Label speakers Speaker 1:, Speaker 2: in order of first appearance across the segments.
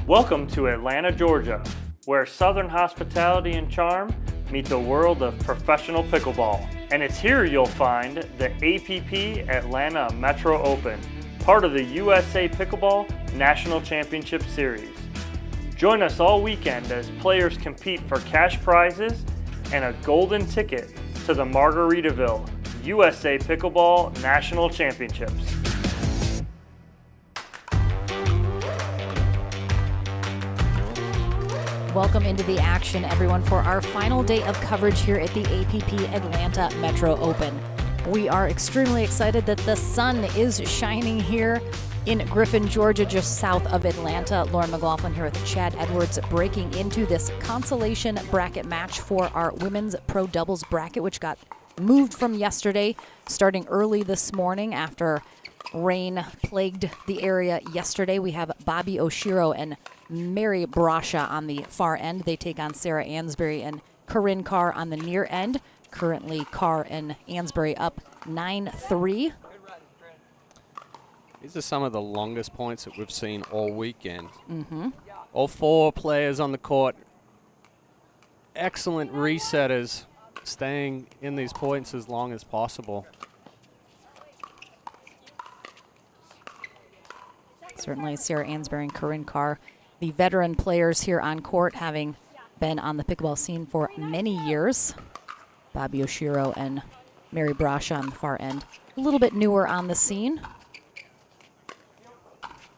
Speaker 1: Welcome to Atlanta, Georgia, where Southern hospitality and charm meet the world of professional pickleball. And it's here you'll find the APP Atlanta Metro Open, part of the USA Pickleball National Championship Series. Join us all weekend as players compete for cash prizes and a golden ticket to the Margaritaville USA Pickleball National Championships.
Speaker 2: Welcome into the action, everyone, for our final day of coverage here at the APP Atlanta Metro Open. We are extremely excited that the sun is shining here in Griffin, Georgia, just south of Atlanta. Lauren McLaughlin here with Chad Edwards, breaking into this consolation bracket match for our women's pro doubles bracket, which got moved from yesterday, starting early this morning after rain plagued the area yesterday. We have Bobby Oshiro and Mary Brasha on the far end. They take on Sarah Ansbury and Corinne Carr on the near end. Currently, Carr and Ansbury up 9-3.
Speaker 3: These are some of the longest points that we've seen all weekend. All four players on the court, excellent resetters, staying in these points as long as possible.
Speaker 2: Certainly Sarah Ansbury and Corinne Carr, the veteran players here on court, having been on the pickleball scene for many years. Bobby Oshiro and Mary Brasha on the far end, a little bit newer on the scene,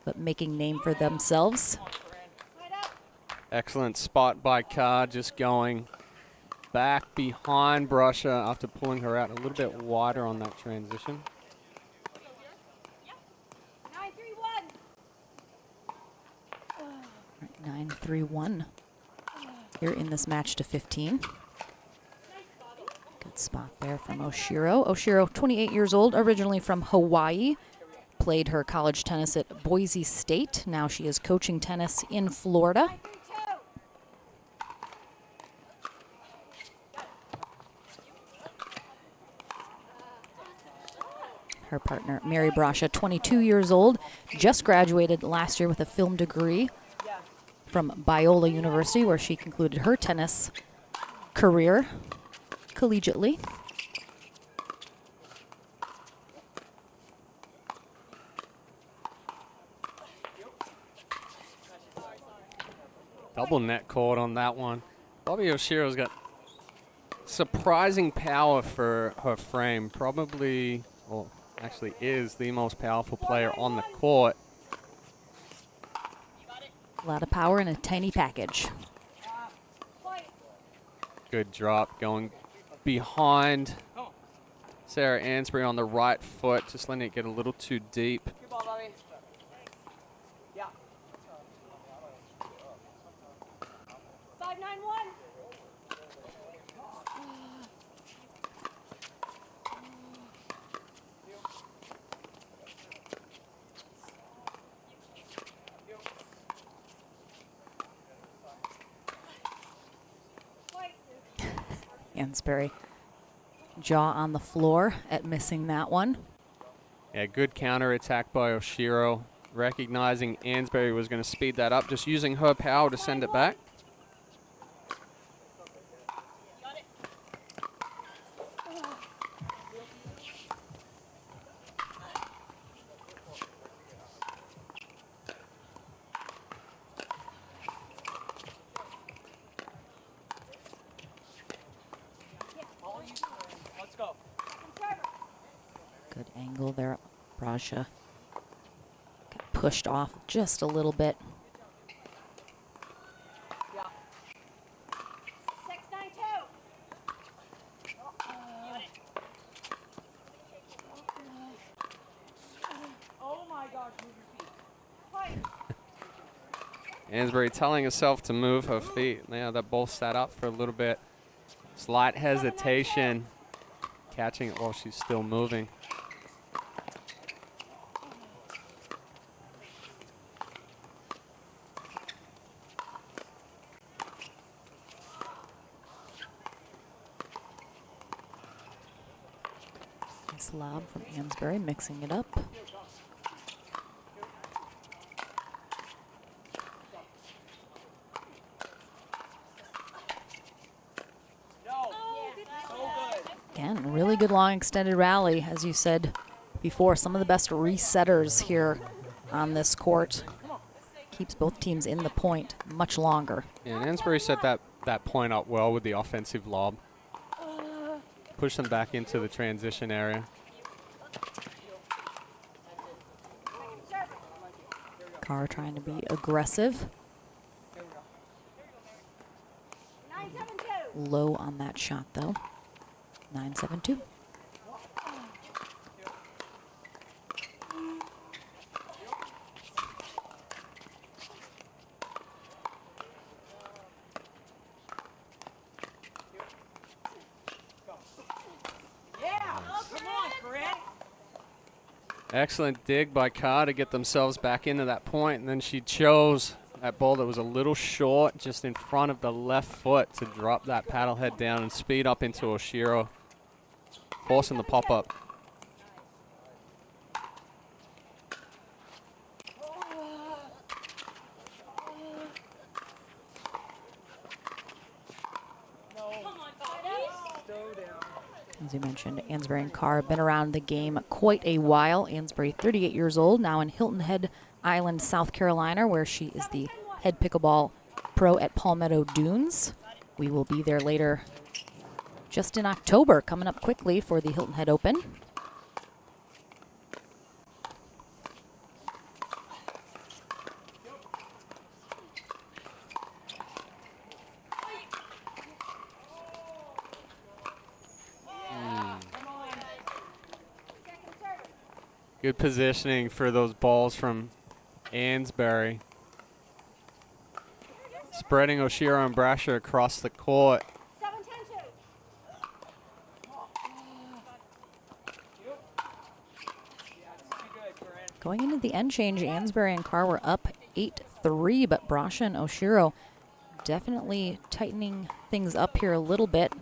Speaker 2: but making name for themselves.
Speaker 3: Excellent spot by Carr, just going back behind Brasha after pulling her out a little bit wider on that transition.
Speaker 2: 9-3-1 here in this match to 15. Good spot there from Oshiro. Oshiro, 28 years old, originally from Hawaii. Played her college tennis at Boise State. Now she is coaching tennis in Florida. Her partner, Mary Brasha, 22 years old, just graduated last year with a film degree from Biola University, where she concluded her tennis career collegiately.
Speaker 3: Double net cord on that one. Bobby Oshiro's got surprising power for her frame. Probably, well, actually is the most powerful player on the court.
Speaker 2: A lot of power in a tiny package.
Speaker 3: Good drop going behind Sarah Ansbury on the right foot, just letting it get a little too deep.
Speaker 2: Ansbury, jaw on the floor at missing that one.
Speaker 3: Yeah, good counter attack by Oshiro, recognizing Ansbury was going to speed that up, just using her power to send it back.
Speaker 2: Good angle there. Brasha got pushed off just a little bit.
Speaker 3: Ansbury telling herself to move her feet. Yeah, they both sat up for a little bit. Slight hesitation, catching it while she's still moving.
Speaker 2: Nice lob from Ansbury, mixing it up. good long extended rally, as you said before. Some of the best resetters here on this court. Keeps both teams in the point much longer.
Speaker 3: Yeah, and Ansbury set that point up well with the offensive lob. Push them back into the transition area.
Speaker 2: Carr trying to be aggressive. Low on that shot, though. 9-7-2.
Speaker 3: Excellent dig by Carr to get themselves back into that point, and then she chose that ball that was a little short just in front of the left foot to drop that paddle head down and speed up into Oshiro, forcing the pop-up.
Speaker 2: As you mentioned, Ansbury and Carr have been around the game quite a while. Ansbury, 38 years old, now in Hilton Head Island, South Carolina, where she is the head pickleball pro at Palmetto Dunes. We will be there later, just in October, coming up quickly for the Hilton Head Open.
Speaker 3: Good positioning for those balls from Ansbury. Spreading Oshiro and Brasher across the court.
Speaker 2: Going into the end change, Ansbury and Carr were up 8-3, but Brasha and Oshiro definitely tightening things up here a little bit.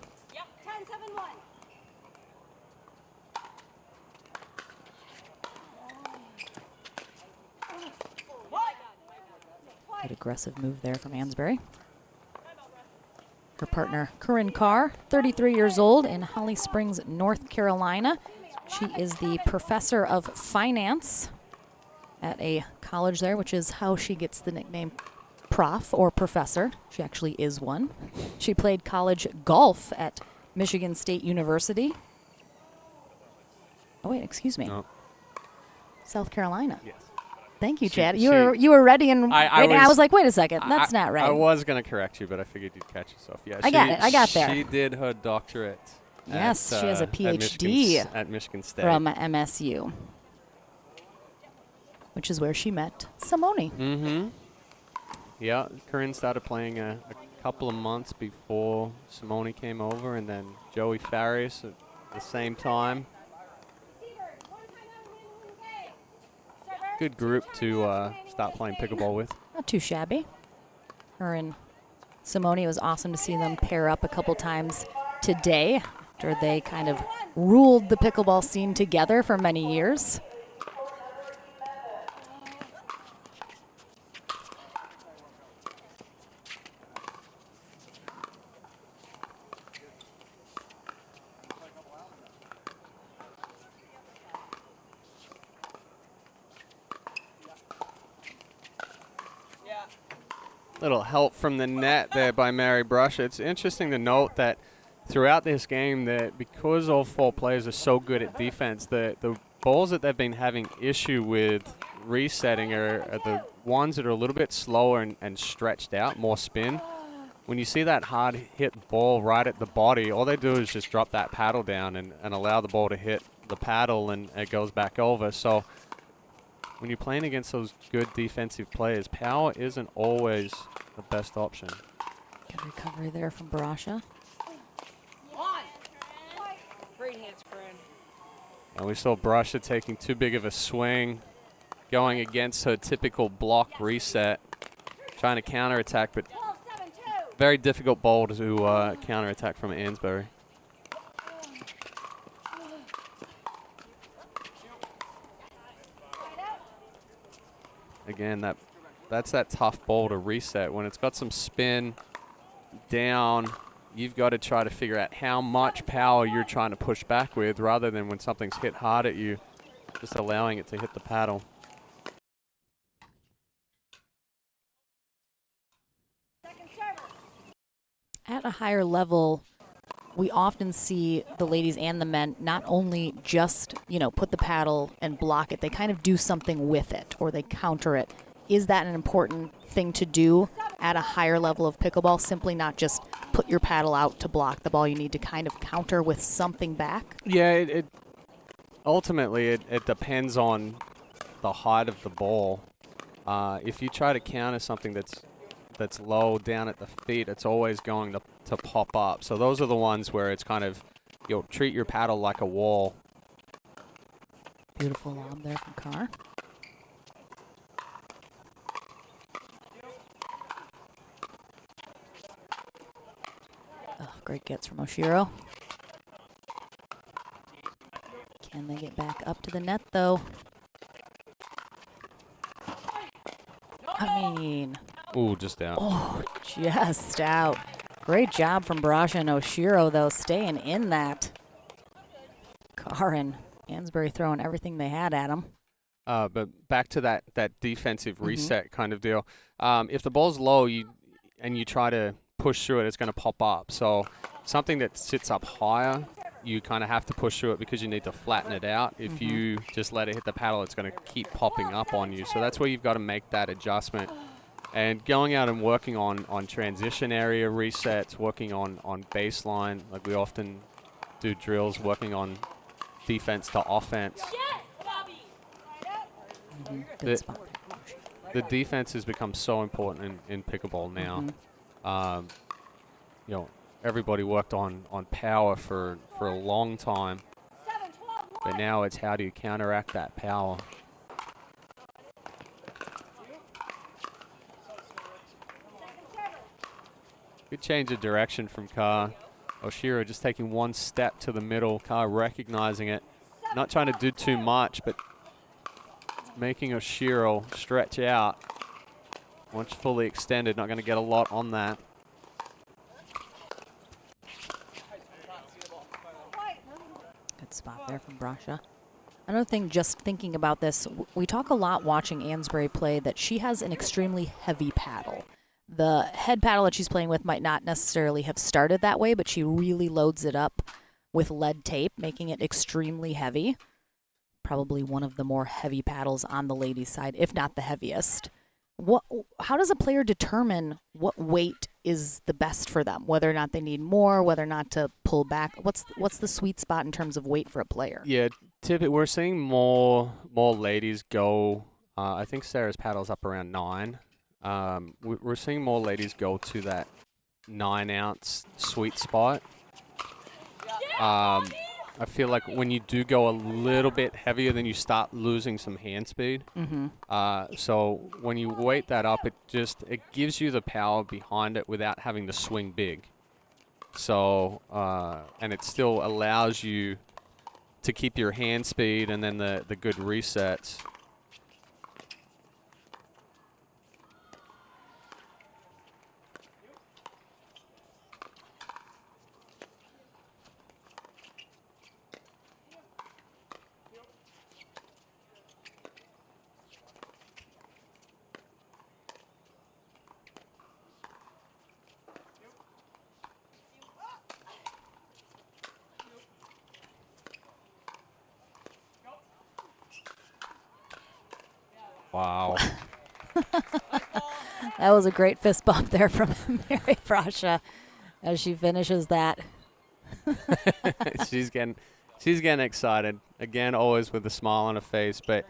Speaker 2: Good aggressive move there from Ansbury. Her partner, Corinne Carr, 33 years old in Holly Springs, North Carolina. She is the professor of finance at a college there, which is how she gets the nickname prof or professor. She actually is one. She played college golf at Michigan State University. Oh, wait, excuse me.
Speaker 3: No.
Speaker 2: South Carolina.
Speaker 3: Yes.
Speaker 2: Thank you, Chad. You were ready and I was like, wait a second, that's not right.
Speaker 3: I was going to correct you, but I figured you'd catch yourself. Yeah,
Speaker 2: I got it. I got there.
Speaker 3: She did her doctorate.
Speaker 2: Yes, she has a PhD
Speaker 3: at Michigan State
Speaker 2: from MSU, which is where she met Simone.
Speaker 3: Mm-hmm. Yeah, Corinne started playing a couple of months before Simone came over, and then Joey Farias at the same time. Good group to start playing pickleball with.
Speaker 2: Not too shabby. Her and Simone, it was awesome to see them pair up a couple times today after they kind of ruled the pickleball scene together for many years.
Speaker 3: Little help from the net there by Mary Brush. It's interesting to note that throughout this game, that because all four players are so good at defense, the balls that they've been having issue with resetting are the ones that are a little bit slower and stretched out, more spin. When you see that hard hit ball right at the body, all they do is just drop that paddle down and allow the ball to hit the paddle, and it goes back over. So when you're playing against those good defensive players, power isn't always the best option.
Speaker 2: Good recovery there from Barasha.
Speaker 4: Great hands, friend.
Speaker 3: And we saw Brasha taking too big of a swing, going against her typical block reset, trying to counterattack, but very difficult ball to counterattack from Ansbury. Again, that's that tough ball to reset. When it's got some spin down, you've got to try to figure out how much power you're trying to push back with rather than when something's hit hard at you, just allowing it to hit the paddle.
Speaker 2: At a higher level, we often see the ladies and the men not only just, put the paddle and block it, they kind of do something with it or they counter it. Is that an important thing to do at a higher level of pickleball? Simply not just put your paddle out to block the ball. You need to kind of counter with something back?
Speaker 3: Yeah, ultimately it depends on the height of the ball. If you try to counter something that's low down at the feet, it's always going to pop up. So those are the ones where it's kind of, you'll treat your paddle like a wall.
Speaker 2: Beautiful lob there from Carr. Oh, great gets from Oshiro. Can they get back up to the net, though? I mean...
Speaker 3: Ooh, just out.
Speaker 2: Oh, just out. Great job from Brasha and Oshiro, though, staying in that. Carr and Ansbury throwing everything they had at him.
Speaker 3: But back to that defensive reset kind of deal. If the ball's low and you try to push through it, it's going to pop up. So something that sits up higher, you kind of have to push through it because you need to flatten it out. If you just let it hit the paddle, it's going to keep popping up on you. So that's where you've got to make that adjustment. And going out and working on transition area resets, working on baseline, like we often do drills, working on defense to offense. The defense has become so important in pickleball now. Everybody worked on power for a long time, but now it's how do you counteract that power. Good change of direction from Carr. Oshiro just taking one step to the middle. Carr recognizing it. Not trying to do too much, but making Oshiro stretch out. Once fully extended, not going to get a lot on that.
Speaker 2: Good spot there from Brasha. Another thing, just thinking about this, we talk a lot watching Ansbury play that she has an extremely heavy paddle. The head paddle that she's playing with might not necessarily have started that way, but she really loads it up with lead tape, making it extremely heavy. Probably one of the more heavy paddles on the ladies' side, if not the heaviest. How does a player determine what weight is the best for them? Whether or not they need more, whether or not to pull back? What's the sweet spot in terms of weight for a player?
Speaker 3: Yeah, we're seeing more ladies go. I think Sarah's paddle's up around 9. We're seeing more ladies go to that 9-ounce sweet spot. I feel like when you do go a little bit heavier, then you start losing some hand speed. So when you weight that up, it gives you the power behind it without having to swing big. So and it still allows you to keep your hand speed and then the good resets. Wow.
Speaker 2: That was a great fist bump there from Mary Brasha as she finishes that.
Speaker 3: She's getting excited. Again, always with a smile on her face, but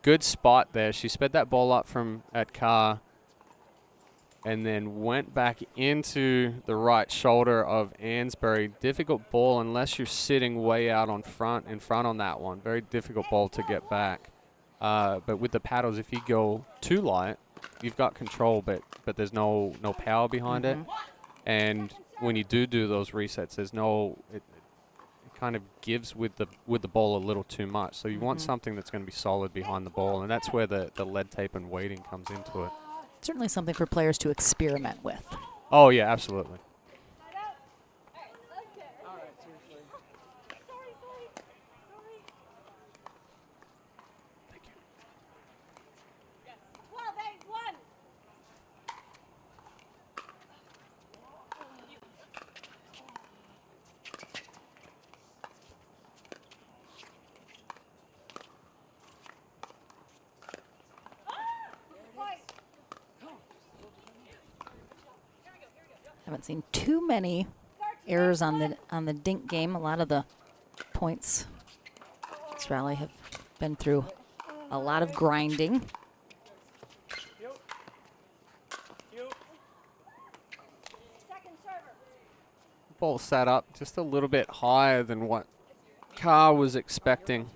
Speaker 3: good spot there. She sped that ball up at Carr and then went back into the right shoulder of Ansbury. Difficult ball unless you're sitting way out in front on that one. Very difficult ball to get back. But with the paddles, if you go too light, you've got control, but there's no power behind it. And when you do those resets, there's it kind of gives with the ball a little too much. So you want something that's going to be solid behind the ball, and that's where the lead tape and weighting comes into it.
Speaker 2: Certainly something for players to experiment with.
Speaker 3: Oh yeah, absolutely.
Speaker 2: Haven't seen too many errors on the dink game. A lot of the points this rally have been through a lot of grinding.
Speaker 3: Ball sat up just a little bit higher than what Carr was expecting.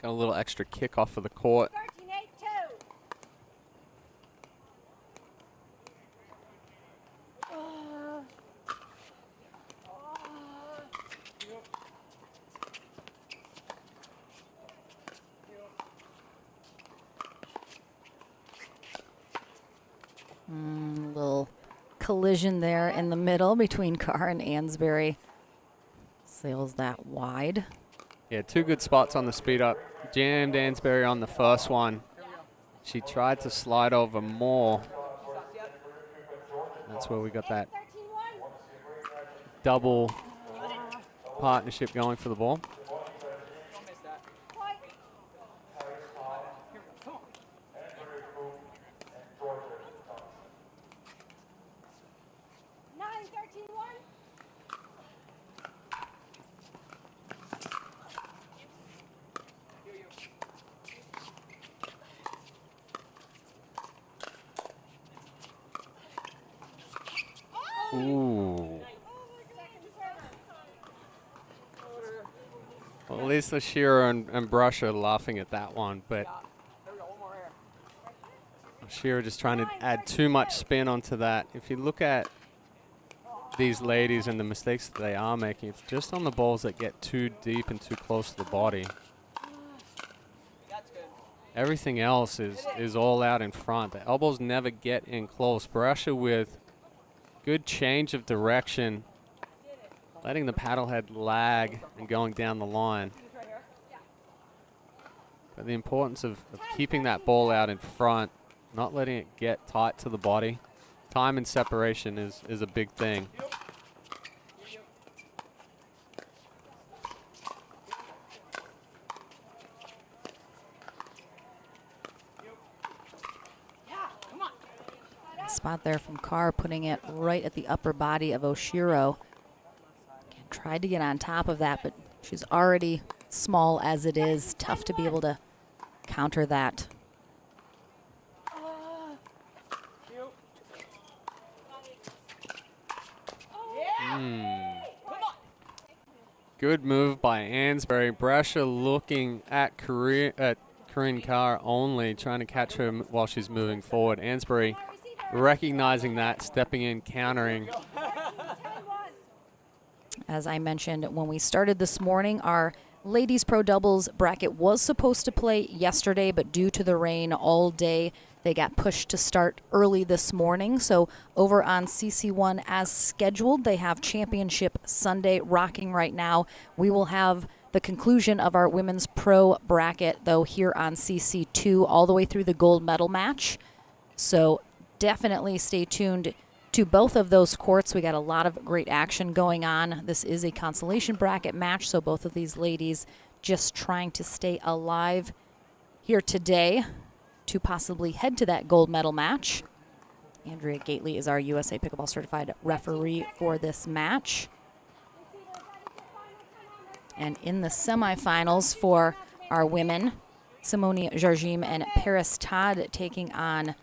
Speaker 3: Got a little extra kick off of the court.
Speaker 2: Little collision there in the middle between Carr and Ansbury. Sails that wide.
Speaker 3: Yeah, two good spots on the speed up. Jammed Ansbury on the first one. She tried to slide over more. That's where we got that double partnership going for the ball. Ooh. Well, at least Shearer and Brush are laughing at that one, but Shearer just trying to add too much spin onto that. If you look at these ladies and the mistakes that they are making, it's just on the balls that get too deep and too close to the body. Everything else is all out in front. The elbows never get in close. Brusher with good change of direction, letting the paddle head lag and going down the line. But the importance of keeping that ball out in front, not letting it get tight to the body. Time and separation is a big thing.
Speaker 2: Spot there from Carr, putting it right at the upper body of Oshiro. Again, tried to get on top of that, but she's already small as it is. Tough to be able to counter that.
Speaker 3: Good move by Ansbury. Brasher looking at Corinne Carr only, trying to catch her while she's moving forward. Ansbury recognizing that, stepping in, countering.
Speaker 2: As I mentioned when we started this morning, our ladies pro doubles bracket was supposed to play yesterday, but due to the rain all day, they got pushed to start early this morning. So over on CC1 as scheduled, they have Championship Sunday rocking right now. We will have the conclusion of our women's pro bracket, though, here on CC2 all the way through the gold medal match. So definitely stay tuned to both of those courts. We got a lot of great action going on. This is a consolation bracket match, so both of these ladies just trying to stay alive here today to possibly head to that gold medal match. Andrea Gately is our USA Pickleball Certified referee for this match. And in the semifinals for our women, Simone Jargim and Paris Todd taking on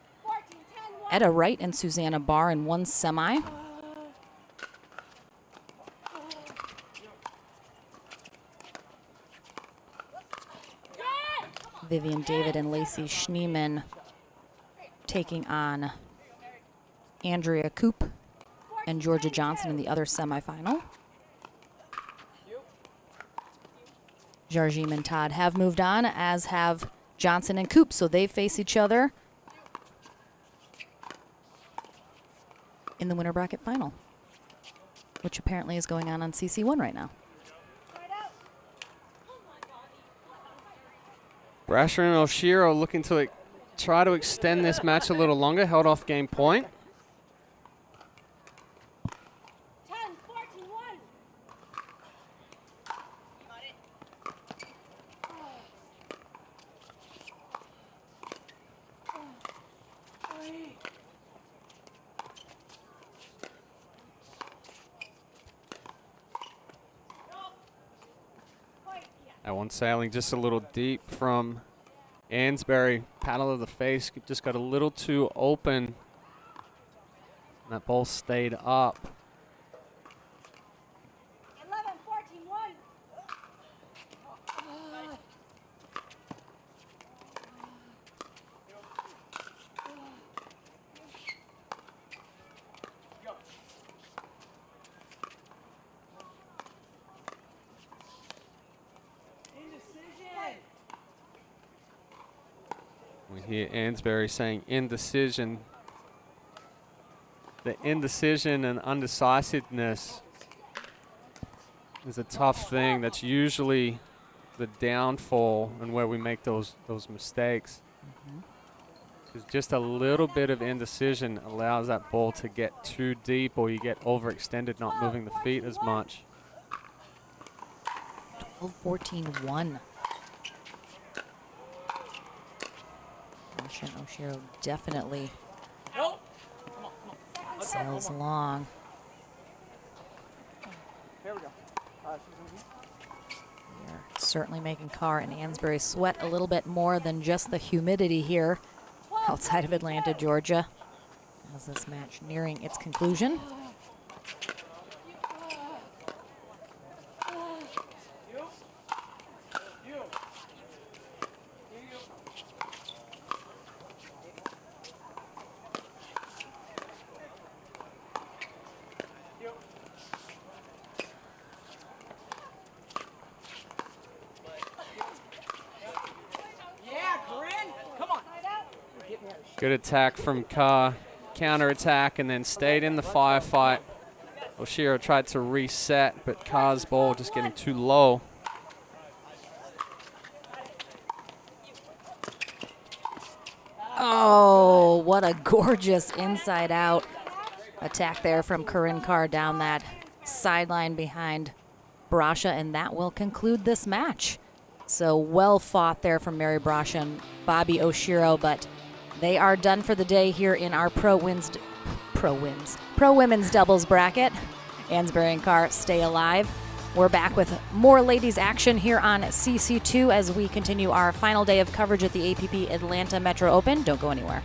Speaker 2: Etta Wright and Susanna Barr in one semi. Vivian David and Lacey Schneeman taking on Andrea Koop and Georgia Johnson in the other semifinal. Jargim and Todd have moved on, as have Johnson and Koop, so they face each other in the winter bracket final, which apparently is going on CC1 right now.
Speaker 3: Brasher and Oshiro looking to try to extend this match a little longer, held off game point.
Speaker 4: 10, 14, 1.
Speaker 3: That one sailing just a little deep from Ansbury. Paddle of the face just got a little too open. And that ball stayed up.
Speaker 4: 11, 14, 1.
Speaker 3: We hear Ansbury saying indecision. The indecision and undecisiveness is a tough thing. That's usually the downfall and where we make those mistakes. Because just a little bit of indecision allows that ball to get too deep, or you get overextended, not moving the feet as much.
Speaker 2: 12-14-1. Russian Oshiro definitely sails long.
Speaker 5: Here we go.
Speaker 2: We are certainly making Carr and Ansbury sweat a little bit more than just the humidity here outside of Atlanta, Georgia, as this match nearing its conclusion.
Speaker 3: Good attack from Carr, counter attack, and then stayed in the firefight. Oshiro tried to reset, but Carr's ball just getting too low.
Speaker 2: Oh, what a gorgeous inside out attack there from Corinne Carr down that sideline behind Brasha, and that will conclude this match. So well fought there from Mary Brasha and Bobby Oshiro, but they are done for the day here in our Pro Women's doubles bracket. Ansbury and Carr stay alive. We're back with more ladies action here on CC2 as we continue our final day of coverage at the APP Atlanta Metro Open. Don't go anywhere.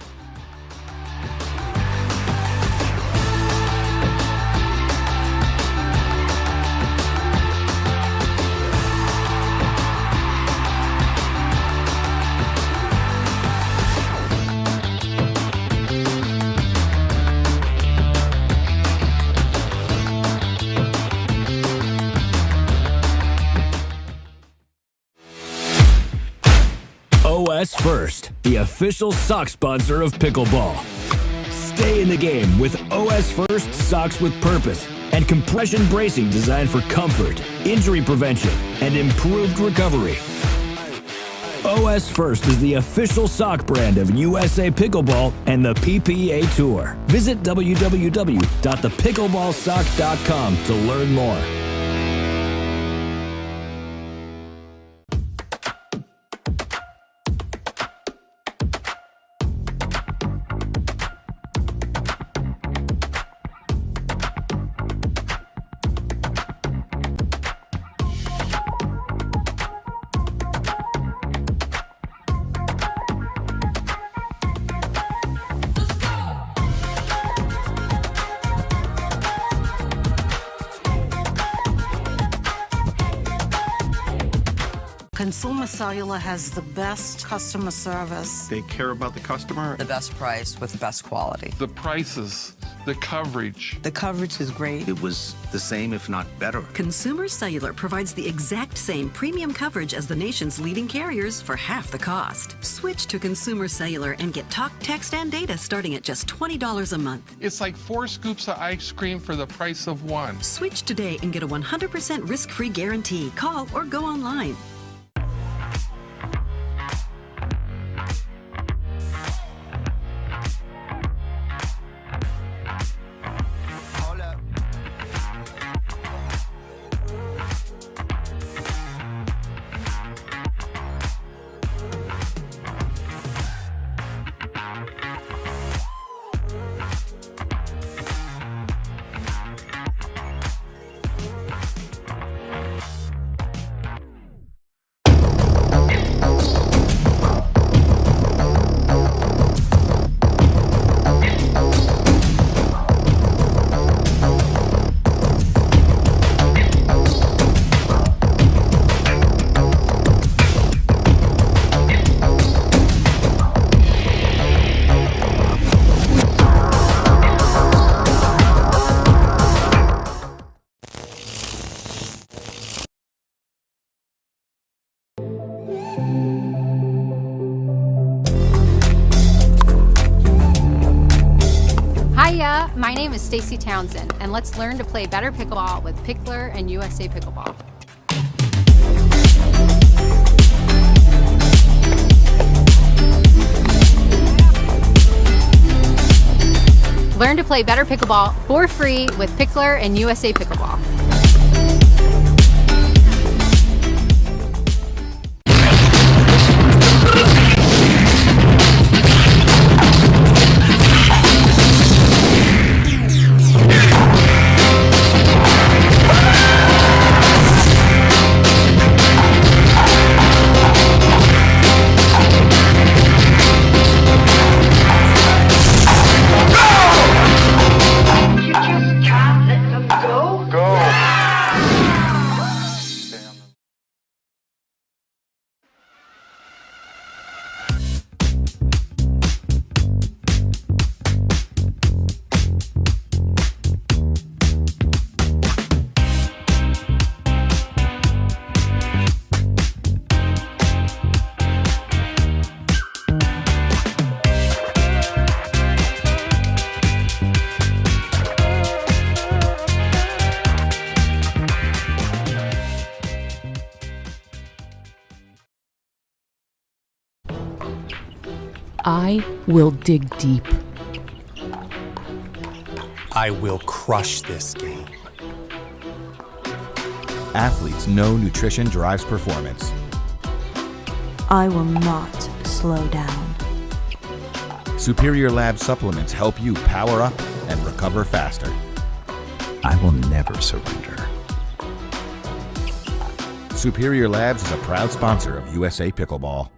Speaker 6: OS First, the official sock sponsor of pickleball. Stay in the game with OS First socks with purpose and compression bracing designed for comfort, injury prevention, and improved recovery. OS First is the official sock brand of USA Pickleball and the PPA Tour. Visit www.thepickleballsock.com to learn more.
Speaker 7: Consumer Cellular has the best customer service.
Speaker 8: They care about the customer.
Speaker 9: The best price with the best quality.
Speaker 10: The prices, the coverage.
Speaker 7: The coverage is great.
Speaker 11: It was the same, if not better.
Speaker 12: Consumer Cellular provides the exact same premium coverage as the nation's leading carriers for half the cost. Switch to Consumer Cellular and get talk, text, and data starting at just $20 a month.
Speaker 10: It's like 4 scoops of ice cream for the price of 1.
Speaker 12: Switch today and get a 100% risk-free guarantee. Call or go online.
Speaker 4: Aloha, my name is Stacy Townsend, and let's learn to play better pickleball with Pickler and USA Pickleball. Learn to play better pickleball for free with Pickler and USA Pickleball.
Speaker 5: I will dig deep.
Speaker 8: I will crush this game.
Speaker 13: Athletes know nutrition drives performance.
Speaker 14: I will not slow down.
Speaker 13: Superior Lab supplements help you power up and recover faster.
Speaker 11: I will never surrender.
Speaker 13: Superior Labs is a proud sponsor of USA Pickleball.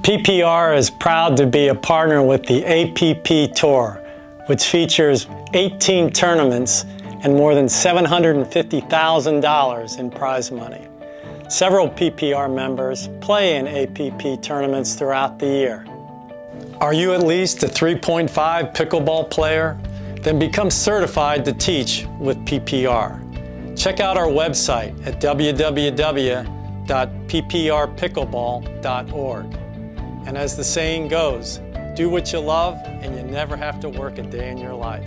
Speaker 15: PPR is proud to be a partner with the APP Tour, which features 18 tournaments and more than $750,000 in prize money. Several PPR members play in APP tournaments throughout the year. Are you at least a 3.5 pickleball player? Then become certified to teach with PPR. Check out our website at www.pprpickleball.org. And as the saying goes, do what you love and you never have to work a day in your life.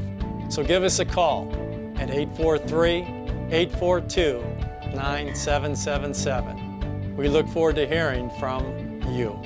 Speaker 15: So give us a call at 843-842-9777. We look forward to hearing from you.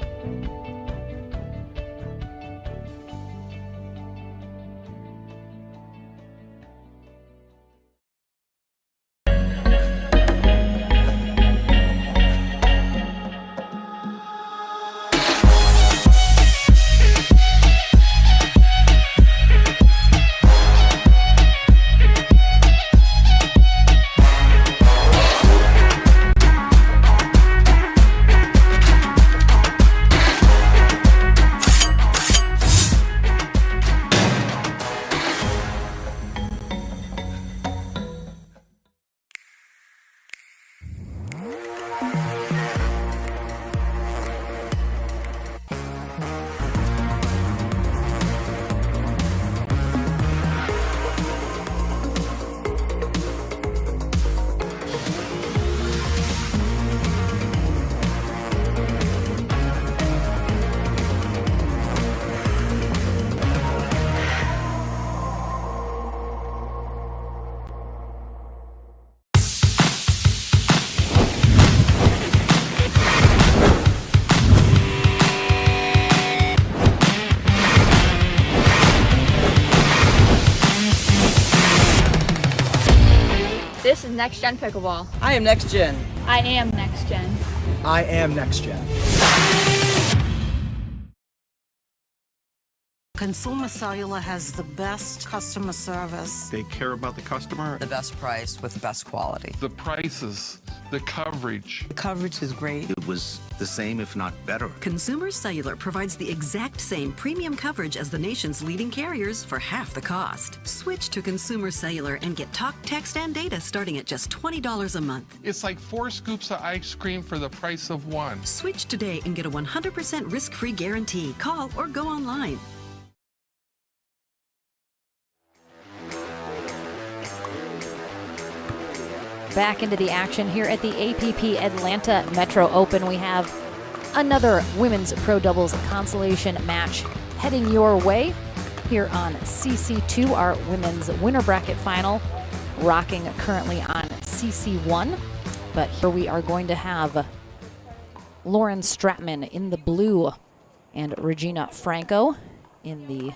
Speaker 16: next gen pickleball.
Speaker 17: I am next gen.
Speaker 16: I am next gen.
Speaker 17: I am next gen.
Speaker 7: Consumer Cellular has the best customer service.
Speaker 10: They care about the customer.
Speaker 9: The best price with the best quality.
Speaker 10: The prices, the coverage.
Speaker 7: The coverage is great.
Speaker 11: It was the same, if not better.
Speaker 12: Consumer Cellular provides the exact same premium coverage as the nation's leading carriers for half the cost. Switch to Consumer Cellular and get talk, text, and data starting at just $20 a month.
Speaker 10: It's like 4 scoops of ice cream for the price of 1.
Speaker 12: Switch today and get a 100% risk-free guarantee. Call or go online.
Speaker 2: Back into the action here at the APP Atlanta Metro Open. We have another women's pro doubles consolation match heading your way here on CC2, our women's winner bracket final, rocking currently on CC1. But here we are going to have Lauren Stratman in the blue and Regina Franco in the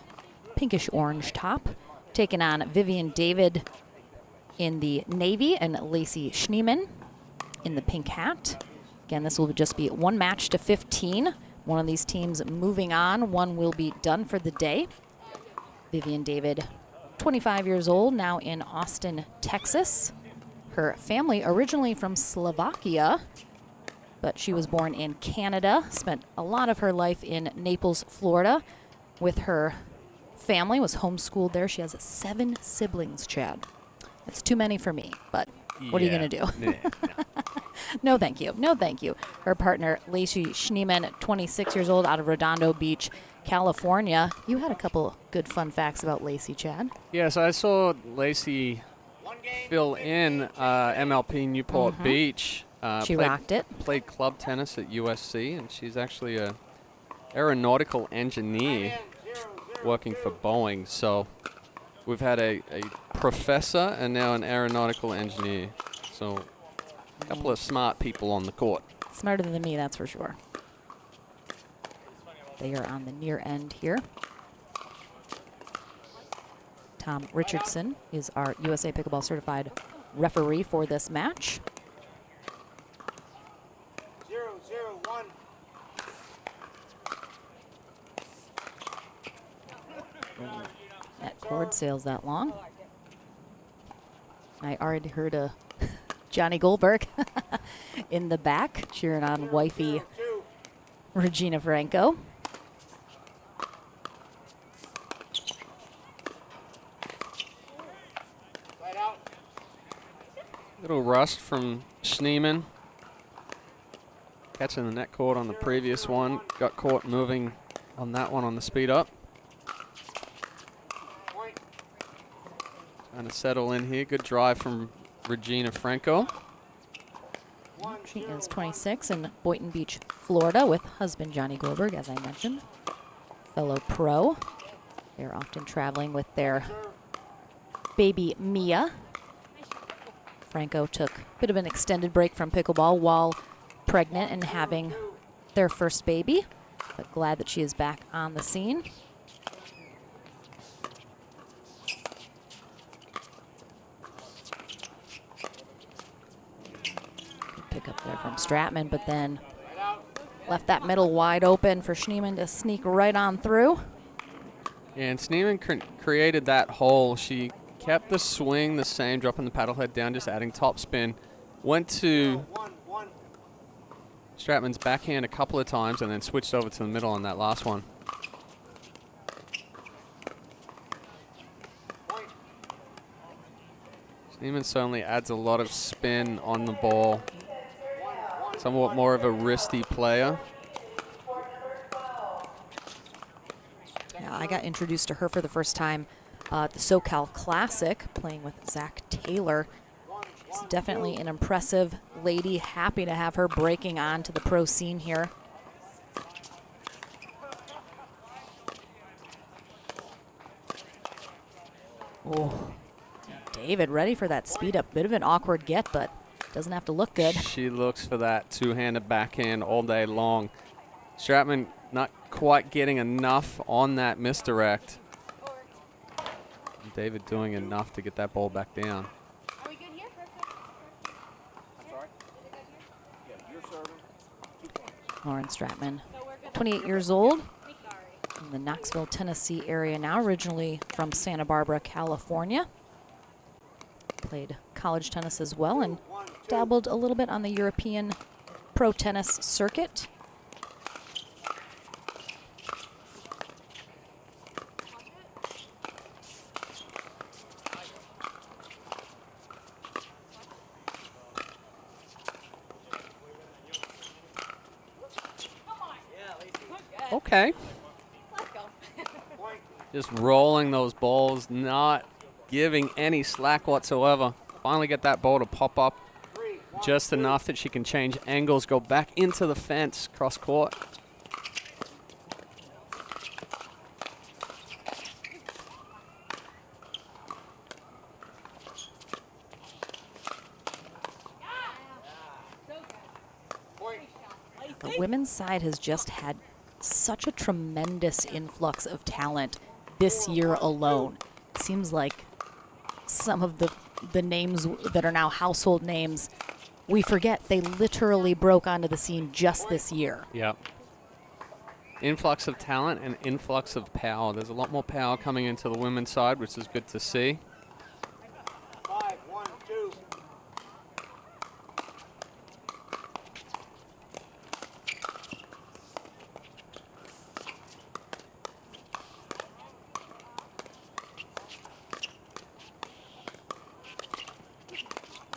Speaker 2: pinkish orange top, taking on Vivian David in the navy and Lacey Schneeman in the pink hat. Again, this will just be one match to 15. One of these teams moving on. One will be done for the day. Vivian David, 25 years old, now in Austin, Texas. Her family originally from Slovakia, but she was born in Canada, spent a lot of her life in Naples, Florida with her family, was homeschooled there. She has 7 siblings, Chad. It's too many for me, but what are you going to do? No, thank you. No, thank you. Her partner, Lacey Schneeman, 26 years old, out of Redondo Beach, California. You had a couple good fun facts about Lacey, Chad.
Speaker 3: Yes, I saw Lacey fill in MLP Newport Beach.
Speaker 2: She rocked it.
Speaker 3: Played club tennis at USC, and she's actually a aeronautical engineer working for Boeing. So we've had a professor and now an aeronautical engineer. So a couple of smart people on the court.
Speaker 2: Smarter than me, that's for sure. They are on the near end here. Tom Richardson is our USA Pickleball certified referee for this match.
Speaker 18: 0-0-1.
Speaker 2: That cord sails that long. I already heard Johnny Goldberg in the back cheering on wifey Regina Franco.
Speaker 3: Little rust from Schneeman. Catching the net cord on the previous one. Got caught moving on that one on the speed up. Trying to settle in here. Good drive from Regina Franco.
Speaker 2: She is 26 in Boynton Beach, Florida, with husband Johnny Goldberg, as I mentioned. Fellow pro. They're often traveling with their baby Mia. Franco took a bit of an extended break from pickleball while pregnant and having their first baby, but glad that she is back on the scene. Pick up there from Stratman, but then left that middle wide open for Schneeman to sneak right on through.
Speaker 3: And Schneeman created that hole. She kept the swing the same, dropping the paddle head down, just adding top spin. Went to Stratman's backhand a couple of times and then switched over to the middle on that last one. Schneeman certainly adds a lot of spin on the ball. Somewhat more of a wristy player.
Speaker 2: Yeah, I got introduced to her for the first time at the SoCal Classic, playing with Zach Taylor. She's definitely an impressive lady. Happy to have her breaking on to the pro scene here. Oh, David ready for that speed up. Bit of an awkward get, but doesn't have to look good.
Speaker 3: She looks for that two-handed backhand all day long. Stratman not quite getting enough on that misdirect. David doing enough to get that ball back down.
Speaker 16: Are we good here?
Speaker 2: Lauren Stratman, 28 years old, in the Knoxville, Tennessee area now, originally from Santa Barbara, California. Played college tennis as well and dabbled a little bit on the European pro tennis circuit.
Speaker 3: Okay. Just rolling those balls, not giving any slack whatsoever. Finally get that ball to pop up just enough that she can change angles, go back into the fence, cross court.
Speaker 2: The women's side has just had such a tremendous influx of talent this year alone. It seems like some of the names that are now household names, we forget they literally broke onto the scene just this year.
Speaker 3: Yep. Influx of talent and influx of power. There's a lot more power coming into the women's side, which is good to see.
Speaker 18: 5, 1, 2.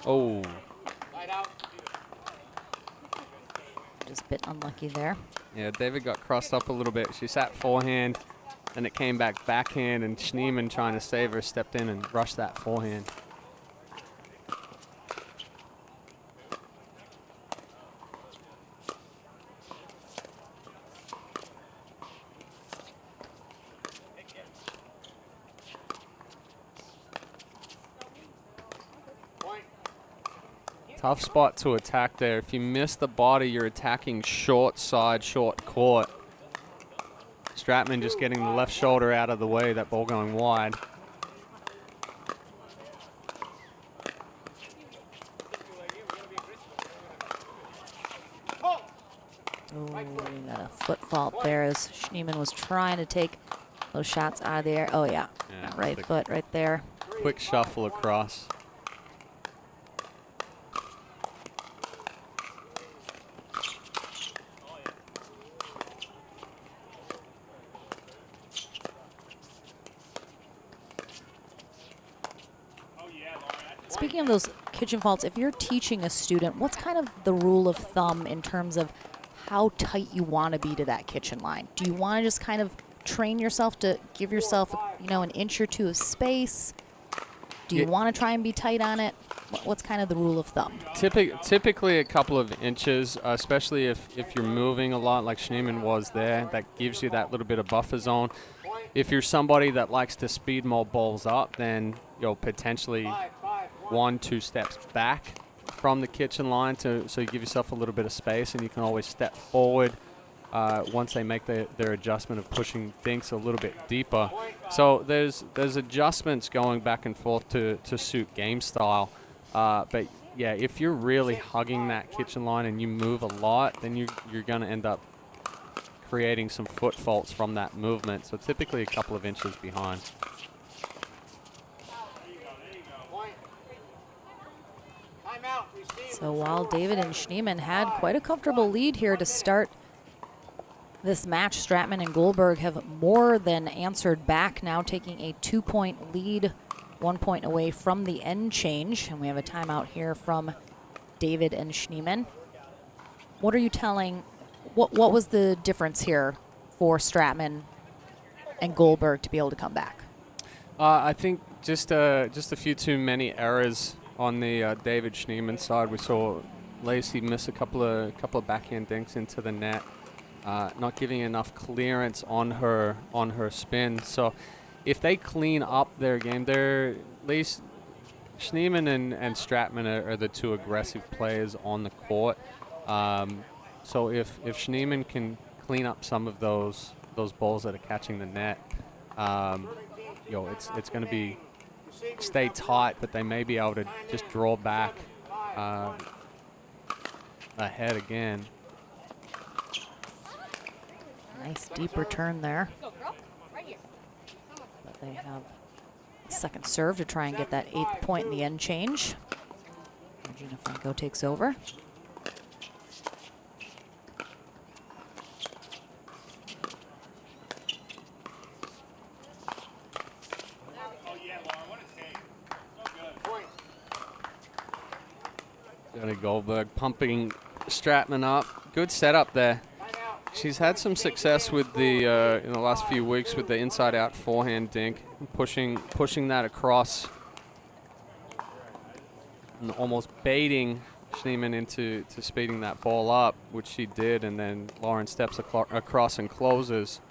Speaker 3: Oh.
Speaker 2: Just a bit unlucky there.
Speaker 3: Yeah, David got crossed up a little bit. She sat forehand, then it came back backhand, and Schneemann, trying to save her, stepped in and rushed that forehand. Tough spot to attack there. If you miss the body, you're attacking short side, short court. Stratman just getting the left shoulder out of the way, that ball going wide.
Speaker 2: Oh, we got a foot fault there as Schneemann was trying to take those shots out of the air. Oh, yeah. Right foot right there.
Speaker 3: Quick shuffle across.
Speaker 2: Speaking of those kitchen faults, if you're teaching a student, what's kind of the rule of thumb in terms of how tight you want to be to that kitchen line? Do you want to just kind of train yourself to give yourself, you know, an inch or two of space? Do you want to try and be tight on it? What's kind of the rule of thumb?
Speaker 3: Typically a couple of inches, especially if you're moving a lot like Schneemann was there. That gives you that little bit of buffer zone. If you're somebody that likes to speed more balls up, then you'll potentially 1-2 steps back from the kitchen line so you give yourself a little bit of space, and you can always step forward once they make their adjustment of pushing things a little bit deeper. So there's adjustments going back and forth to suit game style. But yeah, if you're really hugging that kitchen line and you move a lot, then you're going to end up creating some foot faults from that movement. So typically a couple of inches behind.
Speaker 2: So while David and Schneemann had quite a comfortable lead here to start this match, Stratman and Goldberg have more than answered back, now taking a 2-point lead, 1 point away from the end change. And we have a timeout here from David and Schneemann. What are you telling, what was the difference here for Stratman and Goldberg to be able to come back?
Speaker 3: I think just a few too many errors on the David Schneemann side. We saw Lacey miss a couple of backhand dinks into the net, not giving enough clearance on her spin. So if they clean up their game, Schneemann and Stratman are the two aggressive players on the court. So if Schneemann can clean up some of those balls that are catching the net, it's going to be stay tight, but they may be able to just draw back ahead again.
Speaker 2: Nice deep return there. But they have a second serve to try and get that 8th point in the end change. Regina Franco takes over.
Speaker 3: Johnny Goldberg pumping Stratman up. Good setup there. She's had some success with the in the last few weeks with the inside-out forehand dink, pushing that across, and almost baiting Schneemann into speeding that ball up, which she did, and then Lauren steps across and closes.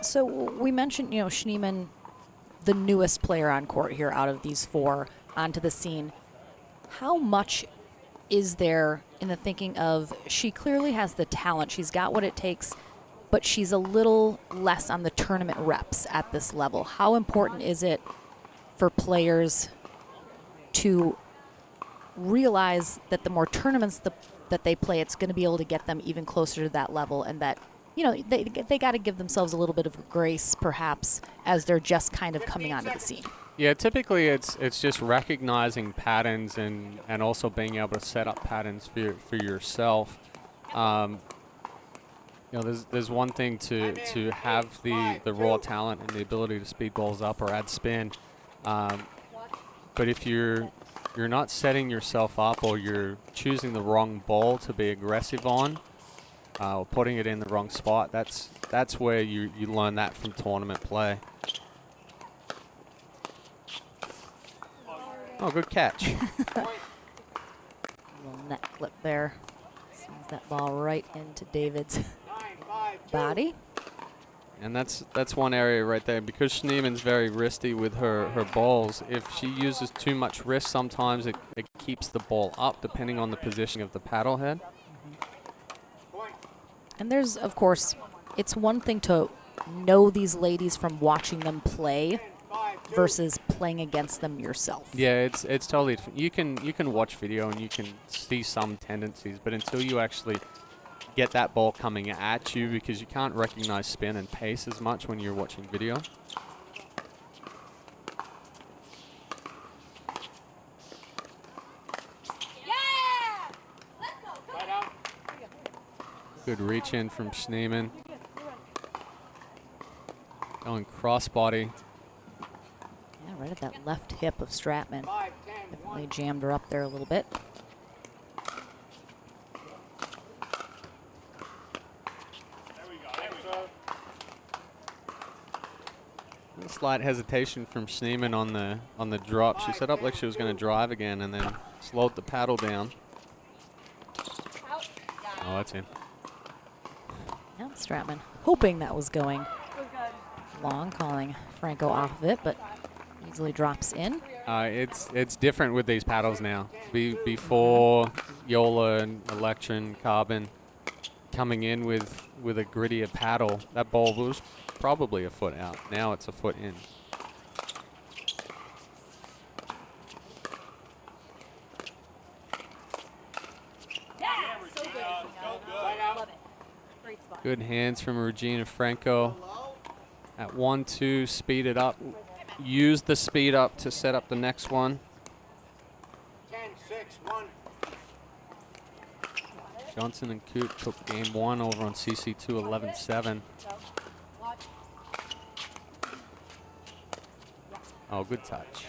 Speaker 2: So we mentioned, you know, Schneemann, the newest player on court here out of these 4 onto the scene. How much is there in the thinking of, she clearly has the talent, she's got what it takes, but she's a little less on the tournament reps at this level? How important is it for players to realize that the more tournaments that they play, it's going to be able to get them even closer to that level, and that, you know, they got to give themselves a little bit of grace perhaps as they're just kind of coming onto the scene?
Speaker 3: Yeah, typically it's just recognizing patterns and also being able to set up patterns for yourself. You know, there's one thing to have the raw talent and the ability to speed balls up or add spin, but if you're not setting yourself up, or you're choosing the wrong ball to be aggressive on, or putting it in the wrong spot, that's where you learn that from tournament play. Oh, good catch.
Speaker 2: Little net flip there. Sends that ball right into David's body.
Speaker 3: And that's one area right there. Because Schneemann's very wristy with her balls, if she uses too much wrist, sometimes it keeps the ball up, depending on the position of the paddle head.
Speaker 2: And there's, of course, it's one thing to know these ladies from watching them play versus playing against them yourself.
Speaker 3: Yeah, it's totally different. You can watch video and you can see some tendencies, but until you actually get that ball coming at you, because you can't recognize spin and pace as much when you're watching video. Good reach in from Schneemann. Going crossbody.
Speaker 2: Yeah, right at that left hip of Stratman. Definitely jammed her up there a little bit.
Speaker 3: Slight hesitation from Schneemann on the drop. She set up like she was going to drive again, and then slowed the paddle down. Oh, that's in.
Speaker 2: Yeah, Stratman hoping that was going long, calling Franco off of it, but easily drops in.
Speaker 3: It's different with these paddles now. Before Yola and Electron, Carbon coming in with a grittier paddle, that ball was probably a foot out. Now it's a foot in. Good hands from Regina Franco. At 1-2, speed it up. Use the speed up to set up the next one.
Speaker 18: 10-6-1.
Speaker 3: Johnson and Coote took game 1 over on CC2 11-7. Oh, good touch.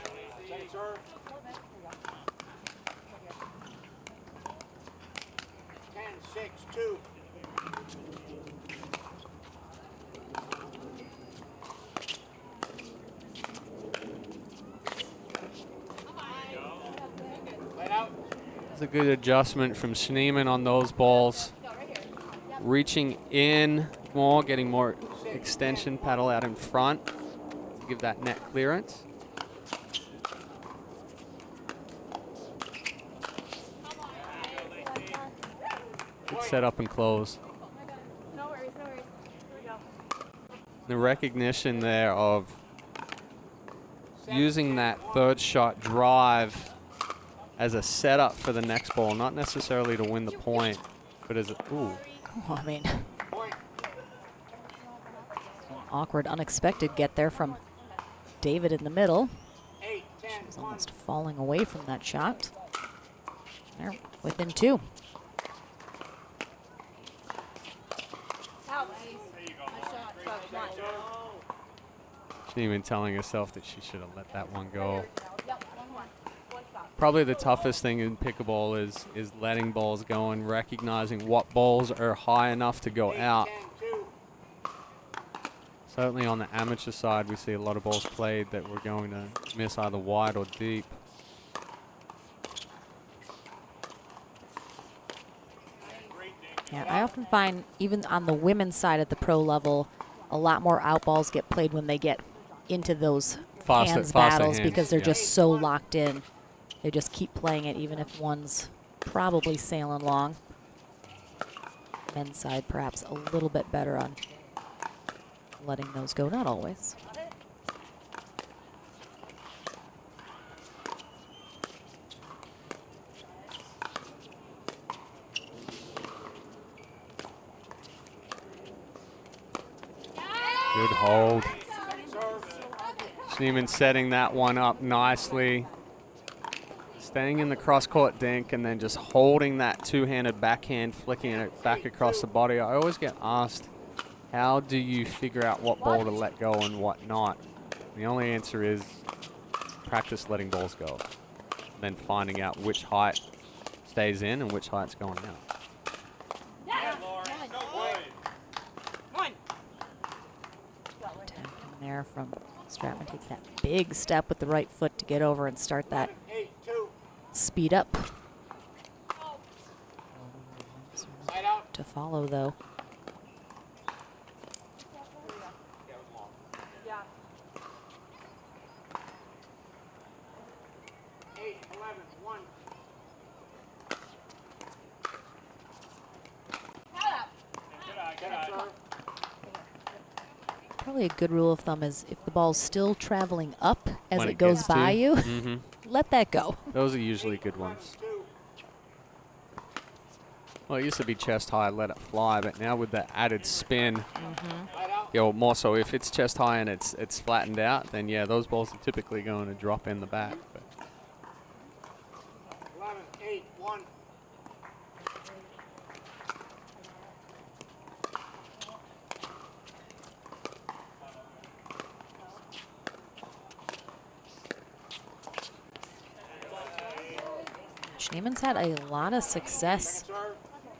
Speaker 3: It's a good adjustment from Schneemann on those balls. Reaching in more, getting more extension, paddle out in front to give that net clearance. Good set up and close.
Speaker 16: No worries, no worries. Here we go.
Speaker 3: The recognition there of using that third shot drive as a setup for the next ball, not necessarily to win the point, but as a, ooh.
Speaker 2: Oh, I mean, awkward, unexpected get there from David in the middle. She was almost falling away from that shot. They're within 2.
Speaker 3: She's even telling herself that she should have let that one go. Probably the toughest thing in pickleball is letting balls go and recognizing what balls are high enough to go out. Certainly on the amateur side, we see a lot of balls played that we're going to miss either wide or deep.
Speaker 2: Yeah, I often find even on the women's side at the pro level, a lot more out balls get played when they get into those hands battles because they're just so locked in. They just keep playing it even if one's probably sailing long. Men's side perhaps a little bit better on letting those go, not always.
Speaker 3: Good hold. Schneemann setting that one up nicely. Staying in the cross-court dink and then just holding that two-handed backhand, flicking it back across the body. I always get asked, how do you figure out what ball to let go and what not? The only answer is practice letting balls go. Then finding out which height stays in and which height's going out.
Speaker 2: There from Stratman takes that big step with the right foot to get over and start that speed up. To follow though. Probably a good rule of thumb is if the ball's still traveling up as it goes by you, let that go.
Speaker 3: Those are usually good ones. Well, it used to be chest high, let it fly, but now with the added spin, yeah, well, more so if it's chest high and it's flattened out, then yeah, those balls are typically going to drop in the back. But
Speaker 18: 11-8-1.
Speaker 2: Schneemann's had a lot of success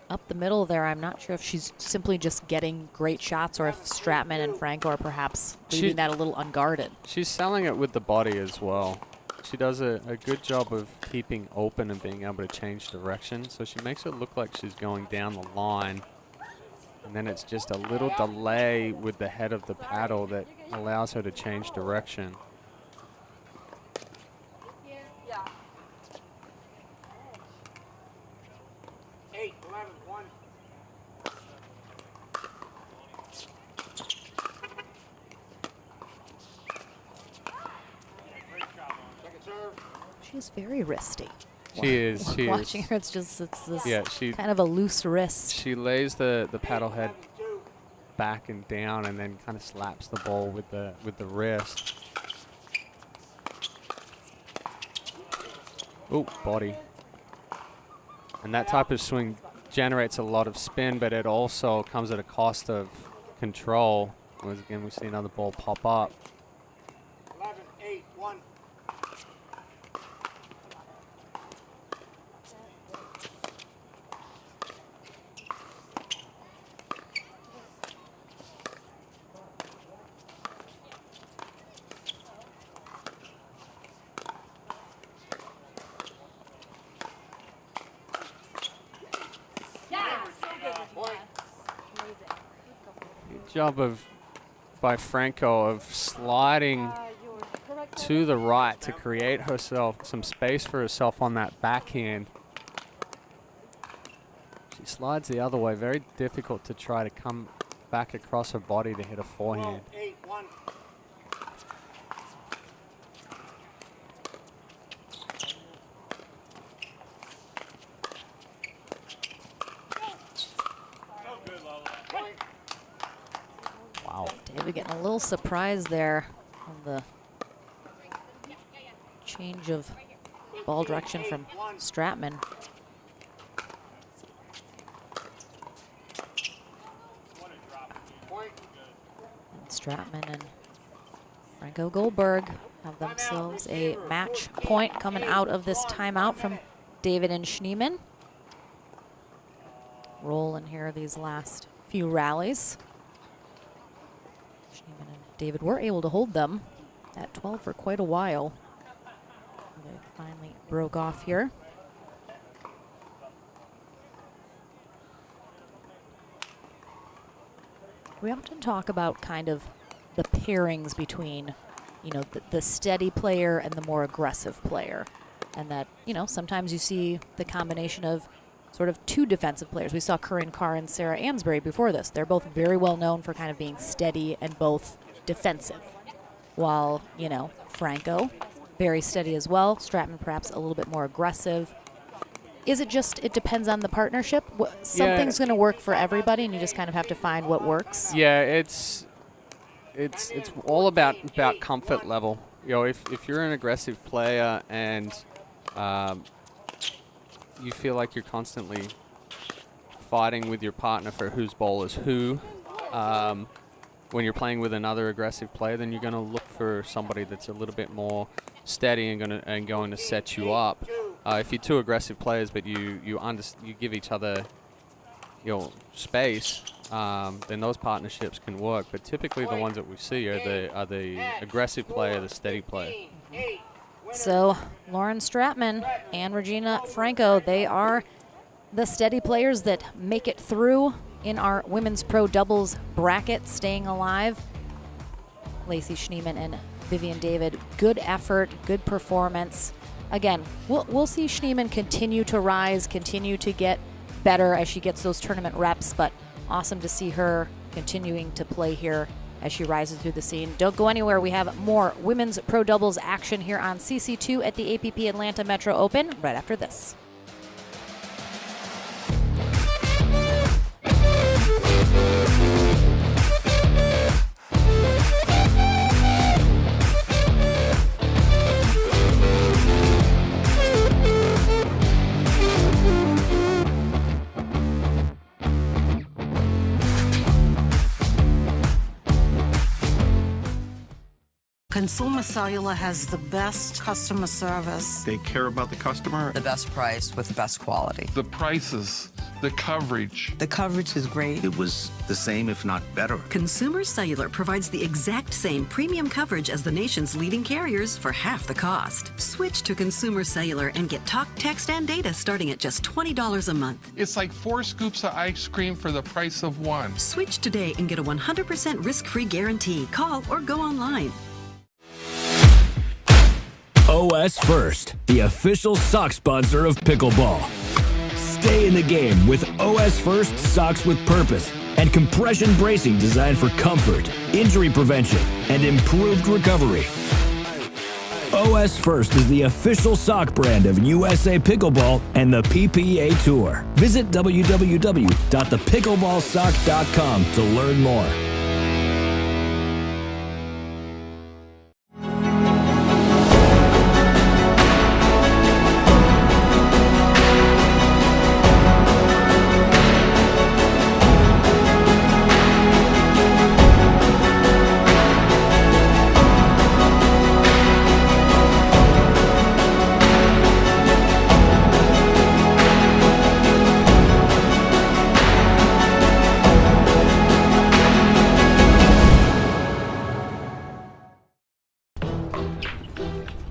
Speaker 2: up the middle there. I'm not sure if she's simply just getting great shots or if Stratman and Franco are perhaps leaving that a little unguarded.
Speaker 3: She's selling it with the body as well. She does a good job of keeping open and being able to change direction. So she makes it look like she's going down the line. And then it's just a little delay with the head of the paddle that allows her to change direction.
Speaker 2: She's very wristy.
Speaker 3: She is. She
Speaker 2: Watching
Speaker 3: is.
Speaker 2: her, it's this
Speaker 3: she
Speaker 2: kind of a loose wrist.
Speaker 3: She lays the paddle head back and down, and then kind of slaps the ball with the wrist. Oh, body. And that type of swing generates a lot of spin, but it also comes at a cost of control. Once again, we see another ball pop up.
Speaker 18: 11-8-1.
Speaker 3: Good job by Franco of sliding to the right to create herself some space for herself on that backhand. She slides the other way. Very difficult to try to come back across her body to hit a forehand.
Speaker 18: 12-8-1.
Speaker 2: David getting Getting a little surprised there on the change of ball direction from Stratman. And Stratman and Franco Goldberg have themselves a match point coming out of this timeout from David and Schneeman. Rolling here these last few rallies. Schneeman and David were able to hold them at 12 for quite a while. They finally broke off here. We often talk about kind of the pairings between, you know, the steady player and the more aggressive player. And that, you know, sometimes you see the combination of sort of two defensive players. We saw Corinne Carr and Sarah Ansbury before this. They're both very well known for kind of being steady and both defensive. While, you know, Franco, very steady as well. Stratman perhaps a little bit more aggressive. Is it just, it depends on the partnership? Something's going to work for everybody, and you just kind of have to find what works?
Speaker 3: Yeah, it's all about comfort level. You know, if you're an aggressive player and you feel like you're constantly fighting with your partner for whose ball is who, when you're playing with another aggressive player, then you're going to look for somebody that's a little bit more steady and going to set you up. If you're two aggressive players, but you give each other, you know, space, then those partnerships can work. But typically, the ones that we see are the aggressive player, the steady player.
Speaker 2: So Lauren Stratman and Regina Franco, they are the steady players that make it through in our women's pro doubles bracket, staying alive. Lacey Schneeman and Vivian David, good effort, good performance. Again, we'll see Schneeman continue to rise, continue to get better as she gets those tournament reps, but awesome to see her continuing to play here as she rises through the scene. Don't go anywhere. We have more women's pro doubles action here on CC2 at the APP Atlanta Metro Open right after this.
Speaker 7: Consumer Cellular has the best customer service.
Speaker 10: They care about the customer.
Speaker 9: The best price with the best quality.
Speaker 10: The prices, the coverage.
Speaker 9: The coverage is great.
Speaker 11: It was the same, if not better.
Speaker 12: Consumer Cellular provides the exact same premium coverage as the nation's leading carriers for half the cost. Switch to Consumer Cellular and get talk, text, and data starting at just $20 a month.
Speaker 10: It's like 4 scoops of ice cream for the price of 1.
Speaker 12: Switch today and get a 100% risk-free guarantee. Call or go online.
Speaker 6: OS First, the official sock sponsor of pickleball. Stay in the game with OS First socks with purpose and compression bracing designed for comfort, injury prevention, and improved recovery. OS First is the official sock brand of USA Pickleball and the PPA Tour. Visit www.thepickleballsock.com to learn more.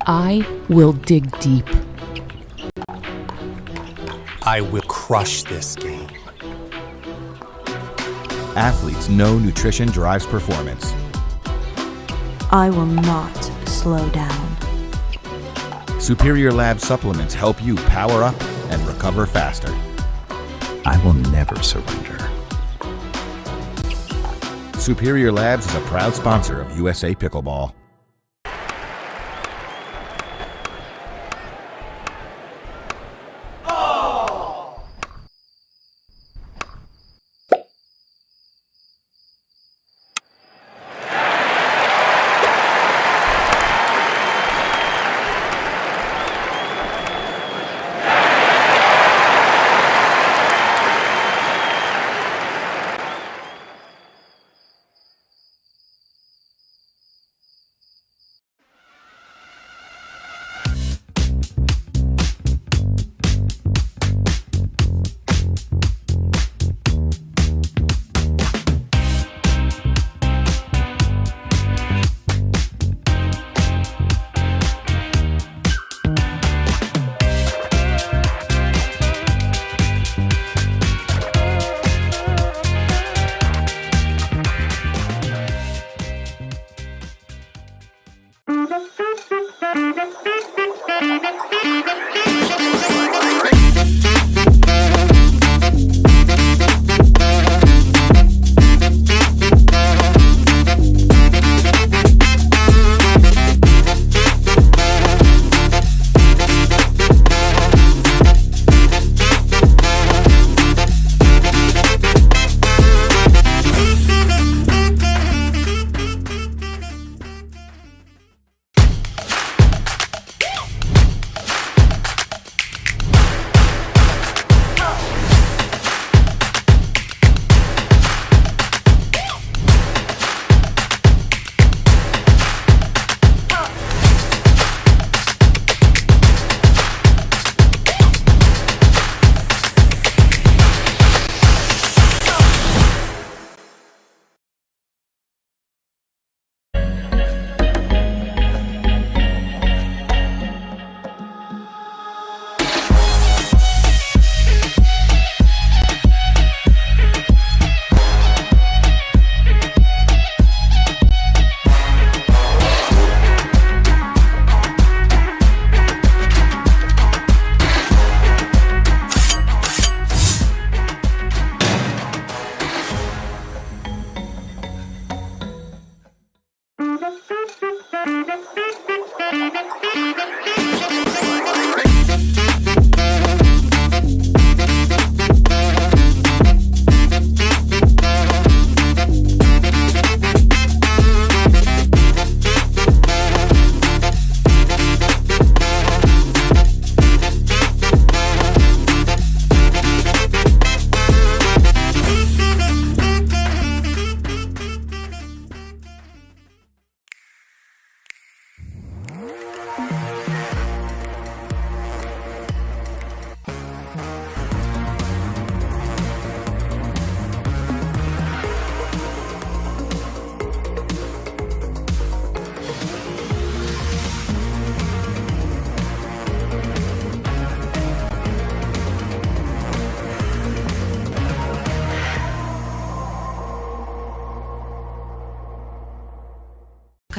Speaker 5: I will dig deep.
Speaker 8: I will crush this game.
Speaker 13: Athletes know nutrition drives performance.
Speaker 14: I will not slow down.
Speaker 13: Superior Lab supplements help you power up and recover faster.
Speaker 11: I will never surrender.
Speaker 13: Superior Labs is a proud sponsor of USA Pickleball.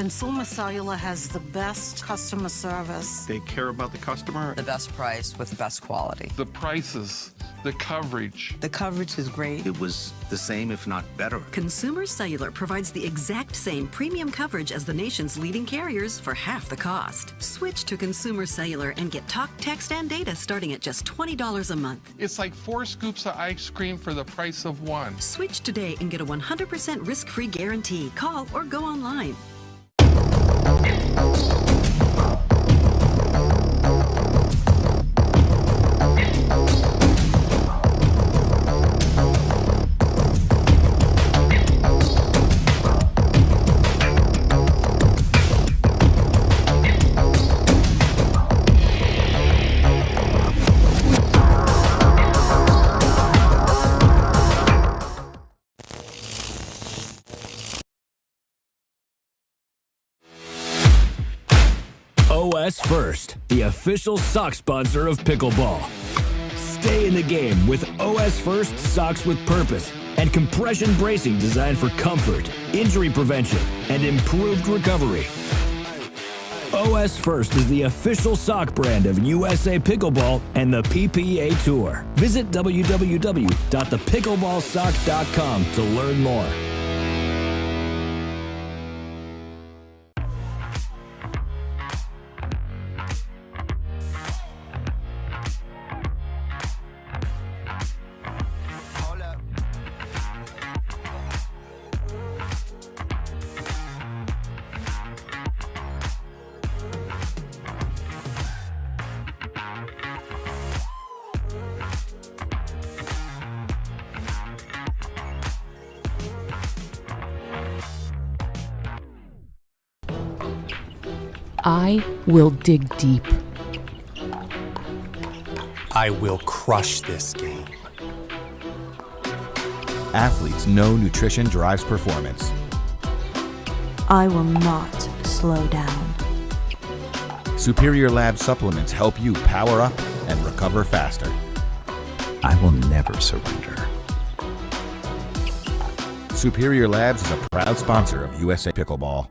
Speaker 7: Consumer Cellular has the best customer service.
Speaker 10: They care about the customer.
Speaker 9: The best price with the best quality.
Speaker 10: The prices, the coverage.
Speaker 9: The coverage is great.
Speaker 11: It was the same, if not better.
Speaker 12: Consumer Cellular provides the exact same premium coverage as the nation's leading carriers for half the cost. Switch to Consumer Cellular and get talk, text, and data starting at just $20 a month.
Speaker 10: It's like 4 scoops of ice cream for the price of 1.
Speaker 12: Switch today and get a 100% risk-free guarantee. Call or go online.
Speaker 6: OS First, the official sock sponsor of pickleball. Stay in the game with OS First socks with purpose and compression bracing designed for comfort, injury prevention, and improved recovery. OS First is the official sock brand of USA Pickleball and the PPA Tour. Visit www.thepickleballsock.com to learn more.
Speaker 5: I will dig deep.
Speaker 8: I will crush this game.
Speaker 13: Athletes know nutrition drives performance.
Speaker 14: I will not slow down.
Speaker 13: Superior Lab supplements help you power up and recover faster.
Speaker 11: I will never surrender.
Speaker 13: Superior Labs is a proud sponsor of USA Pickleball.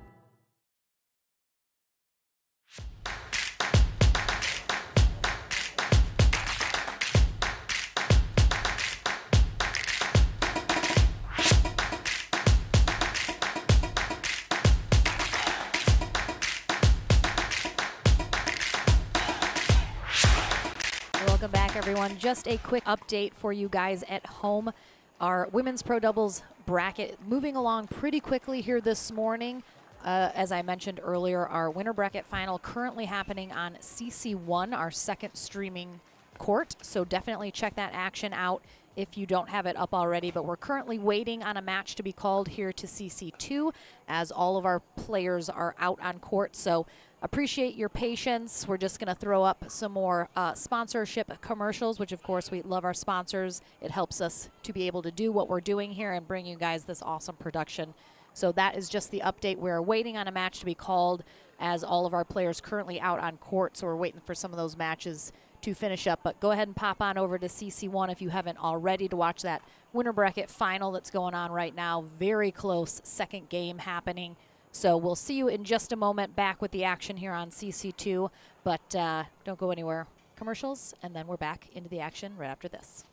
Speaker 2: Welcome back, everyone. Just a quick update for you guys at home. Our women's pro doubles bracket moving along pretty quickly here this morning. As I mentioned earlier, our winter bracket final currently happening on CC1, our second streaming court. So definitely check that action out if you don't have it up already. But we're currently waiting on a match to be called here to CC2 as all of our players are out on court. So appreciate your patience. We're just going to throw up some more sponsorship commercials, which of course we love our sponsors. It helps us to be able to do what we're doing here and bring you guys this awesome production. So that is just the update. We're waiting on a match to be called as all of our players currently out on court. So we're waiting for some of those matches to finish up. But go ahead and pop on over to CC1 if you haven't already to watch that winter bracket final that's going on right now. Very close second game happening. So we'll see you in just a moment back with the action here on CC2. But don't go anywhere. Commercials, and then we're back into the action right after this.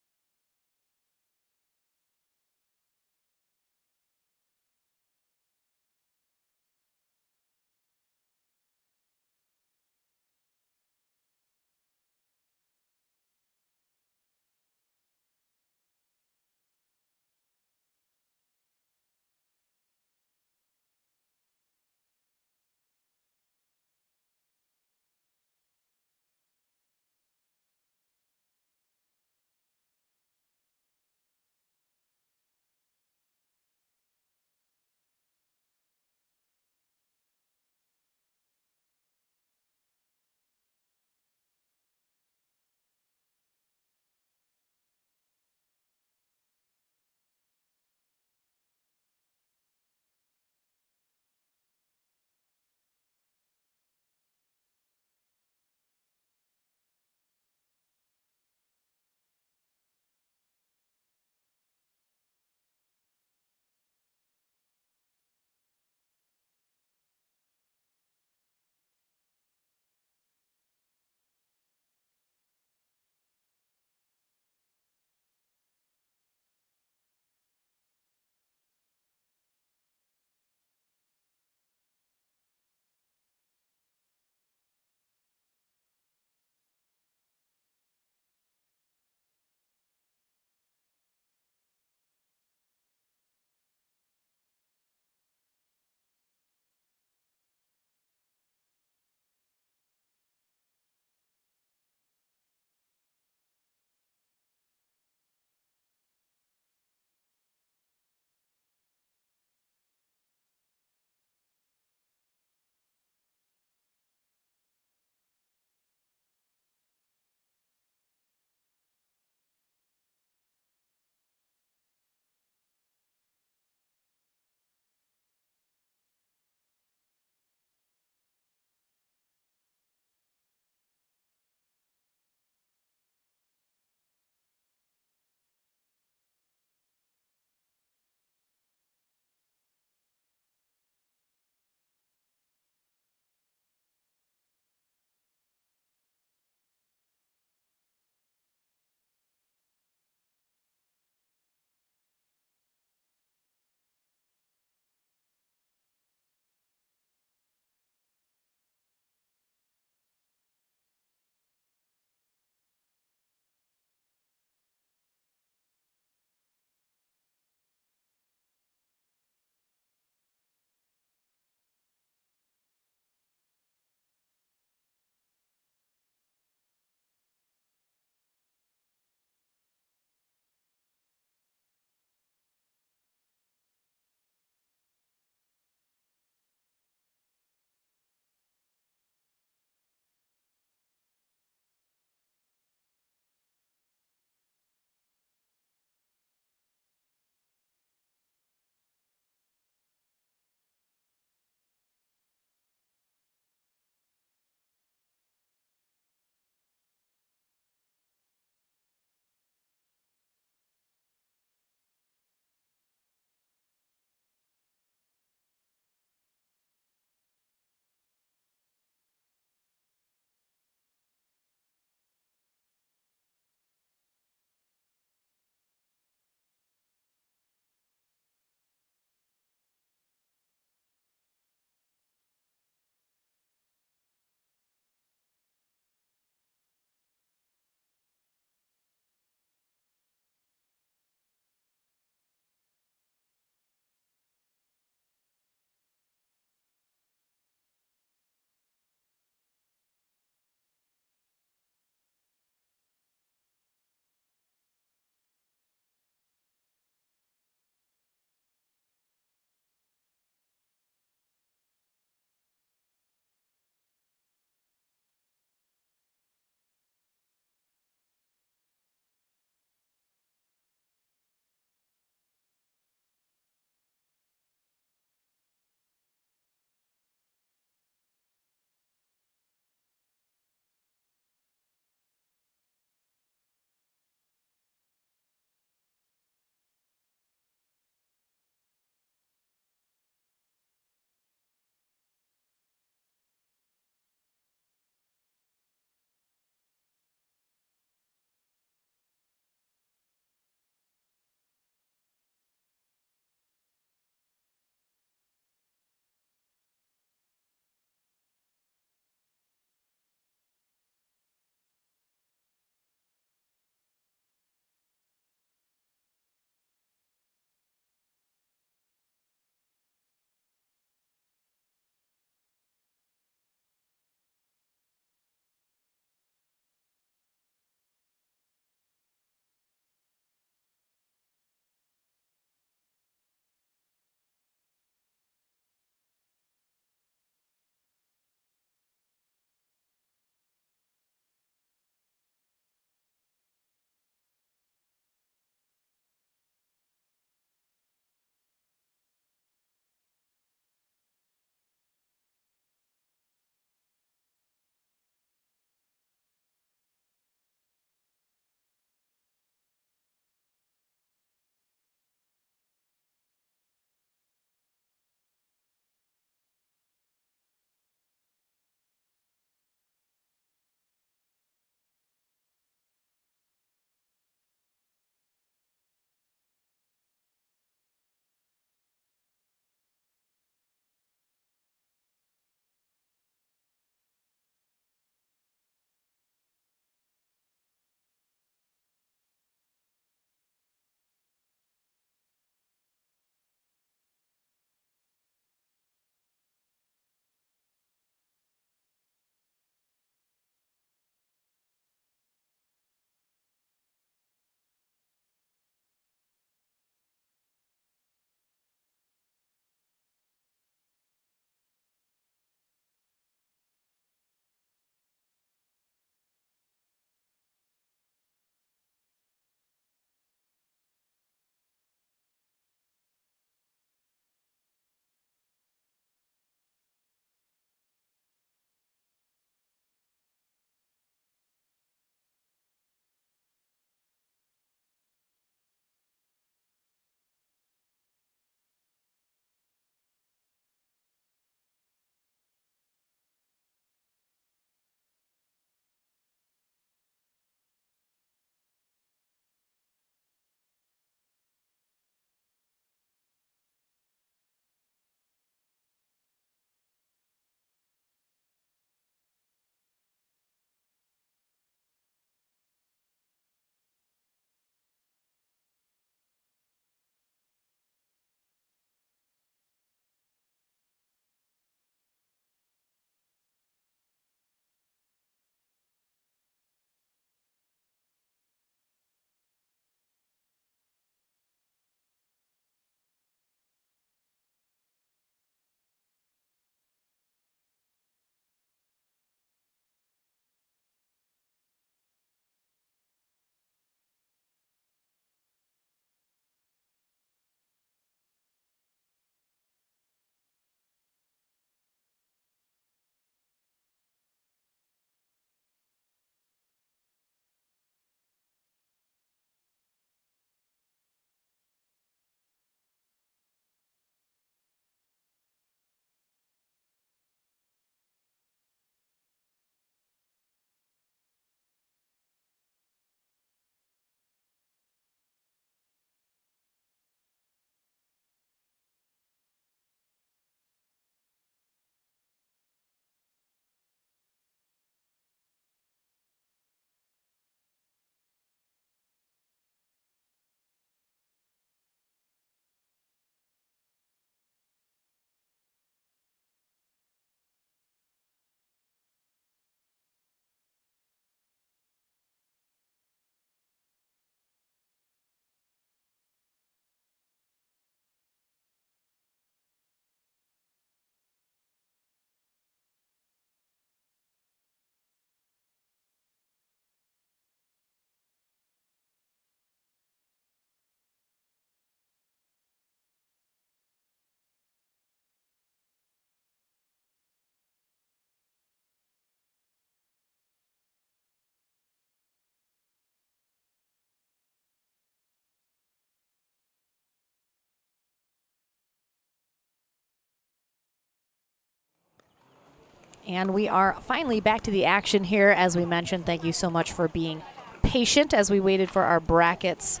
Speaker 2: And we are finally back to the action here. As we mentioned, thank you so much for being patient as we waited for our brackets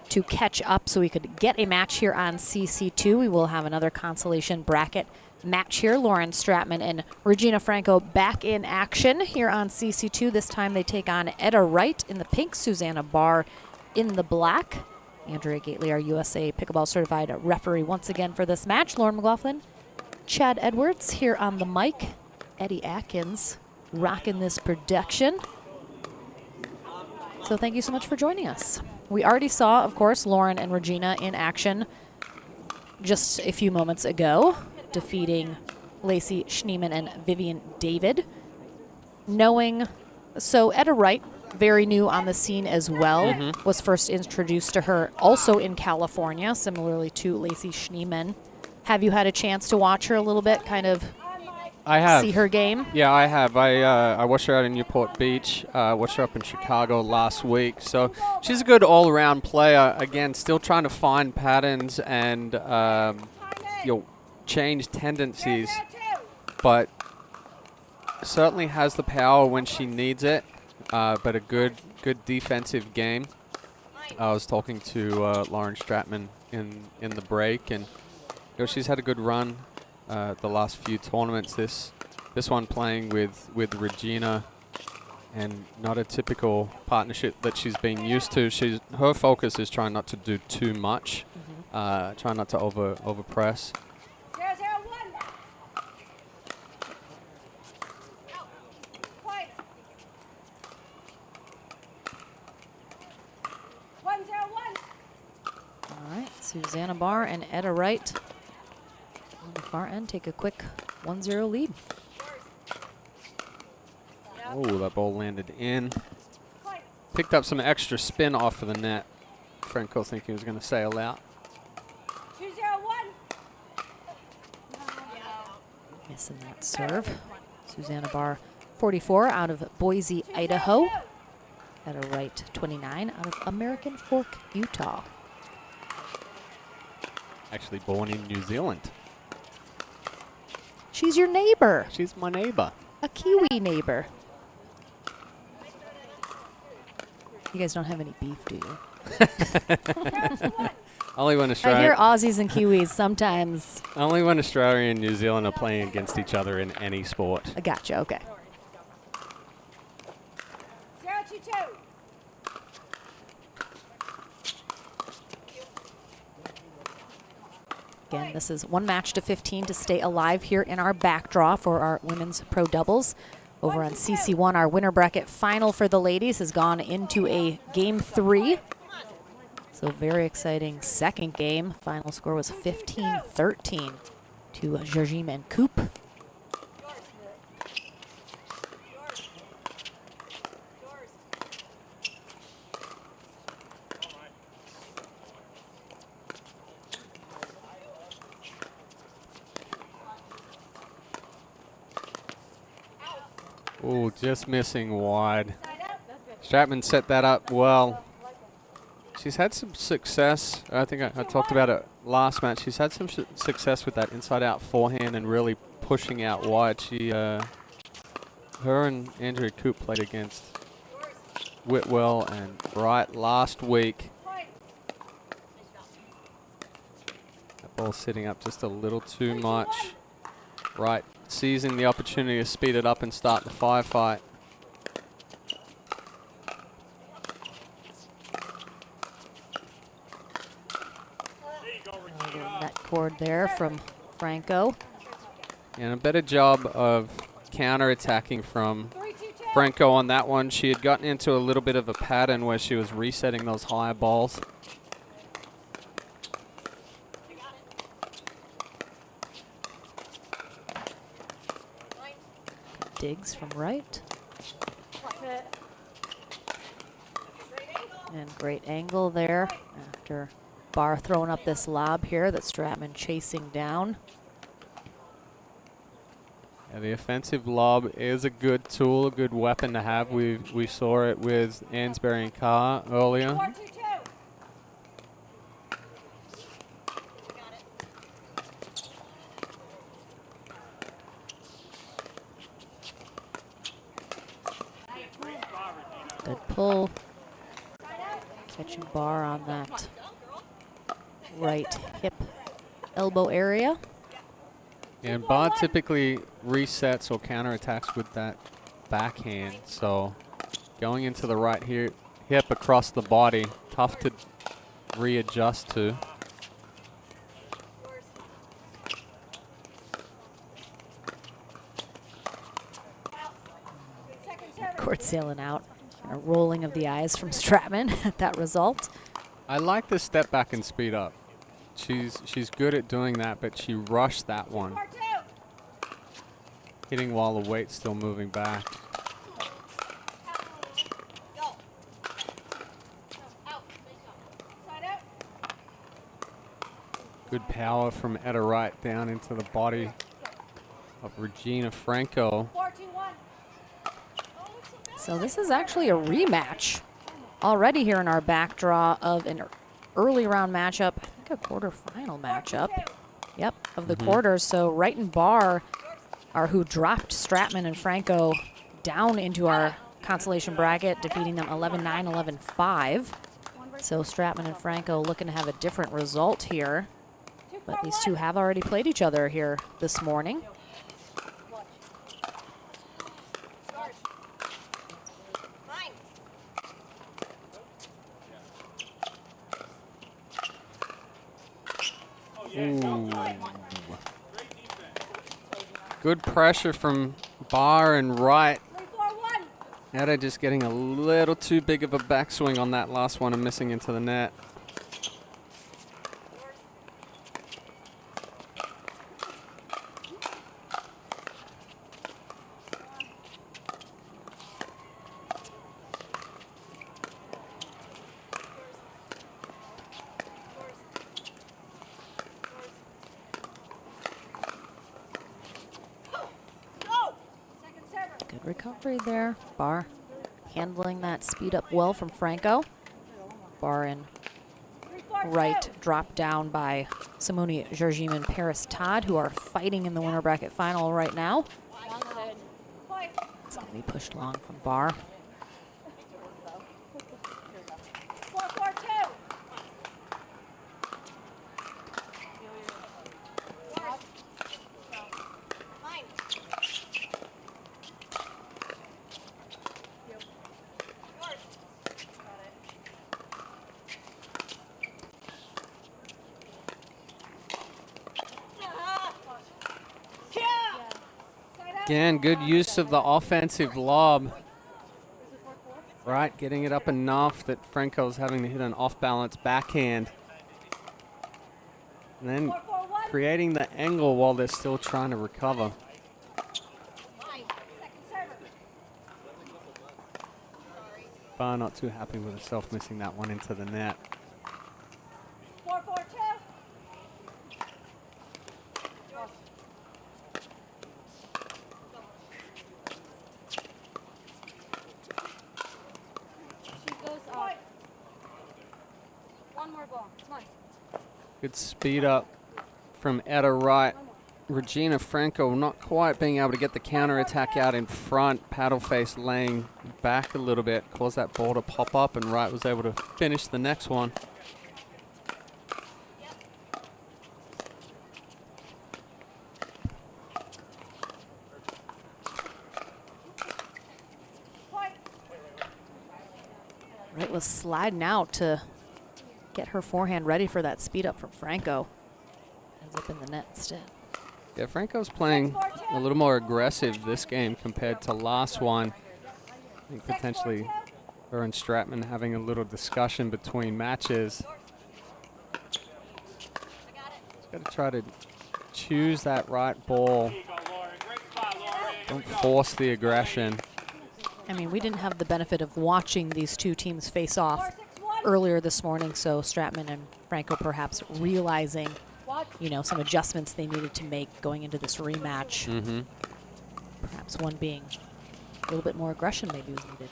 Speaker 2: to catch up so we could get a match here on CC2. We will have another consolation bracket match here. Lauren Stratman and Regina Franco back in action here on CC2. This time they take on Etta Wright in the pink, Susanna Barr in the black. Andrea Gately, our USA Pickleball Certified referee once again for this match. Lauren McLaughlin, Chad Edwards here on the mic. Eddie Atkins rocking this production. So thank you so much for joining us. We already saw, of course, Lauren and Regina in action just a few moments ago, defeating Lacey Schneeman and Vivian David. So Etta Wright, very new on the scene as well, was first introduced to her also in California, similarly to Lacey Schneeman. Have you had a chance to watch her a little bit, kind of
Speaker 3: I have.
Speaker 2: see her game?
Speaker 3: Yeah, I have. I watched her out in Newport Beach. Watched her up in Chicago last week. So she's a good all-around player. Again, still trying to find patterns and change tendencies, but certainly has the power when she needs it. But a good defensive game. I was talking to Lauren Stratman in the break, and she's had a good run. The last few tournaments, this one playing with Regina, and not a typical partnership that she's been used to. Her focus is trying not to do too much, trying not to over press.
Speaker 16: 0-0-1. Point. 1-0-1.
Speaker 2: All right, Susanna Barr and Etta Wright on the far end take a quick 1-0 lead.
Speaker 3: Oh, that ball landed in. Picked up some extra spin off of the net. Franco thinking he was going to sail out.
Speaker 16: 2-0-1.
Speaker 2: Missing that serve. Susanna Barr, 44, out of Boise, Idaho. Etta Wright, 29, out of American Fork, Utah.
Speaker 3: Actually born in New Zealand.
Speaker 2: She's your neighbor.
Speaker 3: She's my neighbor.
Speaker 2: A Kiwi neighbor. You guys don't have any beef, do you?
Speaker 3: Only when
Speaker 2: I
Speaker 3: Australia.
Speaker 2: hear Aussies and Kiwis sometimes.
Speaker 3: Only when Australia and New Zealand are playing against each other in any sport.
Speaker 2: I gotcha, okay.
Speaker 16: 0-2-2.
Speaker 2: Again, this is one match to 15 to stay alive here in our back draw for our women's pro doubles. Over on CC1, our winner bracket final for the ladies has gone into a game 3. So very exciting second game. Final score was 15-13 to Georgime and Coop.
Speaker 3: Oh, just missing wide. Stratman set that up well. She's had some success. I think I talked about it last match. She's had some success with that inside-out forehand and really pushing out wide. Her and Andrea Coop played against Whitwell and Bright last week. That ball sitting up just a little too much. Right, seizing the opportunity to speed it up and start the firefight.
Speaker 2: Net cord there from Franco.
Speaker 3: And a better job of counter-attacking from Franco on that one. She had gotten into a little bit of a pattern where she was resetting those higher balls.
Speaker 2: Digs from right. And great angle there after Barr throwing up this lob here that Stratman chasing down.
Speaker 3: Yeah, the offensive lob is a good tool, a good weapon to have. We saw it with Ansberry and Carr earlier.
Speaker 2: Good pull. Catching Barr on that right hip elbow area.
Speaker 3: And Barr typically resets or counterattacks with that backhand, so going into the right hip across the body, tough to readjust to.
Speaker 2: Court sailing out. And a rolling of the eyes from Stratman at that result.
Speaker 3: I like the step back and speed up. She's good at doing that, but she rushed that one. Hitting while the weight's still moving back. Good power from Etta Wright down into the body of Regina Franco.
Speaker 2: So this is actually a rematch already here in our backdraw of an early round matchup. I think a quarterfinal matchup. Yep, of the quarters. So Wright and Barr are who dropped Stratman and Franco down into our consolation bracket, defeating them 11-9, 11-5. So Stratman and Franco looking to have a different result here. But these two have already played each other here this morning.
Speaker 3: Ooh. Good pressure from Barr and Wright. Etta just getting a little too big of a backswing on that last one and missing into the net.
Speaker 2: Good recovery there. Barr handling that speed up well from Franco. Barr and Wright dropped down by Simone Georgime and Paris Todd, who are fighting in the winner bracket final right now. It's going to be pushed long from Barr.
Speaker 3: Again, good use of the offensive lob. Right, getting it up enough that Franco's having to hit an off-balance backhand. And then creating the angle while they're still trying to recover. Barr not too happy with herself missing that one into the net. Good speed up from Etta Wright. Regina Franco not quite being able to get the counterattack out in front. Paddle face laying back a little bit, caused that ball to pop up, and Wright was able to finish the next one.
Speaker 2: Wright was sliding out to get her forehand ready for that speed up from Franco. Ends up in the net instead.
Speaker 3: Yeah, Franco's playing a little more aggressive this game compared to last one. I think potentially her and Stratman having a little discussion between matches. Just got to try to choose that right ball. Don't force the aggression.
Speaker 2: I mean, we didn't have the benefit of watching these two teams face off earlier this morning, so Stratman and Franco perhaps realizing, you know, some adjustments they needed to make going into this rematch. Perhaps one being a little bit more aggression maybe was needed.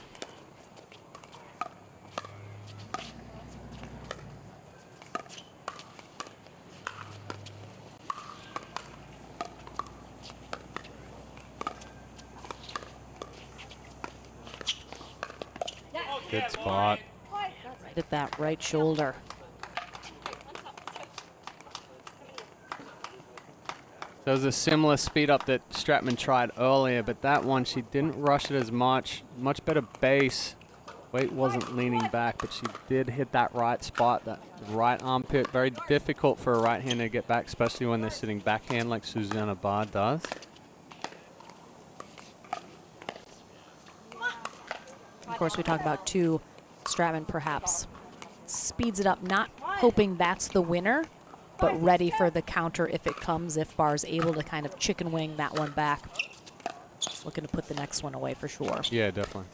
Speaker 3: Good spot.
Speaker 2: Right at that right shoulder.
Speaker 3: So it was a similar speed up that Stratman tried earlier, but that one she didn't rush it as much. Much better base. Weight wasn't leaning back, but she did hit that right spot, that right armpit. Very difficult for a right-hander to get back, especially when they're sitting backhand like Susanna Barr does.
Speaker 2: Of course, we talk about too, Stratman perhaps speeds it up, not hoping that's the winner, but ready for the counter if it comes, if Barr's able to kind of chicken wing that one back. Just looking to put the next one away for sure.
Speaker 3: Yeah, definitely.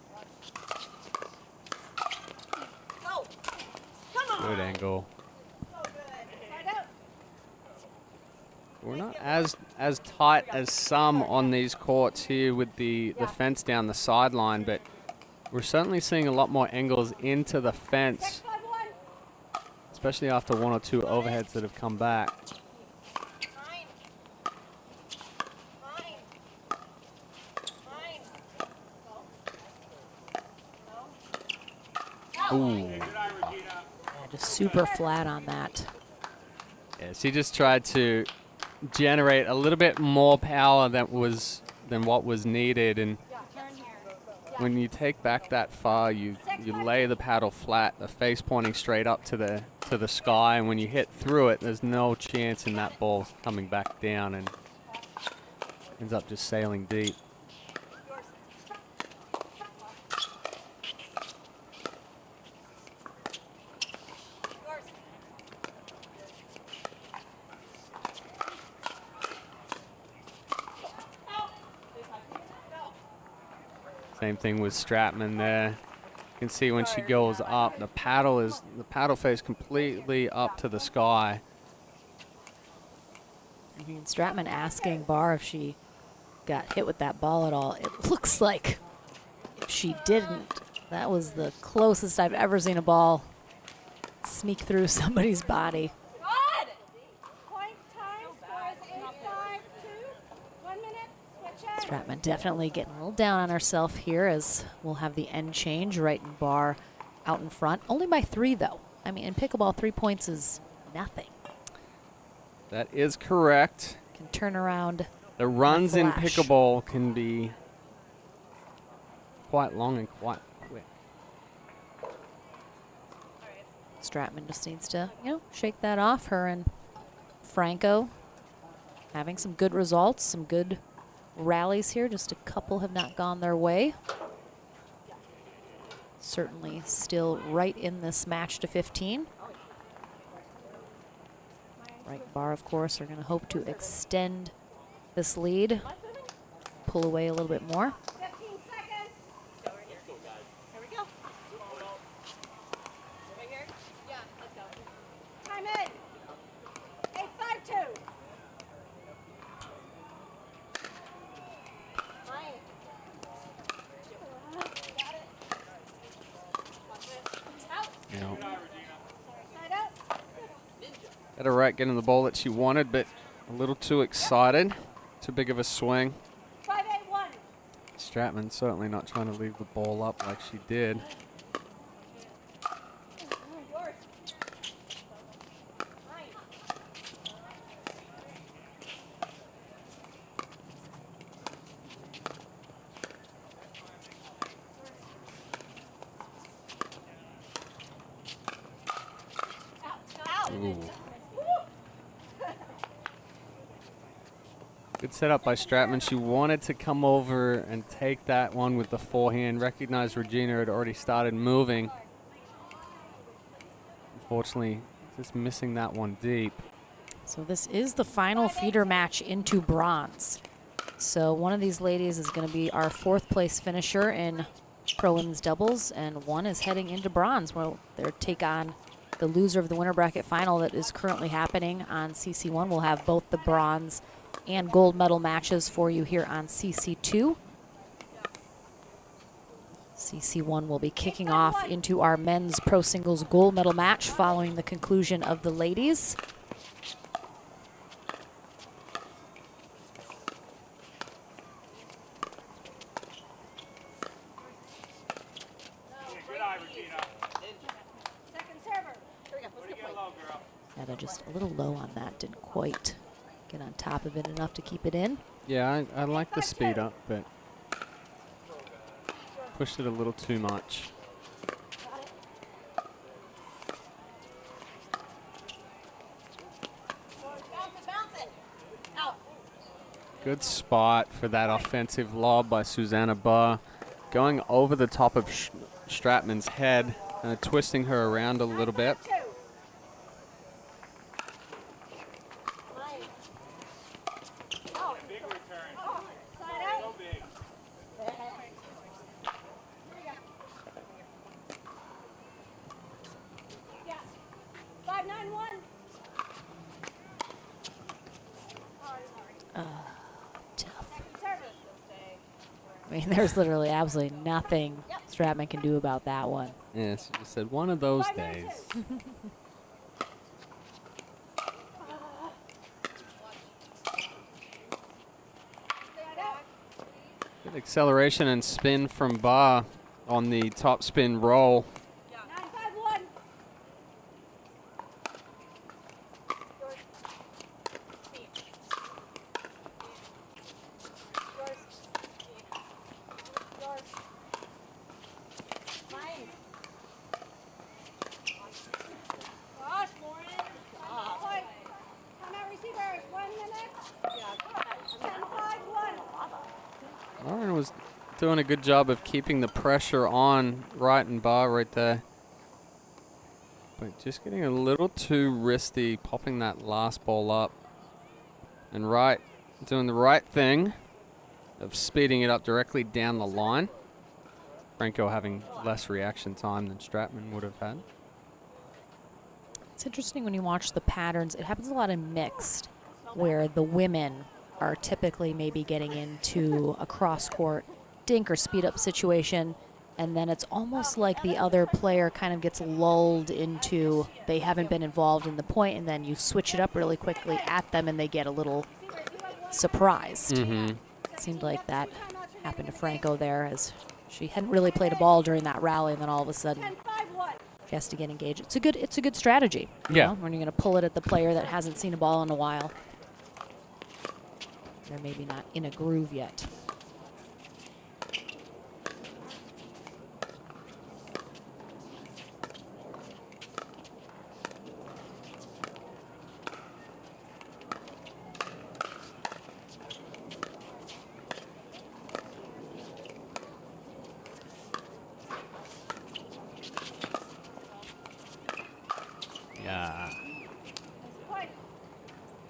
Speaker 3: Good angle. We're not as tight as some on these courts here with the fence down the sideline, but we're certainly seeing a lot more angles into the fence, especially after one or two overheads that have come back. Ooh.
Speaker 2: Yeah, just super flat on that.
Speaker 3: Yeah, she just tried to generate a little bit more power than what was needed, and when you take back that far, you lay the paddle flat, the face pointing straight up to the sky, and when you hit through it, there's no chance in that ball coming back down, and ends up just sailing deep. Same thing with Stratman there. You can see when she goes up, the paddle face completely up to the sky.
Speaker 2: I mean, Stratman asking Barr if she got hit with that ball at all. It looks like if she didn't, that was the closest I've ever seen a ball sneak through somebody's body. Stratman definitely getting a little down on herself here, as we'll have the end change. Right and Barr out in front. Only by 3, though. I mean, in pickleball, 3 points is nothing.
Speaker 3: That is correct.
Speaker 2: Can turn around.
Speaker 3: The runs in
Speaker 2: flash.
Speaker 3: pickleball can be quite long and quite quick.
Speaker 2: Stratman just needs to, shake that off. Her and Franco having some good results, some good rallies here. Just a couple have not gone their way. Certainly still right in this match to 15. Right Barr, of course, are going to hope to extend this lead, pull away a little bit more.
Speaker 16: 15 seconds. Here we go. Right here? Yeah, let's go. Time in. 8-5-2.
Speaker 3: Had her right getting the ball that she wanted, but a little too excited. Too big of a swing.
Speaker 16: 5-8-1.
Speaker 3: Stratman certainly not trying to leave the ball up like she did. Ooh. Good setup by Stratman. She wanted to come over and take that one with the forehand. Recognized Regina had already started moving. Unfortunately, just missing that one deep.
Speaker 2: So this is the final feeder match into bronze. So one of these ladies is going to be our 4th place finisher in pro women's doubles, and one is heading into bronze, where they'll take on the loser of the winter bracket final that is currently happening on CC1. We'll have both the bronze and gold medal matches for you here on CC2. CC1 will be kicking off into our men's pro singles gold medal match following the conclusion of the ladies. Anna just a little low on that. Didn't quite get on top of it enough to keep it in.
Speaker 3: Yeah, I like the speed up, but pushed it a little too much. Good spot for that offensive lob by Susanna Barr. Going over the top of Stratman's head, twisting her around a little bit.
Speaker 2: I mean, there's literally absolutely nothing Stratman can do about that one.
Speaker 3: Yes, you just said one of those days. Good acceleration and spin from Barr on the top spin roll. Doing a good job of keeping the pressure on Wright and Barr right there. But just getting a little too wristy, popping that last ball up. And Wright doing the right thing of speeding it up directly down the line. Franco having less reaction time than Stratman would have had.
Speaker 2: It's interesting when you watch the patterns. It happens a lot in mixed, where the women are typically maybe getting into a cross-court dink or speed up situation, and then it's almost like the other player kind of gets lulled into they haven't been involved in the point, and then you switch it up really quickly at them and they get a little surprised. It seemed like that happened to Franco there, as she hadn't really played a ball during that rally, and then all of a sudden she has to get engaged. It's a good strategy, you know, when you're going to pull it at the player that hasn't seen a ball in a while. They're maybe not in a groove yet.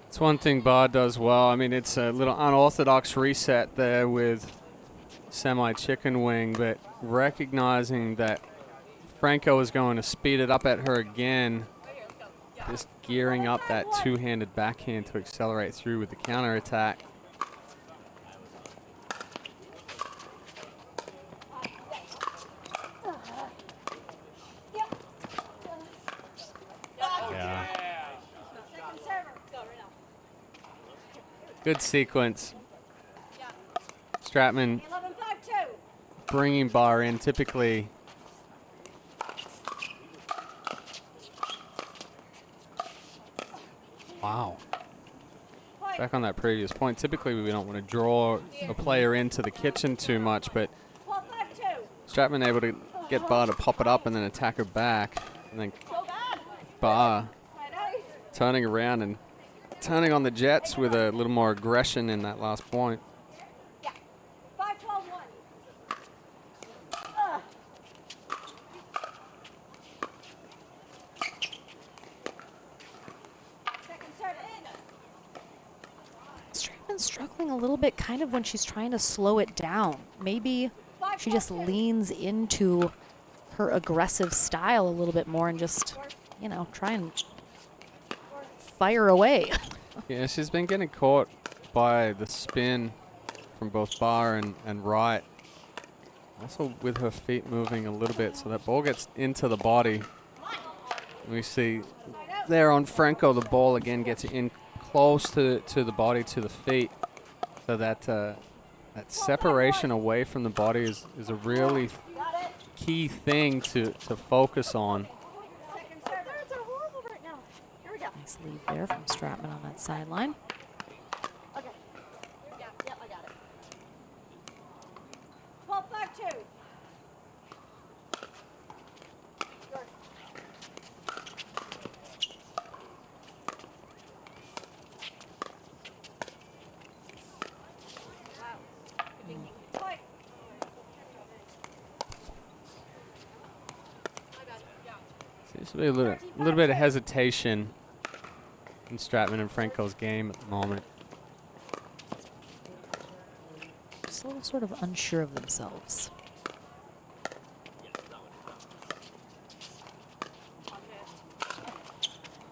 Speaker 3: It's one thing Barr does well. I mean, it's a little unorthodox reset there with semi-chicken wing, but recognizing that Franco is going to speed it up at her again, just gearing up that two-handed backhand to accelerate through with the counterattack. Good sequence. Stratman bringing Barr in typically. Wow. Back on that previous point, typically we don't want to draw a player into the kitchen too much, but Stratman able to get Barr to pop it up and then attack her back. And then Barr turning around and turning on the Jets with a little more aggression in that last point.
Speaker 16: Yeah. 5-12-1. Second serve.
Speaker 2: Stratman's struggling a little bit kind of when she's trying to slow it down. Maybe she just leans into her aggressive style a little bit more and just, you know, try and fire away.
Speaker 3: Yeah, she's been getting caught by the spin from both Barr and Wright. Also with her feet moving a little bit, so that ball gets into the body. We see there on Franco, the ball again gets in close to the body, to the feet. So that that separation away from the body is a really key thing to focus on.
Speaker 2: leave there from Stratman on that sideline.
Speaker 16: Okay. Yeah, I got it. 12-5-2. Yours. Fight.
Speaker 3: Seems to be a little bit of hesitation in Stratman and Franco's game at the moment.
Speaker 2: Just a little sort of unsure of themselves.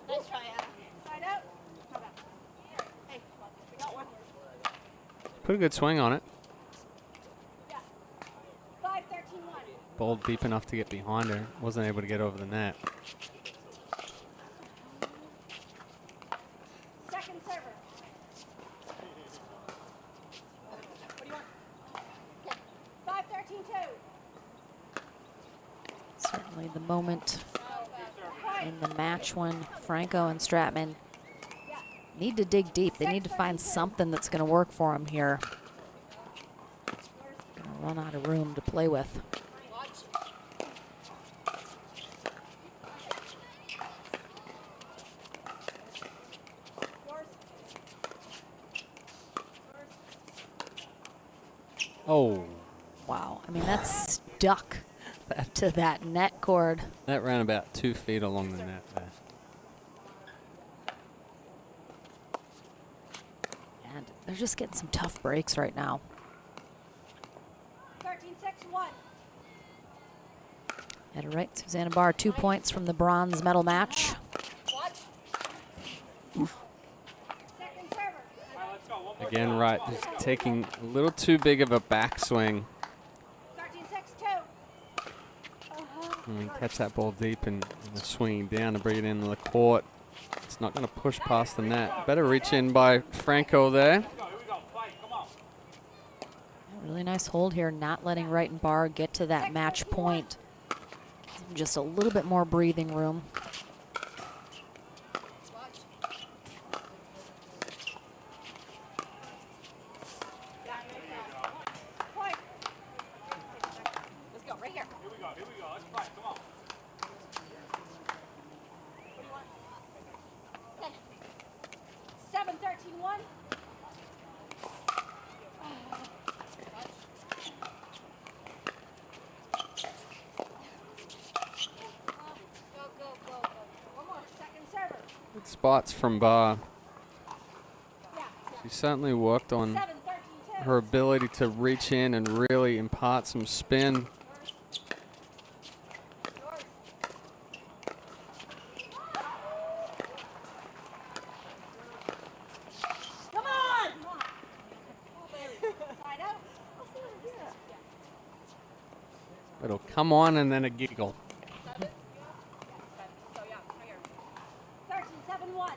Speaker 16: Nice try, Adam. Side out. Hey, we got one.
Speaker 3: Put a good swing on it.
Speaker 16: 5-13-1.
Speaker 3: Ball deep enough to get behind her. Wasn't able to get over the net.
Speaker 16: Second server. What do you want? Okay. 5-13-2.
Speaker 2: Certainly the moment in the match when Franco and Stratman need to dig deep. They need to find something that's going to work for them here. Gonna run out of room to play with.
Speaker 3: Oh.
Speaker 2: Wow. I mean, that's stuck to that net cord.
Speaker 3: That ran about 2 feet along the net there.
Speaker 2: And they're just getting some tough breaks right now.
Speaker 16: 13-6-1.
Speaker 2: At her right, Susanna Barr, 2 points from the bronze medal match.
Speaker 3: Again, right, just taking a little too big of a backswing.
Speaker 16: 13-6-2.
Speaker 3: And we catch that ball deep and swinging down to bring it into the court. It's not going to push past the net. Better reach in by Franco there.
Speaker 2: Really nice hold here, not letting Wright and Barr get to that match point. Just a little bit more breathing room.
Speaker 16: Let's go, right here. Here we go, let's play, come on. Okay. 7-13-1.
Speaker 3: Good spots from Barr. She certainly worked on her ability to reach in and really impart some spin.
Speaker 16: Come on! Side out.
Speaker 3: It'll come on and then a giggle.
Speaker 16: 13-7-1.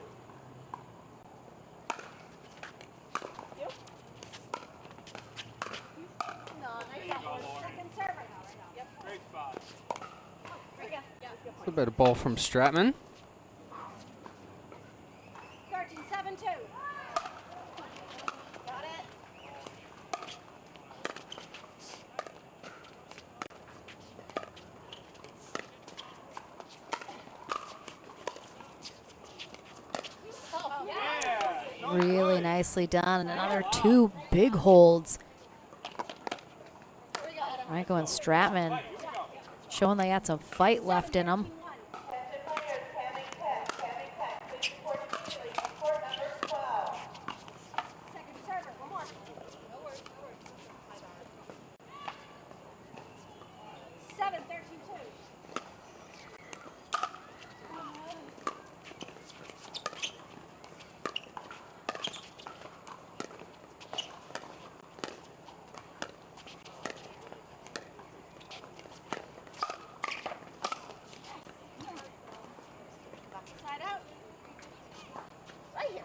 Speaker 16: Second server. Yep. Great spot.
Speaker 3: A bit of ball from Stratman.
Speaker 16: 13-7-2. Got it.
Speaker 2: Really nicely done. And another 2 big holds. Franco and Stratman showing they got some fight left in them.
Speaker 16: Second server. One more. No worries. 7-13-2. Side out. Right here.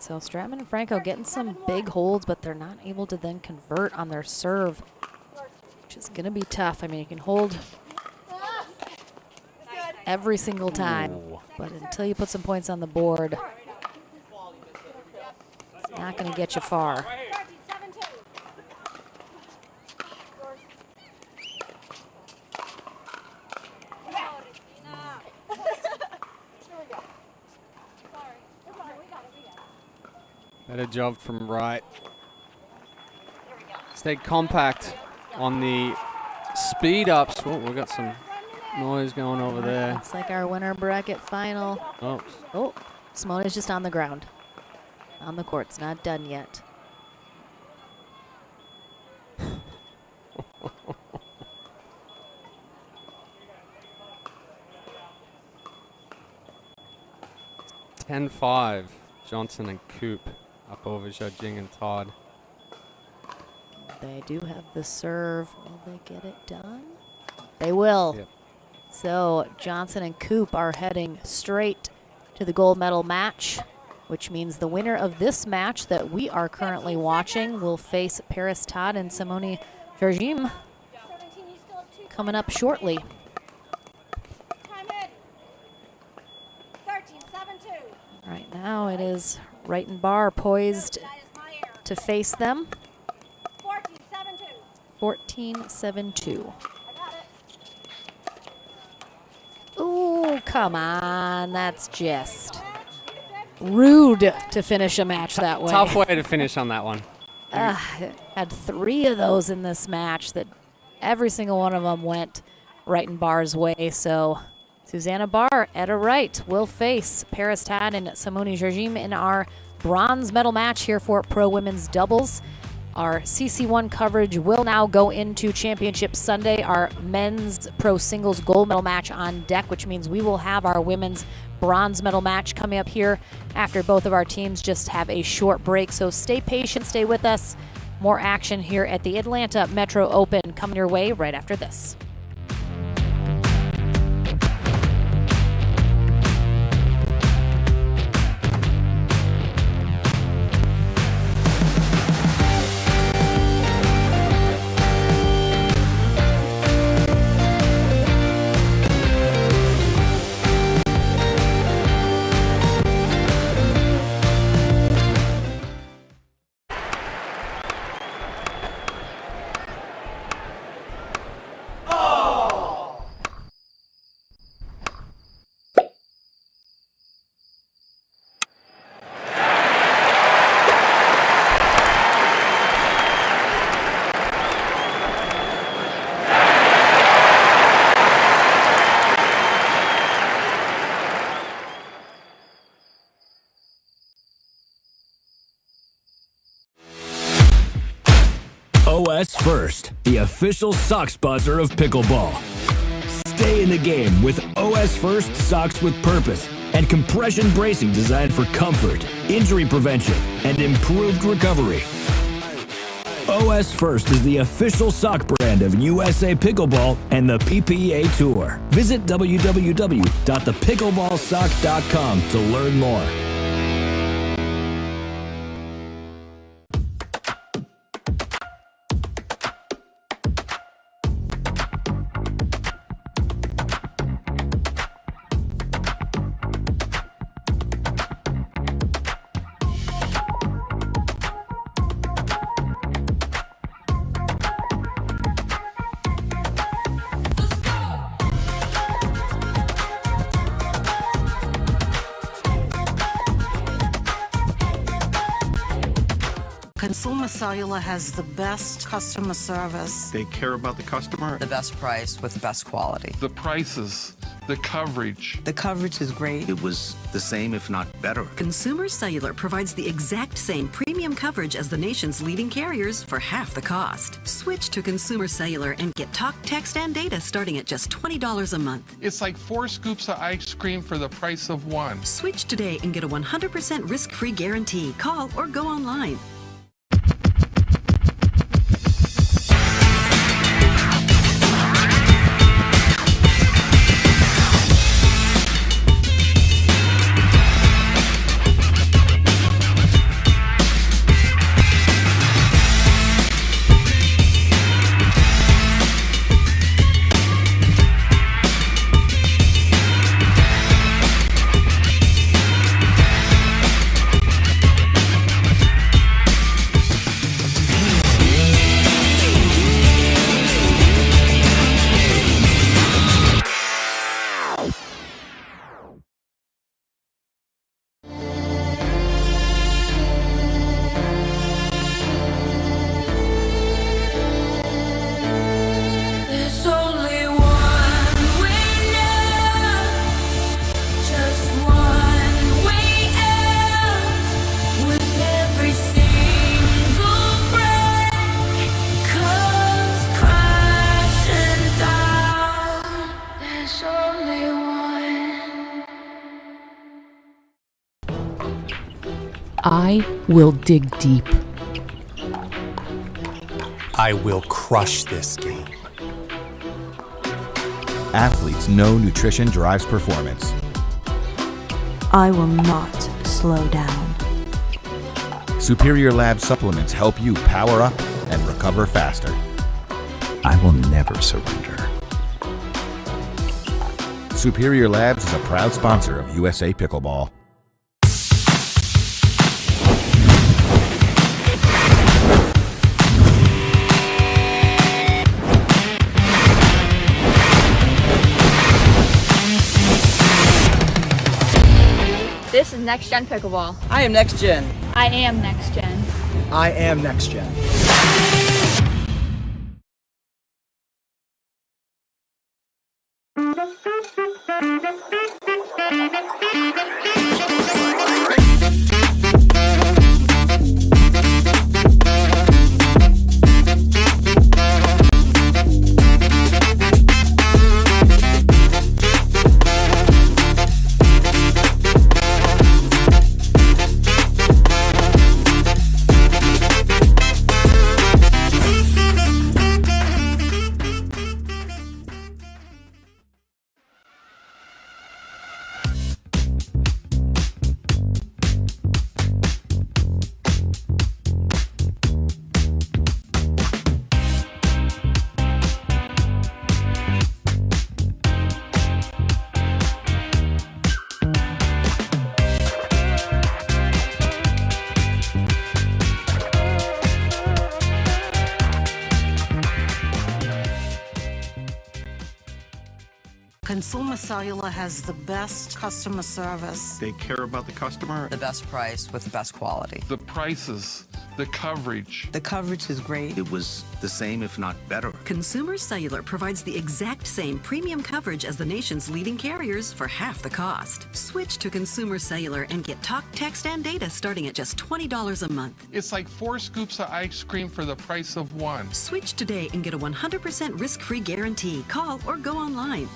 Speaker 2: So Stratman and Franco getting some big holds, but they're not able to then convert on their serve, which is going to be tough. I mean, you can hold every single time.
Speaker 3: Ooh.
Speaker 2: But until you put some points on the board, it's not going to get you far.
Speaker 3: Better job from right. Stay compact on the speed ups. Oh, we got some noise going over there.
Speaker 2: Looks like our winner bracket final. Oh, Simone is just on the ground. On the court. It's not done yet.
Speaker 3: (10-5). Johnson and Coop up over Zhajing and Todd.
Speaker 2: They do have the serve. Will they get it done? They will.
Speaker 3: Yep.
Speaker 2: So Johnson and Coop are heading straight to the gold medal match, which means the winner of this match that we are currently watching will face Paris Todd and Simone Jardim coming up shortly. Right now it is Wright and Barr poised to face them. 14-7-2. Ooh, come on. That's just rude to finish a match that way.
Speaker 3: Tough way to finish on that one.
Speaker 2: Had 3 of those in this match that every single one of them went Wright and Barr's way. So Susanna Barr, Etta Wright will face Paris Todd and Simone Jardim in our bronze medal match here for Pro Women's Doubles. Our CC1 coverage will now go into Championship Sunday, our men's pro singles gold medal match on deck, which means we will have our women's bronze medal match coming up here after both of our teams just have a short break. So stay patient, stay with us. More action here at the Atlanta Metro Open coming your way right after this.
Speaker 6: OS First, the official sock sponsor of pickleball. Stay in the game with OS First socks with purpose and compression bracing designed for comfort, injury prevention, and improved recovery. OS First is the official sock brand of USA Pickleball and the PPA Tour. Visit www.thepickleballsock.com to learn more.
Speaker 7: Consumer Cellular has the best customer service.
Speaker 11: They care about the customer.
Speaker 9: The best price with the best quality.
Speaker 10: The prices, the coverage.
Speaker 9: The coverage is great.
Speaker 11: It was the same, if not better.
Speaker 12: Consumer Cellular provides the exact same premium coverage as the nation's leading carriers for half the cost. Switch to Consumer Cellular and get talk, text, and data starting at just $20 a month.
Speaker 10: It's like 4 scoops of ice cream for the price of 1.
Speaker 12: Switch today and get a 100% risk-free guarantee. Call or go online.
Speaker 5: I will dig deep.
Speaker 8: I will crush this game.
Speaker 13: Athletes know nutrition drives performance.
Speaker 14: I will not slow down.
Speaker 13: Superior Lab supplements help you power up and recover faster.
Speaker 11: I will never surrender.
Speaker 13: Superior Labs is a proud sponsor of USA Pickleball.
Speaker 19: This is Next Gen Pickleball.
Speaker 17: I am Next Gen.
Speaker 19: I am Next Gen.
Speaker 17: I am Next Gen.
Speaker 7: Consumer Cellular has the best customer service.
Speaker 11: They care about the customer.
Speaker 9: The best price with the best quality.
Speaker 10: The prices, the coverage.
Speaker 9: The coverage is great.
Speaker 11: It was the same, if not better.
Speaker 12: Consumer Cellular provides the exact same premium coverage as the nation's leading carriers for half the cost. Switch to Consumer Cellular and get talk, text, and data starting at just $20 a month.
Speaker 10: It's like 4 scoops of ice cream for the price of 1.
Speaker 12: Switch today and get a 100% risk-free guarantee. Call or go online.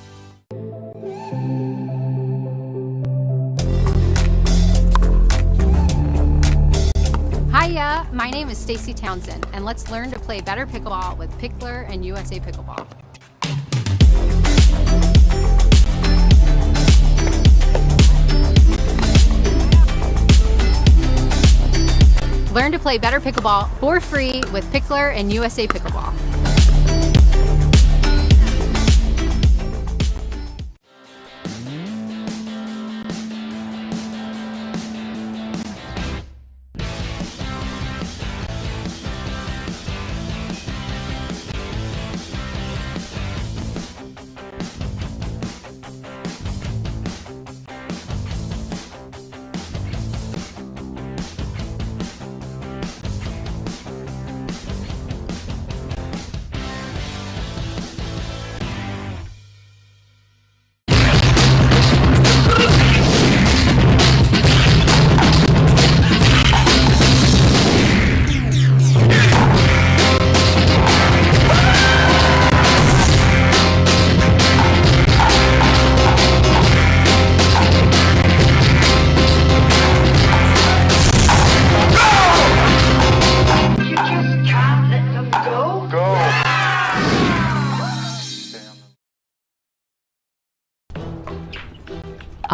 Speaker 4: Hiya, my name is Stacy Townsend, and let's learn to play better pickleball with Pickler and USA Pickleball. Learn to play better pickleball for free with Pickler and USA Pickleball.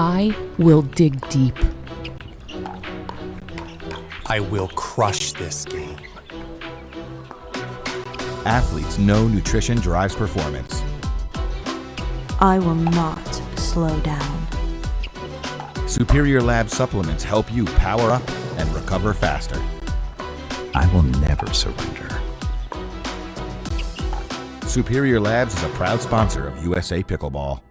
Speaker 5: I will dig deep.
Speaker 8: I will crush this game.
Speaker 13: Athletes know nutrition drives performance.
Speaker 14: I will not slow down.
Speaker 13: Superior Lab supplements help you power up and recover faster.
Speaker 11: I will never surrender.
Speaker 13: Superior Labs is a proud sponsor of USA Pickleball.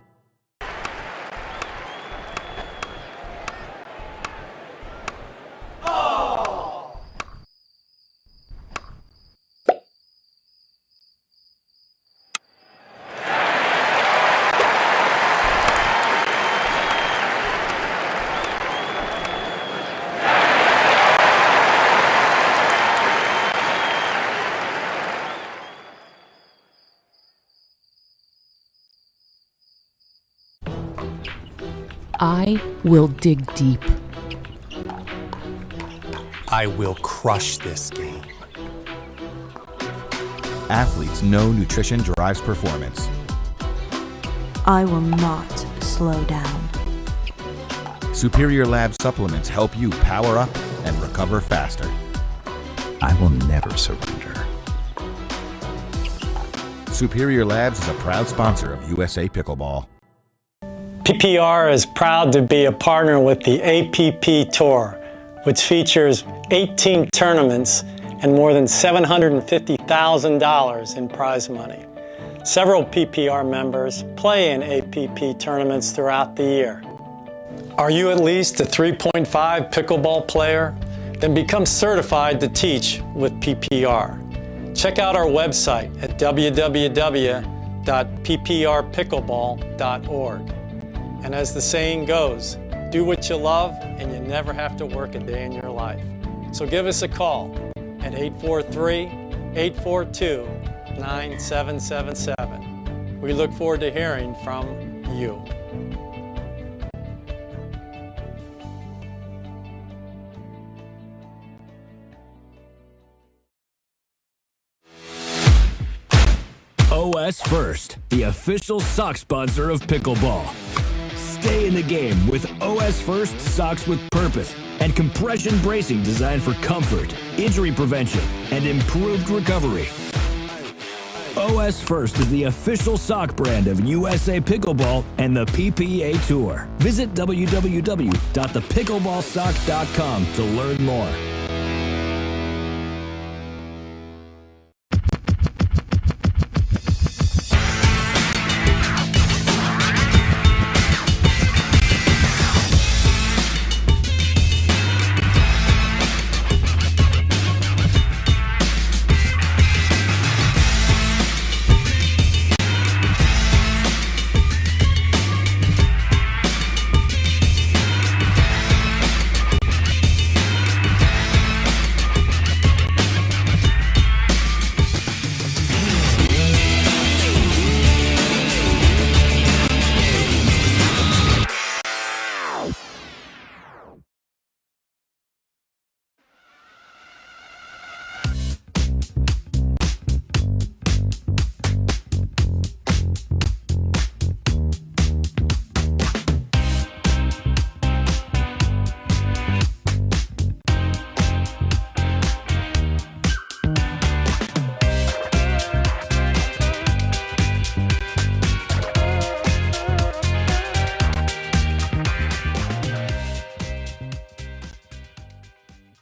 Speaker 5: I will dig deep.
Speaker 8: I will crush this game.
Speaker 13: Athletes know nutrition drives performance.
Speaker 14: I will not slow down.
Speaker 13: Superior Lab supplements help you power up and recover faster.
Speaker 11: I will never surrender.
Speaker 13: Superior Labs is a proud sponsor of USA Pickleball.
Speaker 15: PPR is proud to be a partner with the APP Tour, which features 18 tournaments and more than $750,000 in prize money. Several PPR members play in APP tournaments throughout the year. Are you at least a 3.5 pickleball player? Then become certified to teach with PPR. Check out our website at www.pprpickleball.org. And as the saying goes, do what you love and you never have to work a day in your life. So give us a call at 843-842-9777. We look forward to hearing from you.
Speaker 6: OS First, the official sock sponsor of pickleball. Stay in the game with OS First socks with purpose and compression bracing designed for comfort, injury prevention, and improved recovery. OS First is the official sock brand of USA Pickleball and the PPA Tour. Visit www.thepickleballsock.com to learn more.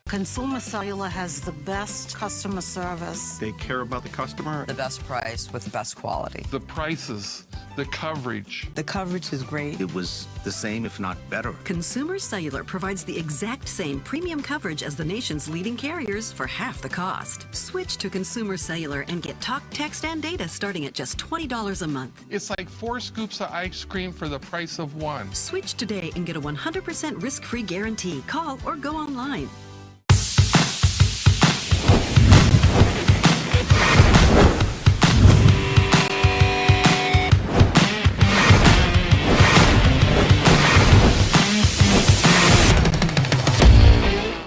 Speaker 7: Consumer Cellular has the best customer service.
Speaker 11: They care about the customer.
Speaker 9: The best price with the best quality.
Speaker 10: The prices, the coverage.
Speaker 9: The coverage is great.
Speaker 11: It was the same, if not better.
Speaker 12: Consumer Cellular provides the exact same premium coverage as the nation's leading carriers for half the cost. Switch to Consumer Cellular and get talk, text, and data starting at just $20 a month.
Speaker 10: It's like 4 scoops of ice cream for the price of 1.
Speaker 12: Switch today and get a 100% risk-free guarantee. Call or go online.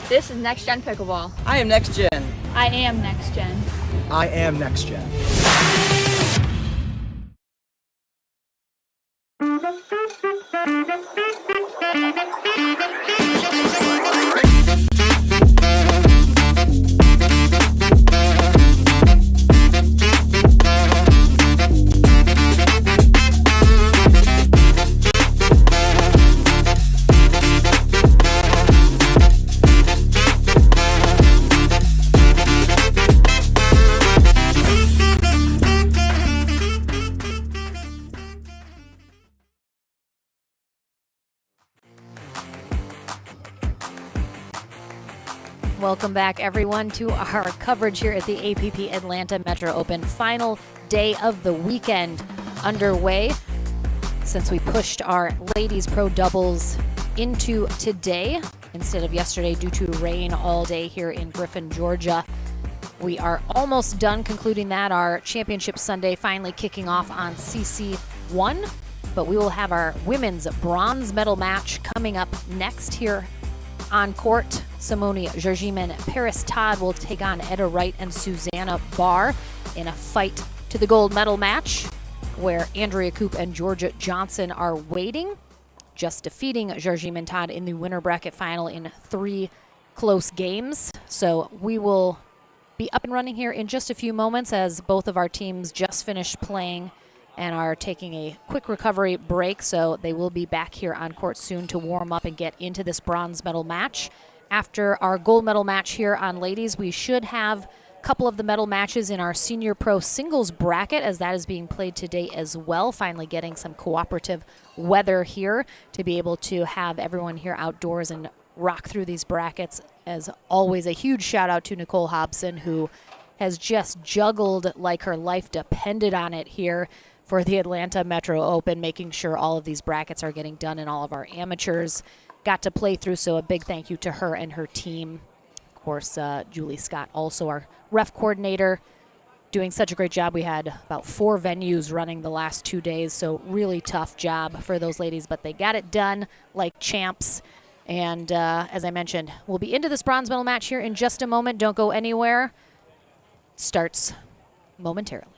Speaker 19: This is Next Gen Pickleball.
Speaker 17: I am Next Gen.
Speaker 19: I am Next Gen.
Speaker 17: I am Next Gen.
Speaker 2: Welcome back, everyone, to our coverage here at the APP Atlanta Metro Open. Final day of the weekend underway since we pushed our ladies pro doubles into today instead of yesterday due to rain all day here in Griffin, Georgia. We are almost done concluding that. Our championship Sunday finally kicking off on CC1, but we will have our women's bronze medal match coming up next here On court, Simone Jargiman, Paris Todd will take on Etta Wright and Susanna Barr in a fight to the gold medal match, where Andrea Koop and Georgia Johnson are waiting, just defeating Jargiman Todd in the winner bracket final in 3 close games. So we will be up and running here in just a few moments, as both of our teams just finished playing and are taking a quick recovery break, so they will be back here on court soon to warm up and get into this bronze medal match. After our gold medal match here on ladies, we should have a couple of the medal matches in our senior pro singles bracket, as that is being played today as well. Finally getting some cooperative weather here to be able to have everyone here outdoors and rock through these brackets. As always, a huge shout out to Nicole Hobson, who has just juggled like her life depended on it here for the Atlanta Metro Open, making sure all of these brackets are getting done and all of our amateurs got to play through. So a big thank you to her and her team. Of course, Julie Scott, also our ref coordinator, doing such a great job. We had about 4 venues running the last 2 days, so really tough job for those ladies, but they got it done like champs. And as I mentioned, we'll be into this bronze medal match here in just a moment. Don't go anywhere. It starts momentarily.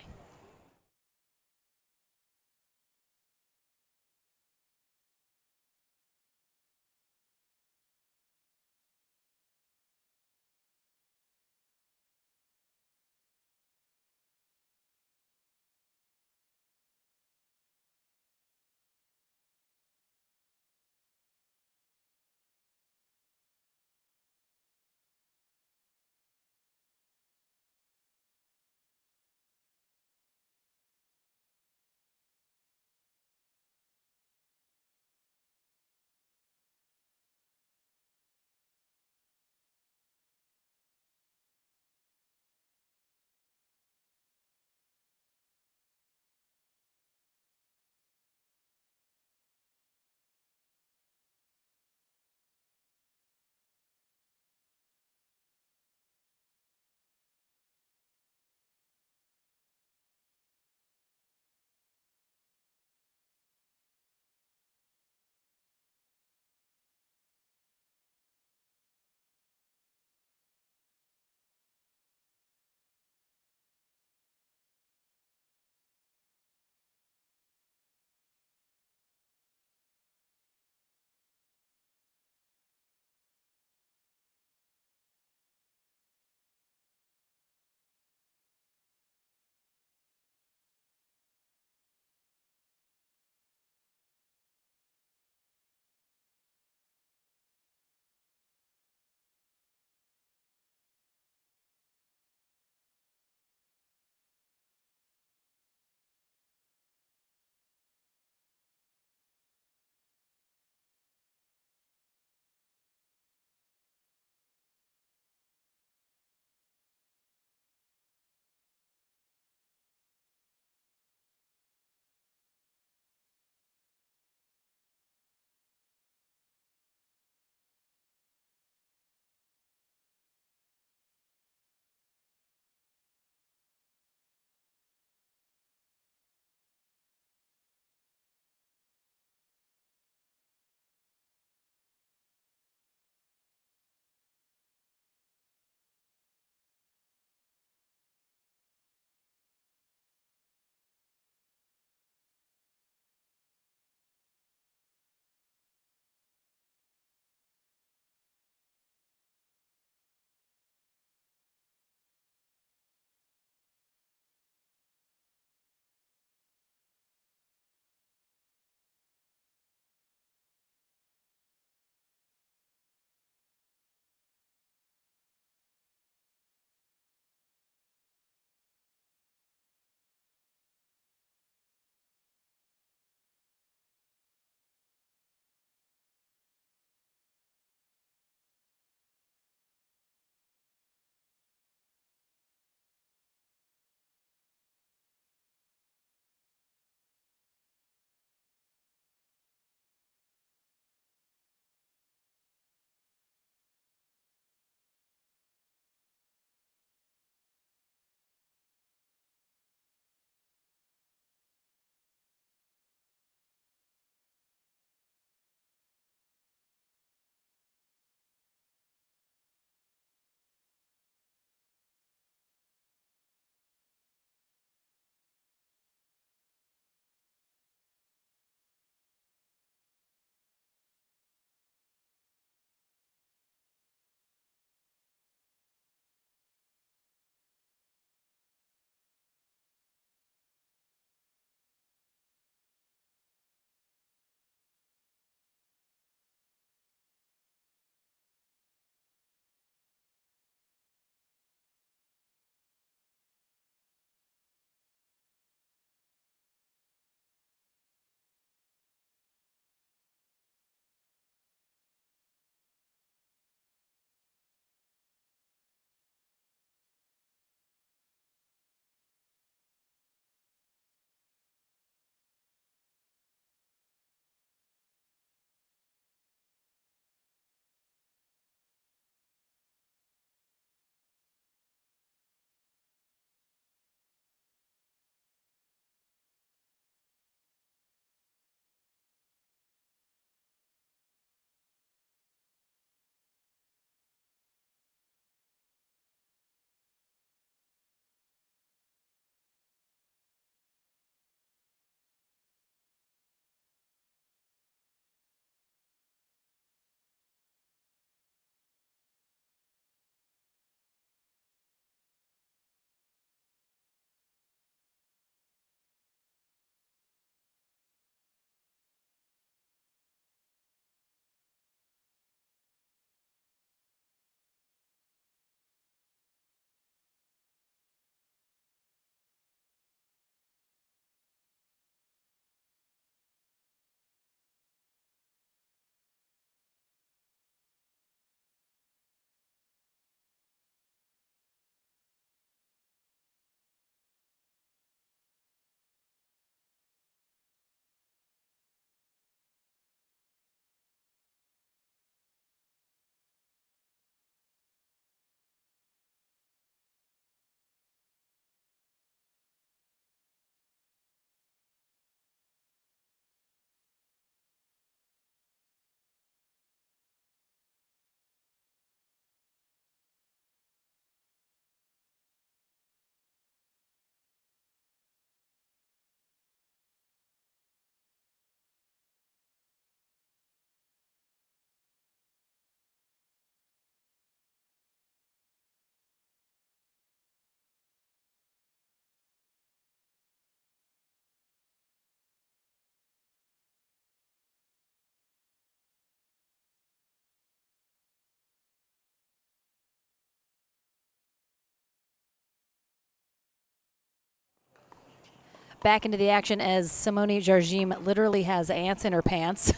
Speaker 2: back into the action as Simone Jarjim literally has ants in her pants,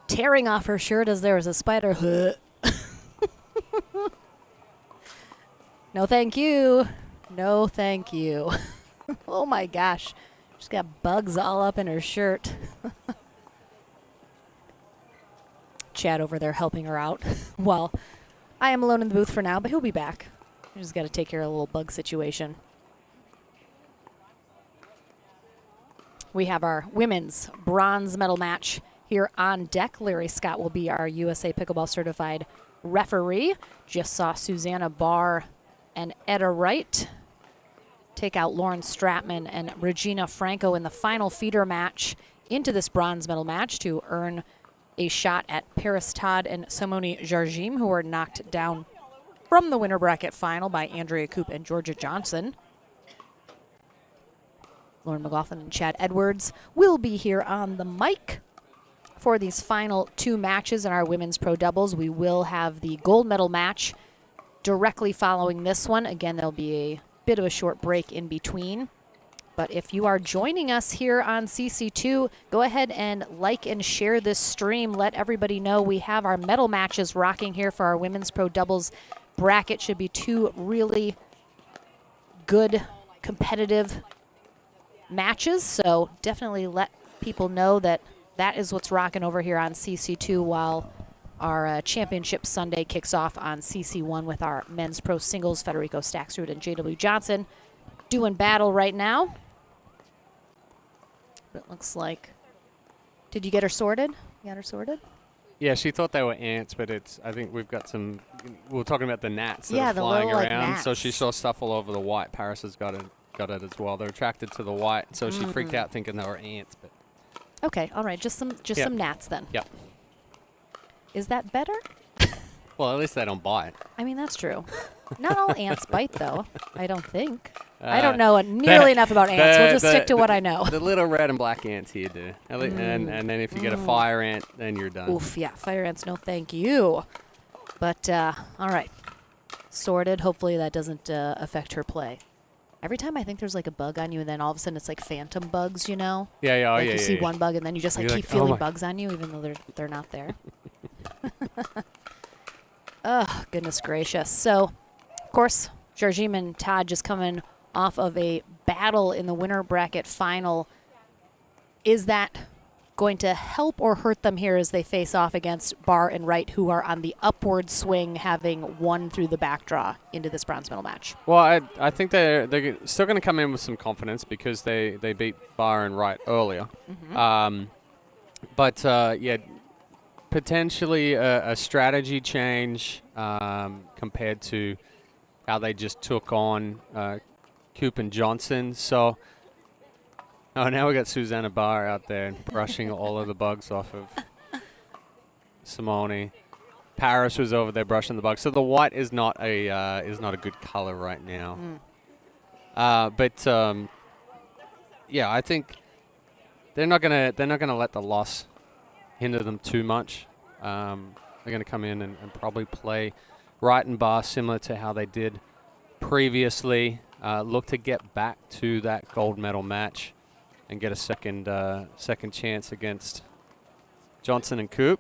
Speaker 2: tearing off her shirt as there was a spider. No, thank you. No, thank you. Oh, my gosh. She's got bugs all up in her shirt. Chad over there helping her out. Well, I am alone in the booth for now, but he'll be back. I just got to take care of a little bug situation. We have our women's bronze medal match here on deck. Larry Scott will be our USA Pickleball certified referee. Just saw Susanna Barr and Etta Wright take out Lauren Stratman and Regina Franco in the final feeder match into this bronze medal match to earn a shot at Paris Todd and Simone Jarjim, who were knocked down from the winner bracket final by Andrea Koop and Georgia Johnson. Lauren McLaughlin and Chad Edwards will be here on the mic for these final 2 matches in our women's pro doubles. We will have the gold medal match directly following this one. Again, there'll be a bit of a short break in between. But if you are joining us here on CC2, go ahead and like and share this stream. Let everybody know we have our medal matches rocking here for our women's pro doubles bracket. Should be 2 really good competitive matches. So definitely let people know that that is what's rocking over here on CC2 while our championship Sunday kicks off on CC1 with our men's pro singles, Federico Staxrud and JW Johnson doing battle right now. But it looks like, did you get her sorted? You got her sorted?
Speaker 3: Yeah, she thought they were ants, but it's, I think we've got some, we were talking about the gnats that
Speaker 2: Yeah,
Speaker 3: are
Speaker 2: the
Speaker 3: flying
Speaker 2: little, like,
Speaker 3: around.
Speaker 2: gnats.
Speaker 3: So she saw stuff all over the white. Paris has got it as well. They're attracted to the white, so she freaked out thinking they were ants. But
Speaker 2: Okay, all right, just some gnats then.
Speaker 3: Yep.
Speaker 2: Is that better?
Speaker 3: Well, at least they don't bite.
Speaker 2: I mean, that's true. Not all ants bite, though, I don't think. I don't know nearly enough about ants. We'll just stick to what I know.
Speaker 3: The little red and black ants here do. And then if you get a fire ant, then you're done.
Speaker 2: Oof, yeah, fire ants, no thank you. But, all right, sorted. Hopefully that doesn't affect her play. Every time I think there's like a bug on you, and then all of a sudden it's like phantom bugs, you know?
Speaker 3: Yeah,
Speaker 2: like you see one bug, and then you just like keep feeling bugs on you, even though they're not there. Oh, goodness gracious. So, of course, Jarjim and Todd just coming off of a battle in the winner bracket final. Is that going to help or hurt them here as they face off against Barr and Wright, who are on the upward swing, having won through the back draw into this bronze medal match?
Speaker 3: Well, I think they're still going to come in with some confidence because they beat Barr and Wright earlier. But yeah, potentially a strategy change compared to how they just took on Koop and Johnson. So, now we got Susanna Barr out there brushing all of the bugs off of Simone. Paris was over there brushing the bugs. So the white is not a good color right now. Yeah, I think they're not gonna let the loss hinder them too much. They're gonna come in and probably play Wright and Barr similar to how they did previously. Look to get back to that gold medal match and get a second chance against Johnson and Koop.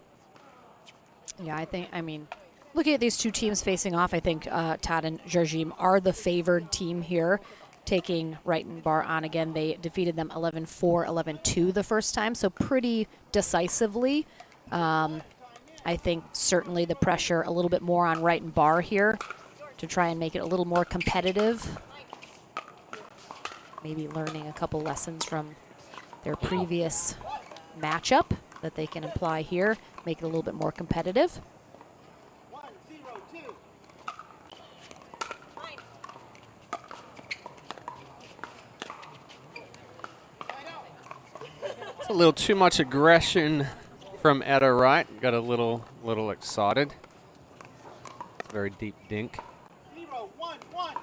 Speaker 2: Yeah, I mean, looking at these two teams facing off, I think Todd and Jarjim are the favored team here, taking Wright and Barr on again. They defeated them 11-4, 11-2 the first time, so pretty decisively. I think certainly the pressure a little bit more on Wright and Barr here to try and make it a little more competitive. Maybe learning a couple lessons from their previous matchup that they can apply here, make it a little bit more competitive.
Speaker 3: It's a little too much aggression from Etta Wright. Got a little excited. Very deep dink.
Speaker 18: 0-1-1.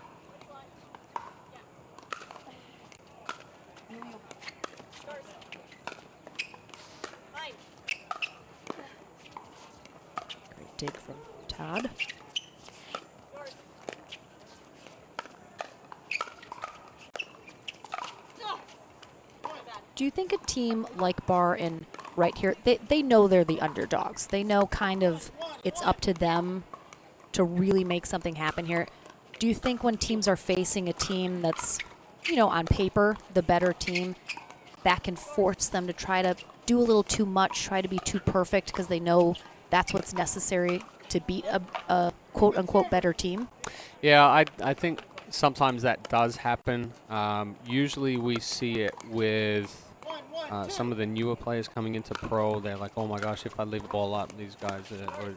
Speaker 2: Great dig from Todd. Do you think a team like Bar and right here, they know they're the underdogs. They know kind of it's up to them to really make something happen here. Do you think when teams are facing a team that's, you know, on paper, the better team, that can force them to try to do a little too much, try to be too perfect because they know that's what's necessary to beat a quote-unquote better team?
Speaker 3: Yeah, I think sometimes that does happen. Usually we see it with some of the newer players coming into pro. They're like, oh my gosh, if I leave the ball up, these guys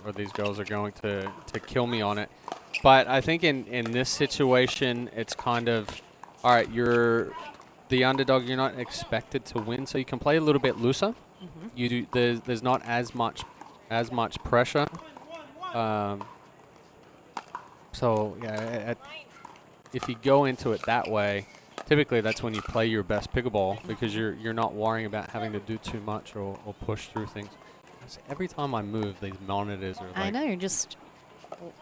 Speaker 3: or these girls are going to kill me on it. But I think in this situation, it's kind of, all right, you're the underdog. You're not expected to win, so you can play a little bit looser.
Speaker 2: Mm-hmm.
Speaker 3: You do. There's not as much pressure. So yeah, if you go into it that way, typically that's when you play your best pickleball because you're not worrying about having to do too much or push through things. Every time I move, these monitors are like,
Speaker 2: I know, you're just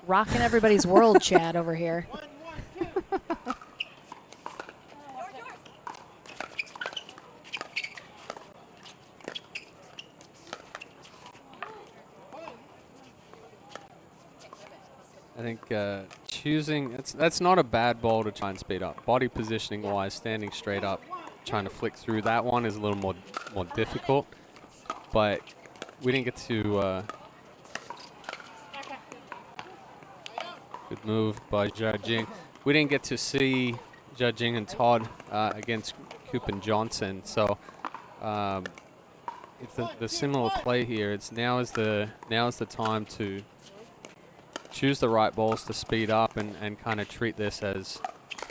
Speaker 2: rocking everybody's world, Chad, over here.
Speaker 3: I think choosing, that's not a bad ball to try and speed up. Body positioning wise, standing straight up, trying to flick through that one is a little more difficult. But we didn't get to, good move by Jia-Jing. We didn't get to see Jia-Jing and Todd against Coop and Johnson. So it's the similar play here. It's now is the time to choose the right balls to speed up and kind of treat this as,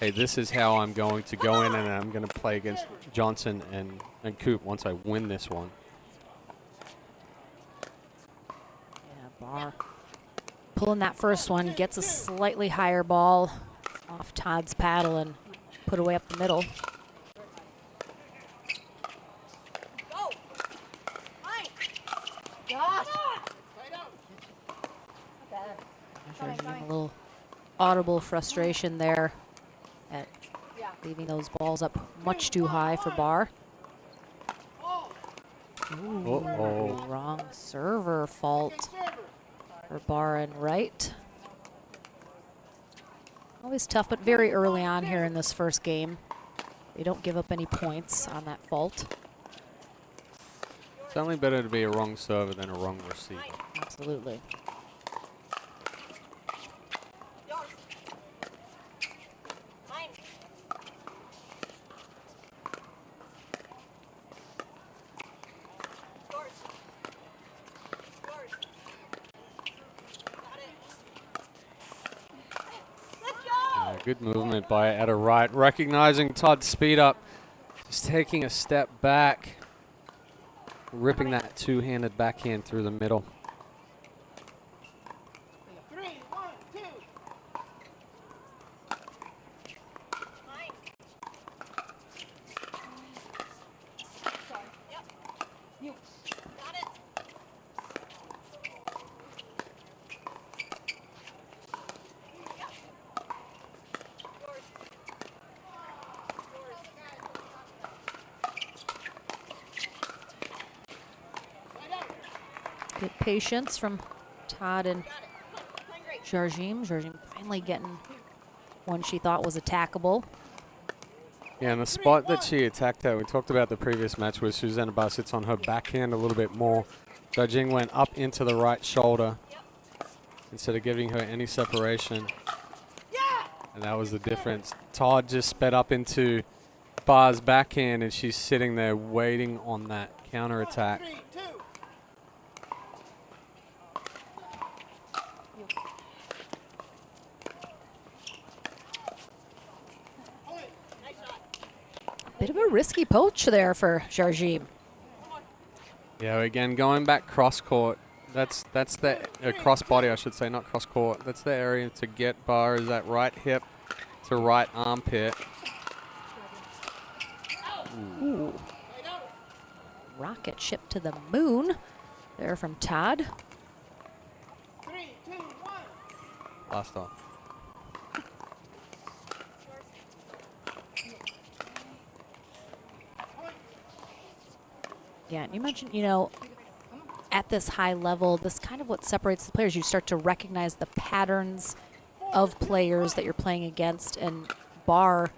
Speaker 3: hey, this is how I'm going to go in and I'm going to play against Johnson and Coop once I win this one.
Speaker 2: Yeah, Bar pulling that first one, gets a slightly higher ball off Todd's paddle and put away up the middle. A little audible frustration there at leaving those balls up much too high for Bar. Ooh, wrong server fault for Bar and right. Always tough, but very early on here in this first game. They don't give up any points on that fault.
Speaker 3: It's only better to be a wrong server than a wrong receiver.
Speaker 2: Absolutely.
Speaker 3: Good movement by Etta Wright, recognizing Todd's speed up, just taking a step back, ripping that two-handed backhand through the middle.
Speaker 2: Good patience from Todd and Jarjim. Jarjim finally getting one she thought was attackable.
Speaker 3: Yeah, and the spot that she attacked at, we talked about the previous match where Susanna Barr sits on her backhand a little bit more. Jia-Jing went up into the right shoulder instead of giving her any separation. And that was the difference. Todd just sped up into Barr's backhand and she's sitting there waiting on that counter attack.
Speaker 2: Bit of a risky poach there for Jarjim.
Speaker 3: Yeah, again, going back cross court, that's the cross body, I should say, not cross court. That's the area to get Barr, is that right hip to right armpit.
Speaker 2: Ooh. Rocket ship to the moon there from Todd.
Speaker 18: 3, 2, 1.
Speaker 3: Last off.
Speaker 2: Yeah, and you mentioned, you know, at this high level, this kind of what separates the players. You start to recognize the patterns of players that you're playing against, and Barr,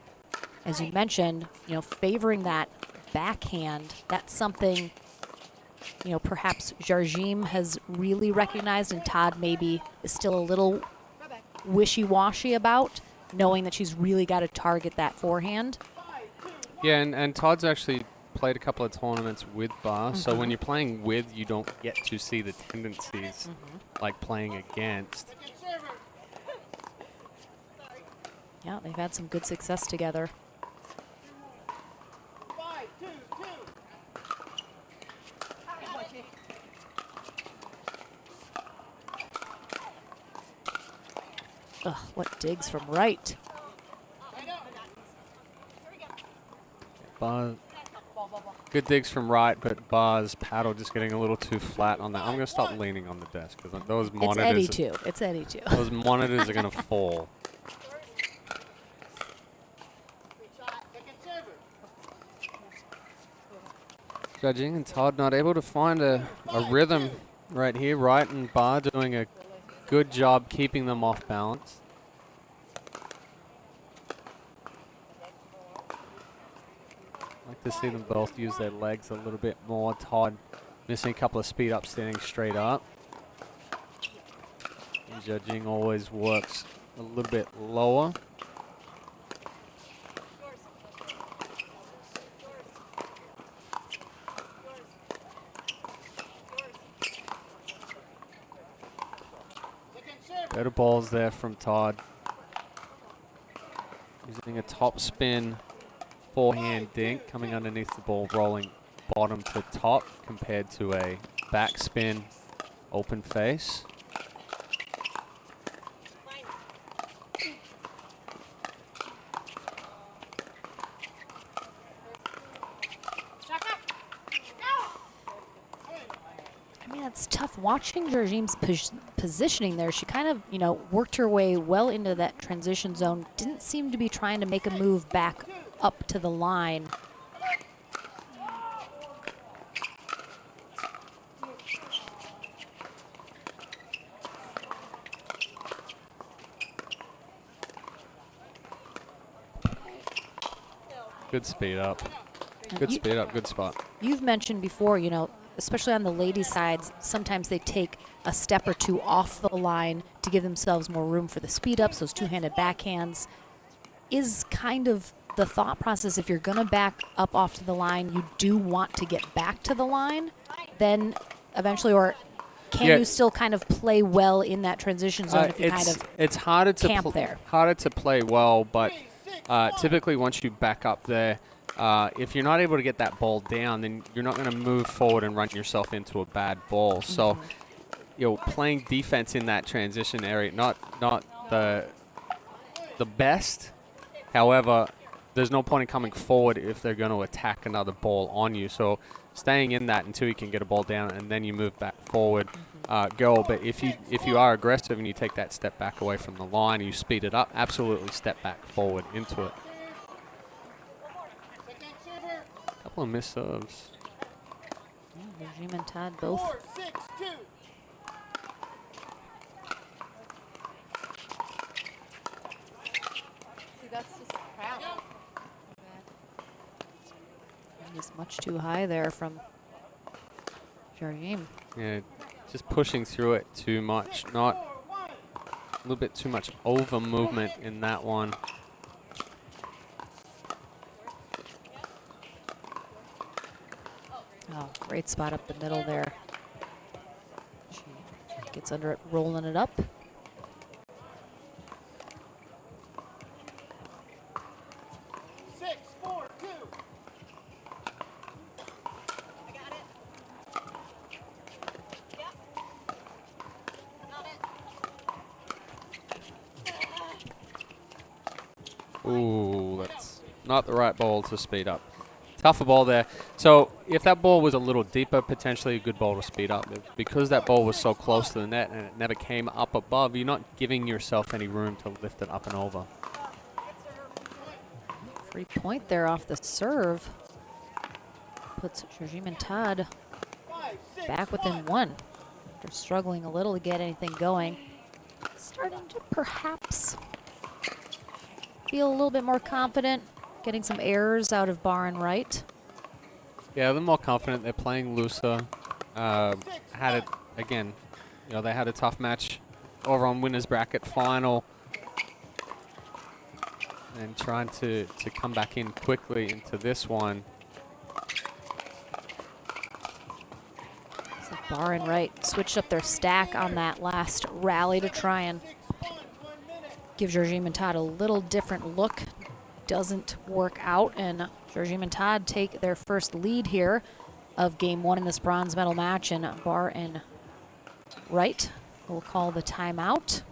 Speaker 2: as you mentioned, you know, favoring that backhand. That's something, you know, perhaps Jarjim has really recognized, and Todd maybe is still a little wishy-washy about, knowing that she's really got to target that forehand.
Speaker 3: Yeah, and Todd's actually played a couple of tournaments with Barr, so when you're playing with, you don't get to see the tendencies like playing against.
Speaker 2: Yeah, they've had some good success together. Ugh, what digs from right.
Speaker 3: Barr, good digs from right, but Barr's paddle just getting a little too flat on that. I'm going to stop leaning on the desk because those monitors.
Speaker 2: It's Eddie too. It's Eddie too.
Speaker 3: Those monitors are going to fall. Judging and Todd not able to find a rhythm right here. Right and Barr doing a good job keeping them off balance. Like to see them both use their legs a little bit more. Todd missing a couple of speed ups, standing straight up. And Judging always works a little bit lower. Better balls there from Todd. Using a top spin forehand dink, coming underneath the ball, rolling bottom to top compared to a back spin open face.
Speaker 2: I mean, it's tough watching Jarjim's positioning there. She kind of, you know, worked her way well into that transition zone. Didn't seem to be trying to make a move back up to the line.
Speaker 3: Good speed up. Good speed up, good spot.
Speaker 2: You've mentioned before, you know, especially on the ladies' sides, sometimes they take a step or two off the line to give themselves more room for the speed ups, those two-handed backhands. Is kind of the thought process, if you're going to back up off to the line, you do want to get back to the line then eventually, or can you still kind of play well in that transition zone if you kind of
Speaker 3: it's harder to
Speaker 2: camp there?
Speaker 3: Harder to play well, but typically once you back up there, if you're not able to get that ball down, then you're not going to move forward and run yourself into a bad ball. So, you know, playing defense in that transition area, not the best. However, there's no point in coming forward if they're going to attack another ball on you. So staying in that until you can get a ball down, and then you move back forward, go. But if you are aggressive and you take that step back away from the line, you speed it up, absolutely step back forward into it. Couple of miss serves.
Speaker 2: Jarjim and Todd both.
Speaker 18: 4-6-2.
Speaker 2: He's much too high there from Jarjim.
Speaker 3: Yeah, just pushing through it too much. Not a little bit too much over movement in that one.
Speaker 2: Oh, great spot up the middle there. She gets under it, rolling it up.
Speaker 3: Ooh, that's not the right ball to speed up. Tougher ball there. So if that ball was a little deeper, potentially a good ball to speed up. Because that ball was so close to the net and it never came up above, you're not giving yourself any room to lift it up and over.
Speaker 2: Free point there off the serve. puts Georgine Todd back within one after struggling a little to get anything going. Starting to perhaps feel a little bit more confident, getting some errors out of Barr and Wright.
Speaker 3: Yeah, they're more confident. They're playing looser. Had it again. You know, they had a tough match over on winners bracket final, and trying to come back in quickly into this one.
Speaker 2: So Barr and Wright switched up their stack on that last rally to try and give Georgine Todd a little different look. Doesn't work out, and Georgine Todd take their first lead here of game one in this bronze medal match, and Barr and Wright will call the timeout.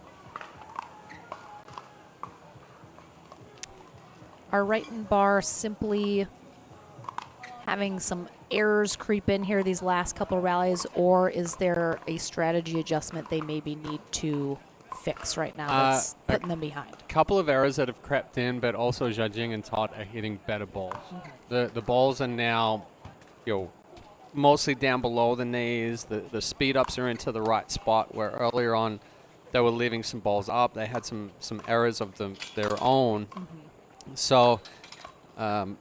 Speaker 2: Are Wright and Barr simply having some errors creep in here these last couple of rallies, or is there a strategy adjustment they maybe need to fix right now that's putting them behind?
Speaker 3: A couple of errors that have crept in, but also Zhajing and Todd are hitting better balls. The balls are now, mostly down below the knees. The speed ups are into the right spot, where earlier on they were leaving some balls up. They had some errors of their own. So the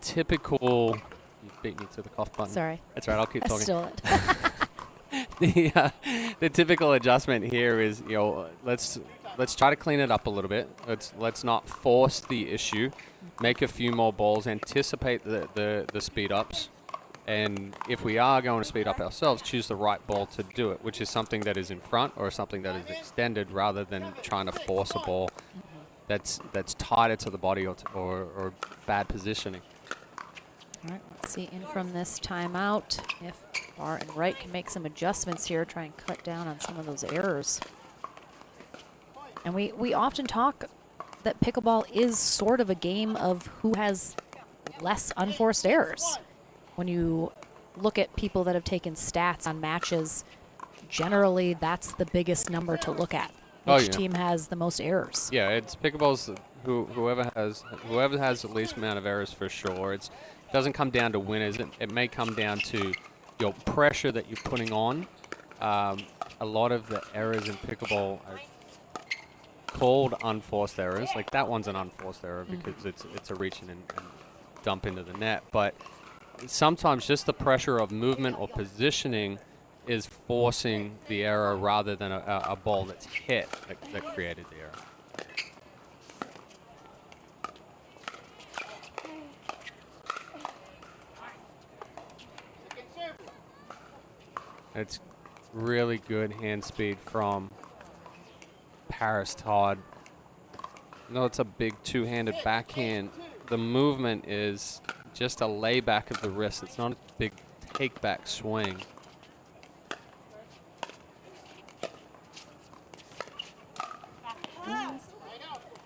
Speaker 3: typical, you beat me to the cough button.
Speaker 2: Sorry.
Speaker 3: That's right. I'll keep talking.
Speaker 2: Stole it.
Speaker 3: The typical adjustment here is, let's try to clean it up a little bit. Let's not force the issue. Make a few more balls. Anticipate the speed ups, and if we are going to speed up ourselves, choose the right ball to do it, which is something that is in front or something that is extended, rather than trying to force a ball that's tighter to the body or bad positioning.
Speaker 2: All right, let's see in from this timeout if Barr and Wright can make some adjustments here, try and cut down on some of those errors. And we often talk that pickleball is sort of a game of who has less unforced errors. When you look at people that have taken stats on matches, generally that's the biggest number to look at. Which team has the most errors?
Speaker 3: Yeah, it's pickleball's whoever has the least amount of errors for sure. It doesn't come down to winners. It may come down to your pressure that you're putting on. A lot of the errors in pickleball are called unforced errors. Like that one's an unforced error because it's a reach and dump into the net. But sometimes just the pressure of movement or positioning is forcing the error rather than a ball that's hit that created the error. It's really good hand speed from Paris Todd. No, it's a big two-handed backhand. The movement is just a layback of the wrist. It's not a big take-back swing.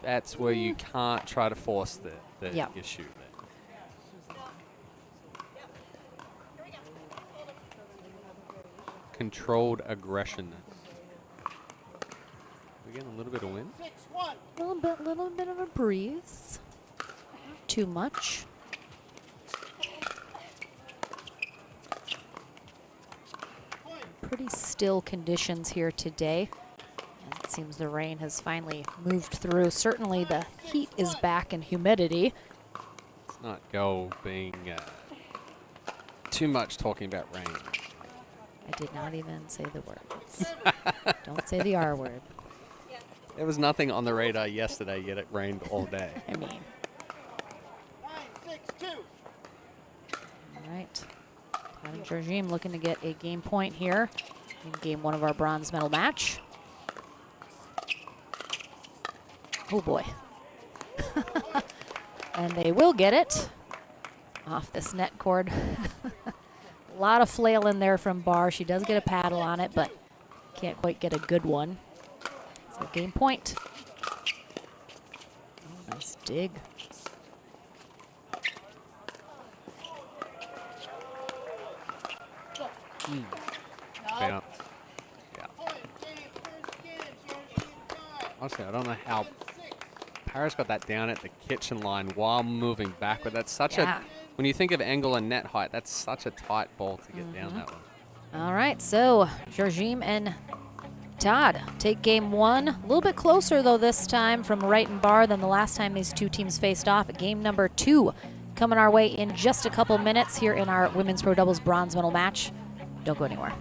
Speaker 3: That's where you can't try to force the issue. Controlled aggression. We getting a little bit of wind.
Speaker 2: Little bit of a breeze. Not too much. Pretty still conditions here today. And it seems the rain has finally moved through. Certainly the heat is back and humidity.
Speaker 3: Let's not go being too much talking about rain.
Speaker 2: I did not even say the words. Don't say the R word.
Speaker 3: There was nothing on the radar yesterday, yet it rained all day.
Speaker 2: I mean.
Speaker 18: 9-6-2.
Speaker 2: All right. Todd and Georgine looking to get a game point here in game one of our bronze medal match. Oh boy. And they will get it off this net cord. A lot of flail in there from Barr. She does get a paddle on it, but can't quite get a good one. So game point. Oh, nice dig.
Speaker 3: Yeah. Honestly, I don't know how Paris got that down at the kitchen line while moving backward. That's such a when you think of angle and net height, that's such a tight ball to get down that one.
Speaker 2: All right, so Jarjim and Todd take game one. A little bit closer, though, this time from Wright and Barr than the last time these two teams faced off. Game number 2 coming our way in just a couple minutes here in our Women's Pro Doubles bronze medal match. Don't go anywhere.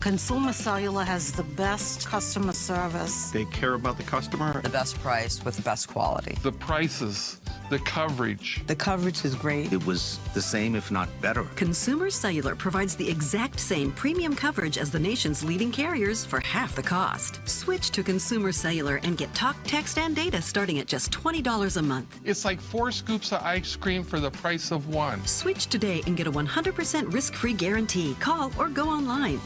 Speaker 7: Consumer Cellular has the best customer service.
Speaker 11: They care about the customer.
Speaker 9: The best price with the best quality.
Speaker 10: The prices, the coverage.
Speaker 9: The coverage is great.
Speaker 11: It was the same, if not better.
Speaker 12: Consumer Cellular provides the exact same premium coverage as the nation's leading carriers for half the cost. Switch to Consumer Cellular and get talk, text, and data starting at just $20 a month.
Speaker 10: It's like 4 scoops of ice cream for the price of 1.
Speaker 12: Switch today and get a 100% risk-free guarantee. Call or go online.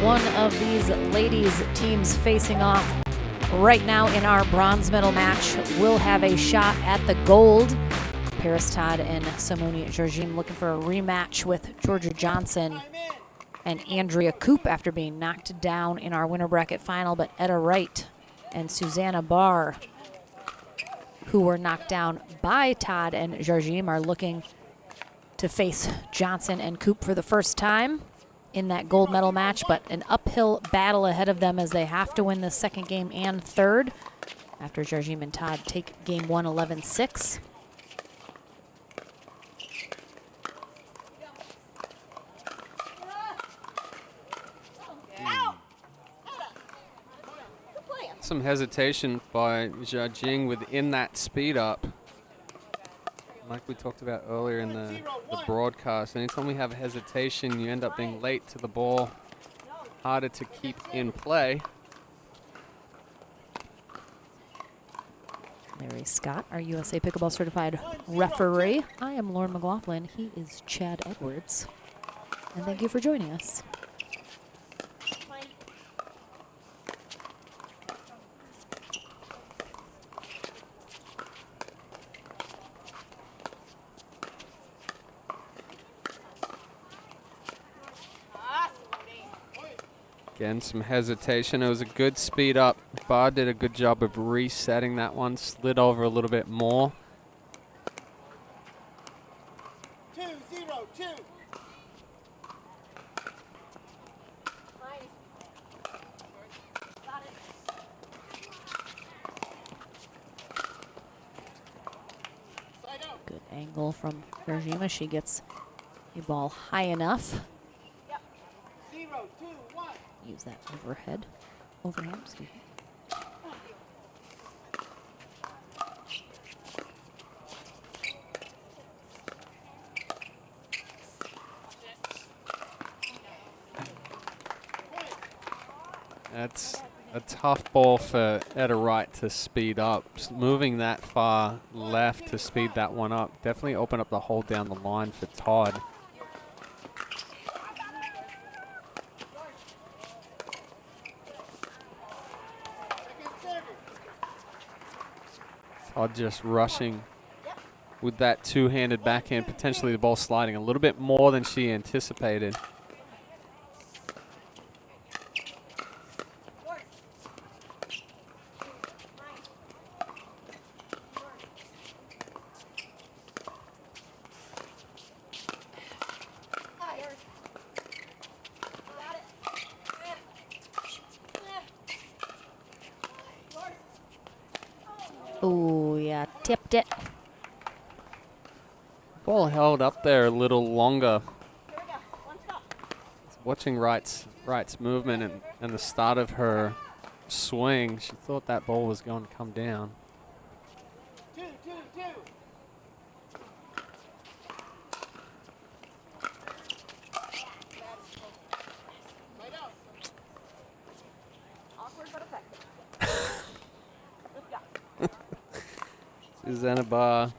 Speaker 2: One of these ladies teams facing off right now in our bronze medal match will have a shot at the gold. Paris Todd and Simone Jarjim looking for a rematch with Georgia Johnson and Andrea Koop after being knocked down in our winner bracket final, but Etta Wright and Susanna Barr, who were knocked down by Todd and Jarjim, are looking to face Johnson and Koop for the first time in that gold medal match, but an uphill battle ahead of them as they have to win the second game and third after Jarjim and Todd take game 1 11-6.
Speaker 3: Some hesitation by Jarjim within that speed up. Like we talked about earlier in the broadcast, anytime we have hesitation, you end up being late to the ball, harder to keep in play.
Speaker 2: Larry Scott, our USA Pickleball Certified referee. I am Lauren McLaughlin. He is Chad Edwards. And thank you for joining us.
Speaker 3: Again, some hesitation. It was a good speed up. Barr did a good job of resetting that one, slid over a little bit more.
Speaker 18: 2-0-2.
Speaker 2: Good angle from Jarjima. She gets a ball high enough.
Speaker 18: 0-2-1.
Speaker 2: Use that overhand, excuse me.
Speaker 3: a tough ball for Etta Wright to speed up. Just moving that far left to speed that one up. Definitely open up the hole down the line for Todd. Todd just rushing with that two-handed backhand, potentially the ball sliding a little bit more than she anticipated.
Speaker 2: Oh, yeah, tipped it.
Speaker 3: Ball held up there a little longer. Watching Wright's movement and the start of her swing, she thought that ball was going to come down. Susanna Barr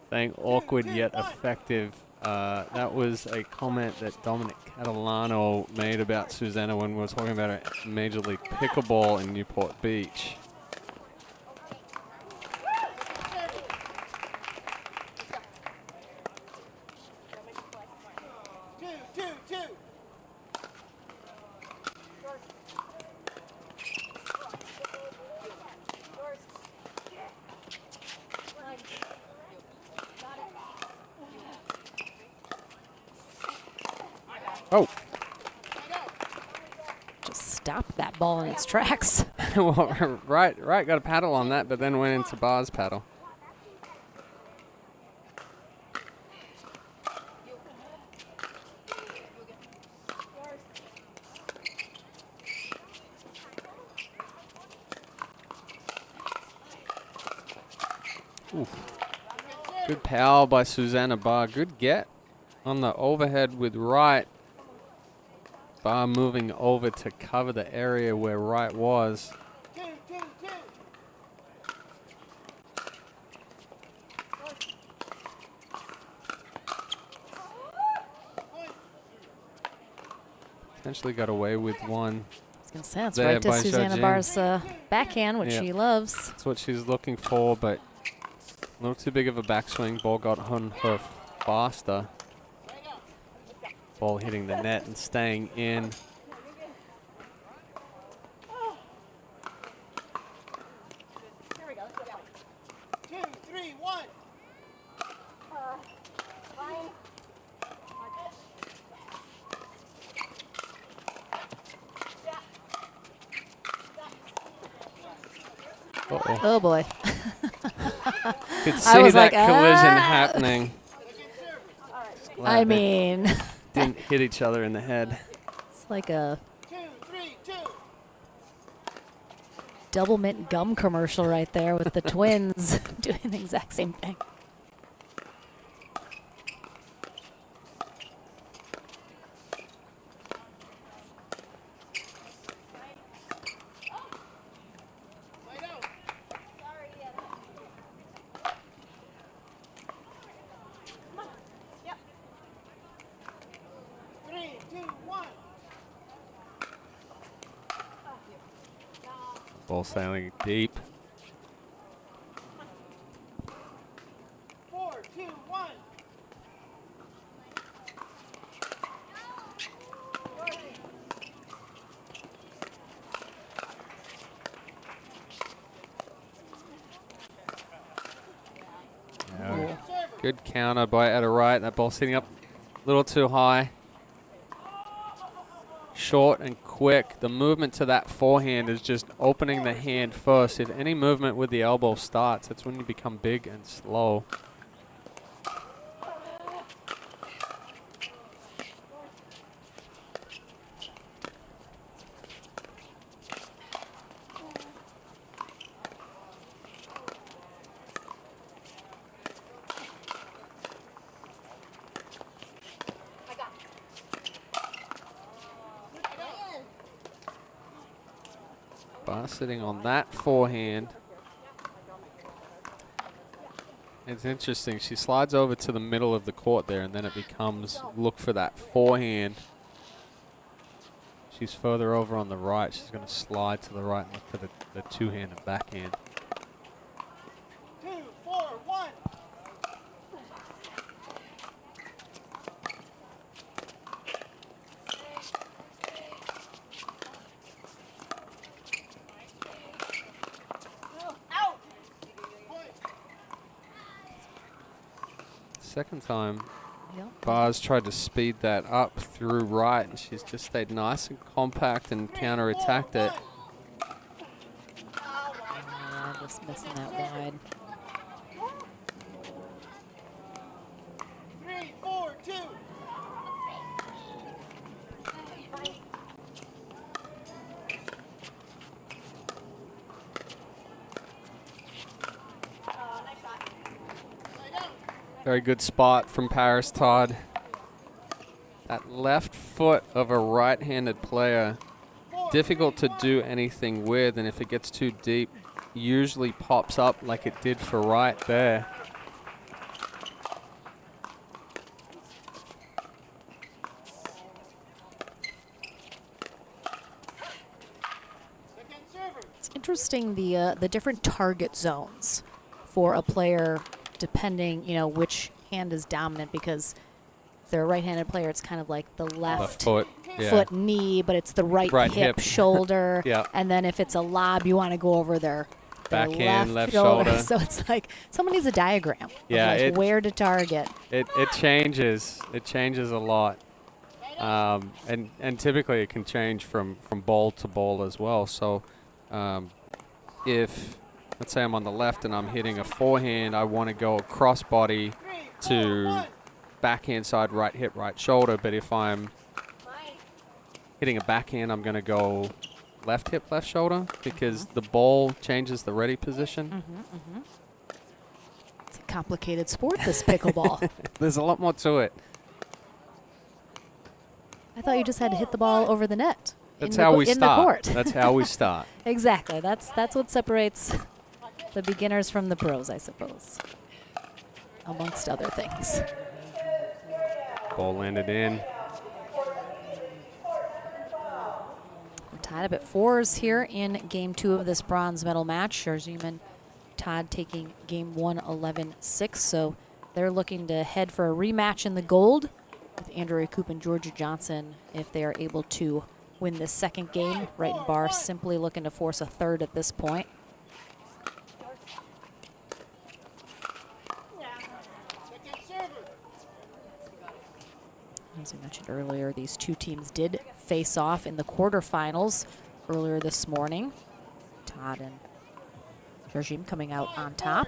Speaker 3: saying awkward yet effective. That was a comment that Dominic Catalano made about Susanna when we were talking about a Major League Pickleball in Newport Beach. Oh.
Speaker 2: Just stopped that ball in its tracks.
Speaker 3: Well, right got a paddle on that, but then went into Barr's paddle. Oof. Good power by Susanna Barr. Good get on the overhead with Wright. Barr moving over to cover the area where Wright was. Potentially got away with one.
Speaker 2: I was going to say, that's right to Susanna Barr's backhand, which she loves.
Speaker 3: That's what she's looking for, but a little too big of a backswing. Ball got on her faster. Ball hitting the net and staying in.
Speaker 2: Uh-oh. Oh boy.
Speaker 3: Could see that collision happening.
Speaker 2: I mean,
Speaker 3: didn't hit each other in the head.
Speaker 2: It's like a double mint gum commercial right there with the twins doing the exact same thing.
Speaker 3: Ball sailing deep.
Speaker 18: 4, 2, 1.
Speaker 3: Good counter by Etta Wright. That ball sitting up a little too high. Short and quick. The movement to that forehand is just opening the hand first. If any movement with the elbow starts, that's when you become big and slow. Bar sitting on that forehand. It's interesting. She slides over to the middle of the court there, and then it becomes look for that forehand. She's further over on the right. She's going to slide to the right and look for the two-hand and backhand.
Speaker 18: 2, 4, 1.
Speaker 3: Second time, Bar's tried to speed that up through right, and she's just stayed nice and compact and counter-attacked it.
Speaker 2: Yeah, just missing that wide.
Speaker 18: 3, 4, 2.
Speaker 3: Very good spot from Paris Todd. That left foot of a right-handed player, difficult to do anything with, and if it gets too deep, usually pops up like it did for right there.
Speaker 2: It's interesting the different target zones for a player, depending, you know, which hand is dominant, because if they're a right-handed player, it's kind of like the left
Speaker 3: foot,
Speaker 2: knee, but it's the right hip, shoulder.
Speaker 3: Yeah.
Speaker 2: And then if it's a lob, you want to go over their
Speaker 3: Backhand, left
Speaker 2: shoulder.
Speaker 3: shoulder.
Speaker 2: So it's like someone needs a diagram
Speaker 3: Yeah,
Speaker 2: of like where to target.
Speaker 3: It changes. It changes a lot. And typically it can change from ball to ball as well. So if, let's say I'm on the left and I'm hitting a forehand, I want to go cross body to backhand side, right hip, right shoulder. But if I'm hitting a backhand, I'm going to go left hip, left shoulder, because the ball changes the ready position.
Speaker 2: It's a complicated sport, this pickleball.
Speaker 3: There's a lot more to it.
Speaker 2: I thought you just had to hit the ball over the net.
Speaker 3: That's how we
Speaker 2: in
Speaker 3: start.
Speaker 2: the court.
Speaker 3: That's how we start.
Speaker 2: Exactly. That's what separates the beginners from the pros, I suppose, amongst other things.
Speaker 3: Ball landed in.
Speaker 2: We're tied up at 4s here in game 2 of this bronze medal match. Sharzim and Todd taking game 1 11-6. So they're looking to head for a rematch in the gold with Andrea Koop and Georgia Johnson if they are able to win this second game. Wright and Barr simply looking to force a third at this point. As I mentioned earlier, these two teams did face off in the quarterfinals earlier this morning. Todd and Sharzim coming out on top.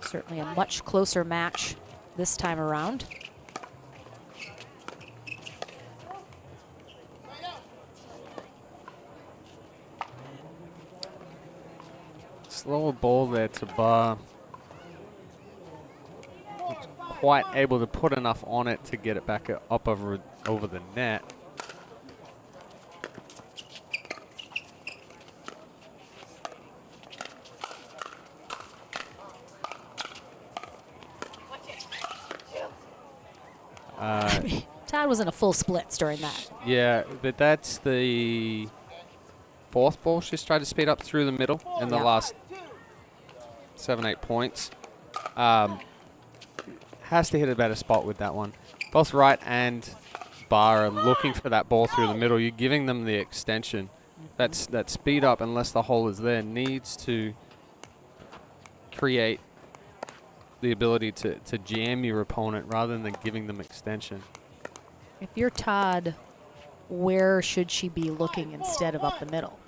Speaker 2: Certainly a much closer match this time around.
Speaker 3: Slower ball there to Barr. Quite able to put enough on it to get it back up over the net.
Speaker 2: Todd was in a full splits during that.
Speaker 3: Yeah, but that's the 4th ball she's tried to speed up through the middle in the last 7-8 points. Has to hit a better spot with that one. Both Wright and Barr are looking for that ball through the middle. You're giving them the extension. That speed up, unless the hole is there, needs to create the ability to jam your opponent rather than giving them extension.
Speaker 2: If you're Todd, where should she be looking instead of up the middle?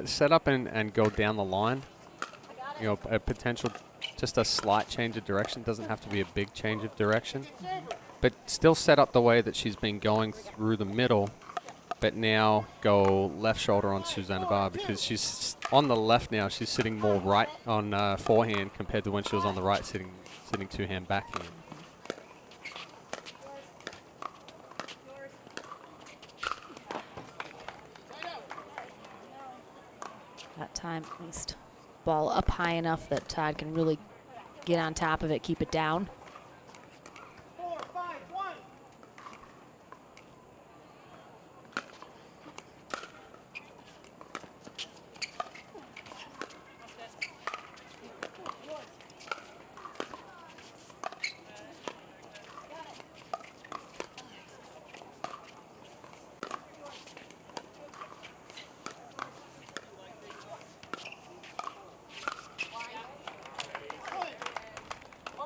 Speaker 3: Set up and go down the line. You know, a potential, just a slight change of direction. Doesn't have to be a big change of direction. But still set up the way that she's been going through the middle, but now go left shoulder on Susanna Barr, because she's on the left now. She's sitting more right on forehand compared to when she was on the right sitting two-hand backhand.
Speaker 2: That time, at least, ball up high enough that Todd can really get on top of it, keep it down.
Speaker 18: 4, 5, 1.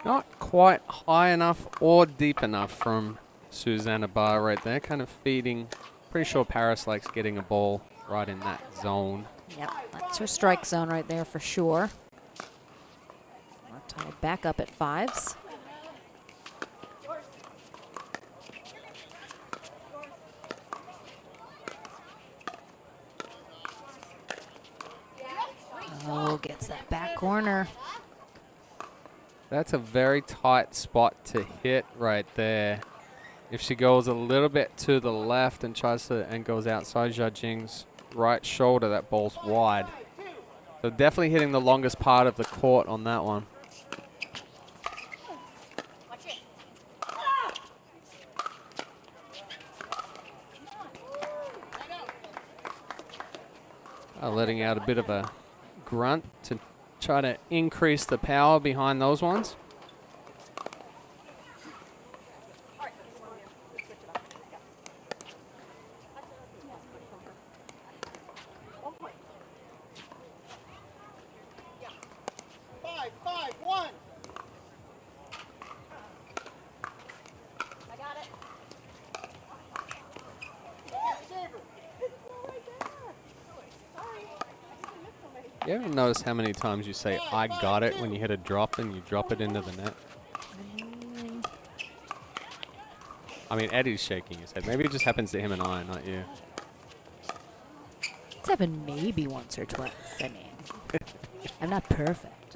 Speaker 3: Not quite high enough or deep enough from Susanna Barr right there. Kind of feeding. Pretty sure Paris likes getting a ball right in that zone.
Speaker 2: Yep, that's her strike zone right there for sure. We're tied back up at 5s. Oh, gets that back corner.
Speaker 3: That's a very tight spot to hit right there. If she goes a little bit to the left and tries to and goes outside Jajing's right shoulder, that ball's wide. So definitely hitting the longest part of the court on that one. Letting out a bit of a grunt to try to increase the power behind those ones. You ever notice how many times you say, "I got it," when you hit a drop and you drop it into the net? I mean, Eddie's shaking his head. Maybe it just happens to him and I, not you.
Speaker 2: It's happened maybe once or twice. I mean, I'm not perfect.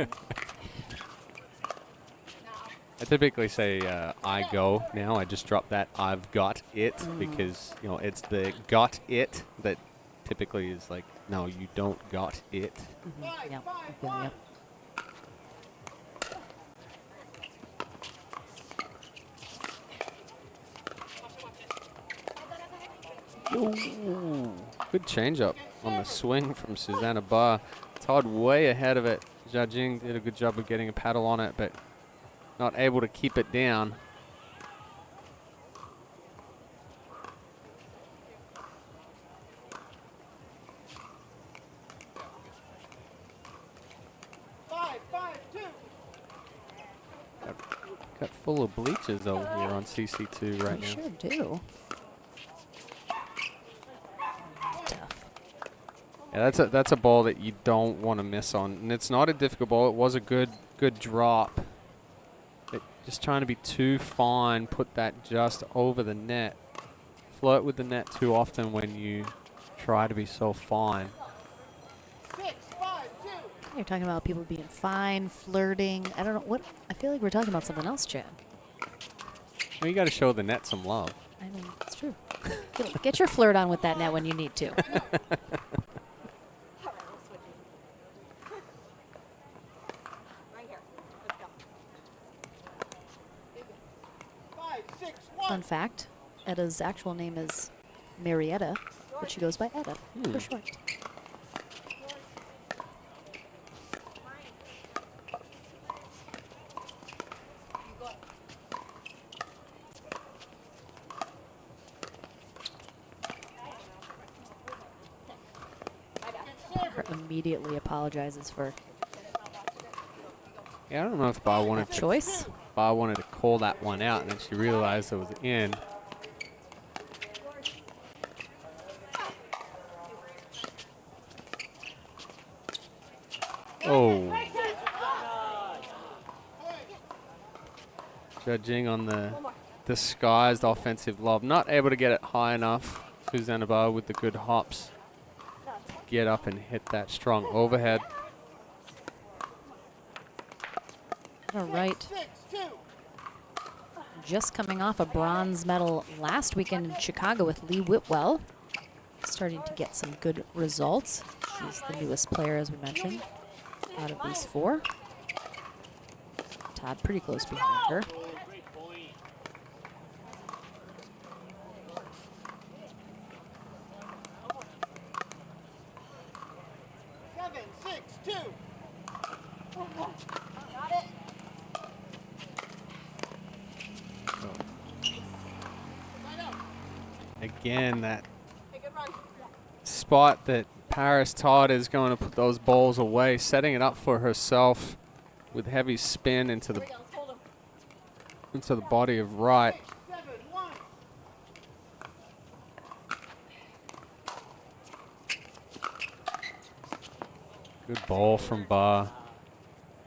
Speaker 3: I typically say, "I go." Now I just drop that "I've got it" because, you know, it's the "got it" that typically is like, no, you don't got it.
Speaker 2: Yep, I feel you.
Speaker 3: Ooh, good changeup on the swing from Susanna Barr. Todd way ahead of it. Jajing did a good job of getting a paddle on it, but not able to keep it down. Got full of bleachers over here on CC2 right now.
Speaker 2: Sure do.
Speaker 3: Yeah, that's a ball that you don't want to miss on, and it's not a difficult ball. It was a good drop. But just trying to be too fine, put that just over the net. Flirt with the net too often when you try to be so fine.
Speaker 2: You're talking about people being fine, flirting. I don't know what. I feel like we're talking about something else, Chad.
Speaker 3: Well, you got to show the net some love.
Speaker 2: I mean, it's true. Get your flirt on with that net when you need to. Fun fact, Etta's actual name is Marietta, but she goes by Etta for short. Immediately apologizes for.
Speaker 3: Yeah, I don't know if Bar wanted to call that one out, and then she realized it was in. Oh. Judging on the disguised offensive lob. Not able to get it high enough. Susanna Barr with the good hops. Get up and hit that strong overhead.
Speaker 2: All right. Just coming off a bronze medal last weekend in Chicago with Lee Whitwell. starting to get some good results. She's the newest player, as we mentioned, out of these 4. Todd pretty close behind her.
Speaker 3: Again, that spot that Paris Todd is going to put those balls away, setting it up for herself with heavy spin into the body of Wright. Good ball from Barr.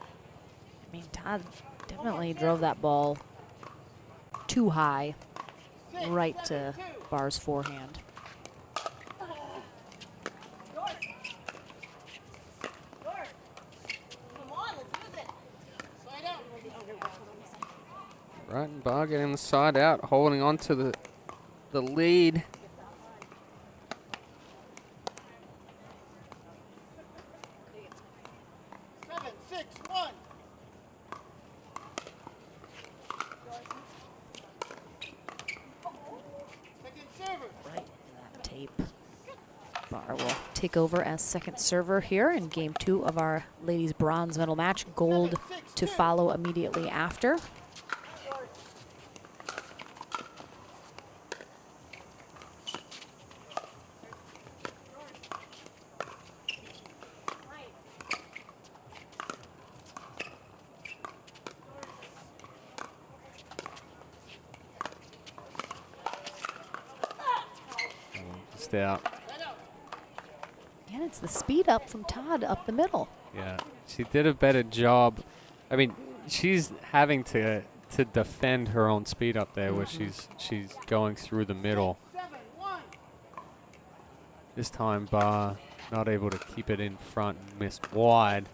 Speaker 2: I mean, Todd definitely drove that ball too high, right to Barr's forehand.
Speaker 3: Wright and Barr getting the side out, holding on to the lead.
Speaker 2: Barr will take over as second server here in game 2 of our ladies bronze medal match. Gold to follow immediately after.
Speaker 3: Just out.
Speaker 2: And it's the speed up from Todd up the middle.
Speaker 3: Yeah, she did a better job. I mean, she's having to defend her own speed up there, where she's going through the middle. This time, Barr not able to keep it in front and missed wide.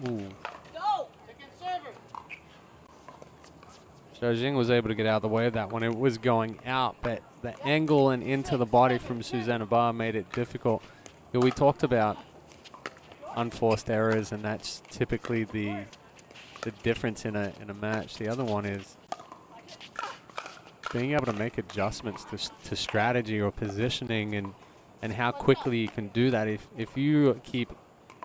Speaker 3: Ooh. Zhang was able to get out of the way of that one. It was going out, but the angle and into the body from Susanna Barr made it difficult. You know, we talked about unforced errors, and that's typically the difference in a match. The other one is being able to make adjustments to strategy or positioning, and how quickly you can do that. If you keep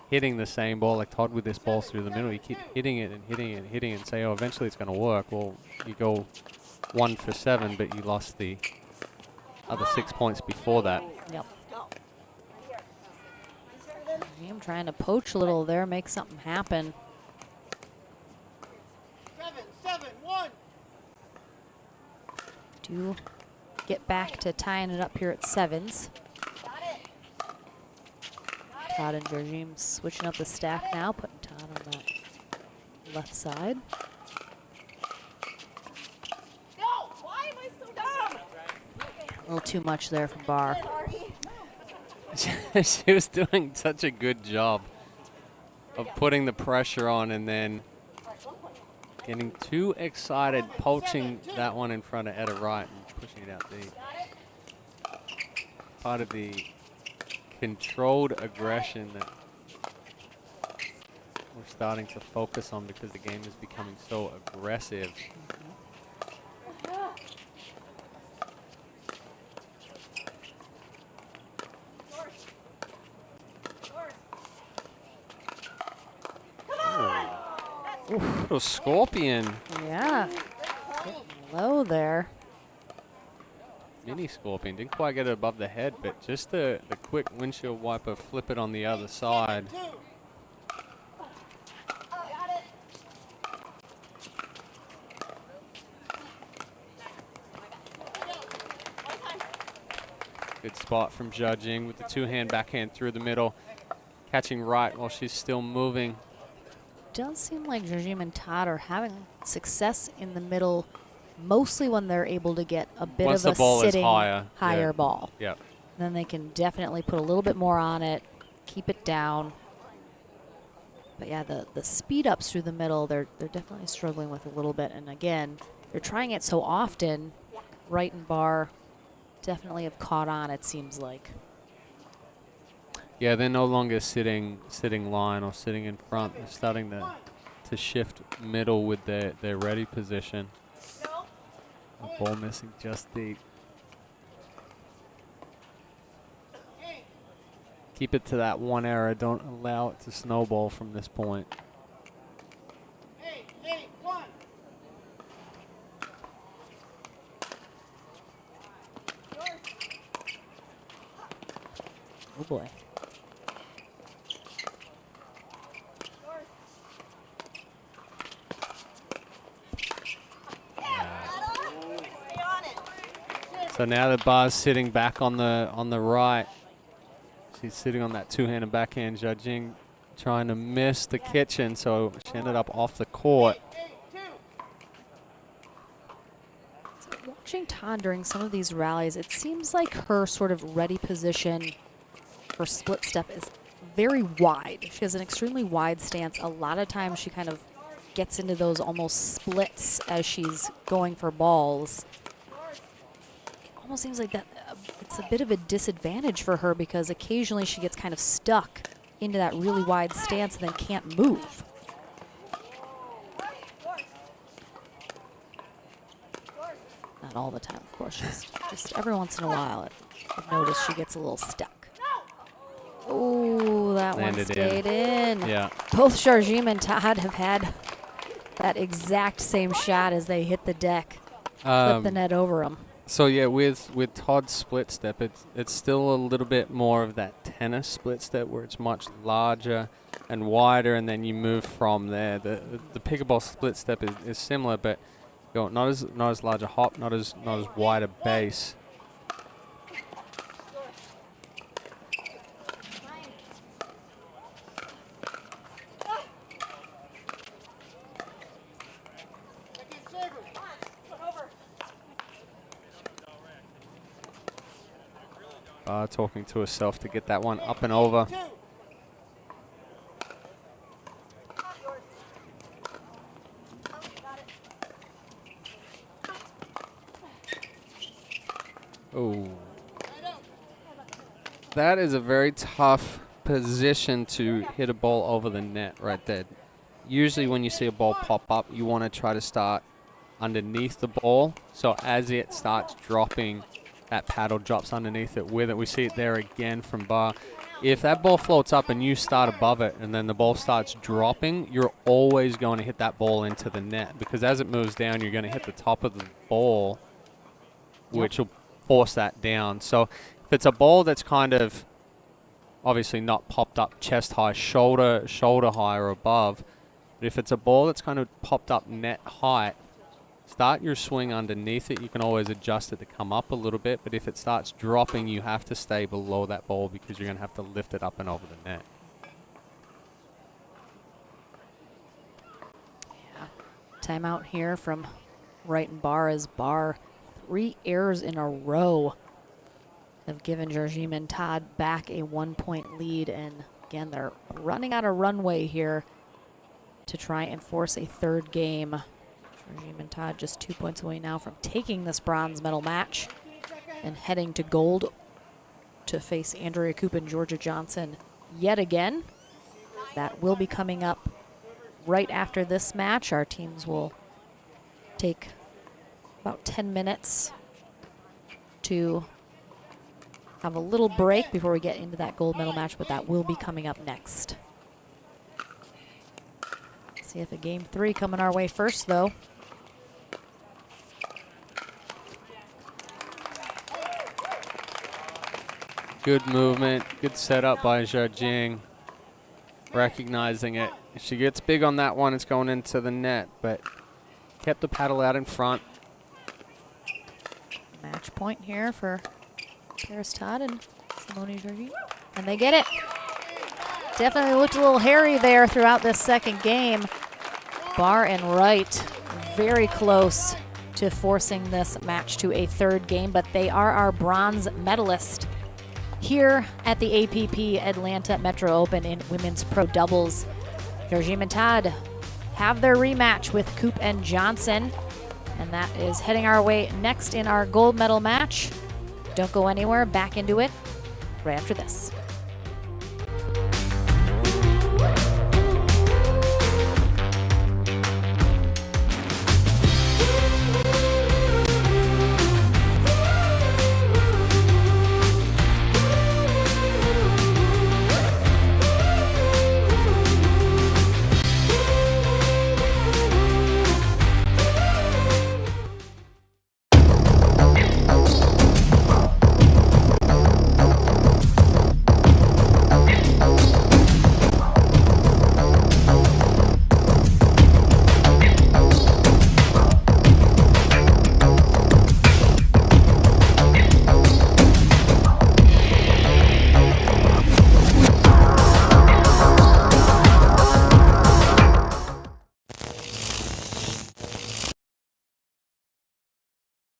Speaker 3: hitting the same ball, like Todd with this ball through the middle, you keep hitting it and hitting it and hitting it and say, oh, eventually it's going to work. Well, you go 1 for 7, but you lost the other 6 points before that.
Speaker 2: Yep. I'm trying to poach a little there, make something happen.
Speaker 18: 7-7-1.
Speaker 2: Do get back to tying it up here at 7s. Todd and Georgine switching up the stack now, putting Todd on that left side. A little too much there from Barr.
Speaker 3: She was doing such a good job of putting the pressure on and then getting too excited, poaching that one in front of Etta Wright and pushing it out deep. Part of the controlled aggression that we're starting to focus on because the game is becoming so aggressive. Ooh, little scorpion.
Speaker 2: Yeah. Low there.
Speaker 3: Mini scorpion. Didn't quite get it above the head, but just the quick windshield wiper, flip it on the other side. Good spot from Zhang with the two-hand backhand through the middle, catching Wright while she's still moving.
Speaker 2: Does seem like Georgine and Todd are having success in the middle, mostly when they're able to get a bit
Speaker 3: Once
Speaker 2: of
Speaker 3: the
Speaker 2: a
Speaker 3: ball
Speaker 2: sitting
Speaker 3: is higher, yeah.
Speaker 2: ball.
Speaker 3: Yep.
Speaker 2: Then they can definitely put a little bit more on it, keep it down. But yeah, the speed ups through the middle, they're definitely struggling with a little bit. And again, they're trying it so often. Wright and Barr definitely have caught on, it seems like.
Speaker 3: Yeah, they're no longer sitting line or sitting in front. They're starting to shift middle with their ready position. The ball missing just deep. Keep it to that one error. Don't allow it to snowball from this point.
Speaker 2: Oh boy.
Speaker 3: So now the bar's sitting back on the right. She's sitting on that two-handed backhand. Judging, trying to miss the kitchen, so she ended up off the court.
Speaker 2: So watching Todd during some of these rallies, it seems like her sort of ready position, her split step is very wide. She has an extremely wide stance. A lot of times she kind of gets into those almost splits as she's going for balls. It almost seems like that it's a bit of a disadvantage for her because occasionally she gets kind of stuck into that really wide stance and then can't move. Not all the time, of course, just every once in a while. I've noticed she gets a little stuck. Oh, that one stayed in.
Speaker 3: Yeah.
Speaker 2: Both Jarjim and Todd have had that exact same shot as they hit the deck. Flip the net over them.
Speaker 3: So yeah, with Todd's split step, it's still a little bit more of that tennis split step where it's much larger and wider, and then you move from there. The pickleball split step is similar, but not as large a hop, not as wide a base. Talking to herself to get that one up and over. Oh, that is a very tough position to hit a ball over the net right there. Usually when you see a ball pop up, you want to try to start underneath the ball. So as it starts dropping, that paddle drops underneath it with it. We see it there again from Barr. If that ball floats up and you start above it and then the ball starts dropping, you're always going to hit that ball into the net, because as it moves down, you're going to hit the top of the ball, which will force that down. So if it's a ball that's kind of obviously not popped up chest high, shoulder high or above, but if it's a ball that's kind of popped up net height, start your swing underneath it. You can always adjust it to come up a little bit, but if it starts dropping, you have to stay below that ball because you're going to have to lift it up and over the net.
Speaker 2: Yeah. Timeout here from Wright and Barr as Barr, 3 errors in a row have given Jarjim and Todd back a 1-point lead, and again, they're running out of runway here to try and force a third game. Jarjim and Todd just 2 points away now from taking this bronze medal match and heading to gold to face Andrea Koop and Georgia Johnson yet again. That will be coming up right after this match. Our teams will take about 10 minutes to have a little break before we get into that gold medal match, but that will be coming up next. See if a game 3 coming our way first, though.
Speaker 3: Good movement, good setup by Jarjim, recognizing it. If she gets big on that one, it's going into the net, but kept the paddle out in front.
Speaker 2: Match point here for Paris Todd and Simone Jarjim, and they get it. Definitely looked a little hairy there throughout this second game. Barr and Wright very close to forcing this match to a third game, but they are our bronze medalist here at the APP Atlanta Metro Open in women's pro doubles. Georgine and Todd have their rematch with Coop and Johnson, and that is heading our way next in our gold medal match. Don't go anywhere, back into it right after this.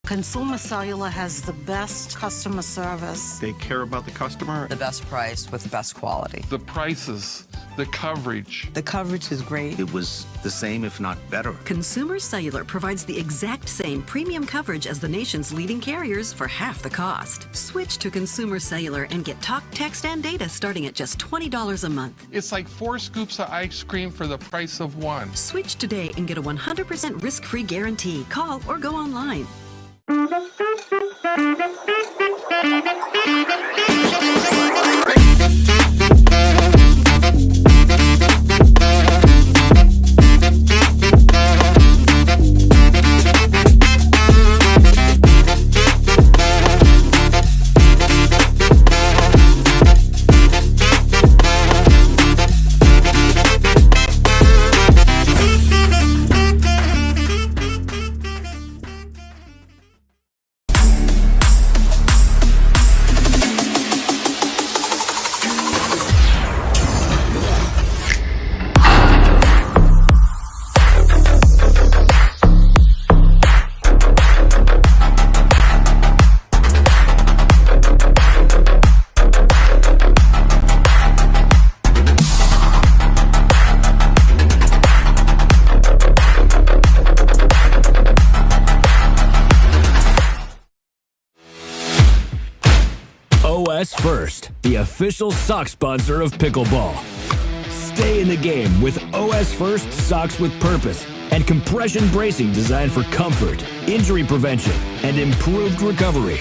Speaker 7: Consumer Cellular has the best customer service.
Speaker 11: They care about the customer.
Speaker 9: The best price with the best quality.
Speaker 10: The prices, the coverage.
Speaker 9: The coverage is great.
Speaker 11: It was the same, if not better.
Speaker 12: Consumer Cellular provides the exact same premium coverage as the nation's leading carriers for half the cost. Switch to Consumer Cellular and get talk, text, and data starting at just $20 a month.
Speaker 10: It's like 4 scoops of ice cream for the price of 1.
Speaker 12: Switch today and get a 100% risk-free guarantee. Call or go online.
Speaker 6: OS First, the official sock sponsor of pickleball. Stay in the game with OS First socks with purpose and compression bracing designed for comfort, injury prevention, and improved recovery.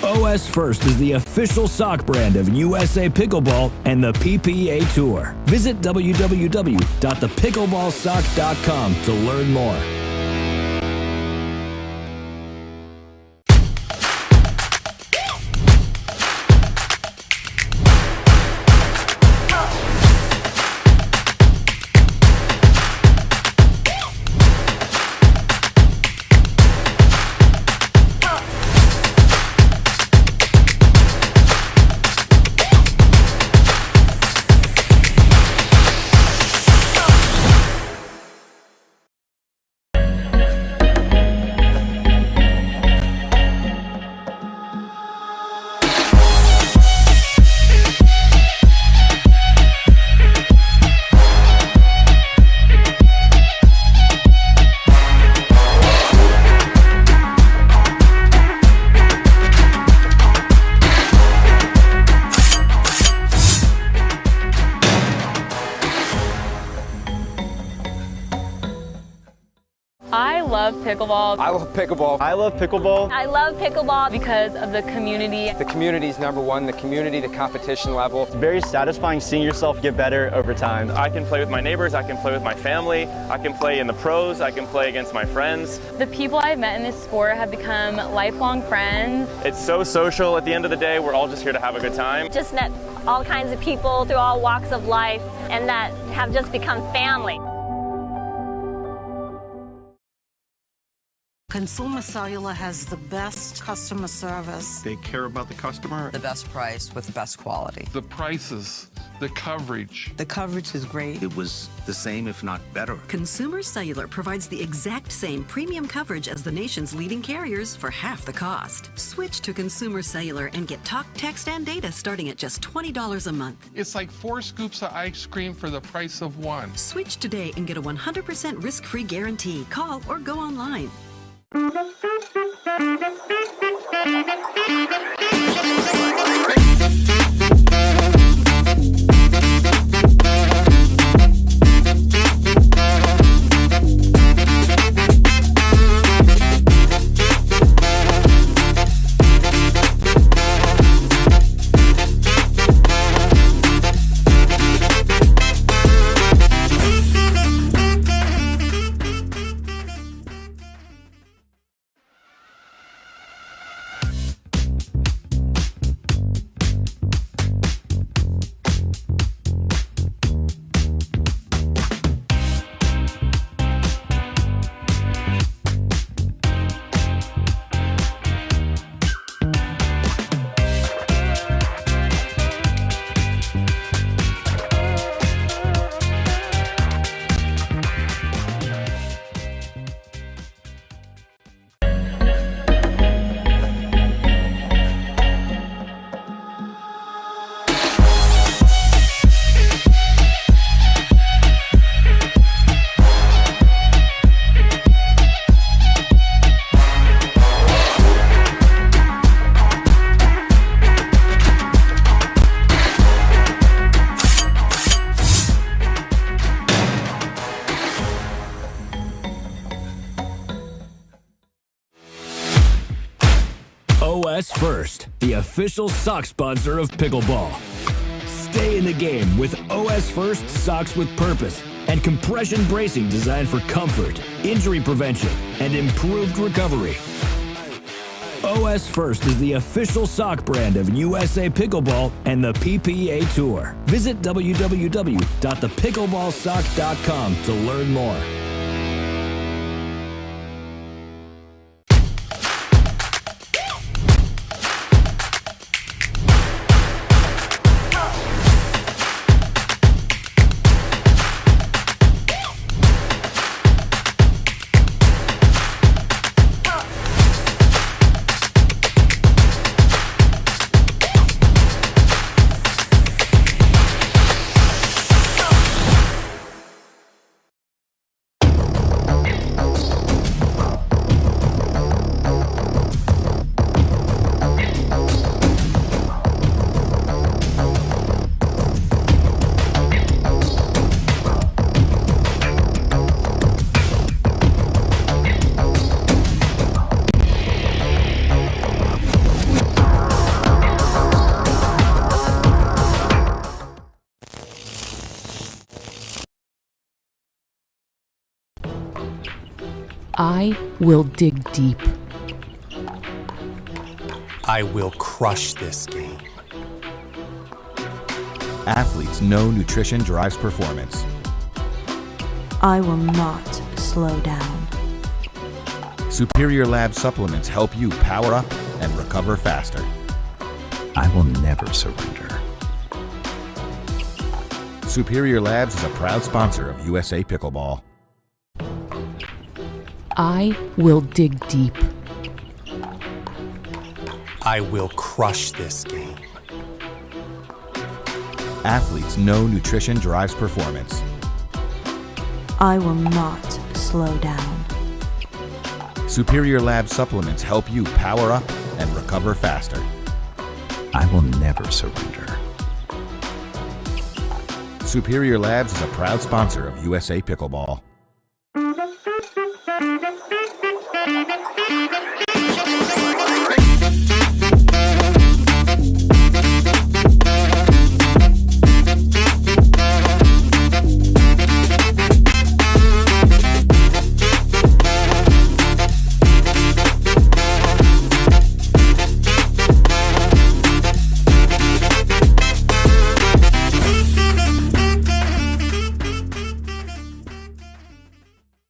Speaker 6: OS First is the official sock brand of USA Pickleball and the PPA Tour. Visit www.thepickleballsock.com to learn more.
Speaker 19: I love pickleball.
Speaker 17: I love pickleball.
Speaker 20: I love pickleball.
Speaker 19: I love pickleball because of the community.
Speaker 17: The community's number one, the community, the competition level.
Speaker 20: It's very satisfying seeing yourself get better over time.
Speaker 21: I can play with my neighbors, I can play with my family, I can play in the pros, I can play against my friends.
Speaker 19: The people I've met in this sport have become lifelong friends.
Speaker 21: It's so social. At the end of the day, we're all just here to have a good time.
Speaker 22: Just met all kinds of people through all walks of life and that have just become family.
Speaker 7: Consumer Cellular has the best customer service.
Speaker 11: They care about the customer.
Speaker 9: The best price with the best quality.
Speaker 10: The prices, The coverage.
Speaker 9: The coverage is great.
Speaker 11: It was the same, if not better.
Speaker 12: Consumer Cellular provides the exact same premium coverage as the nation's leading carriers for half the cost. Switch to Consumer Cellular and get talk, text, and data starting at just $20 a month.
Speaker 10: It's like 4 scoops of ice cream for the price of 1.
Speaker 12: Switch today and get a 100% risk-free guarantee. Call or go online.
Speaker 6: OS First, the official sock sponsor of pickleball. Stay in the game with OS First socks with purpose and compression bracing designed for comfort, injury prevention, and improved recovery. OS First is the official sock brand of USA Pickleball and the PPA Tour. Visit www.thepickleballsock.com to learn more.
Speaker 5: I will dig deep.
Speaker 8: I will crush this game.
Speaker 13: Athletes know nutrition drives performance.
Speaker 14: I will not slow down.
Speaker 13: Superior Lab supplements help you power up and recover faster.
Speaker 1: I will never surrender.
Speaker 13: Superior Labs is a proud sponsor of USA Pickleball.
Speaker 5: I will dig deep.
Speaker 8: I will crush this game.
Speaker 13: Athletes know nutrition drives performance.
Speaker 14: I will not slow down.
Speaker 13: Superior Lab supplements help you power up and recover faster.
Speaker 1: I will never surrender.
Speaker 13: Superior Labs is a proud sponsor of USA Pickleball.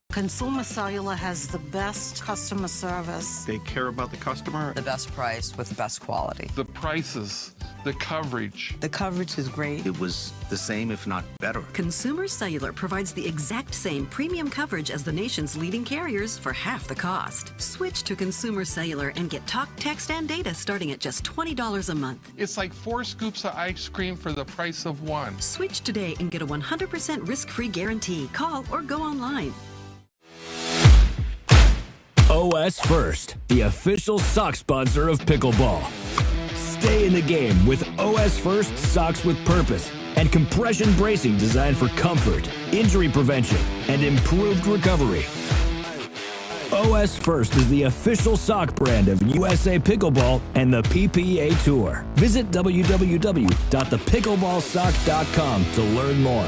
Speaker 7: Consumer Cellular has the best customer service.
Speaker 11: They care about the customer.
Speaker 9: The best price with the best quality.
Speaker 10: The prices The coverage.
Speaker 9: The coverage is great.
Speaker 11: It was the same, if not better.
Speaker 12: Consumer Cellular provides the exact same premium coverage as the nation's leading carriers for half the cost. Switch to Consumer Cellular and get talk, text, and data starting at just $20 a month.
Speaker 10: It's like 4 scoops of ice cream for the price of 1.
Speaker 12: Switch today and get a 100% risk-free guarantee. Call or go online.
Speaker 6: OS First, the official sock sponsor of pickleball. Stay in the game with OS First socks with purpose and compression bracing designed for comfort, injury prevention, and improved recovery. OS First is the official sock brand of USA Pickleball and the PPA Tour. Visit www.thepickleballsock.com to learn more.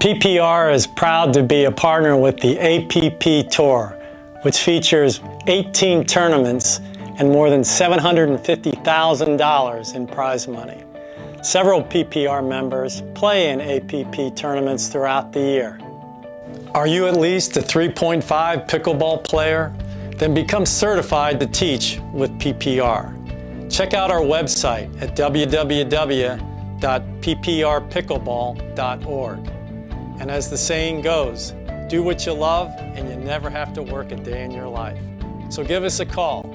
Speaker 15: PPR is proud to be a partner with the APP Tour, which features 18 tournaments and more than $750,000 in prize money. Several PPR members play in APP tournaments throughout the year. Are you at least a 3.5 pickleball player? Then become certified to teach with PPR. Check out our website at www.pprpickleball.org. And as the saying goes, do what you love and you never have to work a day in your life. So give us a call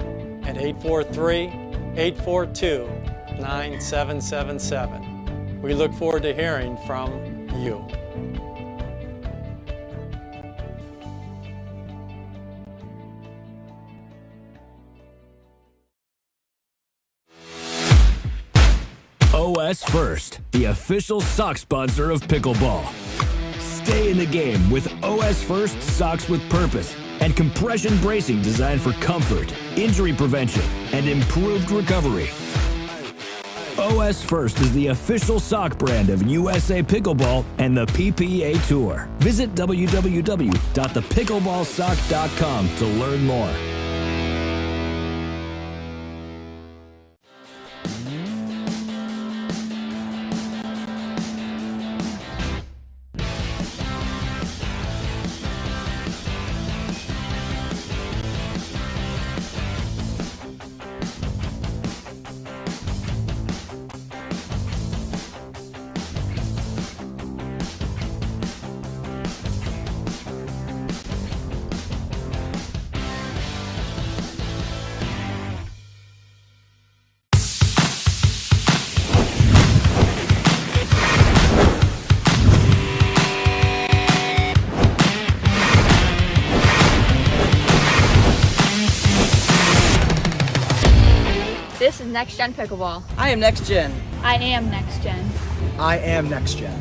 Speaker 15: at 843-842-9777. We look forward to hearing from you.
Speaker 6: OS First, the official sock sponsor of pickleball. Stay in the game with OS First socks with purpose and compression bracing designed for comfort, injury prevention, and improved recovery. OS First is the official sock brand of USA Pickleball and the PPA Tour. Visit www.thepickleballsock.com to learn more.
Speaker 19: This is Next Gen Pickleball.
Speaker 4: I am Next Gen.
Speaker 19: I am Next Gen.
Speaker 4: I am Next Gen.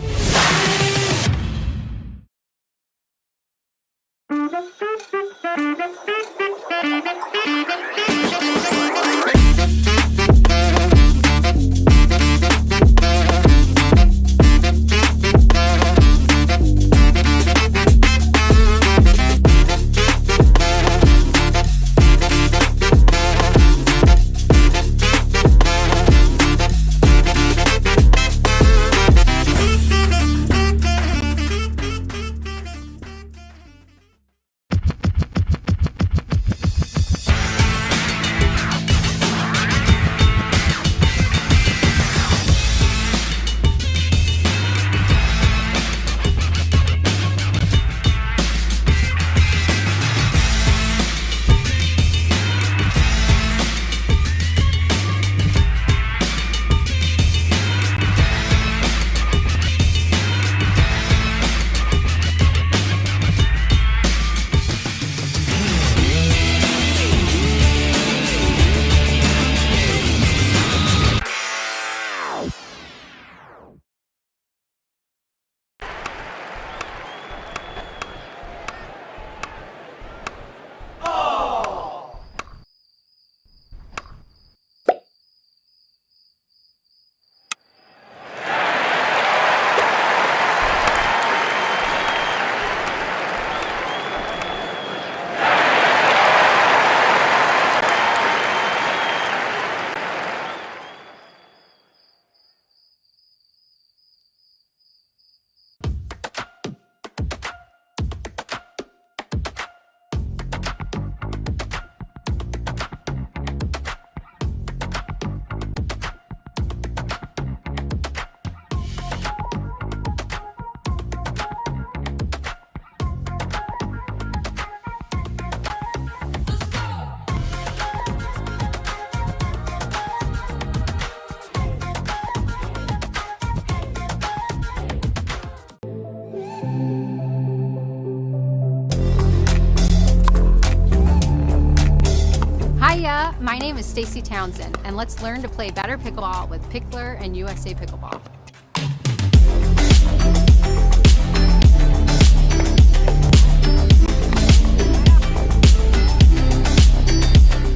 Speaker 16: My name is Stacy Townsend, and let's learn to play better pickleball with Pickler and USA Pickleball.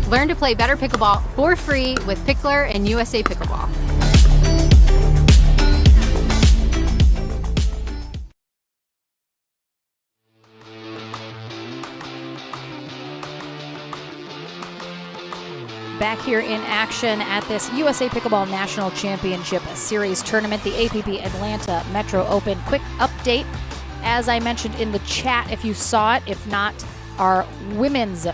Speaker 16: Learn to play better pickleball for free with Pickler and USA Pickleball.
Speaker 2: Back here in action at this USA Pickleball National Championship Series tournament, the APP Atlanta Metro Open. Quick update, as I mentioned in the chat, if you saw it. If not, our women's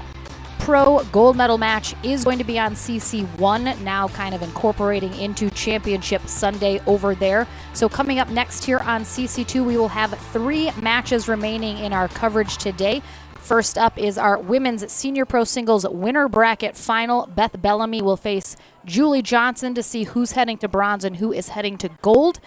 Speaker 2: pro gold medal match is going to be on CC1, now kind of incorporating into Championship Sunday over there. So coming up next here on CC2, we will have 3 matches remaining in our coverage today. First up is our women's senior pro singles winner bracket final. Beth Bellamy will face Julie Johnson to see who's heading to bronze and who is heading to gold.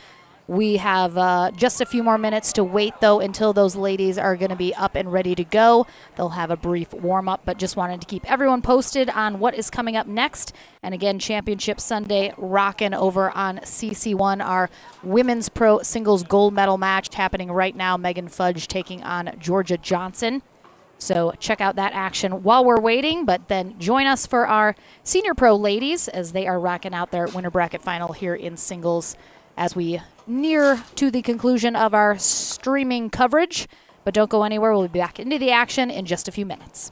Speaker 2: We have just a few more minutes to wait, though, until those ladies are going to be up and ready to go. They'll have a brief warm-up, but just wanted to keep everyone posted on what is coming up next. And again, Championship Sunday rocking over on CC1, our women's pro singles gold medal match happening right now. Megan Fudge taking on Georgia Johnson. So check out that action while we're waiting, but then join us for our senior pro ladies as they are rocking out their winter bracket final here in singles as we near to the conclusion of our streaming coverage. But don't go anywhere. We'll be back into the action in just a few minutes.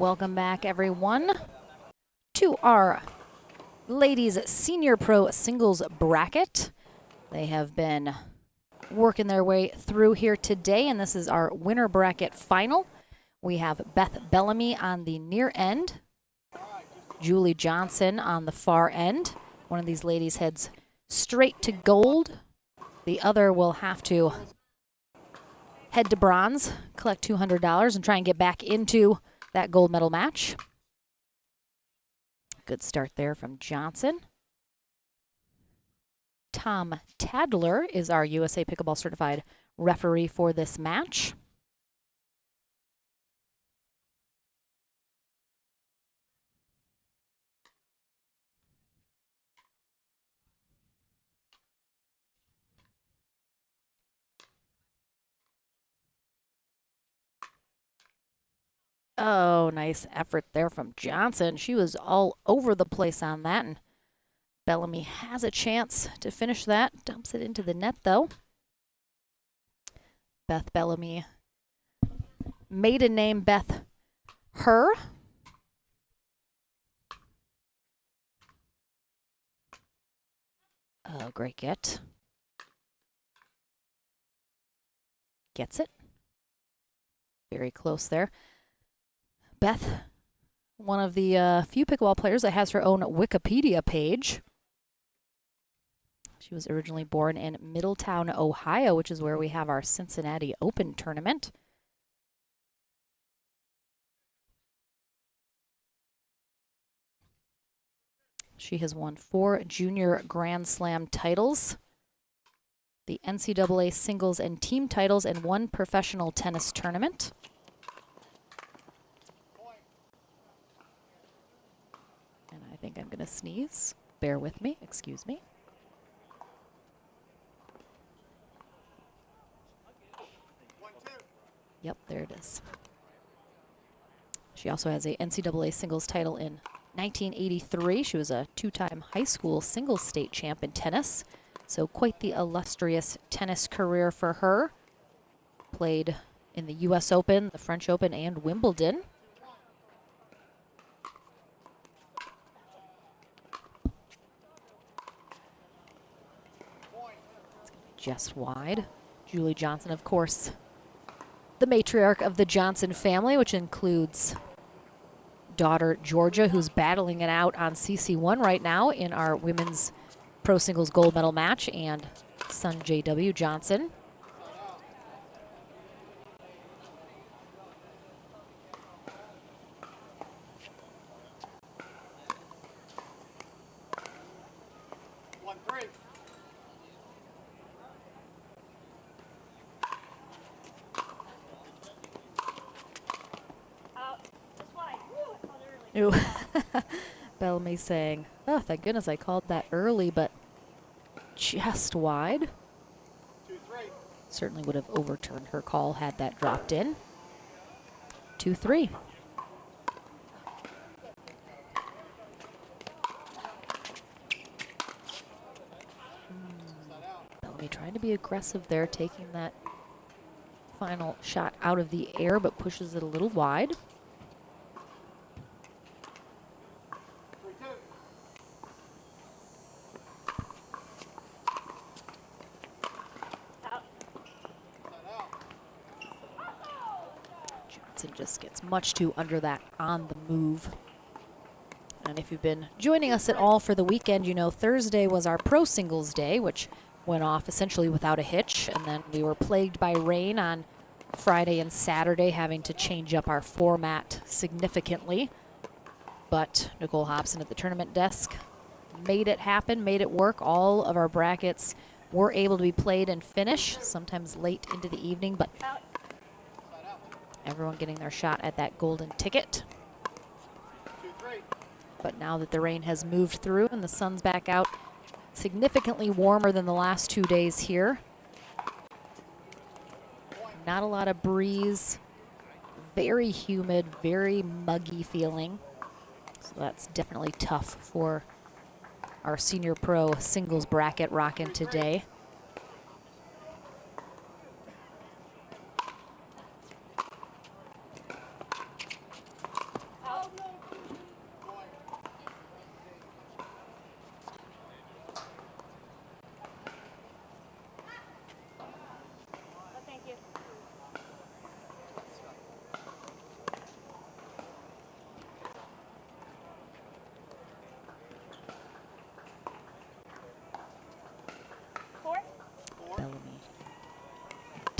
Speaker 2: Welcome back, everyone, to our ladies senior pro singles bracket. They have been working their way through here today, and this is our winner bracket final. We have Beth Bellamy on the near end, Julie Johnson on the far end. One of these ladies heads straight to gold. The other will have to head to bronze, collect $200, and try and get back into that gold medal match. Good start there from Johnson. Tom Tadler is our USA Pickleball Certified referee for this match. Oh, nice effort there from Johnson. She was all over the place on that, and Bellamy has a chance to finish that. Dumps it into the net, though. Beth Bellamy, maiden name Beth Her. Oh, great get. Gets it. Very close there. Beth, one of the few pickleball players that has her own Wikipedia page. She was originally born in Middletown, Ohio, which is where we have our Cincinnati Open tournament. She has won 4 junior Grand Slam titles, the NCAA singles and team titles, and 1 professional tennis tournament. And I think I'm going to sneeze. Bear with me. Excuse me. Yep, there it is. She also has a NCAA singles title in 1983. She was a 2-time high school singles state champ in tennis. So quite the illustrious tennis career for her. Played in the US Open, the French Open, and Wimbledon. It's going to be just wide. Julie Johnson, of course, the matriarch of the Johnson family, which includes daughter Georgia, who's battling it out on CC1 right now in our women's pro singles gold medal match, and son JW Johnson. Ooh. Bellamy saying, oh, thank goodness I called that early, but just wide.
Speaker 3: 2-3.
Speaker 2: Certainly would have overturned her call had that dropped in. 2-3. Bellamy trying to be aggressive there, taking that final shot out of the air, but pushes it a little wide. Just gets much too under that on the move. And if you've been joining us at all for the weekend, you know Thursday was our pro singles day, which went off essentially without a hitch. And then we were plagued by rain on Friday and Saturday, having to change up our format significantly. But Nicole Hobson at the tournament desk made it happen, made it work. All of our brackets were able to be played and finished, sometimes late into the evening, but everyone getting their shot at that golden ticket.
Speaker 3: 2-3.
Speaker 2: But now that the rain has moved through and the sun's back out, significantly warmer than the last 2 days here. Not a lot of breeze, very humid, very muggy feeling. So that's definitely tough for our senior pro singles bracket rocking today.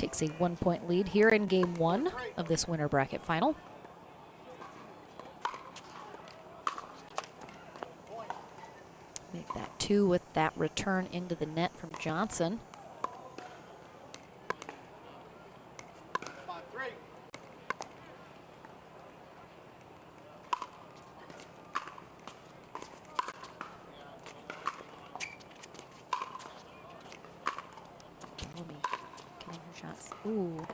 Speaker 2: takes a 1-point lead here in game 1 of this winner bracket final. Make that 2 with that return into the net from Johnson. Ooh,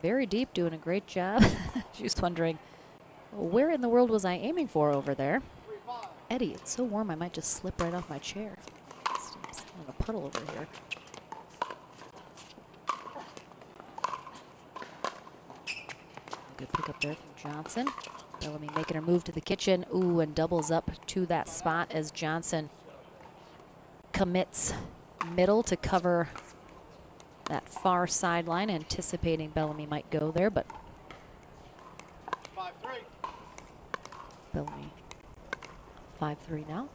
Speaker 2: very deep, doing a great job. She was wondering, where in the world was I aiming for over there? Eddie, it's so warm I might just slip right off my chair. I'm sitting in a puddle over here. Good pick up there from Johnson. Bellamy making her move to the kitchen. Ooh, and doubles up to that spot as Johnson commits middle to cover that far sideline, anticipating Bellamy might go there, but
Speaker 3: 5-3.
Speaker 2: Bellamy 5-3 now.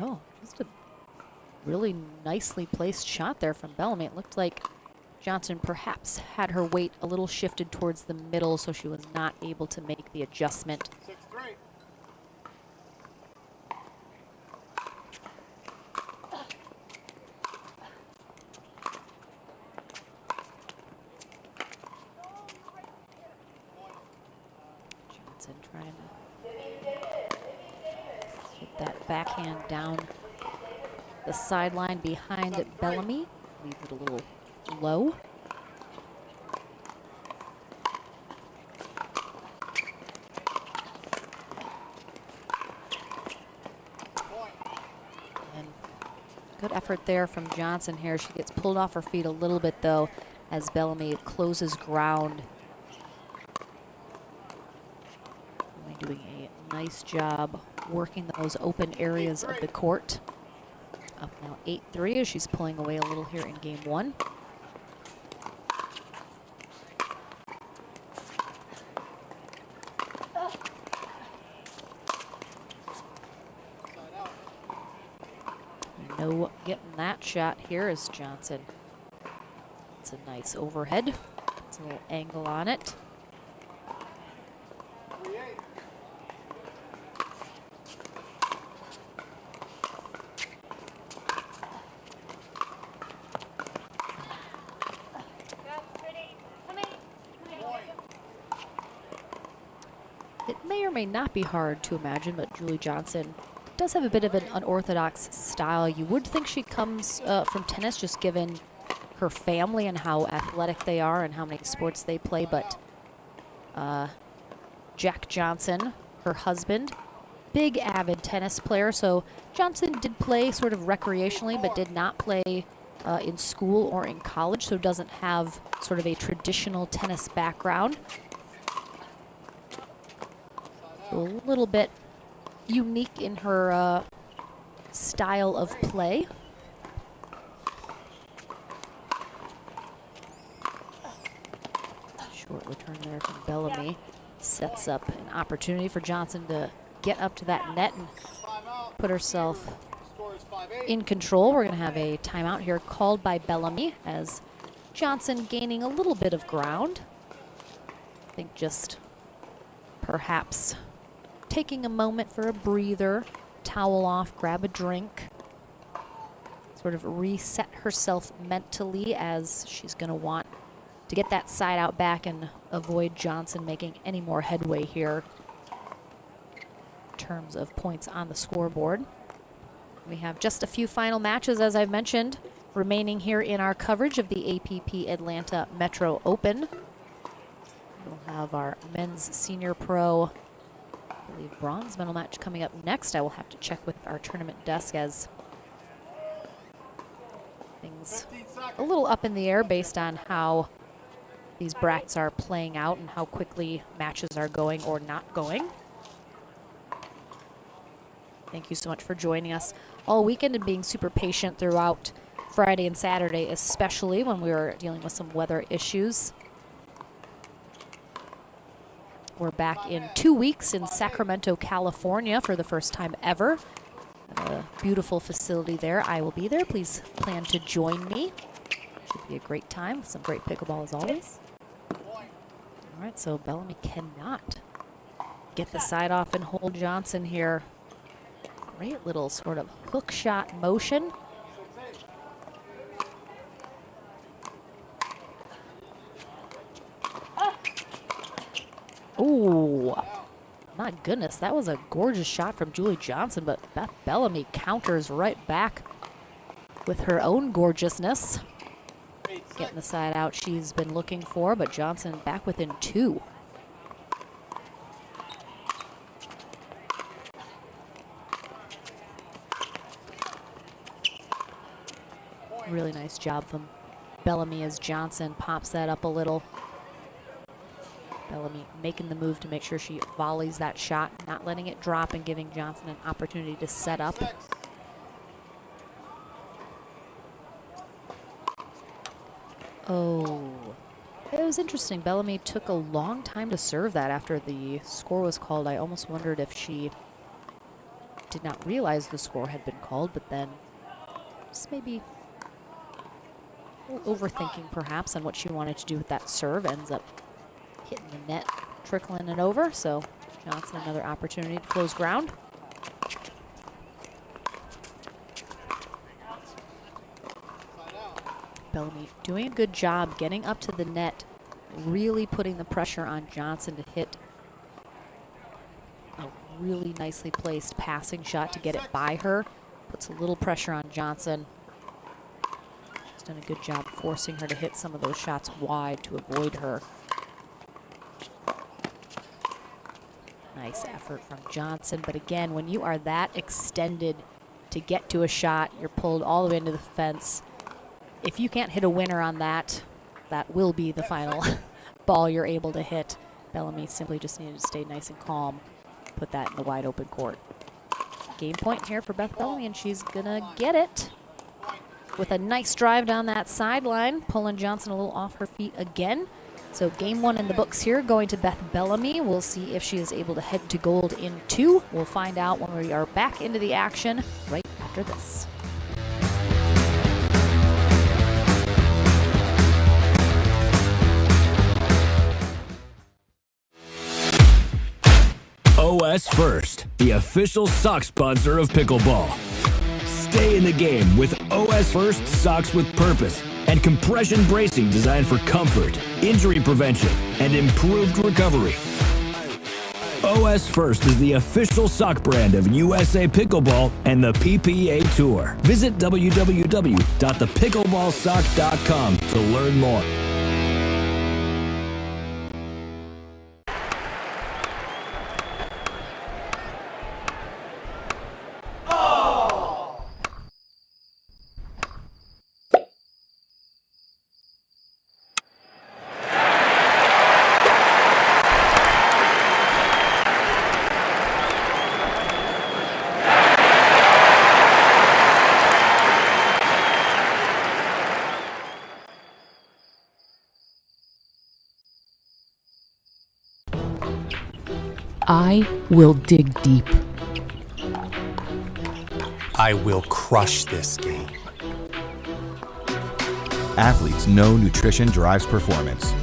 Speaker 2: Oh, just a really nicely placed shot there from Bellamy. It looked like Johnson perhaps had her weight a little shifted towards the middle, so she was not able to make the adjustment.
Speaker 3: 6-3.
Speaker 2: Johnson trying to hit that backhand down the sideline behind Bellamy. Leave it a little low. And good effort there from Johnson here. She gets pulled off her feet a little bit though as Bellamy closes ground. Bellamy doing a nice job working those open areas of the court. Up now 8-3 as she's pulling away a little here in game 1. No getting that shot here is Johnson. It's a nice overhead. It's a little angle on it. It may or may not be hard to imagine, but Julie Johnson does have a bit of an unorthodox style. You would think she comes from tennis, just given her family and how athletic they are and how many sports they play, but Jack Johnson, her husband, big avid tennis player. So Johnson did play sort of recreationally, but did not play in school or in college, so doesn't have sort of a traditional tennis background. So a little bit unique in her style of play. Short return there from Bellamy. Sets up an opportunity for Johnson to get up to that net and put herself in control. We're going to have a timeout here called by Bellamy as Johnson gaining a little bit of ground. I think just perhaps taking a moment for a breather, towel off, grab a drink, sort of reset herself mentally as she's going to want to get that side out back and avoid Johnson making any more headway here in terms of points on the scoreboard. We have just a few final matches, as I've mentioned, remaining here in our coverage of the APP Atlanta Metro Open. We'll have our men's senior pro, I believe, bronze medal match coming up next. I will have to check with our tournament desk as things a little up in the air based on how these brackets are playing out and how quickly matches are going or not going. Thank you so much for joining us all weekend and being super patient throughout Friday and Saturday, especially when we were dealing with some weather issues. We're back in 2 weeks in Sacramento, California for the first time ever A beautiful facility there. I will be there. Please plan to join me. Should be a great time. Some great pickleball as always. All right, so Bellamy cannot get the side off and hold Johnson here. Great little sort of hook shot motion. Ooh, my goodness, that was a gorgeous shot from Julie Johnson, but Beth Bellamy counters right back with her own gorgeousness. Getting the side out she's been looking for, but Johnson back within 2. Really nice job from Bellamy as Johnson pops that up a little. Bellamy making the move to make sure she volleys that shot, not letting it drop and giving Johnson an opportunity to set up. Oh, it was interesting. Bellamy took a long time to serve that after the score was called. I almost wondered if she did not realize the score had been called, but then just maybe a little overthinking perhaps on what she wanted to do with that serve. Ends up hitting the net, trickling it over. So Johnson, another opportunity to close ground. Bellamy doing a good job getting up to the net, really putting the pressure on Johnson to hit a really nicely placed passing shot to get it by her. Puts a little pressure on Johnson. She's done a good job forcing her to hit some of those shots wide to avoid her. Nice effort from Johnson, but again, when you are that extended to get to a shot, you're pulled all the way into the fence. If you can't hit a winner on that, that will be the final ball you're able to hit. Bellamy simply just needed to stay nice and calm, put that in the wide open court. Game point here for Beth Bellamy, and she's gonna get it with a nice drive down that sideline, pulling Johnson a little off her feet again. So game 1 in the books here, going to Beth Bellamy. We'll see if she is able to head to gold in 2. We'll find out when we are back into the action right after this.
Speaker 6: OS First, the official sock sponsor of pickleball. Stay in the game with OS First socks with purpose and compression bracing designed for comfort, injury prevention, and improved recovery. OS First is the official sock brand of USA Pickleball and the PPA Tour. Visit www.thepickleballsock.com to learn more.
Speaker 5: I will dig deep.
Speaker 8: I will crush this game.
Speaker 13: Athletes know nutrition drives performance.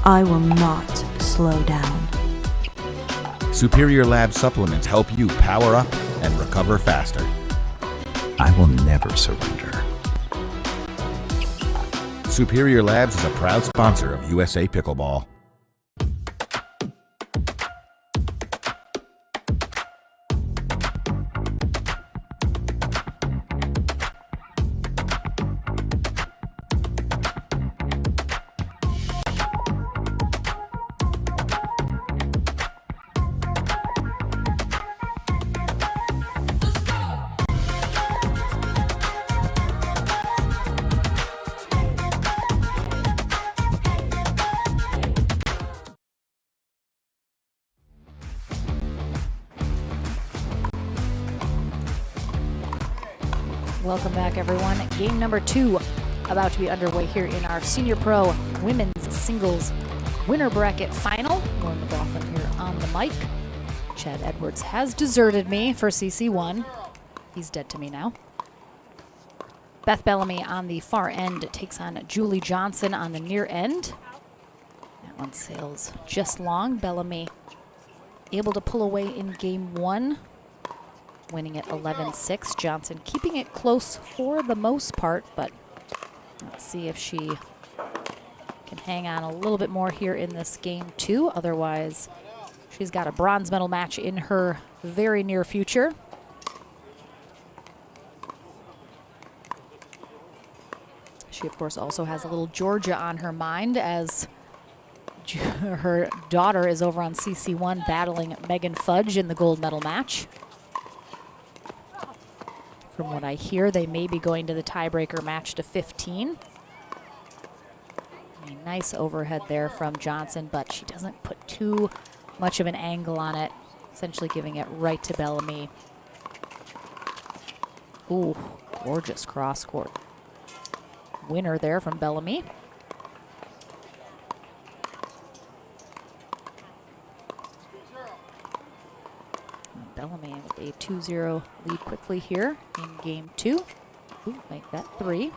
Speaker 14: I will not slow down.
Speaker 13: Superior Lab supplements help you power up and recover faster.
Speaker 1: I will never surrender.
Speaker 13: Superior Labs is a proud sponsor of USA Pickleball.
Speaker 2: Welcome back, everyone. Game number 2 about to be underway here in our Senior Pro Women's Singles Winner Bracket Final. Lauren McLaughlin here on the mic. Chad Edwards has deserted me for CC1. He's dead to me now. Beth Bellamy on the far end takes on Julie Johnson on the near end. That one sails just long. Bellamy able to pull away in game 1, winning it 11-6. Johnson keeping it close for the most part, but let's see if she can hang on a little bit more here in this game 2. Otherwise, she's got a bronze medal match in her very near future. She, of course, also has a little Georgia on her mind as her daughter is over on CC1 battling Megan Fudge in the gold medal match. From what I hear, they may be going to the tiebreaker match to 15. A nice overhead there from Johnson, but she doesn't put too much of an angle on it, essentially giving it right to Bellamy. Ooh, gorgeous cross court winner there from Bellamy. Bellamy with a 2-0 lead quickly here in game 2. Ooh, make that 3.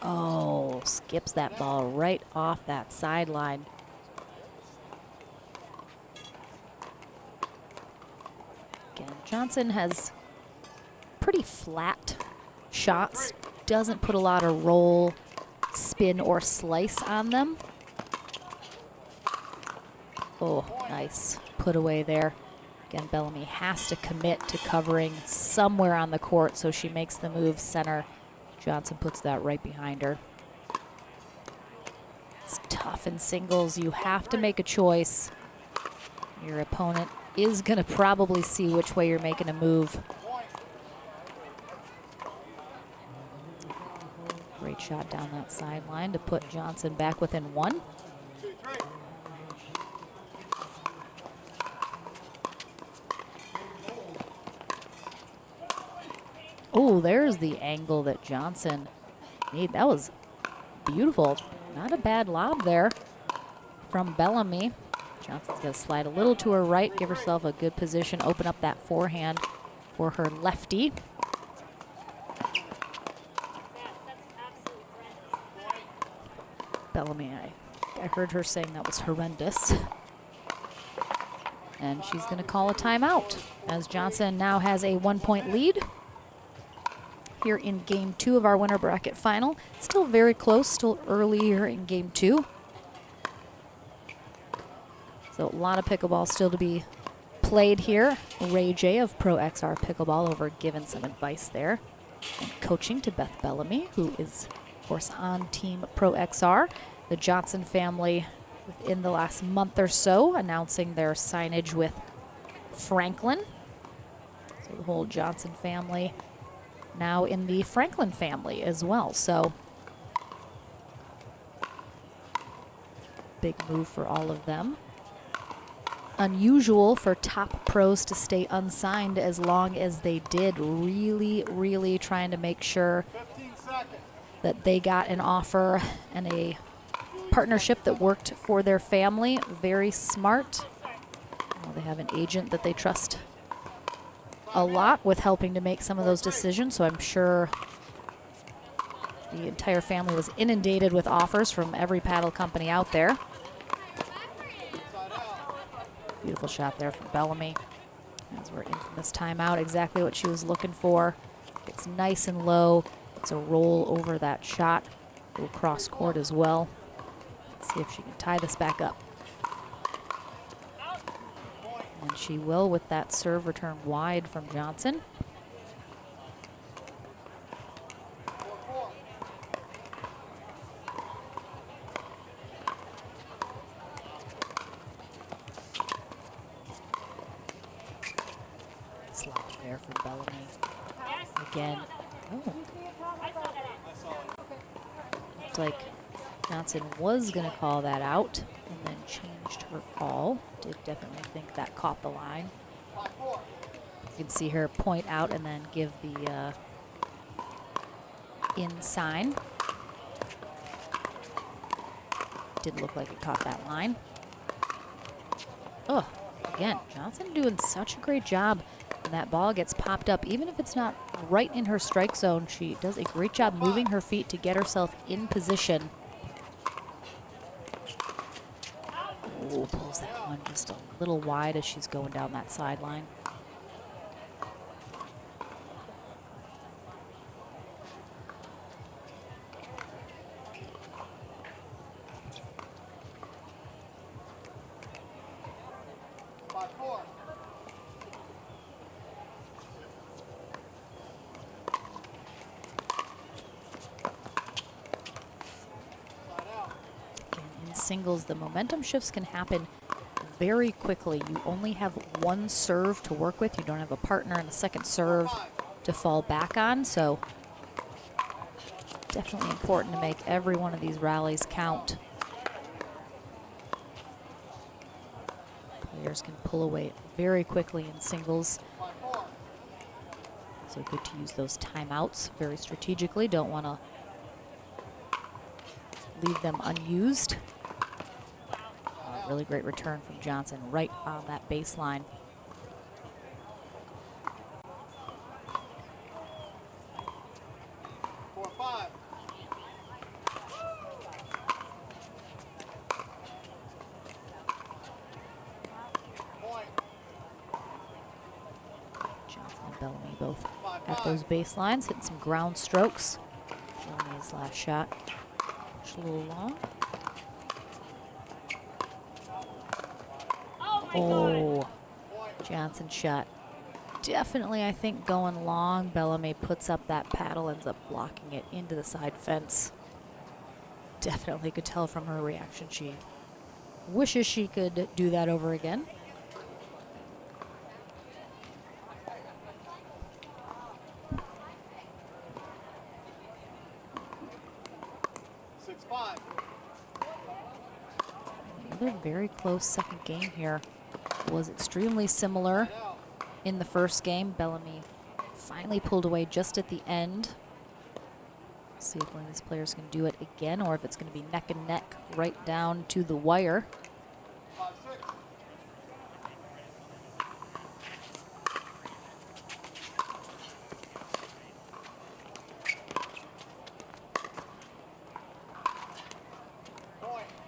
Speaker 2: Oh, skips that ball right off that sideline. Again, Johnson has pretty flat shots, doesn't put a lot of roll, spin, or slice on them. Oh, nice put away there. Again, Bellamy has to commit to covering somewhere on the court, so she makes the move center. Johnson puts that right behind her. It's tough in singles. You have to make a choice. Your opponent is going to probably see which way you're making a move. Great shot down that sideline to put Johnson back within 1. Oh, there's the angle that Johnson made. That was beautiful. Not a bad lob there from Bellamy. Johnson's going to slide a little to her right, give herself a good position, open up that forehand for her lefty. Bellamy, I heard her saying that was horrendous. And she's going to call a timeout as Johnson now has a 1-point lead here in game 2 of our winner bracket final. Still very close, still early here in game 2. So a lot of pickleball still to be played here. Ray J of Pro XR Pickleball over giving some advice there and coaching to Beth Bellamy, who is, of course, on Team Pro XR. The Johnson family within the last month or so announcing their signage with Franklin. So the whole Johnson family now in the Franklin family as well. So big move for all of them. Unusual for top pros to stay unsigned as long as they did. Really, really trying to make sure that they got an offer and a partnership that worked for their family. Very smart. Well, they have an agent that they trust a lot with helping to make some of those decisions, so I'm sure the entire family was inundated with offers from every paddle company out there. Beautiful shot there from Bellamy as we're in from this timeout. Exactly what she was looking for. It's nice and low. It's a roll over that shot. A little cross court as well. Let's see if she can tie this back up. And she will with that serve return wide from Johnson. Slap there for Bellamy. Again. Oh. Looks like Johnson was going to call that out and then changed her call. Did definitely think that caught the line. You can see her point out and then give the in sign. Didn't look like it caught that line. Oh, again, Johnson doing such a great job. When that ball gets popped up, even if it's not right in her strike zone, she does a great job moving her feet to get herself in position. Oh, pulls that one just a little wide as she's going down that sideline. Singles, the momentum shifts can happen very quickly. You only have one serve to work with. You don't have a partner and a second serve to fall back on, so definitely important to make every one of these rallies count. Players can pull away very quickly in singles. So good to use those timeouts very strategically. Don't want to leave them unused. Really great return from Johnson right on that baseline. Johnson and Bellamy both at those baselines, hitting some ground strokes. Bellamy's last shot, just a little long. Oh, Johnson shot. Definitely, I think, going long. Bellamy puts up that paddle, ends up blocking it into the side fence. Definitely could tell from her reaction she wishes she could do that over again. Another very close second game here. Was extremely similar in the first game. Bellamy finally pulled away just at the end. See if one of these players can do it again or if it's going to be neck and neck right down to the wire.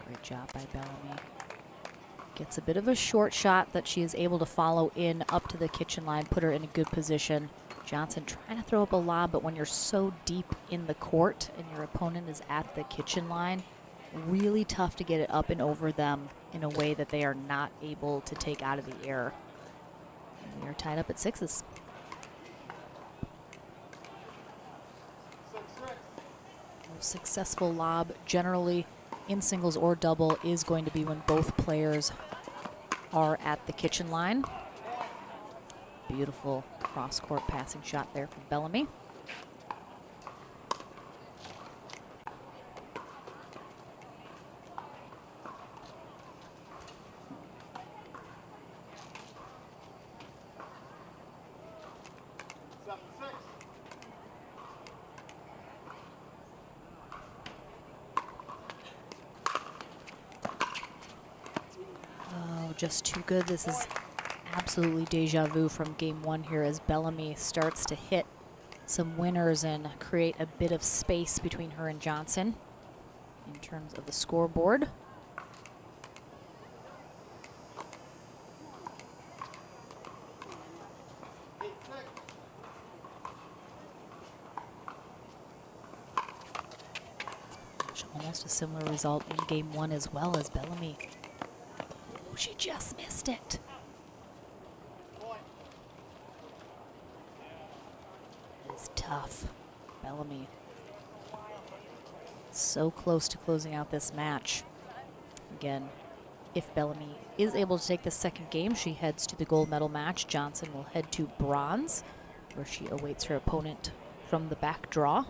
Speaker 2: Great job by Bellamy. Gets a bit of a short shot that she is able to follow in up to the kitchen line, put her in a good position. Johnson trying to throw up a lob, but when you're so deep in the court and your opponent is at the kitchen line, really tough to get it up and over them in a way that they are not able to take out of the air. And we are tied up at sixes. Most successful lob generally in singles or double is going to be when both players are at the kitchen line. Beautiful cross-court passing shot there from Bellamy. Just too good. This is absolutely deja vu from game one here as Bellamy starts to hit some winners and create a bit of space between her and Johnson in terms of the scoreboard. Almost a similar result in game one as well as Bellamy. Oh, she just missed it. It's tough. Bellamy so close to closing out this match. Again, if Bellamy is able to take the second game, she heads to the gold medal match. Johnson will head to bronze, where she awaits her opponent from the back draw.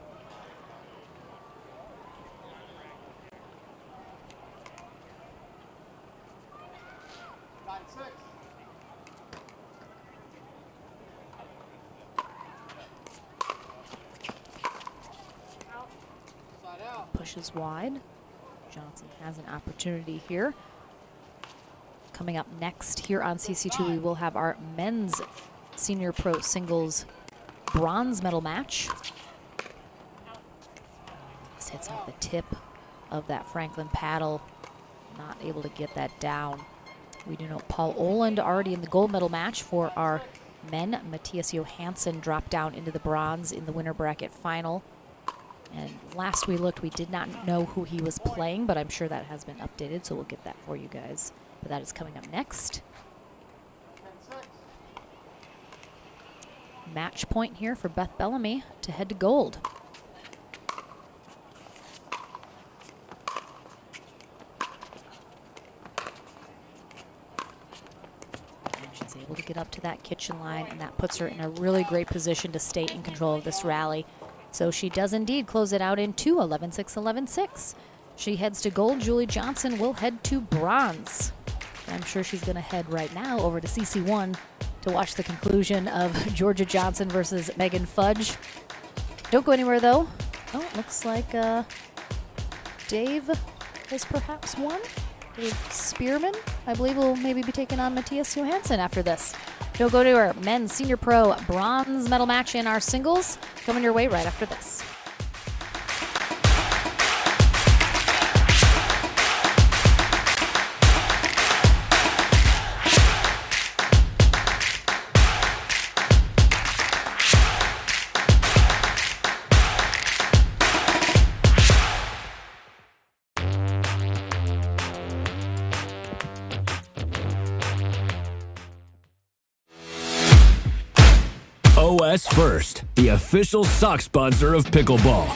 Speaker 2: dishes wide. Johnson has an opportunity here. Coming up next here on CC2, we will have our men's senior pro singles bronze medal match. This hits off the tip of that Franklin paddle. Not able to get that down. We do know Paul Oland already in the gold medal match for our men. Matthias Johansson dropped down into the bronze in the winner bracket final. And last we looked, we did not know who he was playing, but I'm sure that has been updated, so we'll get that for you guys. But that is coming up next. Match point here for Beth Bellamy to head to gold. And she's able to get up to that kitchen line, and that puts her in a really great position to stay in control of this rally. So she does indeed close it out in 2, 11-6, 11-6. She heads to gold. Julie Johnson will head to bronze. I'm sure she's going to head right now over to CC1 to watch the conclusion of Georgia Johnson versus Megan Fudge. Don't go anywhere, though. Oh, it looks like Dave has perhaps won. Dave Spearman, I believe, will maybe be taking on Matthias Johansson after this. Don't go to our men's senior pro bronze medal match in our singles. Coming your way right after this.
Speaker 6: OS First, the official sock sponsor of pickleball.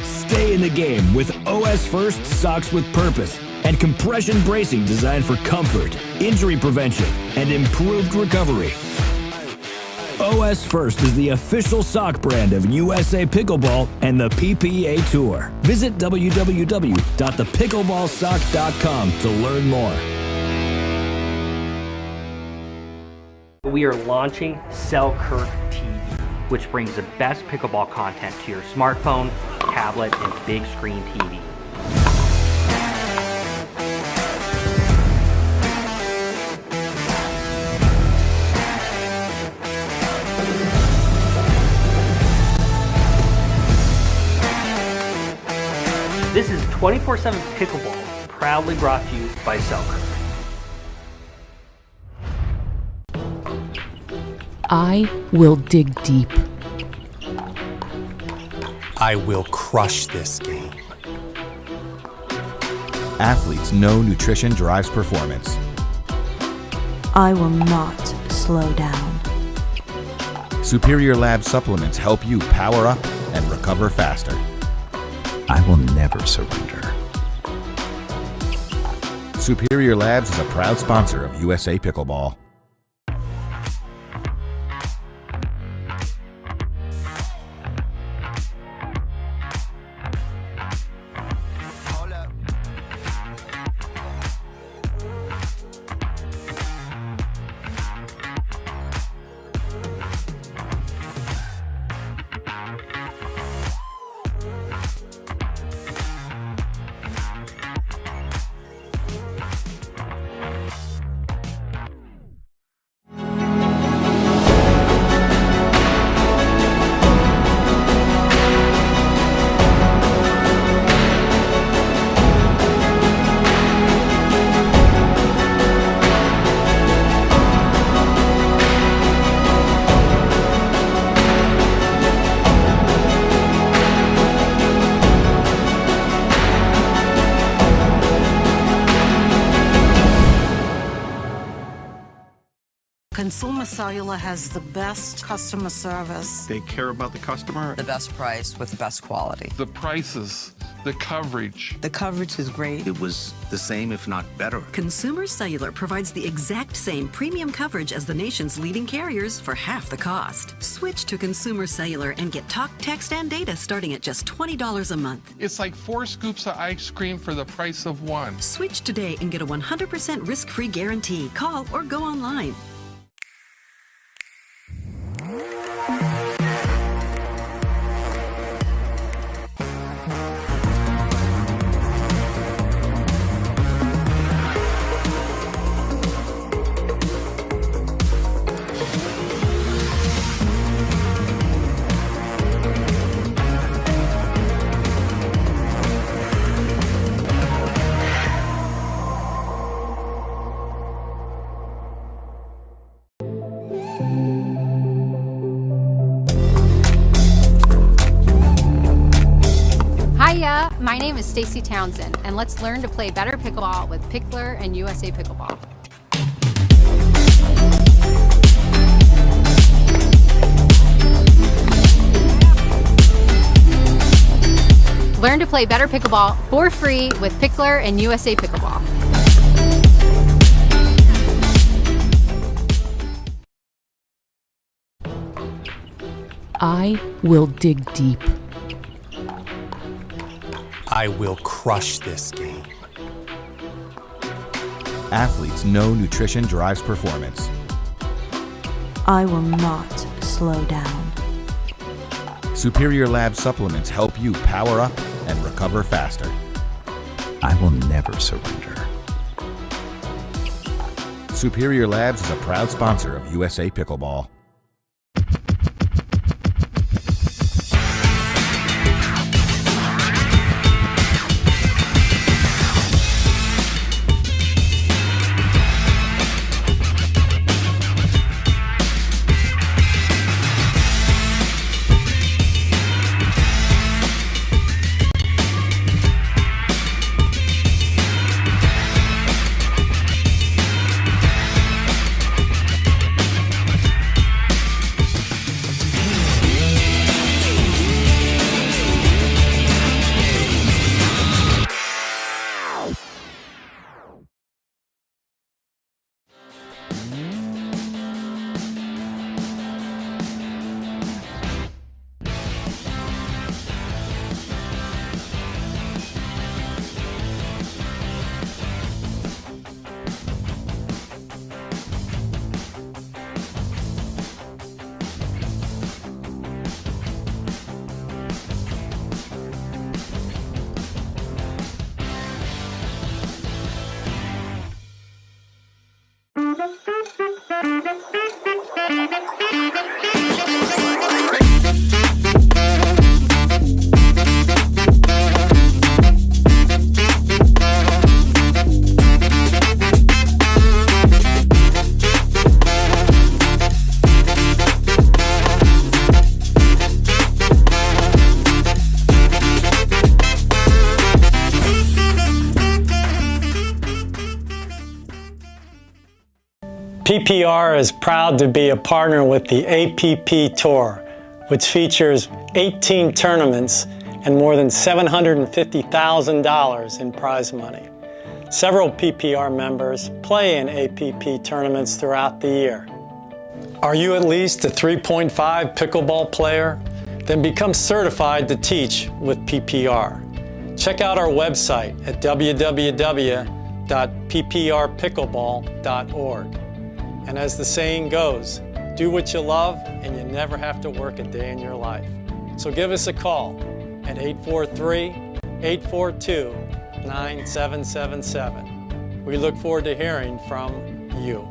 Speaker 6: Stay in the game with OS First socks with purpose and compression bracing designed for comfort, injury prevention, and improved recovery. OS First is the official sock brand of USA Pickleball and the PPA Tour. Visit www.thepickleballsock.com to learn more.
Speaker 17: We are launching Selkirk TV, which brings the best pickleball content to your smartphone, tablet, and big screen TV. This is 24/7 Pickleball, proudly brought to you by Selkirk.
Speaker 5: I will dig deep.
Speaker 8: I will crush this game.
Speaker 13: Athletes know nutrition drives performance.
Speaker 14: I will not slow down.
Speaker 13: Superior Lab supplements help you power up and recover faster.
Speaker 1: I will never surrender.
Speaker 13: Superior Labs is a proud sponsor of USA Pickleball.
Speaker 7: Consumer Cellular has the best customer service.
Speaker 10: They care about the customer.
Speaker 9: The best price with the best quality.
Speaker 10: The prices, the coverage.
Speaker 9: The coverage is great.
Speaker 11: It was the same, if not better.
Speaker 12: Consumer Cellular provides the exact same premium coverage as the nation's leading carriers for half the cost. Switch to Consumer Cellular and get talk, text, and data starting at just $20 a month.
Speaker 10: It's like 4 scoops of ice cream for the price of 1.
Speaker 12: Switch today and get a 100% risk-free guarantee. Call or go online.
Speaker 16: Hiya, my name is Stacy Townsend, and let's learn to play better pickleball with Pickler and USA Pickleball. Learn to play better pickleball for free with Pickler and USA Pickleball.
Speaker 5: I will dig deep.
Speaker 8: I will crush this game.
Speaker 13: Athletes know nutrition drives performance.
Speaker 14: I will not slow down.
Speaker 13: Superior Lab supplements help you power up and recover faster.
Speaker 1: I will never surrender.
Speaker 13: Superior Labs is a proud sponsor of USA Pickleball.
Speaker 15: PPR is proud to be a partner with the APP Tour, which features 18 tournaments and more than $750,000 in prize money. Several PPR members play in APP tournaments throughout the year. Are you at least a 3.5 pickleball player? Then become certified to teach with PPR. Check out our website at www.pprpickleball.org. And as the saying goes, do what you love and you never have to work a day in your life. So give us a call at 843-842-9777. We look forward to hearing from you.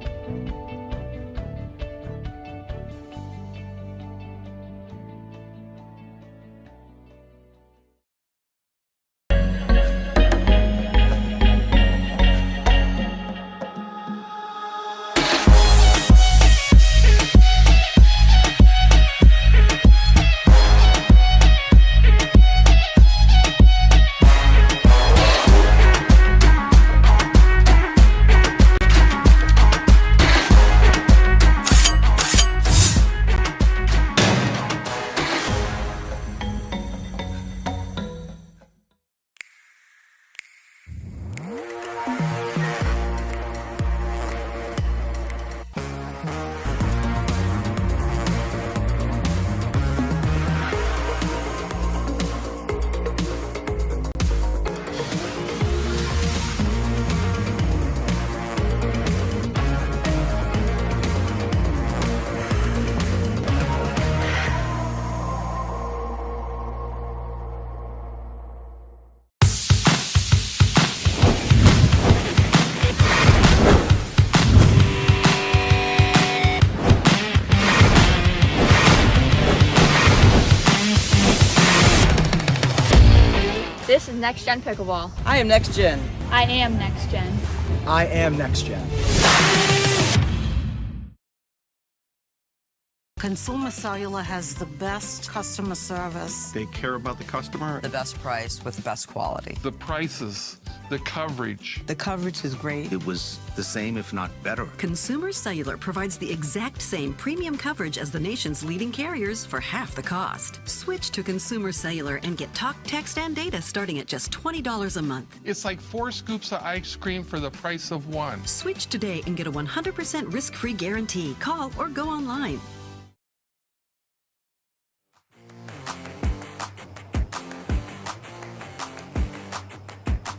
Speaker 19: This is Next Gen Pickleball.
Speaker 4: I am Next Gen.
Speaker 19: I am Next Gen.
Speaker 4: I am Next Gen.
Speaker 7: Consumer Cellular has the best customer service.
Speaker 11: They care about the customer.
Speaker 9: The best price with the best quality.
Speaker 10: The prices, the coverage.
Speaker 9: The coverage is great.
Speaker 11: It was the same, if not better.
Speaker 12: Consumer Cellular provides the exact same premium coverage as the nation's leading carriers for half the cost. Switch to Consumer Cellular and get talk, text, and data starting at just $20 a month.
Speaker 10: It's like 4 scoops of ice cream for the price of 1.
Speaker 12: Switch today and get a 100% risk-free guarantee. Call or go online.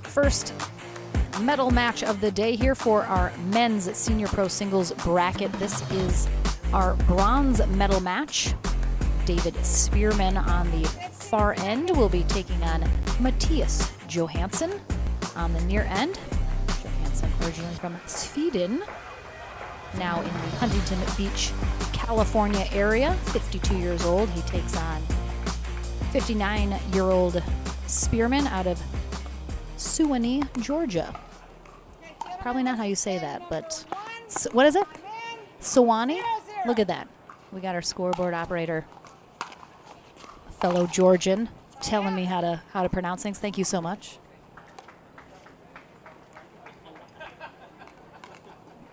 Speaker 2: First medal match of the day here for our men's senior pro singles bracket. This is our bronze medal match. David Spearman on the far end will be taking on Matthias Johansson on the near end. Johansson originally from Sweden, now in the Huntington Beach, California area, 52 years old. He takes on 59-year-old Spearman out of Suwanee, Georgia. Probably not how you say that, but what is it? Suwanee? Look at that. We got our scoreboard operator, a fellow Georgian, telling me how to pronounce things. Thank you so much.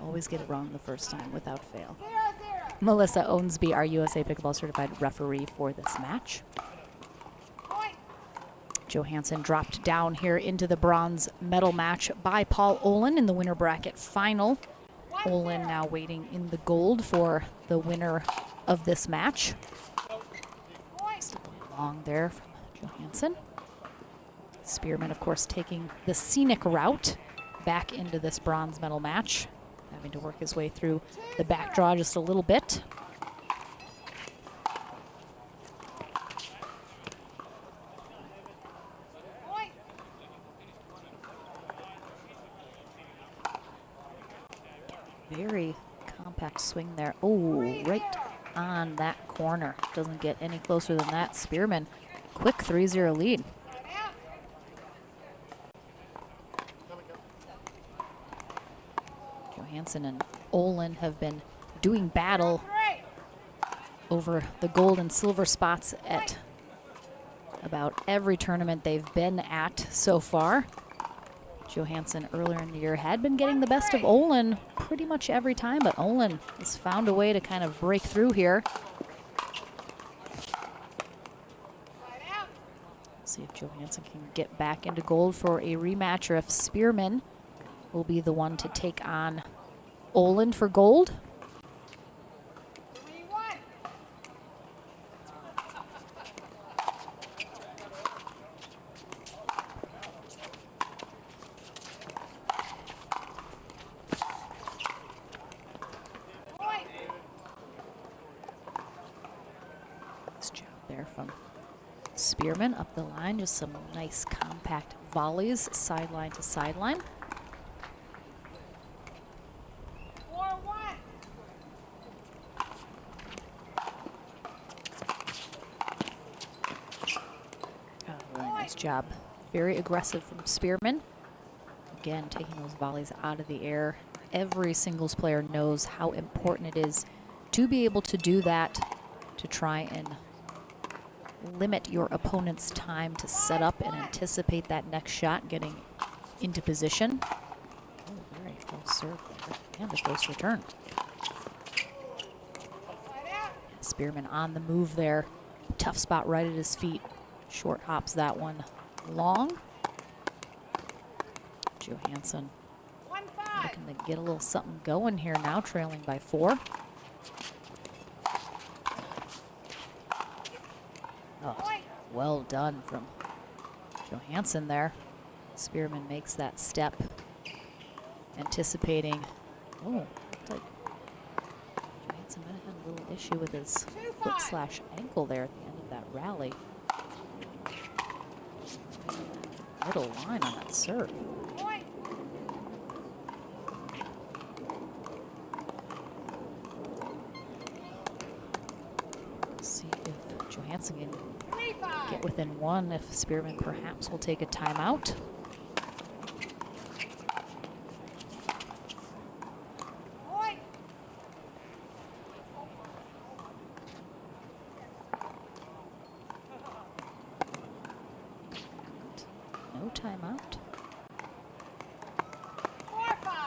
Speaker 2: Always get it wrong the first time without fail. Melissa Owensby, our USA Pickleball certified referee for this match. Johansson dropped down here into the bronze medal match by Paul Olin in the winner bracket final. Olin now waiting in the gold for the winner of this match. Just a little long there from Johansson. Spearman, of course, taking the scenic route back into this bronze medal match, having to work his way through the back draw just a little bit. Very compact swing there. Oh, right on that corner. Doesn't get any closer than that. Spearman, quick 3-0 lead. Johansson and Olin have been doing battle over the gold and silver spots at about every tournament they've been at so far. Johansson earlier in the year had been getting the best of Olin pretty much every time, but Olin has found a way to kind of break through here. See if Johansson can get back into gold for a rematch, or if Spearman will be the one to take on Olin for gold. From Spearman up the line, just some nice compact volleys, sideline to sideline. Really nice job. Very aggressive from Spearman. Again, taking those volleys out of the air. Every singles player knows how important it is to be able to do that, to try and limit your opponent's time to set up and anticipate that next shot, getting into position. Oh, very close serve there, and a close return. Spearman on the move there. Tough spot right at his feet. Short hops that one long. Johansson looking to get a little something going here now, trailing by 4. Oh, well done from Johansson there. Spearman makes that step, anticipating. Oh, looked like Johansson might have had a little issue with his foot/ankle there at the end of that rally. Middle line on that serve. See if Johansson can get within 1, if Spearman perhaps will take a timeout. No timeout.
Speaker 3: 4-5.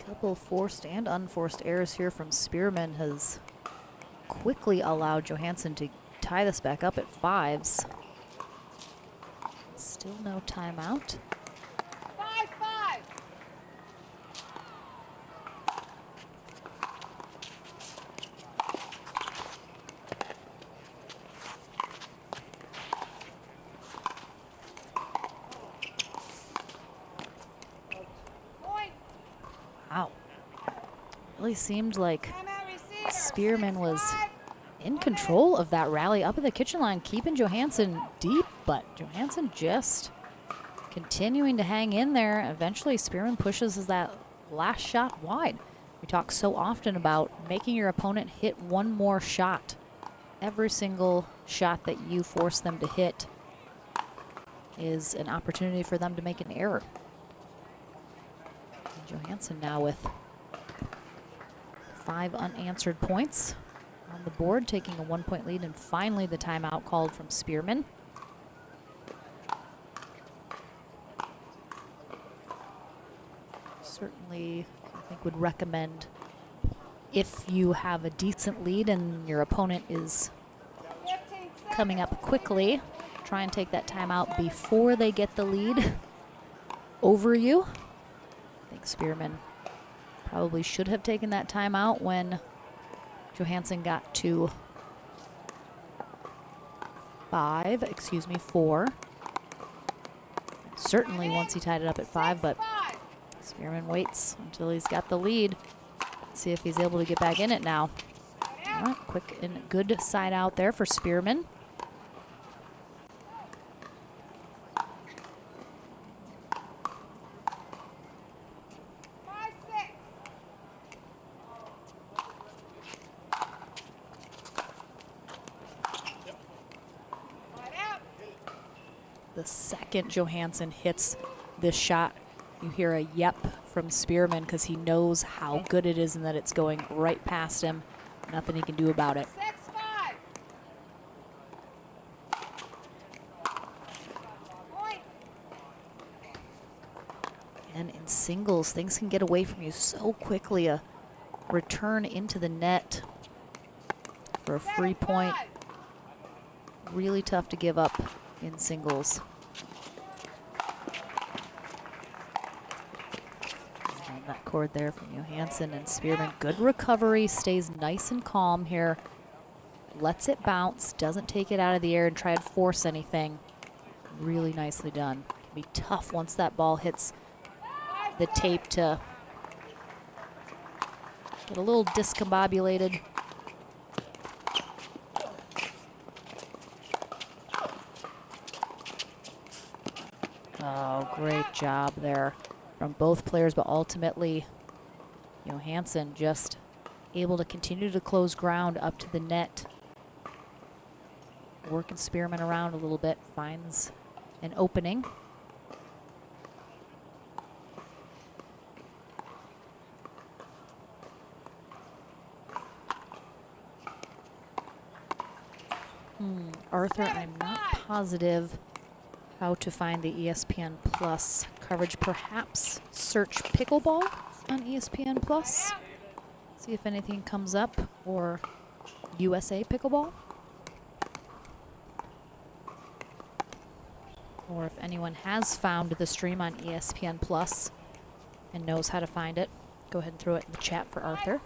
Speaker 2: Couple forced and unforced errors here from Spearman has quickly allowed Johansson to tie this back up at 5s. Still no timeout.
Speaker 3: 5-5.
Speaker 2: Wow. Really seemed like Spearman was in control of that rally up at the kitchen line, keeping Johansson deep, but Johansson just continuing to hang in there. Eventually, Spearman pushes that last shot wide. We talk so often about making your opponent hit one more shot. Every single shot that you force them to hit is an opportunity for them to make an error. And Johansson now with 5 unanswered points on the board, taking a 1-point lead, and finally the timeout called from Spearman. Certainly, I think would recommend, if you have a decent lead and your opponent is coming up quickly, try and take that timeout before they get the lead over you. I think Spearman probably should have taken that timeout when Johansson got to 4. Certainly once he tied it up at 5, but Spearman waits until he's got the lead. See if he's able to get back in it now. All right, quick and good side out there for Spearman. The second Johansson hits this shot, you hear a yep from Spearman because he knows how good it is and that it's going right past him. Nothing he can do about it.
Speaker 3: 6-5.
Speaker 2: And in singles, things can get away from you so quickly. A return into the net for a free point. Really tough to give up in singles. And that cord there from Johansson and Spearman. Good recovery, stays nice and calm here. Lets it bounce, doesn't take it out of the air and try to force anything. Really nicely done. Can be tough once that ball hits the tape to get a little discombobulated. Oh, great job there from both players, but ultimately Johansson just able to continue to close ground up to the net. Working Spearman around a little bit, finds an opening. Arthur, I'm not positive how to find the ESPN Plus coverage. Perhaps search pickleball on ESPN Plus. See if anything comes up, or USA Pickleball. Or if anyone has found the stream on ESPN Plus and knows how to find it, go ahead and throw it in the chat for Arthur.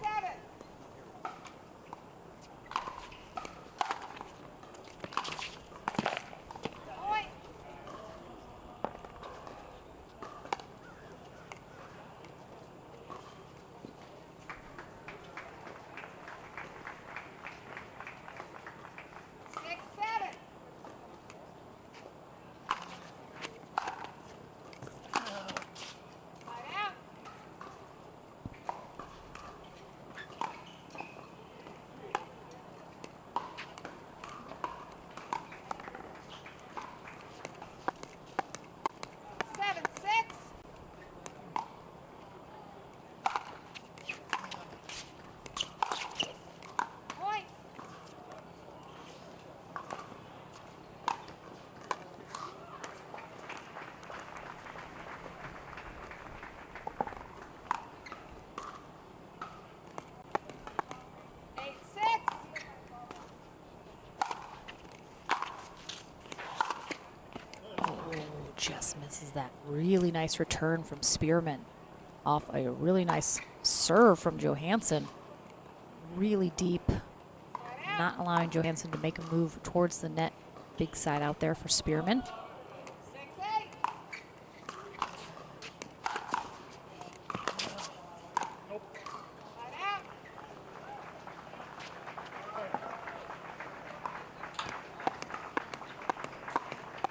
Speaker 2: just misses that. Really nice return from Spearman off a really nice serve from Johansson. Really deep, not allowing Johansson to make a move towards the net. Big side out there for Spearman.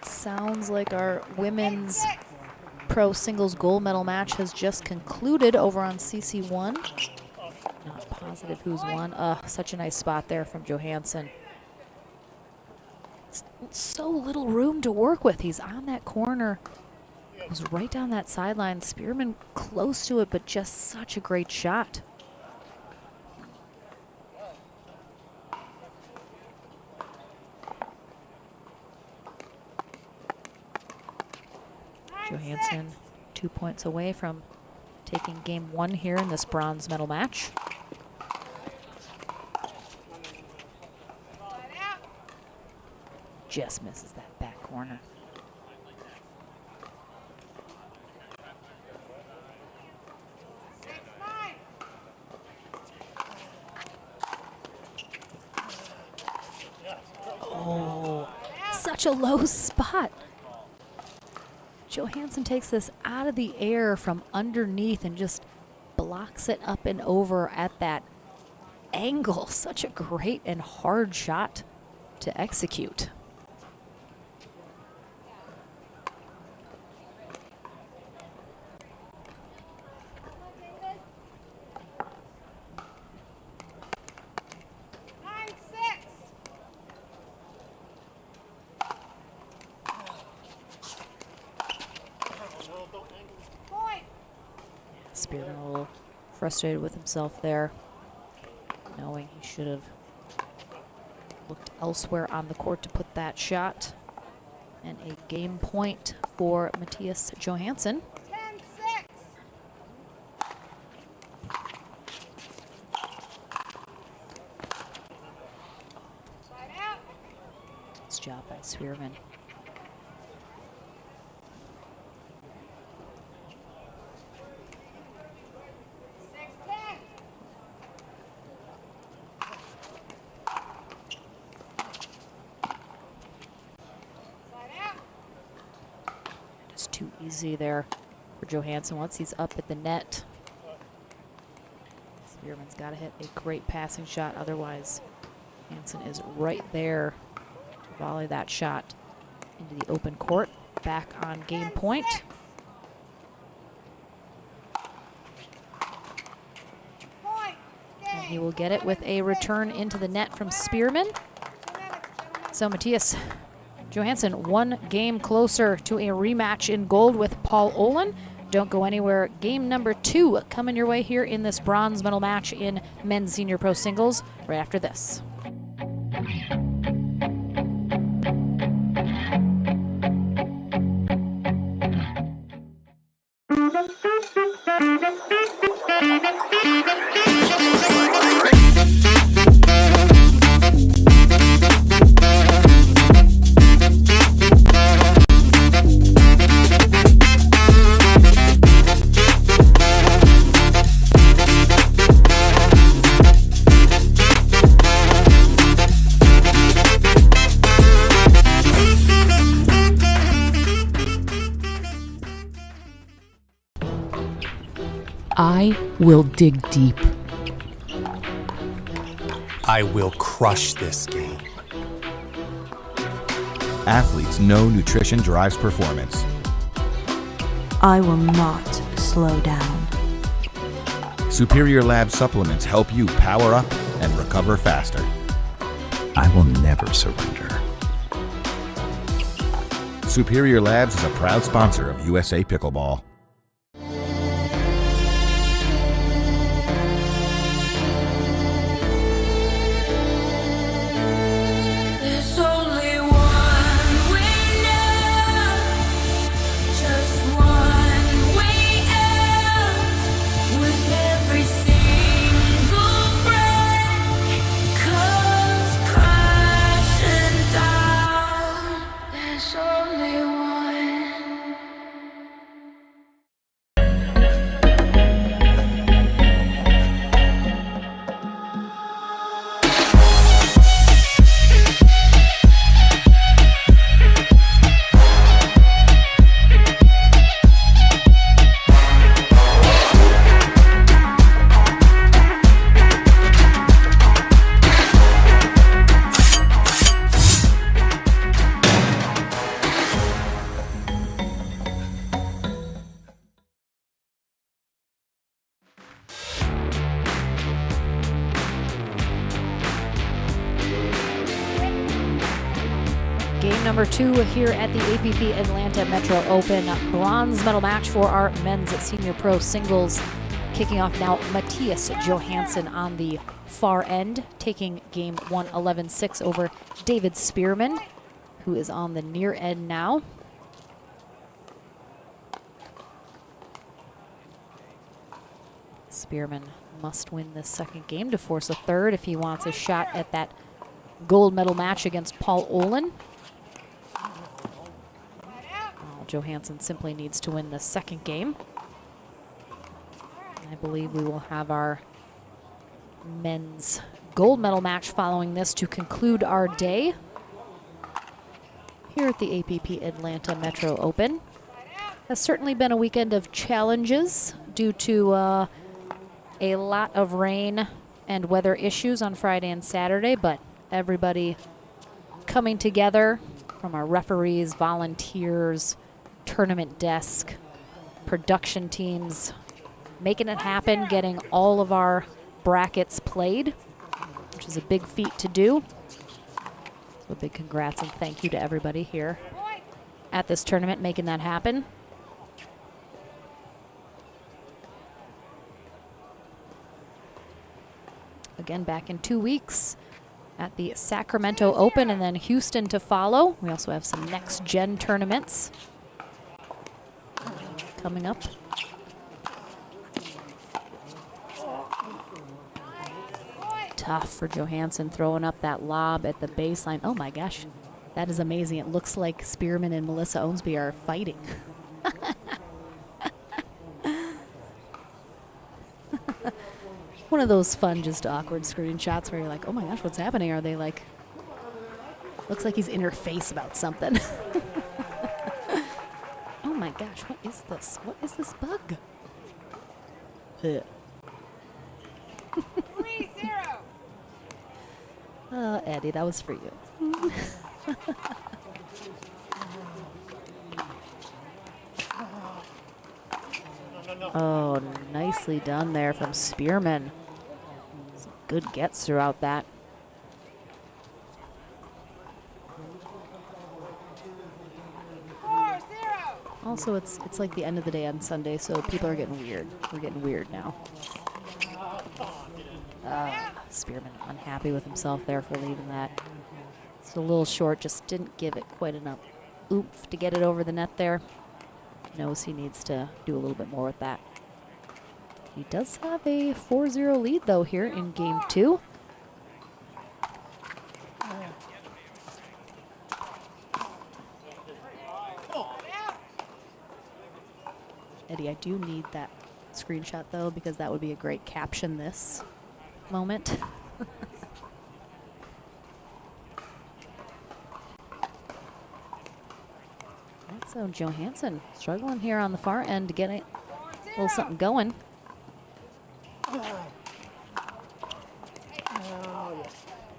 Speaker 2: Sounds like our women's pro singles gold medal match has just concluded over on CC1. Not positive who's won. Such a nice spot there from Johansson. So little room to work with. He's on that corner. Goes right down that sideline. Spearman close to it, but just such a great shot. Johansson 2 points away from taking game 1 here in this bronze medal match. Just misses that back corner. Oh, such a low spot. Johansson takes this out of the air from underneath and just blocks it up and over at that angle. Such a great and hard shot to execute. Spearman a little frustrated with himself there, knowing he should have looked elsewhere on the court to put that shot. And a game point for Matthias Johansson.
Speaker 3: 10-6.
Speaker 2: Nice job by Spearman. Too easy there for Johansson once he's up at the net. Spearman's got to hit a great passing shot, otherwise Johansson is right there to volley that shot into the open court. Back on game point. And he will get it with a return into the net from Spearman. So Matthias Johansson 1 game closer to a rematch in gold with Paul Olin. Don't go anywhere. Game number 2 coming your way here in this bronze medal match in men's senior pro singles right after this.
Speaker 5: I will dig deep.
Speaker 8: I will crush this game.
Speaker 13: Athletes know nutrition drives performance.
Speaker 14: I will not slow down.
Speaker 13: Superior Lab supplements help you power up and recover faster.
Speaker 1: I will never surrender.
Speaker 13: Superior Labs is a proud sponsor of USA Pickleball.
Speaker 18: There's only one.
Speaker 2: number 2 here at the APP Atlanta Metro Open. Bronze medal match for our men's senior pro singles. Kicking off now, Matthias Johansson on the far end, taking game 1 11-6 over David Spearman, who is on the near end now. Spearman must win this second game to force a third if he wants a shot at that gold medal match against Paul Olin. Well, Johansson simply needs to win the second game. I believe we will have our men's gold medal match following this to conclude our day here at the APP Atlanta Metro Open. Has certainly been a weekend of challenges due to a lot of rain and weather issues on Friday and Saturday, but everybody coming together from our referees, volunteers, tournament desk, production teams, making it happen, getting all of our brackets played, which is a big feat to do. So a big congrats and thank you to everybody here at this tournament making that happen. Again, back in 2 weeks at the Sacramento Open and then Houston to follow. We also have some next-gen tournaments coming up. Tough for Johansson throwing up that lob at the baseline. Oh my gosh, that is amazing. It looks like Spearman and Melissa Owensby are fighting. One of those fun, just awkward screenshots where you're like, oh my gosh, what's happening? Are they like, looks like he's in her face about something. Oh my gosh, what is this? What is this bug? 3-0. Eddie, that was for you. Oh, nicely done there from Spearman. Some good gets throughout that. Also, it's like the end of the day on Sunday, so people are getting weird. We're getting weird now. Spearman unhappy with himself there for leaving that. It's a little short, just didn't give it quite enough oomph to get it over the net there. Knows he needs to do a little bit more with that. He does have a 4-0 lead, though, here in game 2. Eddie, I do need that screenshot, though, because that would be a great caption this moment. So Johansson struggling here on the far end to get a little something going.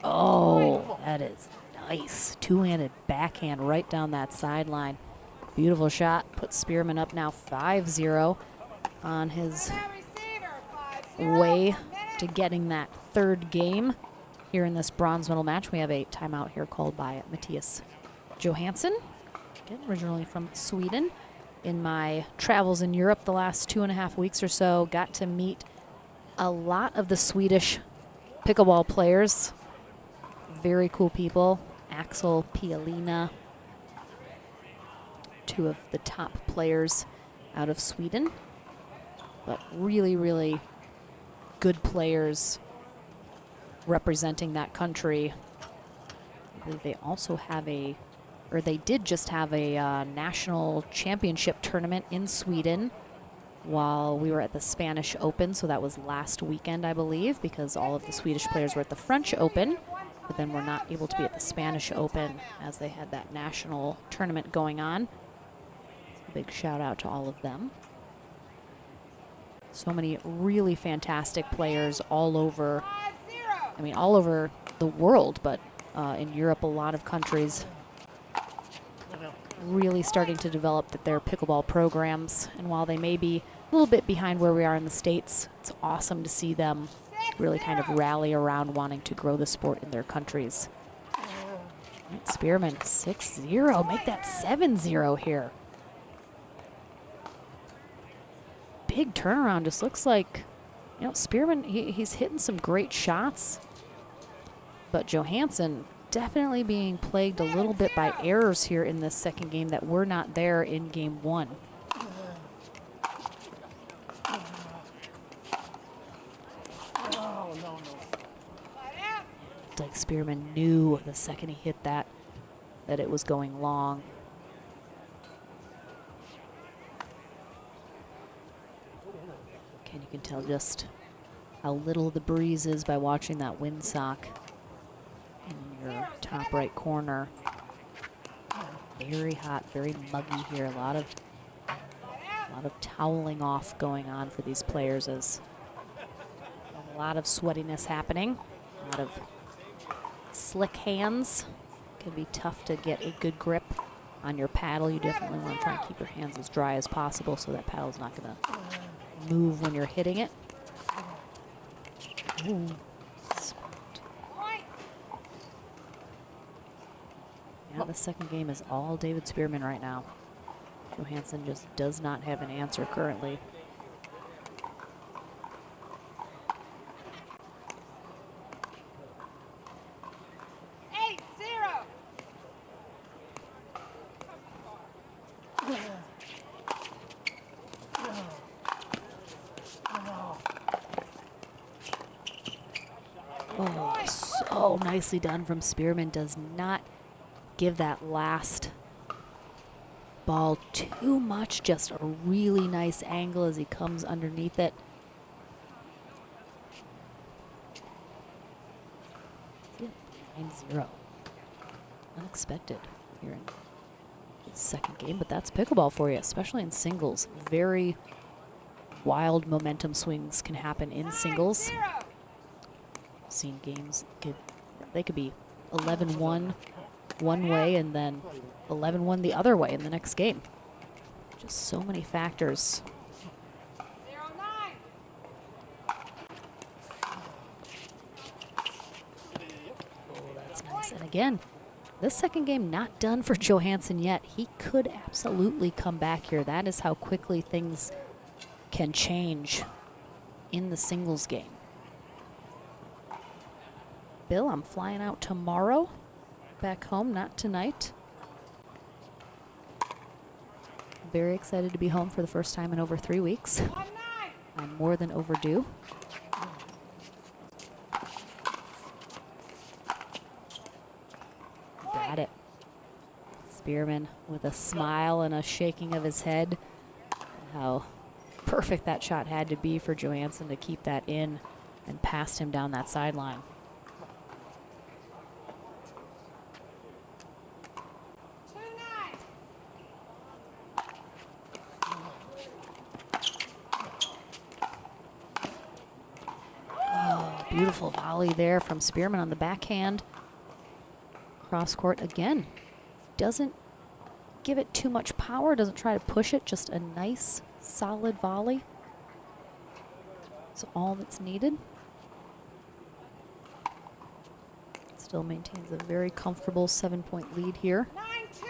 Speaker 2: Oh, that is nice. Two-handed backhand right down that sideline. Beautiful shot. Puts Spearman up now 5-0 on his way to getting that third game here in this bronze medal match. We have a timeout here called by Matthias Johansson. Again, originally from Sweden. In my travels in Europe the last 2.5 weeks or so, got to meet a lot of the Swedish pickleball players. Very cool people. Axel, Pia-Lena, 2 of the top players out of Sweden. But really, really good players representing that country. I believe they also have they did just have a national championship tournament in Sweden while we were at the Spanish Open. So that was last weekend, I believe, because all of the Swedish players were at the French Open, but then were not able to be at the Spanish Open as they had that national tournament going on. So a big shout out to all of them. So many really fantastic players all over, all over the world, but in Europe, a lot of countries really starting to develop their pickleball programs. And while they may be a little bit behind where we are in the States, it's awesome to see them really kind of rally around wanting to grow the sport in their countries. Right, Spearman 6-0. Make that 7-0 here. Big turnaround. Just looks like, you know, Spearman, he's hitting some great shots. But Johansson definitely being plagued a little bit by errors here in this second game that were not there in game one. Like Spearman knew the second he hit that it was going long. And you can tell just how little the breeze is by watching that windsock in your top right corner. Very hot, very muggy here. A lot of toweling off going on for these players, as a lot of sweatiness happening. A lot of slick hands. Can be tough to get a good grip on your paddle. You definitely want to try and keep your hands as dry as possible so that paddle's not going to move when you're hitting it. Ooh. Yeah, the second game is all David Spearman right now. Johansson just does not have an answer currently. Oh, so nicely done from Spearman. Does not give that last ball too much. Just a really nice angle as he comes underneath it. Yeah, 9-0. Unexpected here in the second game, but that's pickleball for you, especially in singles. Very wild momentum swings can happen in singles. Seen games, they could be 11-1 one way and then 11-1 the other way in the next game. Just so many factors. Oh, that's nice. And again, this second game not done for Johansson yet. He could absolutely come back here. That is how quickly things can change in the singles game. Bill, I'm flying out tomorrow, back home, not tonight. Very excited to be home for the first time in over 3 weeks. I'm more than overdue. Got it. Spearman with a smile and a shaking of his head. How perfect that shot had to be for Johansson to keep that in and passed him down that sideline. Beautiful volley there from Spearman on the backhand. Cross court again. Doesn't give it too much power, doesn't try to push it, just a nice solid volley. That's all that's needed. Still maintains a very comfortable 7-point lead here.
Speaker 3: 9-2.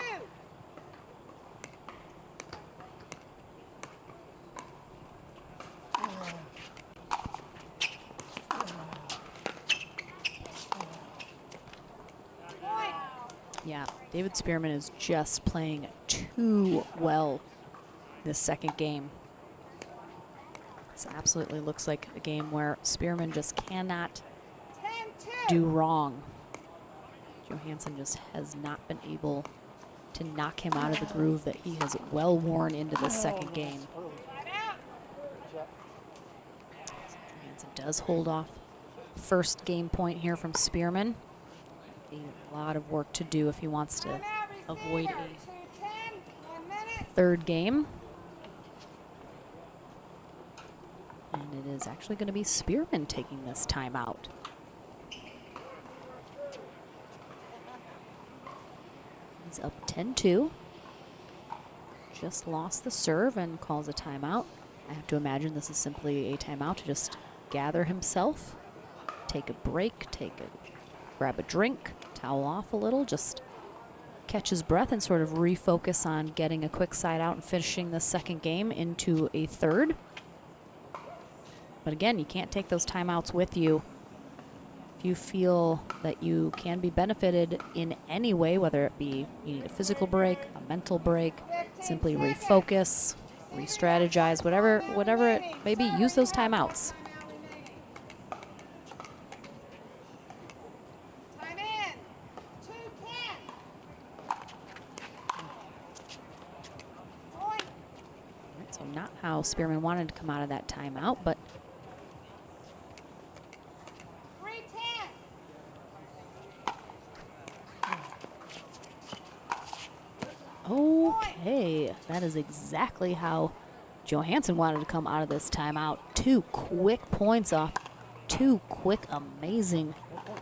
Speaker 2: Yeah, David Spearman is just playing too well this second game. This absolutely looks like a game where Spearman just cannot do wrong. Johansson just has not been able to knock him out of the groove that he has well worn into the second game. Johansson does hold off first game point here from Spearman. A lot of work to do if he wants to avoid a third game. And it is actually going to be Spearman taking this timeout. He's up 10-2. Just lost the serve and calls a timeout. I have to imagine this is simply a timeout to just gather himself, take a break, grab a drink, towel off a little, just catch his breath and sort of refocus on getting a quick side out and finishing the second game into a third. But again, you can't take those timeouts with you. If you feel that you can be benefited in any way, whether it be you need a physical break, a mental break, simply refocus, re-strategize, whatever it may be, use those timeouts.
Speaker 3: Time in. 2:10.
Speaker 2: All right, so not how Spearman wanted to come out of that timeout, but okay, that is exactly how Johansson wanted to come out of this timeout. 2 quick points off 2 quick, amazing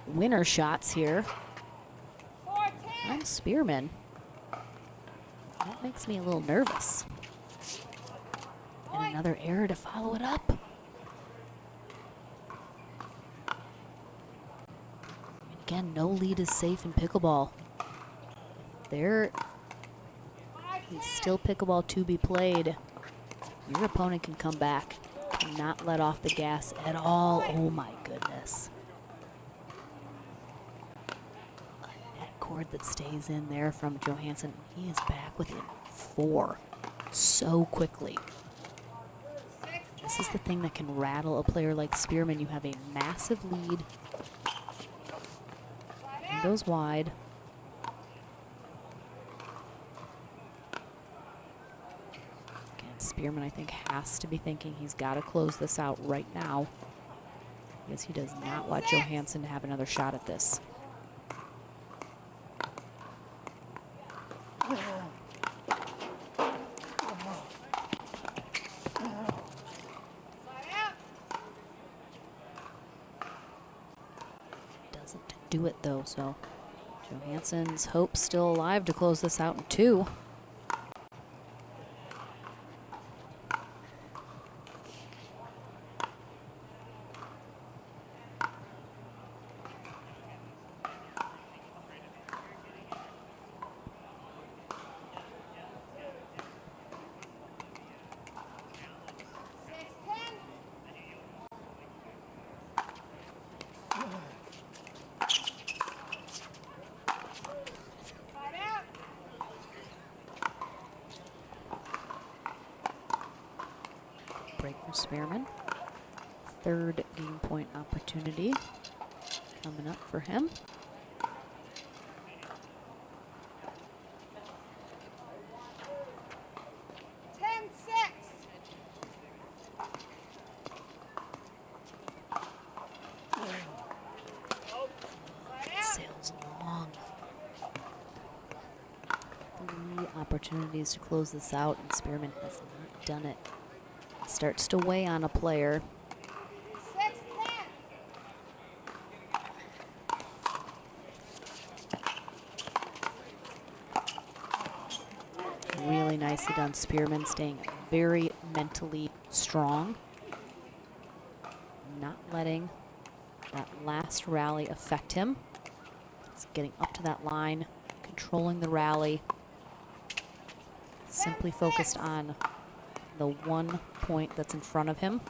Speaker 2: winner shots here. I'm Spearman. That makes me a little nervous. And another error to follow it up. And again, no lead is safe in pickleball. There is still pickleball to be played. Your opponent can come back. Cannot let off the gas at all. Oh my goodness. A net cord that stays in there from Johansson. He is back within 4 so quickly. This is the thing that can rattle a player like Spearman. You have a massive lead. He goes wide. Spearman, I think, has to be thinking he's got to close this out right now, because he does not want Johansson to have another shot at this. Doesn't do it, though, so Johansson's hope's still alive to close this out in 2. Break for Spearman. 3rd game point opportunity coming up for him. Sails along. 3 opportunities to close this out, and Spearman has not done it. Starts to weigh on a player. Really nicely done, Spearman, staying very mentally strong. Not letting that last rally affect him. He's getting up to that line, controlling the rally. Simply focused on the 1 point that's in front of him.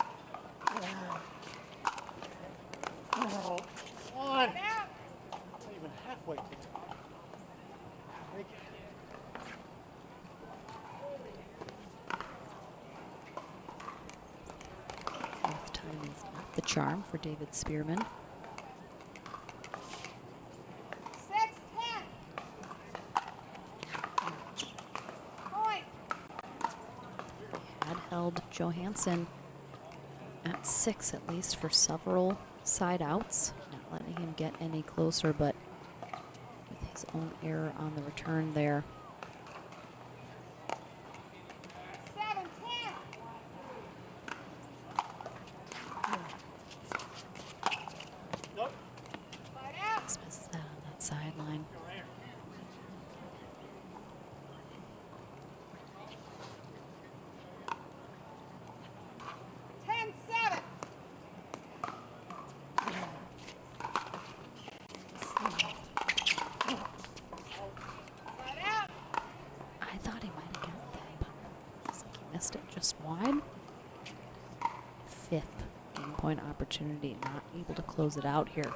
Speaker 3: Not even halfway.
Speaker 2: Fourth time is not the charm for David Spearman.
Speaker 3: 6-10. Point.
Speaker 2: Had held Johansson at 6 at least for several side outs, not letting him get any closer, but with his own error on the return there.
Speaker 3: 7-10. Nope.
Speaker 2: Misses that on that sideline. missed it just wide. 5th game point opportunity, not able to close it out here.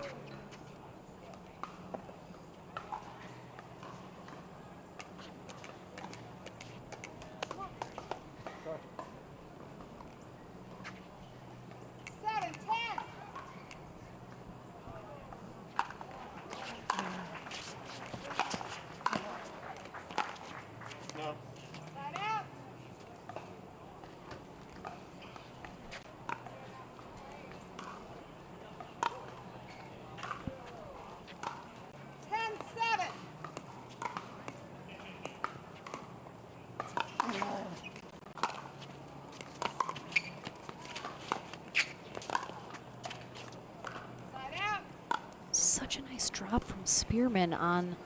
Speaker 2: Such a nice drop from Spearman on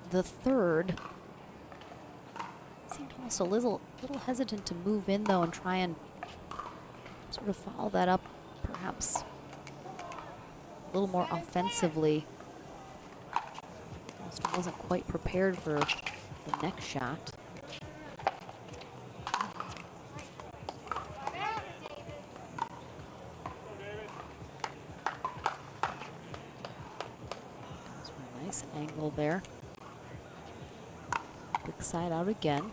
Speaker 2: the 3rd. Seemed almost a little hesitant to move in though and try and sort of follow that up perhaps a little more offensively. Almost wasn't quite prepared for the next shot. Angle there. Quick side out again.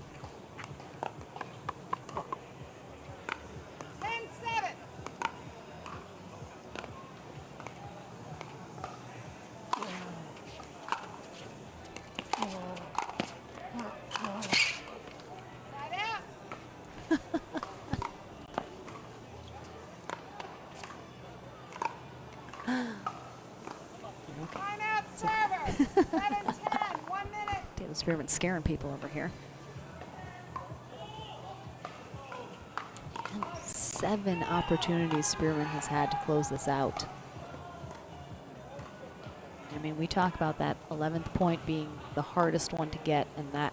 Speaker 3: 10-7. Side out. Timeout server. 7-10. 1 minute.
Speaker 2: David Spearman scaring people over here. And 7 opportunities Spearman has had to close this out. I mean, we talk about that 11th point being the hardest one to get, and that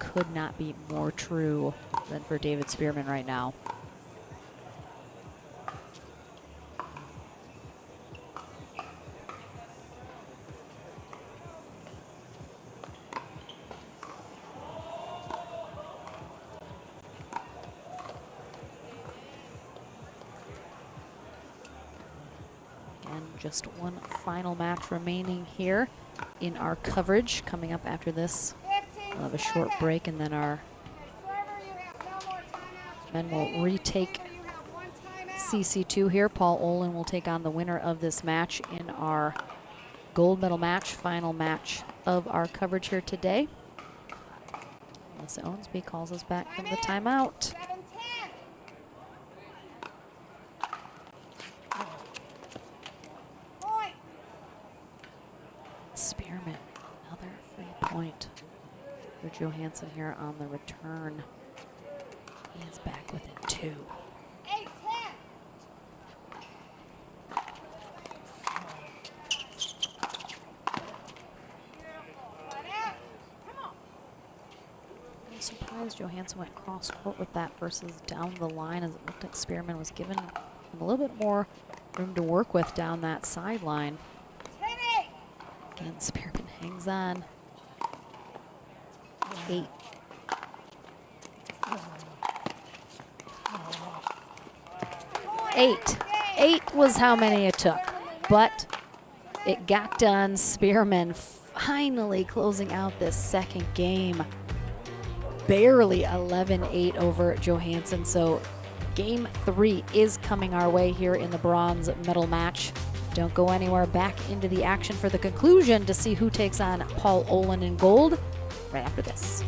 Speaker 2: could not be more true than for David Spearman right now. Just one final match remaining here in our coverage. Coming up after this, we'll have a short break, and then our men will retake CC2 here. Paul Olin will take on the winner of this match in our gold medal match, final match of our coverage here today. Melissa Owensby calls us back from the timeout. Spearman, another free point for Johansson here on the return. He is back within 2.
Speaker 3: 8-10.
Speaker 2: I'm surprised Johansson went cross court with that versus down the line, as it looked like Spearman was given him a little bit more room to work with down that sideline. Again, Spearman hangs on. 8. Eight was how many it took, but it got done. Spearman finally closing out this second game. Barely 11-8 over Johansson, so game 3 is coming our way here in the bronze medal match. Don't go anywhere. Back into the action for the conclusion to see who takes on Paul Olin in gold right after this.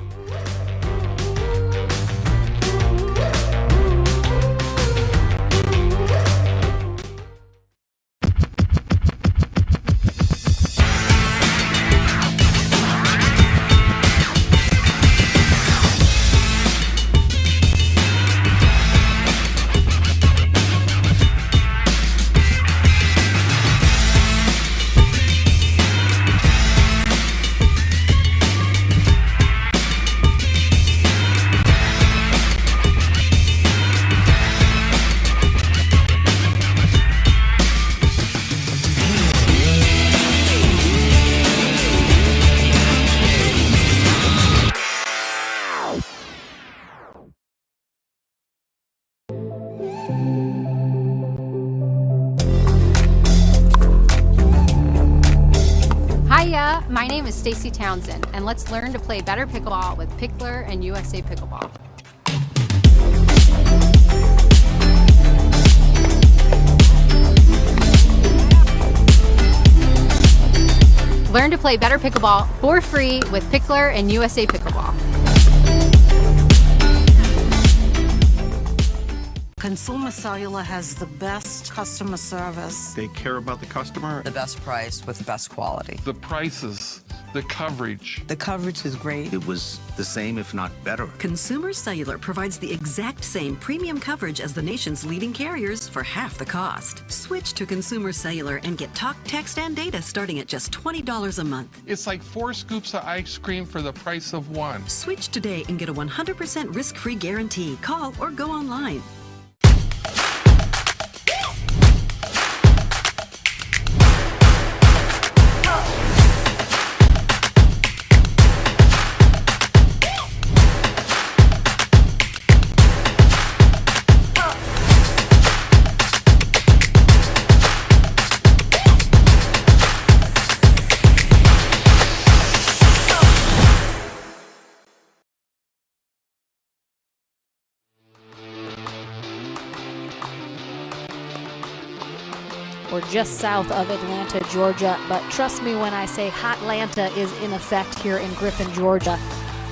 Speaker 16: is Stacy Townsend, and let's learn to play better pickleball with Pickler and USA Pickleball. Learn to play better pickleball for free with Pickler and USA Pickleball.
Speaker 7: Consumer Cellular has the best customer service.
Speaker 11: They care about the customer.
Speaker 9: The best price with the best quality.
Speaker 10: The prices, the coverage.
Speaker 9: The coverage is great.
Speaker 11: It was the same, if not better.
Speaker 12: Consumer Cellular provides the exact same premium coverage as the nation's leading carriers for half the cost. Switch to Consumer Cellular and get talk, text, and data starting at just $20 a month.
Speaker 10: It's like 4 scoops of ice cream for the price of 1.
Speaker 12: Switch today and get a 100% risk-free guarantee. Call or go online.
Speaker 2: We're just south of Atlanta, Georgia, but trust me when I say Hotlanta is in effect here in Griffin, Georgia.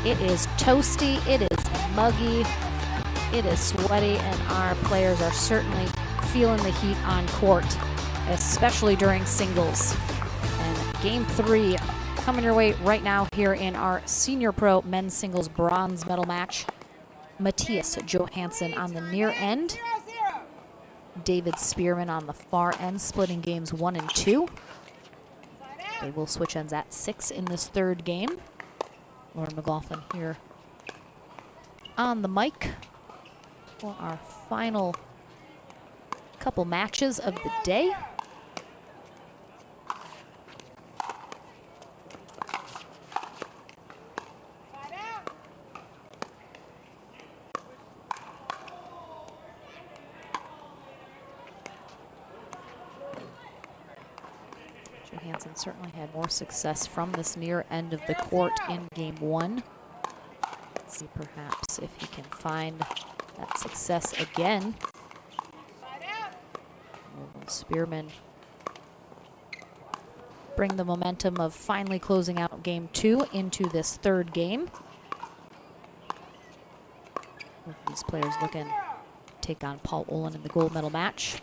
Speaker 2: It is toasty, it is muggy, it is sweaty, and our players are certainly feeling the heat on court, especially during singles. And game 3 coming your way right now here in our Senior Pro Men's Singles Bronze Medal match. Matthias Johansson on the near end. David Spearman on the far end, splitting games 1 and 2. They will switch ends at 6 in this third game. Lauren McLaughlin here on the mic for our final couple matches of the day. Johansson certainly had more success from this near end of the court in game 1. Let's see perhaps if he can find that success again. Will Spearman bring the momentum of finally closing out game 2 into this third game? Both of these players looking to take on Paul Olin in the gold medal match.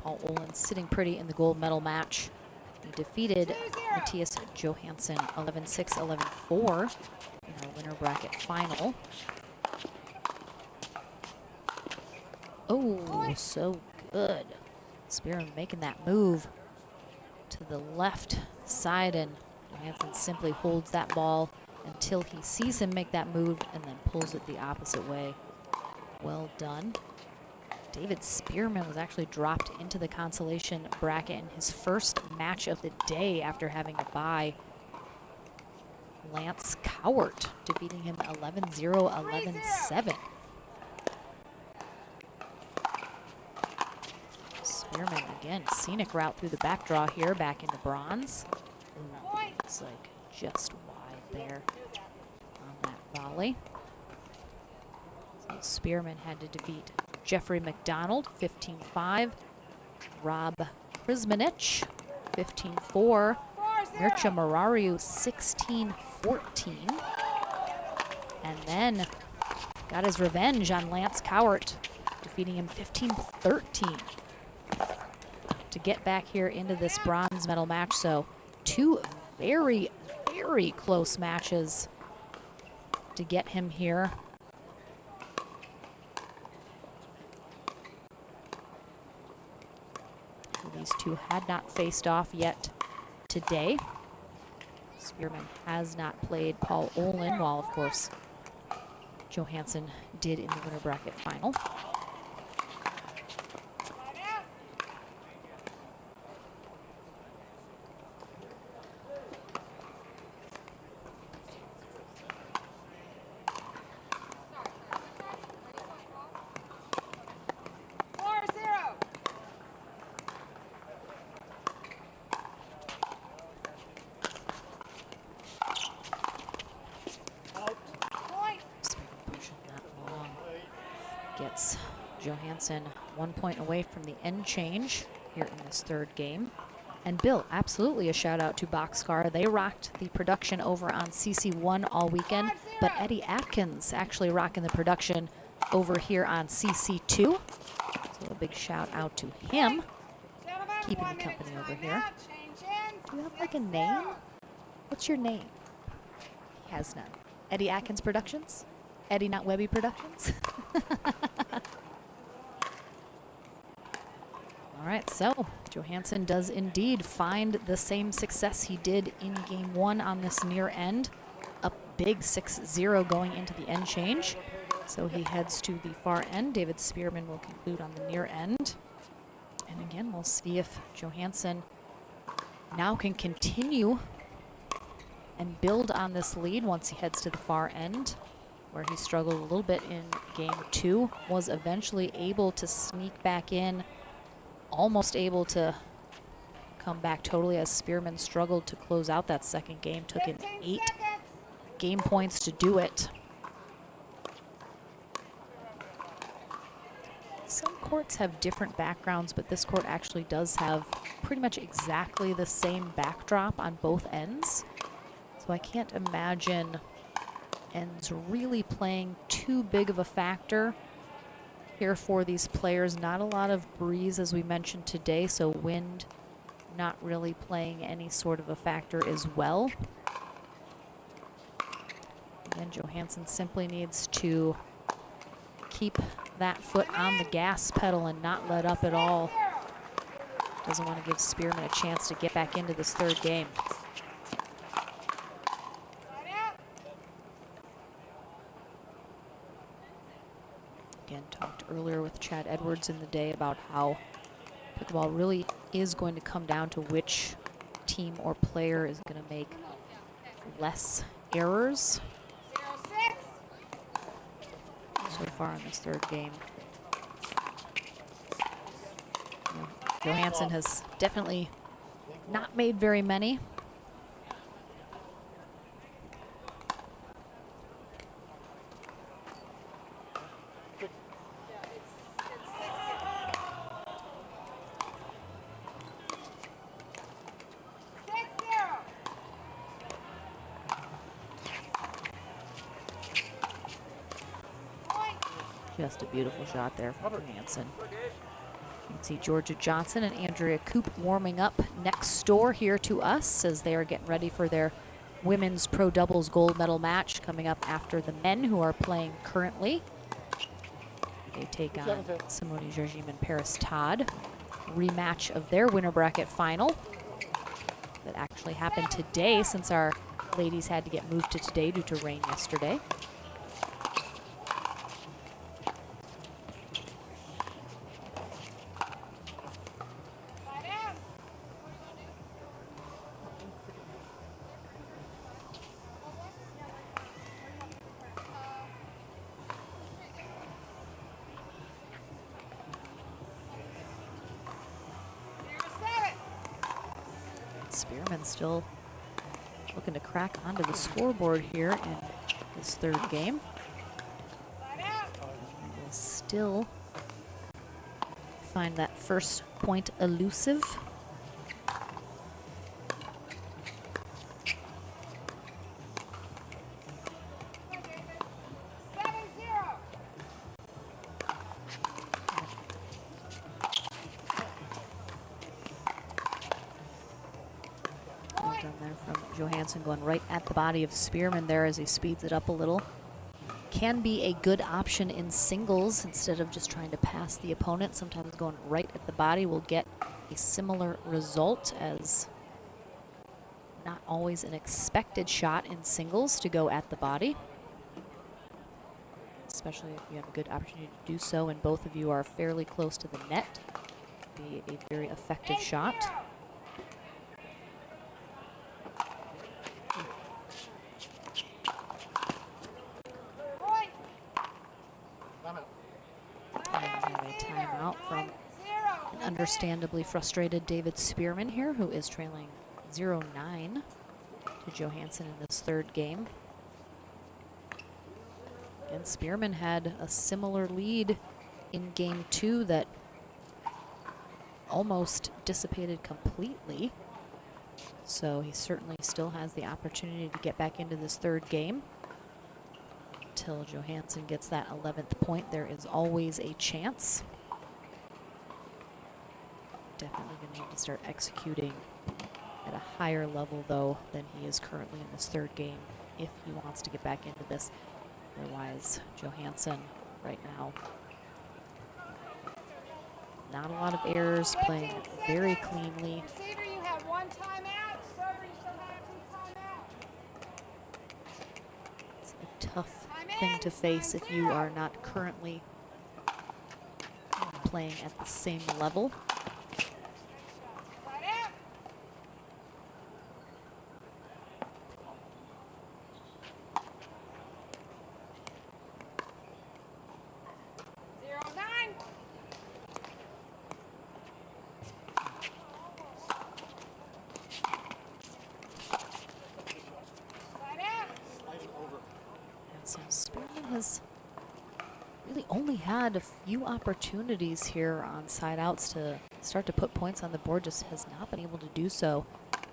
Speaker 2: Paul Olin sitting pretty in the gold medal match. He defeated Matthias Johansson 11-6, 11-4 in our winner bracket final. Oh, so good. Spearman making that move to the left side, and Johansson simply holds that ball until he sees him make that move and then pulls it the opposite way. Well done. David Spearman was actually dropped into the consolation bracket in his first match of the day after having a bye. Lance Cowart defeating him 11-0, 11-7. Spearman again, scenic route through the back draw here, back into bronze. Ooh, looks like just wide there on that volley. So Spearman had to defeat Jeffrey McDonald, 15-5. Rob Prismanich, 15-4. Mircea Marariu, 16-14. And then got his revenge on Lance Cowart, defeating him 15-13 to get back here into this bronze medal match. So two very, very close matches to get him here. These two had not faced off yet today. Spearman has not played Paul Olin, while of course Johansson did in the winner bracket final. Gets Johansson 1 point away from the end change here in this third game. And Bill, absolutely a shout out to Boxcar. They rocked the production over on CC1 all weekend, but Eddie Atkins actually rocking the production over here on CC2. So a big shout out to him, keeping the company over here. Do you have like a name? What's your name? He has none. Eddie Atkins Productions? Eddie Not Webby Productions? All right, so Johansson does indeed find the same success he did in game one on this near end. Up big 6-0 going into the end change. So he heads to the far end. David Spearman will conclude on the near end. And again, we'll see if Johansson now can continue and build on this lead once he heads to the far end, where he struggled a little bit in game two, was eventually able to sneak back in, almost able to come back totally as Spearman struggled to close out that second game. Took him 8 game points to do it. Some courts have different backgrounds, but this court actually does have pretty much exactly the same backdrop on both ends. So I can't imagine ends really playing too big of a factor here for these players. Not a lot of breeze, as we mentioned today, so wind not really playing any sort of a factor as well. Again, Johansson simply needs to keep that foot on the gas pedal and not let up at all. Doesn't want to give Spearman a chance to get back into this third game. Again, talked earlier with Chad Edwards in the day about how pickleball really is going to come down to which team or player is going to make less errors so far in this third game. Johansson has definitely not made very many. Just a beautiful shot there from Johansson. You can see Georgia Johnson and Andrea Koop warming up next door here to us as they are getting ready for their women's pro doubles gold medal match coming up after the men who are playing currently. They take on Simone Jargim and Paris Todd. Rematch of their winner bracket final that actually happened today, since our ladies had to get moved to today due to rain yesterday. Spearman still looking to crack onto the scoreboard here in this third game. And will still find that first point elusive. Well done there from Johansson, going right at the body of Spearman there as he speeds it up a little. Can be a good option in singles instead of just trying to pass the opponent. Sometimes going right at the body will get a similar result, as not always an expected shot in singles to go at the body, especially if you have a good opportunity to do so and both of you are fairly close to the net. Be a very effective shot. Timeout from an understandably frustrated David Spearman here, who is trailing 0-9 to Johansson in this third game. And Spearman had a similar lead in game 2 that almost dissipated completely. So he certainly still has the opportunity to get back into this third game. Until Johansson gets that 11th point, there is always a chance. Definitely going to need to start executing at a higher level, though, than he is currently in this third game if he wants to get back into this. Otherwise, Johansson right now, not a lot of errors, playing very cleanly.
Speaker 3: Receiver, you have 1 timeout. Server, you still have 2 timeouts.
Speaker 2: It's a tough thing to face if you are not currently playing at the same level.
Speaker 3: Side out. 0-9. Side out.
Speaker 2: So Spearman has really only had a few opportunities here on side outs to start to put points on the board, just has not been able to do so.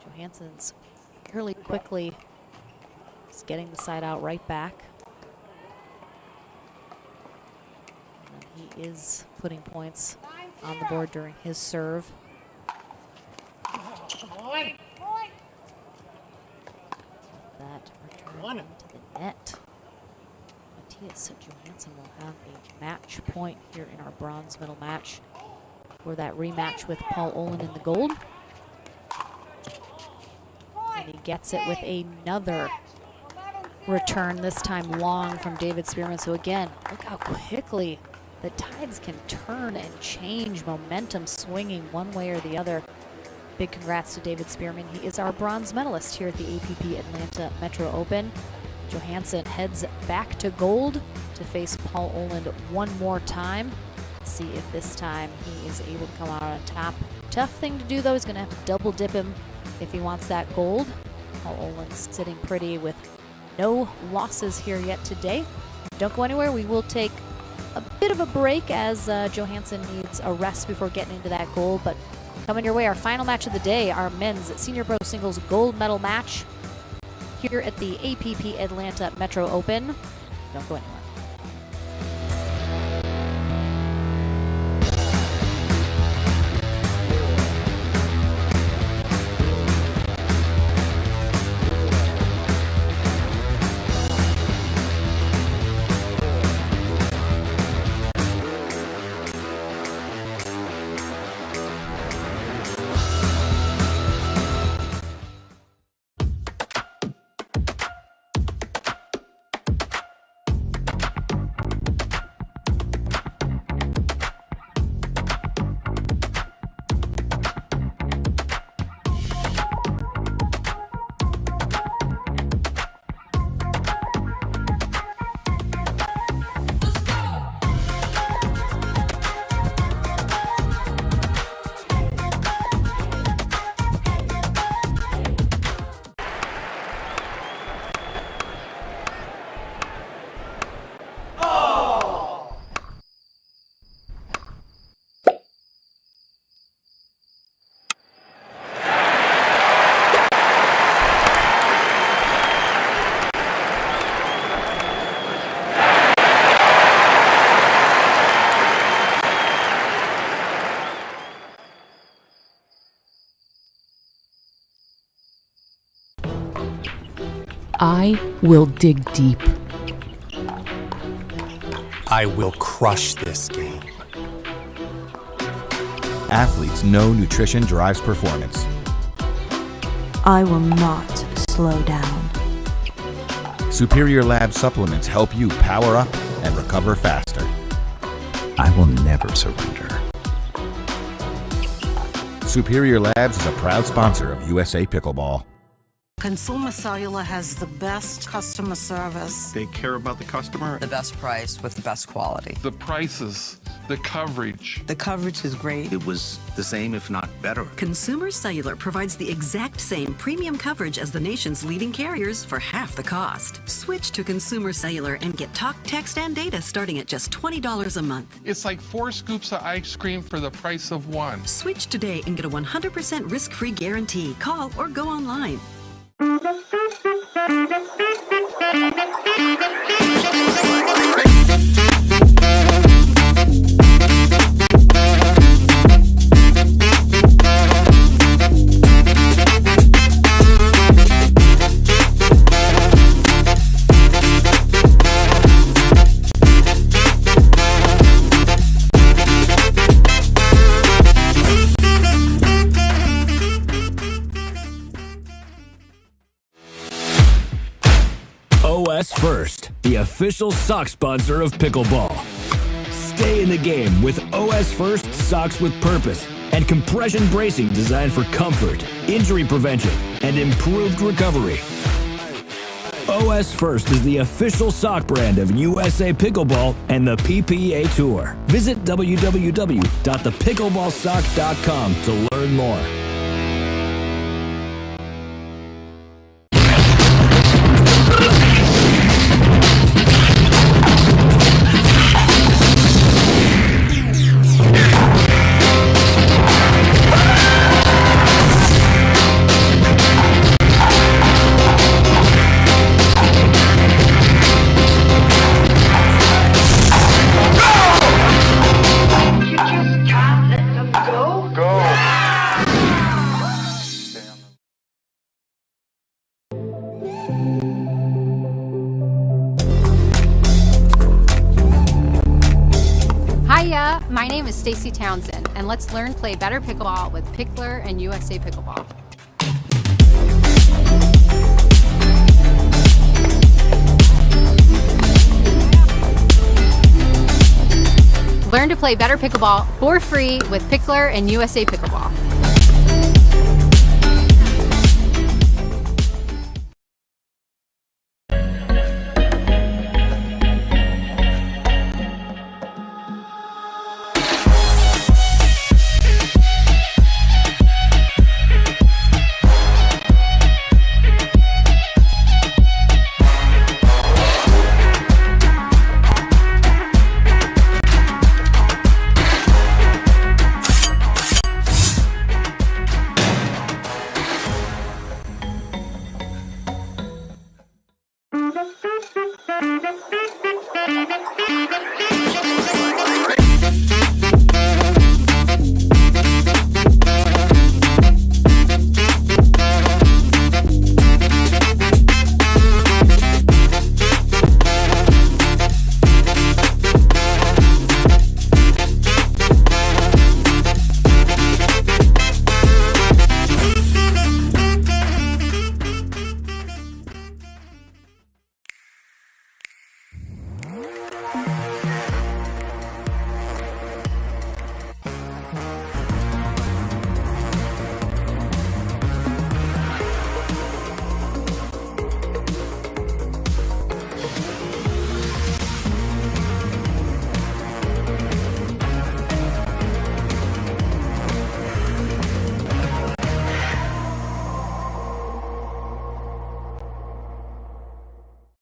Speaker 2: Johansson's fairly quickly just getting the side out right back. And then he is putting points on the board during his serve. That return into the net. Matthias Johansson will have a match point here in our bronze medal match for that rematch with Paul Olin in the gold. And he gets it with another return, this time long from David Spearman. So again, look how quickly the tides can turn and change, momentum swinging one way or the other. Big congrats to David Spearman. He is our bronze medalist here at the APP Atlanta Metro Open. Johansson heads back to gold to face Paul Olin one more time. See if this time he is able to come out on top. Tough thing to do, though. He's going to have to double dip him if he wants that gold. Paul Olin's sitting pretty with no losses here yet today. Don't go anywhere. We will take a bit of a break as Johansson needs a rest before getting into that gold. But coming your way, our final match of the day, our men's senior pro singles gold medal match here at the APP Atlanta Metro Open. Don't go anywhere.
Speaker 5: I will dig deep.
Speaker 8: I will crush this game.
Speaker 13: Athletes know nutrition drives performance.
Speaker 14: I will not slow down.
Speaker 13: Superior Lab supplements help you power up and recover faster.
Speaker 1: I will never surrender.
Speaker 13: Superior Labs is a proud sponsor of USA Pickleball.
Speaker 7: Consumer Cellular has the best customer service.
Speaker 11: They care about the customer.
Speaker 9: The best price with the best quality.
Speaker 10: The prices, the coverage.
Speaker 9: The coverage is great.
Speaker 11: It was the same, if not better.
Speaker 12: Consumer Cellular provides the exact same premium coverage as the nation's leading carriers for half the cost. Switch to Consumer Cellular and get talk, text, and data starting at just $20 a month.
Speaker 10: It's like 4 scoops of ice cream for the price of 1.
Speaker 12: Switch today and get a 100% risk-free guarantee. Call or go online.
Speaker 6: OS First, the official sock sponsor of pickleball. Stay in the game with OS First socks with purpose and compression bracing designed for comfort, injury prevention, and improved recovery. OS First is the official sock brand of USA Pickleball and the PPA Tour. Visit www.thepickleballsock.com to learn more.
Speaker 16: Hiya, my name is Stacy Townsend, and let's learn play better pickleball with Pickler and USA Pickleball. Learn to play better pickleball for free with Pickler and USA Pickleball.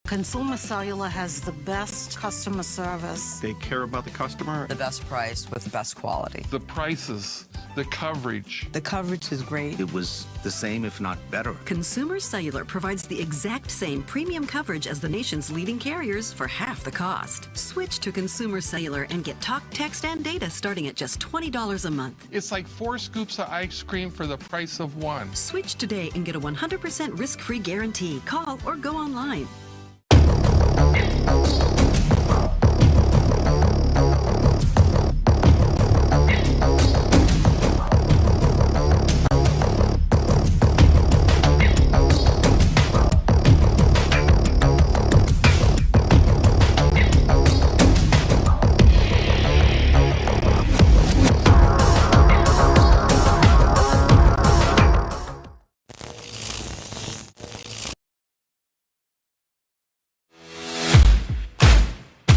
Speaker 7: Consumer Cellular has the best customer service.
Speaker 11: They care about the customer.
Speaker 9: The best price with the best quality.
Speaker 10: The prices, the coverage.
Speaker 9: The coverage is great.
Speaker 11: It was the same, if not better.
Speaker 12: Consumer Cellular provides the exact same premium coverage as the nation's leading carriers for half the cost. Switch to Consumer Cellular and get talk, text, and data starting at just $20 a month.
Speaker 10: It's like 4 scoops of ice cream for the price of 1.
Speaker 12: Switch today and get a 100% risk-free guarantee. Call or go online.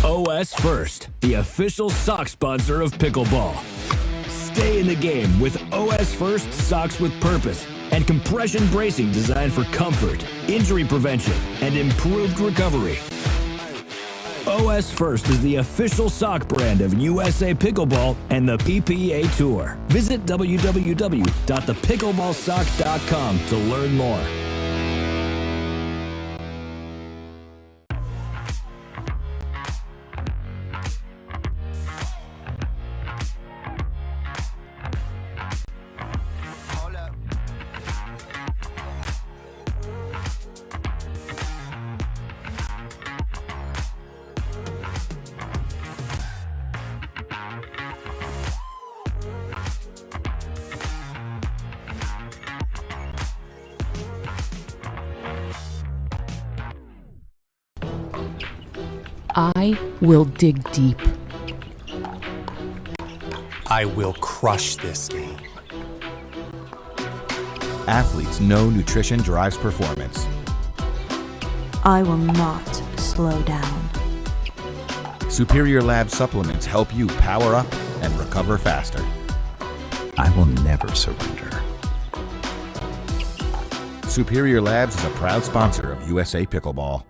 Speaker 6: OS First, the official sock sponsor of pickleball. Stay in the game with OS First socks with purpose and compression bracing designed for comfort, injury prevention, and improved recovery. OS First is the official sock brand of USA Pickleball and the PPA Tour. Visit www.thepickleballsock.com to learn more.
Speaker 5: I will dig deep.
Speaker 8: I will crush this game.
Speaker 13: Athletes know nutrition drives performance.
Speaker 14: I will not slow down.
Speaker 13: Superior Lab supplements help you power up and recover faster.
Speaker 1: I will never surrender.
Speaker 13: Superior Labs is a proud sponsor of USA Pickleball.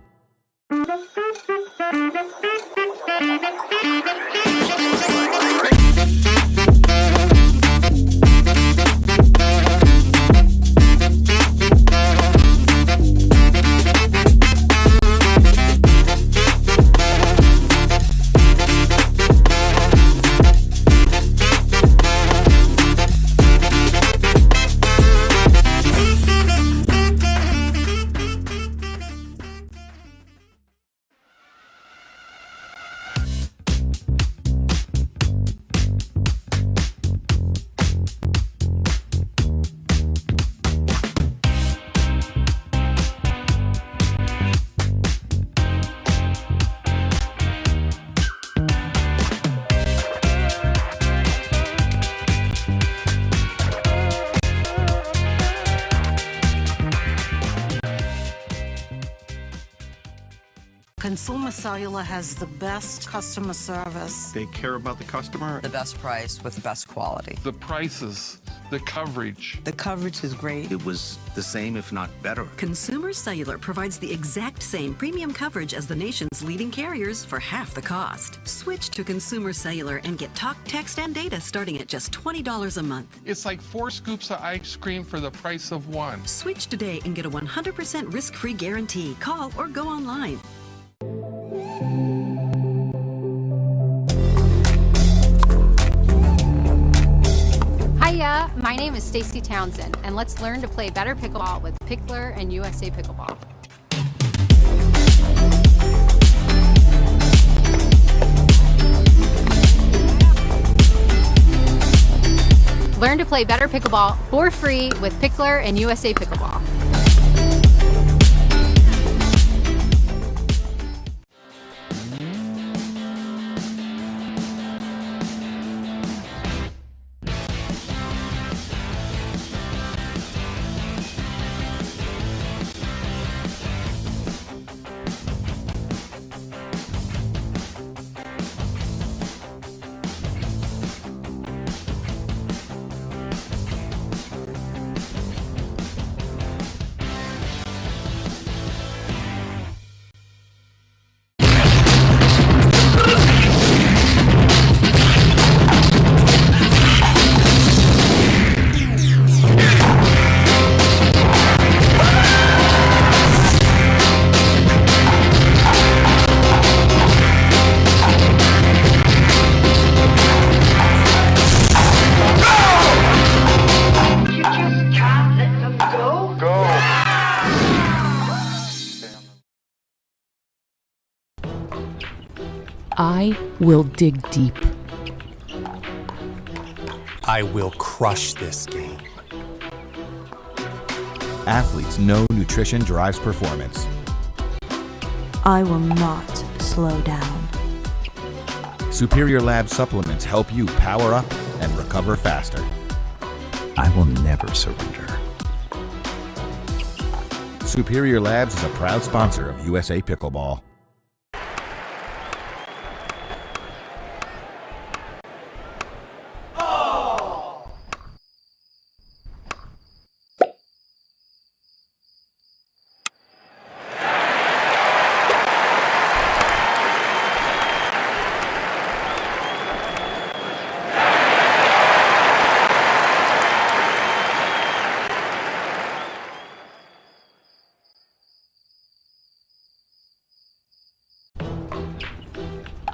Speaker 7: Consumer Cellular has the best customer service.
Speaker 11: They care about the customer.
Speaker 9: The best price with the best quality.
Speaker 10: The prices, the coverage.
Speaker 9: The coverage is great.
Speaker 11: It was the same, if not better.
Speaker 12: Consumer Cellular provides the exact same premium coverage as the nation's leading carriers for half the cost. Switch to Consumer Cellular and get talk, text, and data starting at just $20 a month.
Speaker 10: It's like 4 scoops of ice cream for the price of 1.
Speaker 12: Switch today and get a 100% risk-free guarantee. Call or go online.
Speaker 16: Hiya, my name is Stacy Townsend, and let's learn to play better pickleball with Pickler and USA Pickleball. Learn to play better pickleball for free with Pickler and USA Pickleball.
Speaker 5: I will dig deep.
Speaker 8: I will crush this game.
Speaker 13: Athletes know nutrition drives performance.
Speaker 14: I will not slow down.
Speaker 13: Superior Lab supplements help you power up and recover faster.
Speaker 1: I will never surrender.
Speaker 13: Superior Labs is a proud sponsor of USA Pickleball.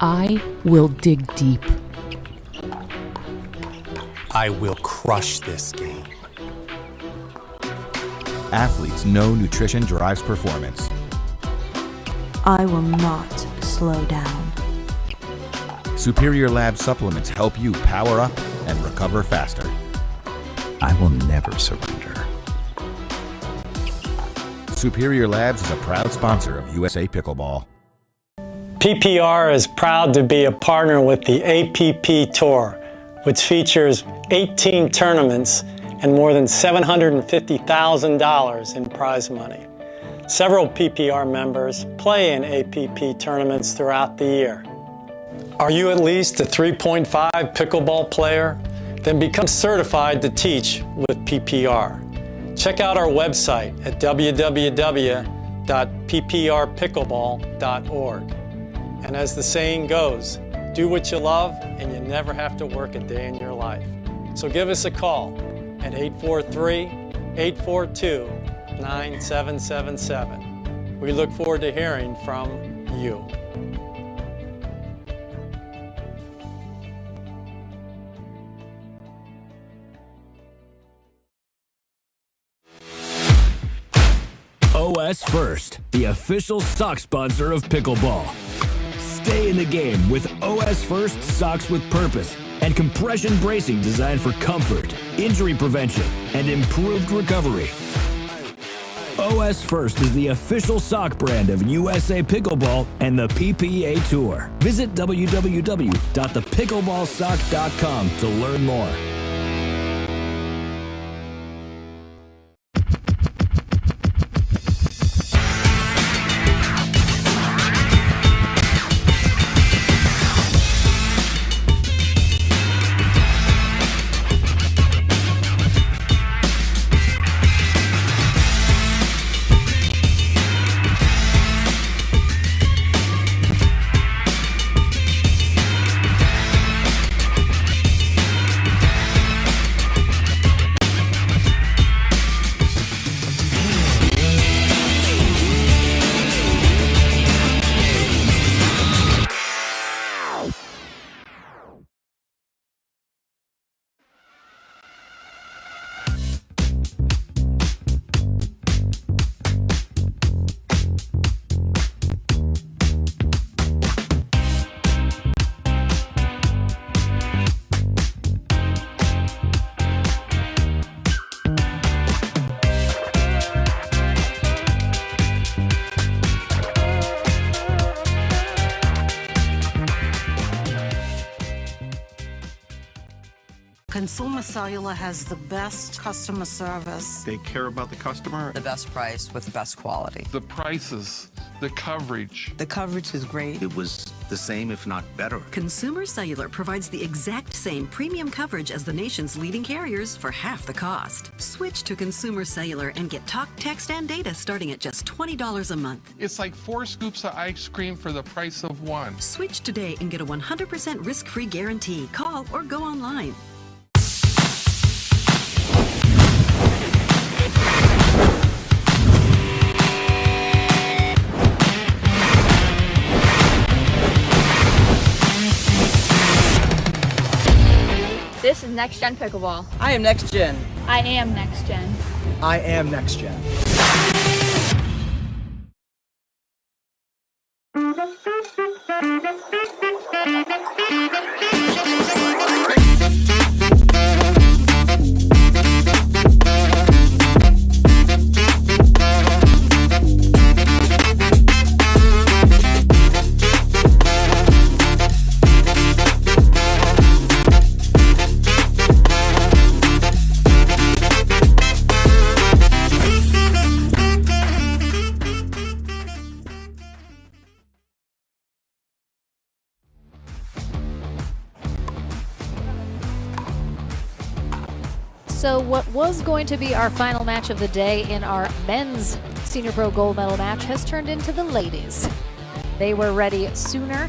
Speaker 5: I will dig deep.
Speaker 8: I will crush this game.
Speaker 13: Athletes know nutrition drives performance.
Speaker 14: I will not slow down.
Speaker 13: Superior Lab supplements help you power up and recover faster.
Speaker 1: I will never surrender.
Speaker 13: Superior Labs is a proud sponsor of USA Pickleball.
Speaker 15: PPR is proud to be a partner with the APP Tour, which features 18 tournaments and more than $750,000 in prize money. Several PPR members play in APP tournaments throughout the year. Are you at least a 3.5 pickleball player? Then become certified to teach with PPR. Check out our website at www.pprpickleball.org. And as the saying goes, do what you love and you never have to work a day in your life. So give us a call at 843-842-9777. We look forward to hearing from you.
Speaker 6: OS First, the official sock sponsor of pickleball. Stay in the game with OS First socks with purpose and compression bracing designed for comfort, injury prevention, and improved recovery. OS First is the official sock brand of USA Pickleball and the PPA Tour. Visit www.thepickleballsock.com to learn more.
Speaker 7: Consumer Cellular has the best customer service.
Speaker 11: They care about the customer.
Speaker 9: The best price with the best quality.
Speaker 10: The prices, the coverage.
Speaker 9: The coverage is great.
Speaker 11: It was the same, if not better.
Speaker 12: Consumer Cellular provides the exact same premium coverage as the nation's leading carriers for half the cost. Switch to Consumer Cellular and get talk, text, and data starting at just $20 a month.
Speaker 10: It's like 4 scoops of ice cream for the price of 1.
Speaker 12: Switch today and get a 100% risk-free guarantee. Call or go online.
Speaker 19: This is Next Gen Pickleball.
Speaker 4: I am Next Gen.
Speaker 19: I am Next Gen.
Speaker 4: I am Next Gen.
Speaker 2: So what was going to be our final match of the day in our men's Senior Pro Gold Medal match has turned into the ladies. They were ready sooner,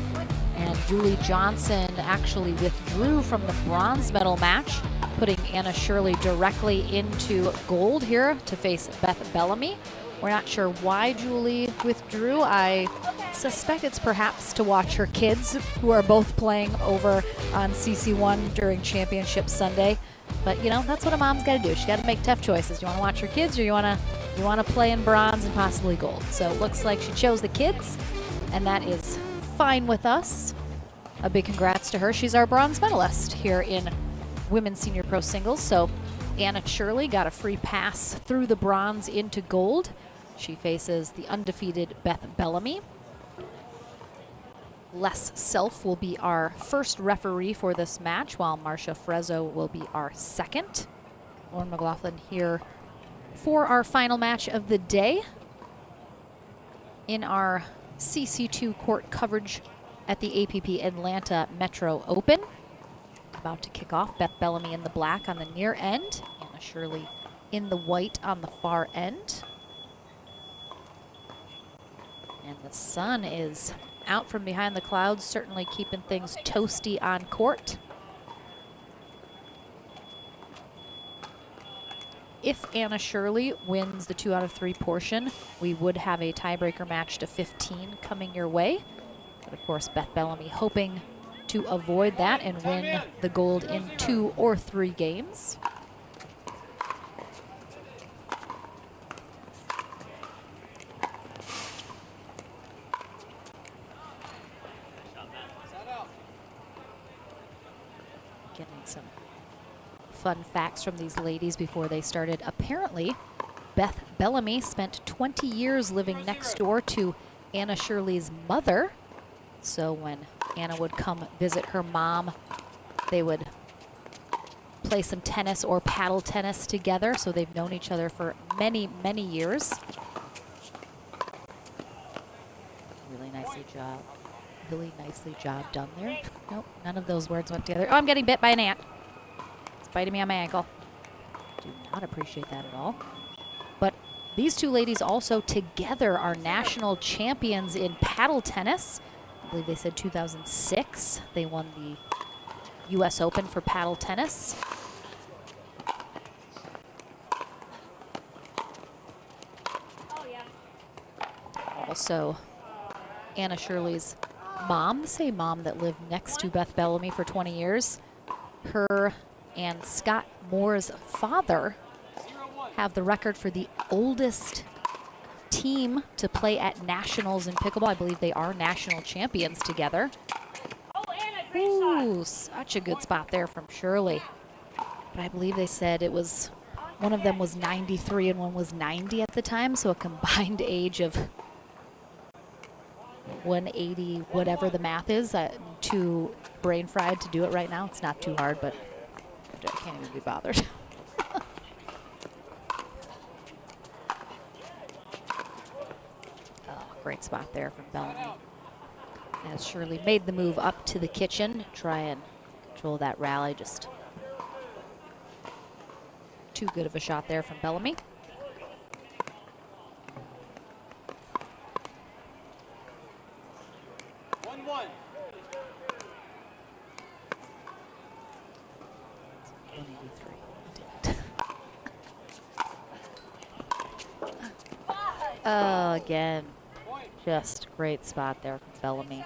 Speaker 2: and Julie Johnson actually withdrew from the bronze medal match, putting Anna Shirley directly into gold here to face Beth Bellamy. We're not sure why Julie withdrew. I suspect it's perhaps to watch her kids, who are both playing over on CC1 during Championship Sunday. But you know, that's what a mom's got to do. She's got to make tough choices. You want to watch your kids, or you want to play in bronze and possibly gold. So it looks like she chose the kids, and that is fine with us. A big congrats to her. She's our bronze medalist here in Women's Senior Pro Singles. So Anna Shirley got a free pass through the bronze into gold. She faces the undefeated Beth Bellamy. Les Self will be our first referee for this match, while Marcia Frezzo will be our second. Lauren McLaughlin here for our final match of the day in our CC2 court coverage at the APP Atlanta Metro Open. About to kick off, Beth Bellamy in the black on the near end, Anna Shirley in the white on the far end. And the sun is out from behind the clouds, certainly keeping things toasty on court. If Anna Shirley wins the 2 out of 3 portion, we would have a tiebreaker match to 15 coming your way. But of course, Beth Bellamy hoping to avoid that and win the gold in 2 or 3 games. Getting some fun facts from these ladies before they started. Apparently, Beth Bellamy spent 20 years living next door to Anna Shirley's mother. So when Anna would come visit her mom, they would play some tennis or paddle tennis together. So they've known each other for many, many years. Really nicely job done there. Nope, none of those words went together. Oh, I'm getting bit by an ant. It's biting me on my ankle. Do not appreciate that at all. But these two ladies also together are national champions in paddle tennis. I believe they said 2006. They won the US Open for paddle tennis. Also, Anna Shirley's mom, the same mom that lived next to Beth Bellamy for 20 years, her and Scott Moore's father have the record for the oldest team to play at nationals in pickleball. I believe they are national champions together. Ooh, such a good spot there from Shirley. But I believe they said it was, one of them was 93 and one was 90 at the time, so a combined age of 180, whatever the math is. Too brain fried to do it right now. It's not too hard, but I can't even be bothered. Great spot there from Bellamy. As Shirley made the move up to the kitchen, try and control that rally. Just too good of a shot there from Bellamy. Oh, again, just great spot there from Bellamy.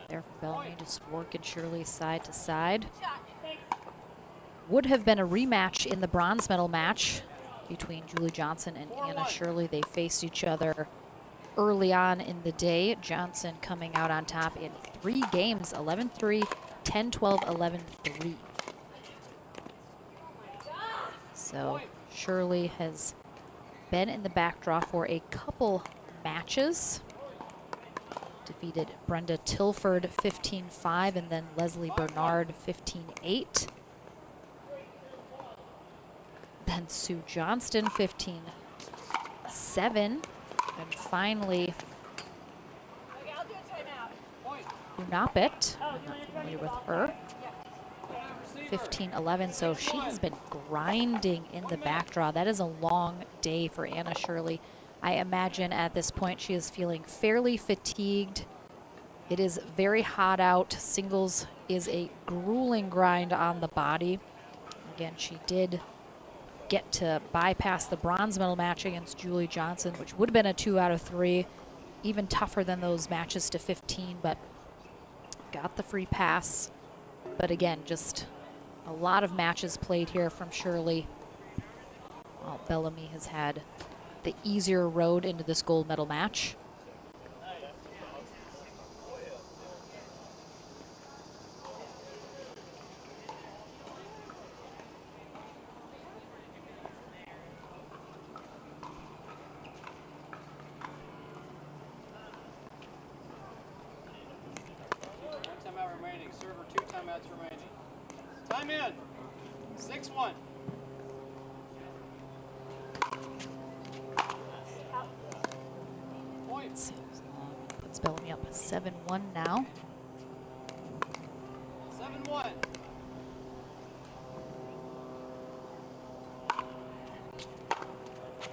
Speaker 2: there from Bellamy, just working Shirley side to side. Would have been a rematch in the bronze medal match between Julie Johnson and Anna Shirley. They faced each other early on in the day. Johnson coming out on top in 3 games, 11-3, 10-12, 11-3. So Shirley has been in the back draw for a couple matches. Defeated Brenda Tilford 15-5 and then Leslie Bernard 15-8. Then Sue Johnston 15-7. And finally, Unapit, I'm not familiar with her, 15-11. So she has been grinding in the back draw. That is a long day for Anna Shirley. I imagine at this point she is feeling fairly fatigued. It is very hot out. Singles is a grueling grind on the body. Again, she did get to bypass the bronze medal match against Julie Johnson, which would have been a 2 out of 3, even tougher than those matches to 15, but got the free pass. But again, just a lot of matches played here from Shirley. While Bellamy has had the easier road into this gold medal match.
Speaker 18: Timeout remaining. Server 2 timeouts remaining. Time in. 6-1.
Speaker 2: Puts Bellamy up 7-1 now.
Speaker 18: 7-1.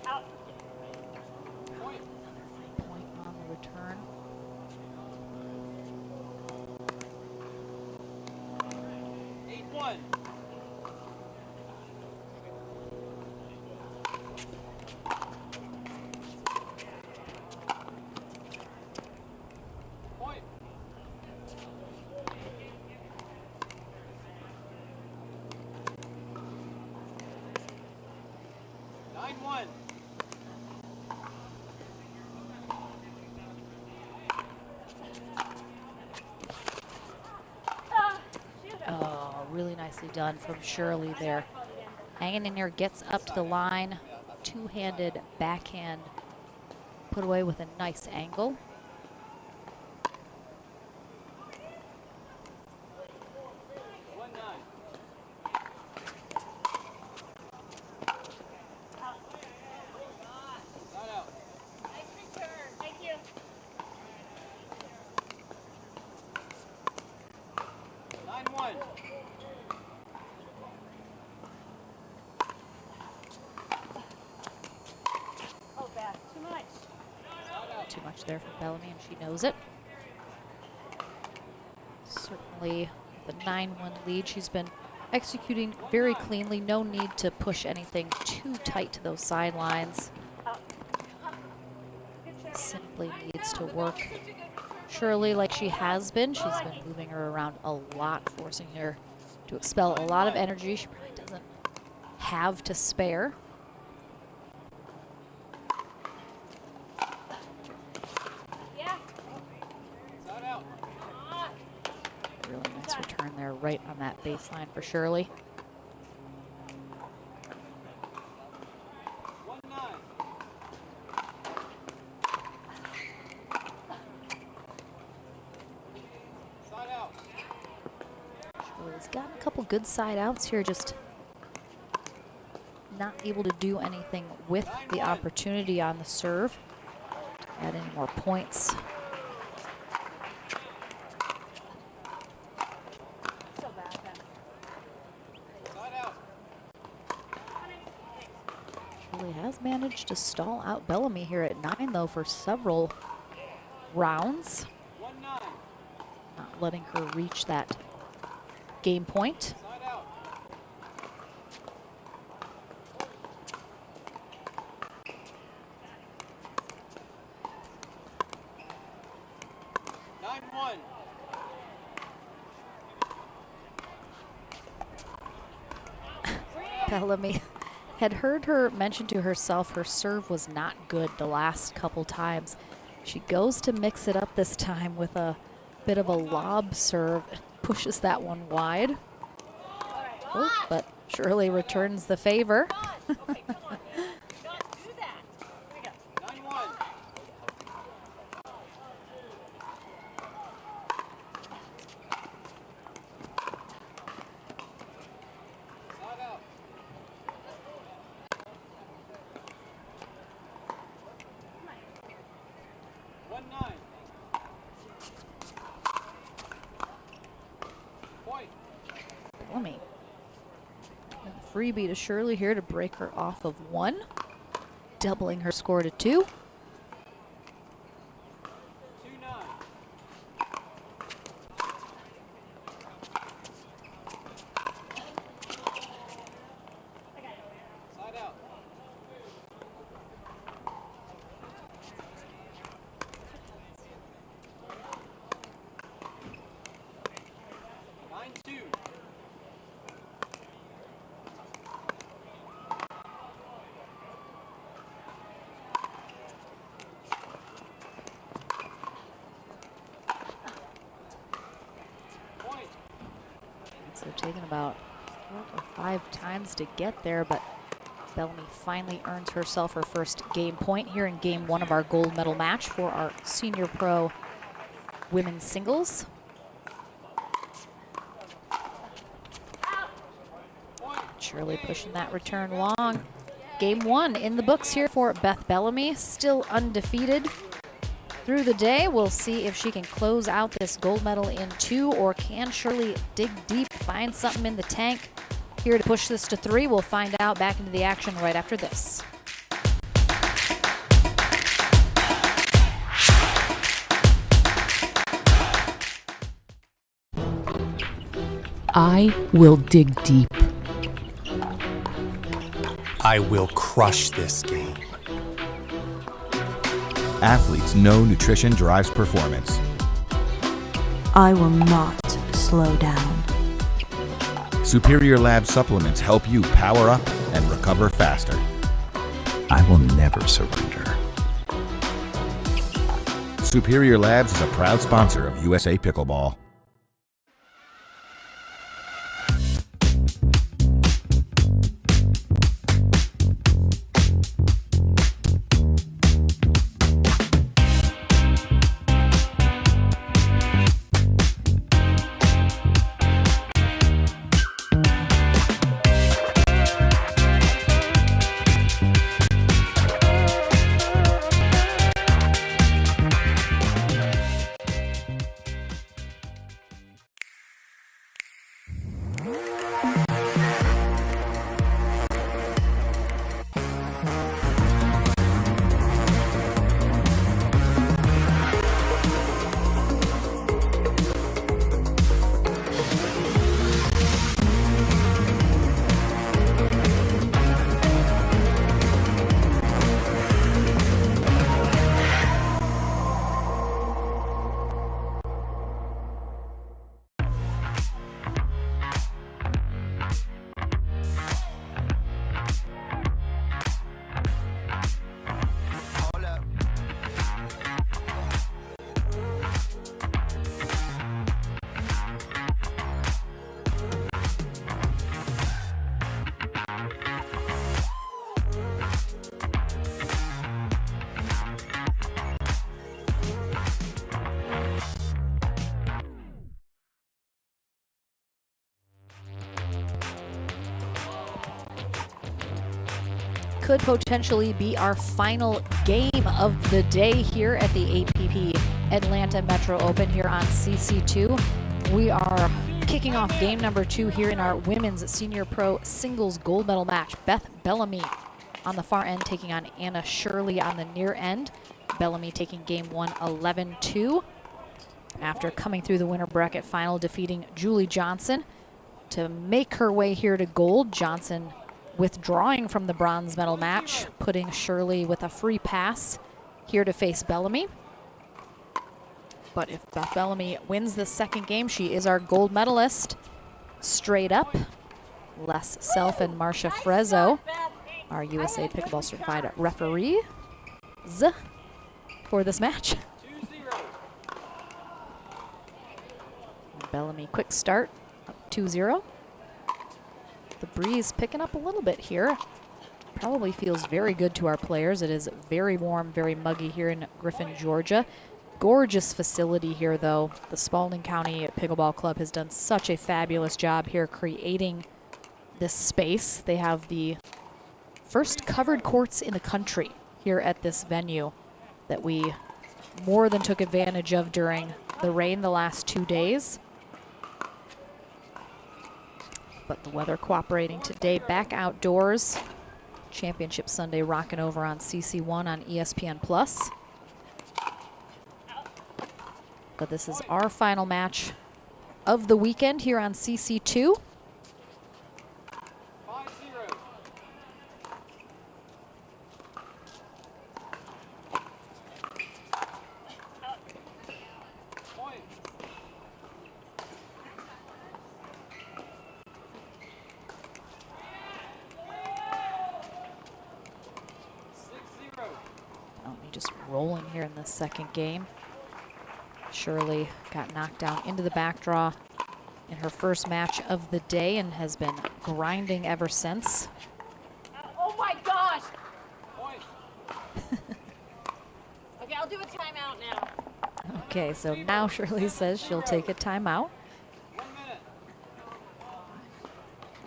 Speaker 2: Out. Point on the return.
Speaker 18: 8-1. Point. 9-1.
Speaker 2: Oh, really nicely done from Shirley there. Hanging in there, gets up to the line. Two-handed backhand put away with a nice angle. Too much there from Bellamy, and she knows it. Certainly the 9-1 lead. She's been executing very cleanly. No need to push anything too tight to those sidelines. Simply needs to work Shirley like she has been. She's been moving her around a lot, forcing her to expel a lot of energy she probably doesn't have to spare. Really nice return there, right on that baseline for Shirley. Shirley's gotten a couple good side outs here, just not able to do anything with the opportunity on the serve to add any more points. Shirley has managed to stall out Bellamy here at 9, though, for several rounds. Not letting her reach that game point. Bellamy had heard her mention to herself her serve was not good the last couple times. She goes to mix it up this time with a bit of a lob serve, pushes that one wide. Oh, but Shirley returns the favor. Bellamy. And the freebie to Shirley here to break her off of 1, doubling her score to 2. So taking about 4 or 5 times to get there, but Bellamy finally earns herself her first game point here in game 1 of our gold medal match for our senior pro women's singles. Shirley pushing that return long. Game 1 in the books here for Beth Bellamy, still undefeated through the day. We'll see if she can close out this gold medal in 2, or can Shirley dig deep, find something in the tank here to push this to 3. We'll find out. Back into the action right after this.
Speaker 5: I will dig deep.
Speaker 8: I will crush this game.
Speaker 13: Athletes know nutrition drives performance.
Speaker 14: I will not slow down.
Speaker 13: Superior Lab supplements help you power up and recover faster.
Speaker 1: I will never surrender.
Speaker 13: Superior Labs is a proud sponsor of USA Pickleball.
Speaker 2: Could potentially be our final game of the day here at the APP Atlanta Metro Open here on CC2. We are kicking off game number 2 here in our women's senior pro singles gold medal match. Beth Bellamy on the far end taking on Anna Shirley on the near end. Bellamy taking game 1 11-2 after coming through the winner bracket final, defeating Julie Johnson to make her way here to gold. Johnson withdrawing from the bronze medal match, putting Shirley with a free pass here to face Bellamy. But if Beth Bellamy wins the second game, she is our gold medalist straight up. Les Self and Marcia Frezzo, our USA Pickleball Certified referees for this match. Bellamy, quick start, up 2-0. The breeze picking up a little bit here. Probably feels very good to our players. It is very warm, very muggy here in Griffin, Georgia. Gorgeous facility here, though. The Spalding County Pickleball Club has done such a fabulous job here creating this space. They have the first covered courts in the country here at this venue that we more than took advantage of during the rain the last 2 days. But the weather cooperating today, back outdoors. Championship Sunday rocking over on CC1 on ESPN+. But this is our final match of the weekend here on CC2. Just rolling here in the second game. Shirley got knocked down into the back draw in her first match of the day and has been grinding ever since.
Speaker 3: Oh my gosh! Okay, I'll do a timeout now.
Speaker 2: Okay, so now Shirley says she'll take a timeout.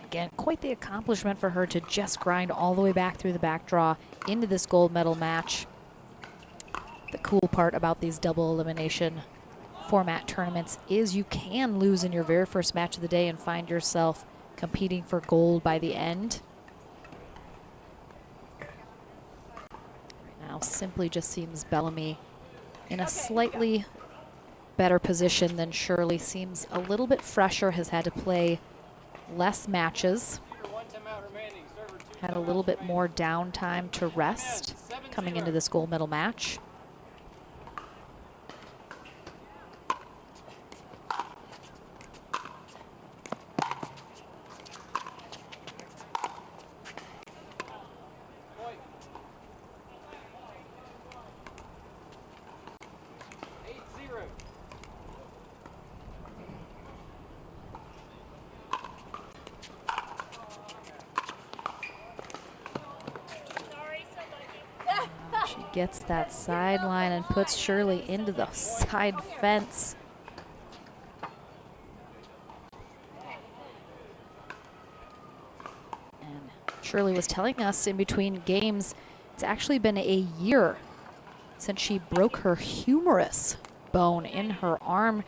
Speaker 2: Again, quite the accomplishment for her to just grind all the way back through the back draw into this gold medal match. The cool part about these double elimination format tournaments is you can lose in your very first match of the day and find yourself competing for gold by the end. Right now, simply just seems Bellamy in a slightly better position than Shirley. Seems a little bit fresher, has had to play less matches. Had a little bit more downtime to rest coming into this gold medal match. Gets that sideline and puts Shirley into the side fence. And Shirley was telling us in between games, it's actually been a year since she broke her humerus bone in her arm.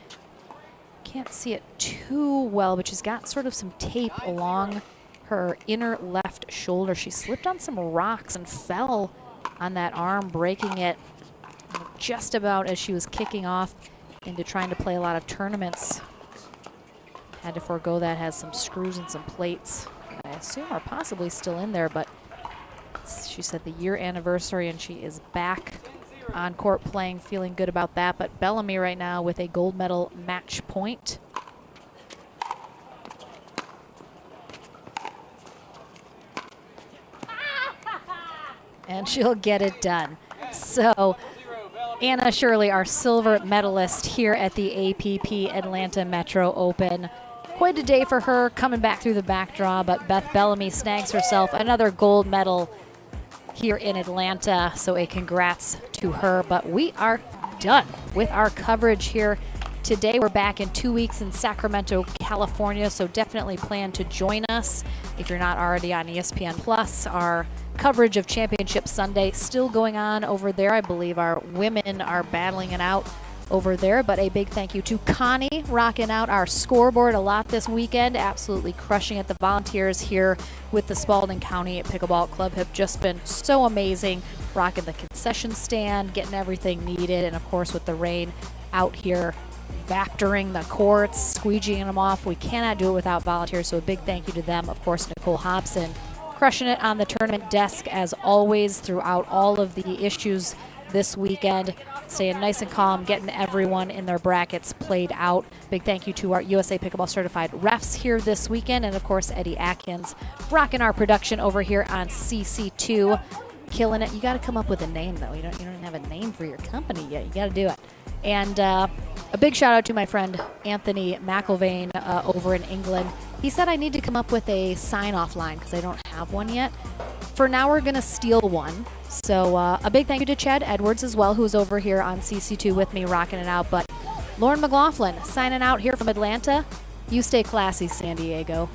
Speaker 2: Can't see it too well, but she's got sort of some tape along her inner left shoulder. She slipped on some rocks and fell on that arm, breaking it just about as she was kicking off into trying to play a lot of tournaments. Had to forego that, has some screws and some plates that I assume are possibly still in there, but she said the year anniversary and she is back on court playing, feeling good about that. But Bellamy right now with a gold medal match point. And she'll get it done. So Anna Shirley, our silver medalist here at the APP Atlanta Metro Open. Quite a day for her coming back through the back draw, but Beth Bellamy snags herself another gold medal here in Atlanta. So a congrats to her, but we are done with our coverage here today. We're back in 2 weeks in Sacramento, California, so definitely plan to join us if you're not already on ESPN Plus. Our coverage of Championship Sunday still going on over there. I believe our women are battling it out over there, but a big thank you to Connie, rocking out our scoreboard a lot this weekend, absolutely crushing it. The volunteers here with the Spalding County Pickleball Club have just been so amazing, rocking the concession stand, getting everything needed, and of course with the rain out here vaptoring the courts, squeegeeing them off. We cannot do it without volunteers, so a big thank you to them. Of course, Nicole Hobson crushing it on the tournament desk as always throughout all of the issues this weekend. staying nice and calm, getting everyone in their brackets played out. Big thank you to our USA Pickleball certified refs here this weekend, and of course Eddie Atkins rocking our production over here on CC2, killing it. You got to come up with a name though. You don't have a name for your company yet. You got to do it. And a big shout out to my friend Anthony McIlvain over in England. He said I need to come up with a sign-off line because I don't have one yet. For now, we're going to steal one. So a big thank you to Chad Edwards as well, who's over here on CC2 with me rocking it out. But Lauren McLaughlin signing out here from Atlanta. You stay classy, San Diego.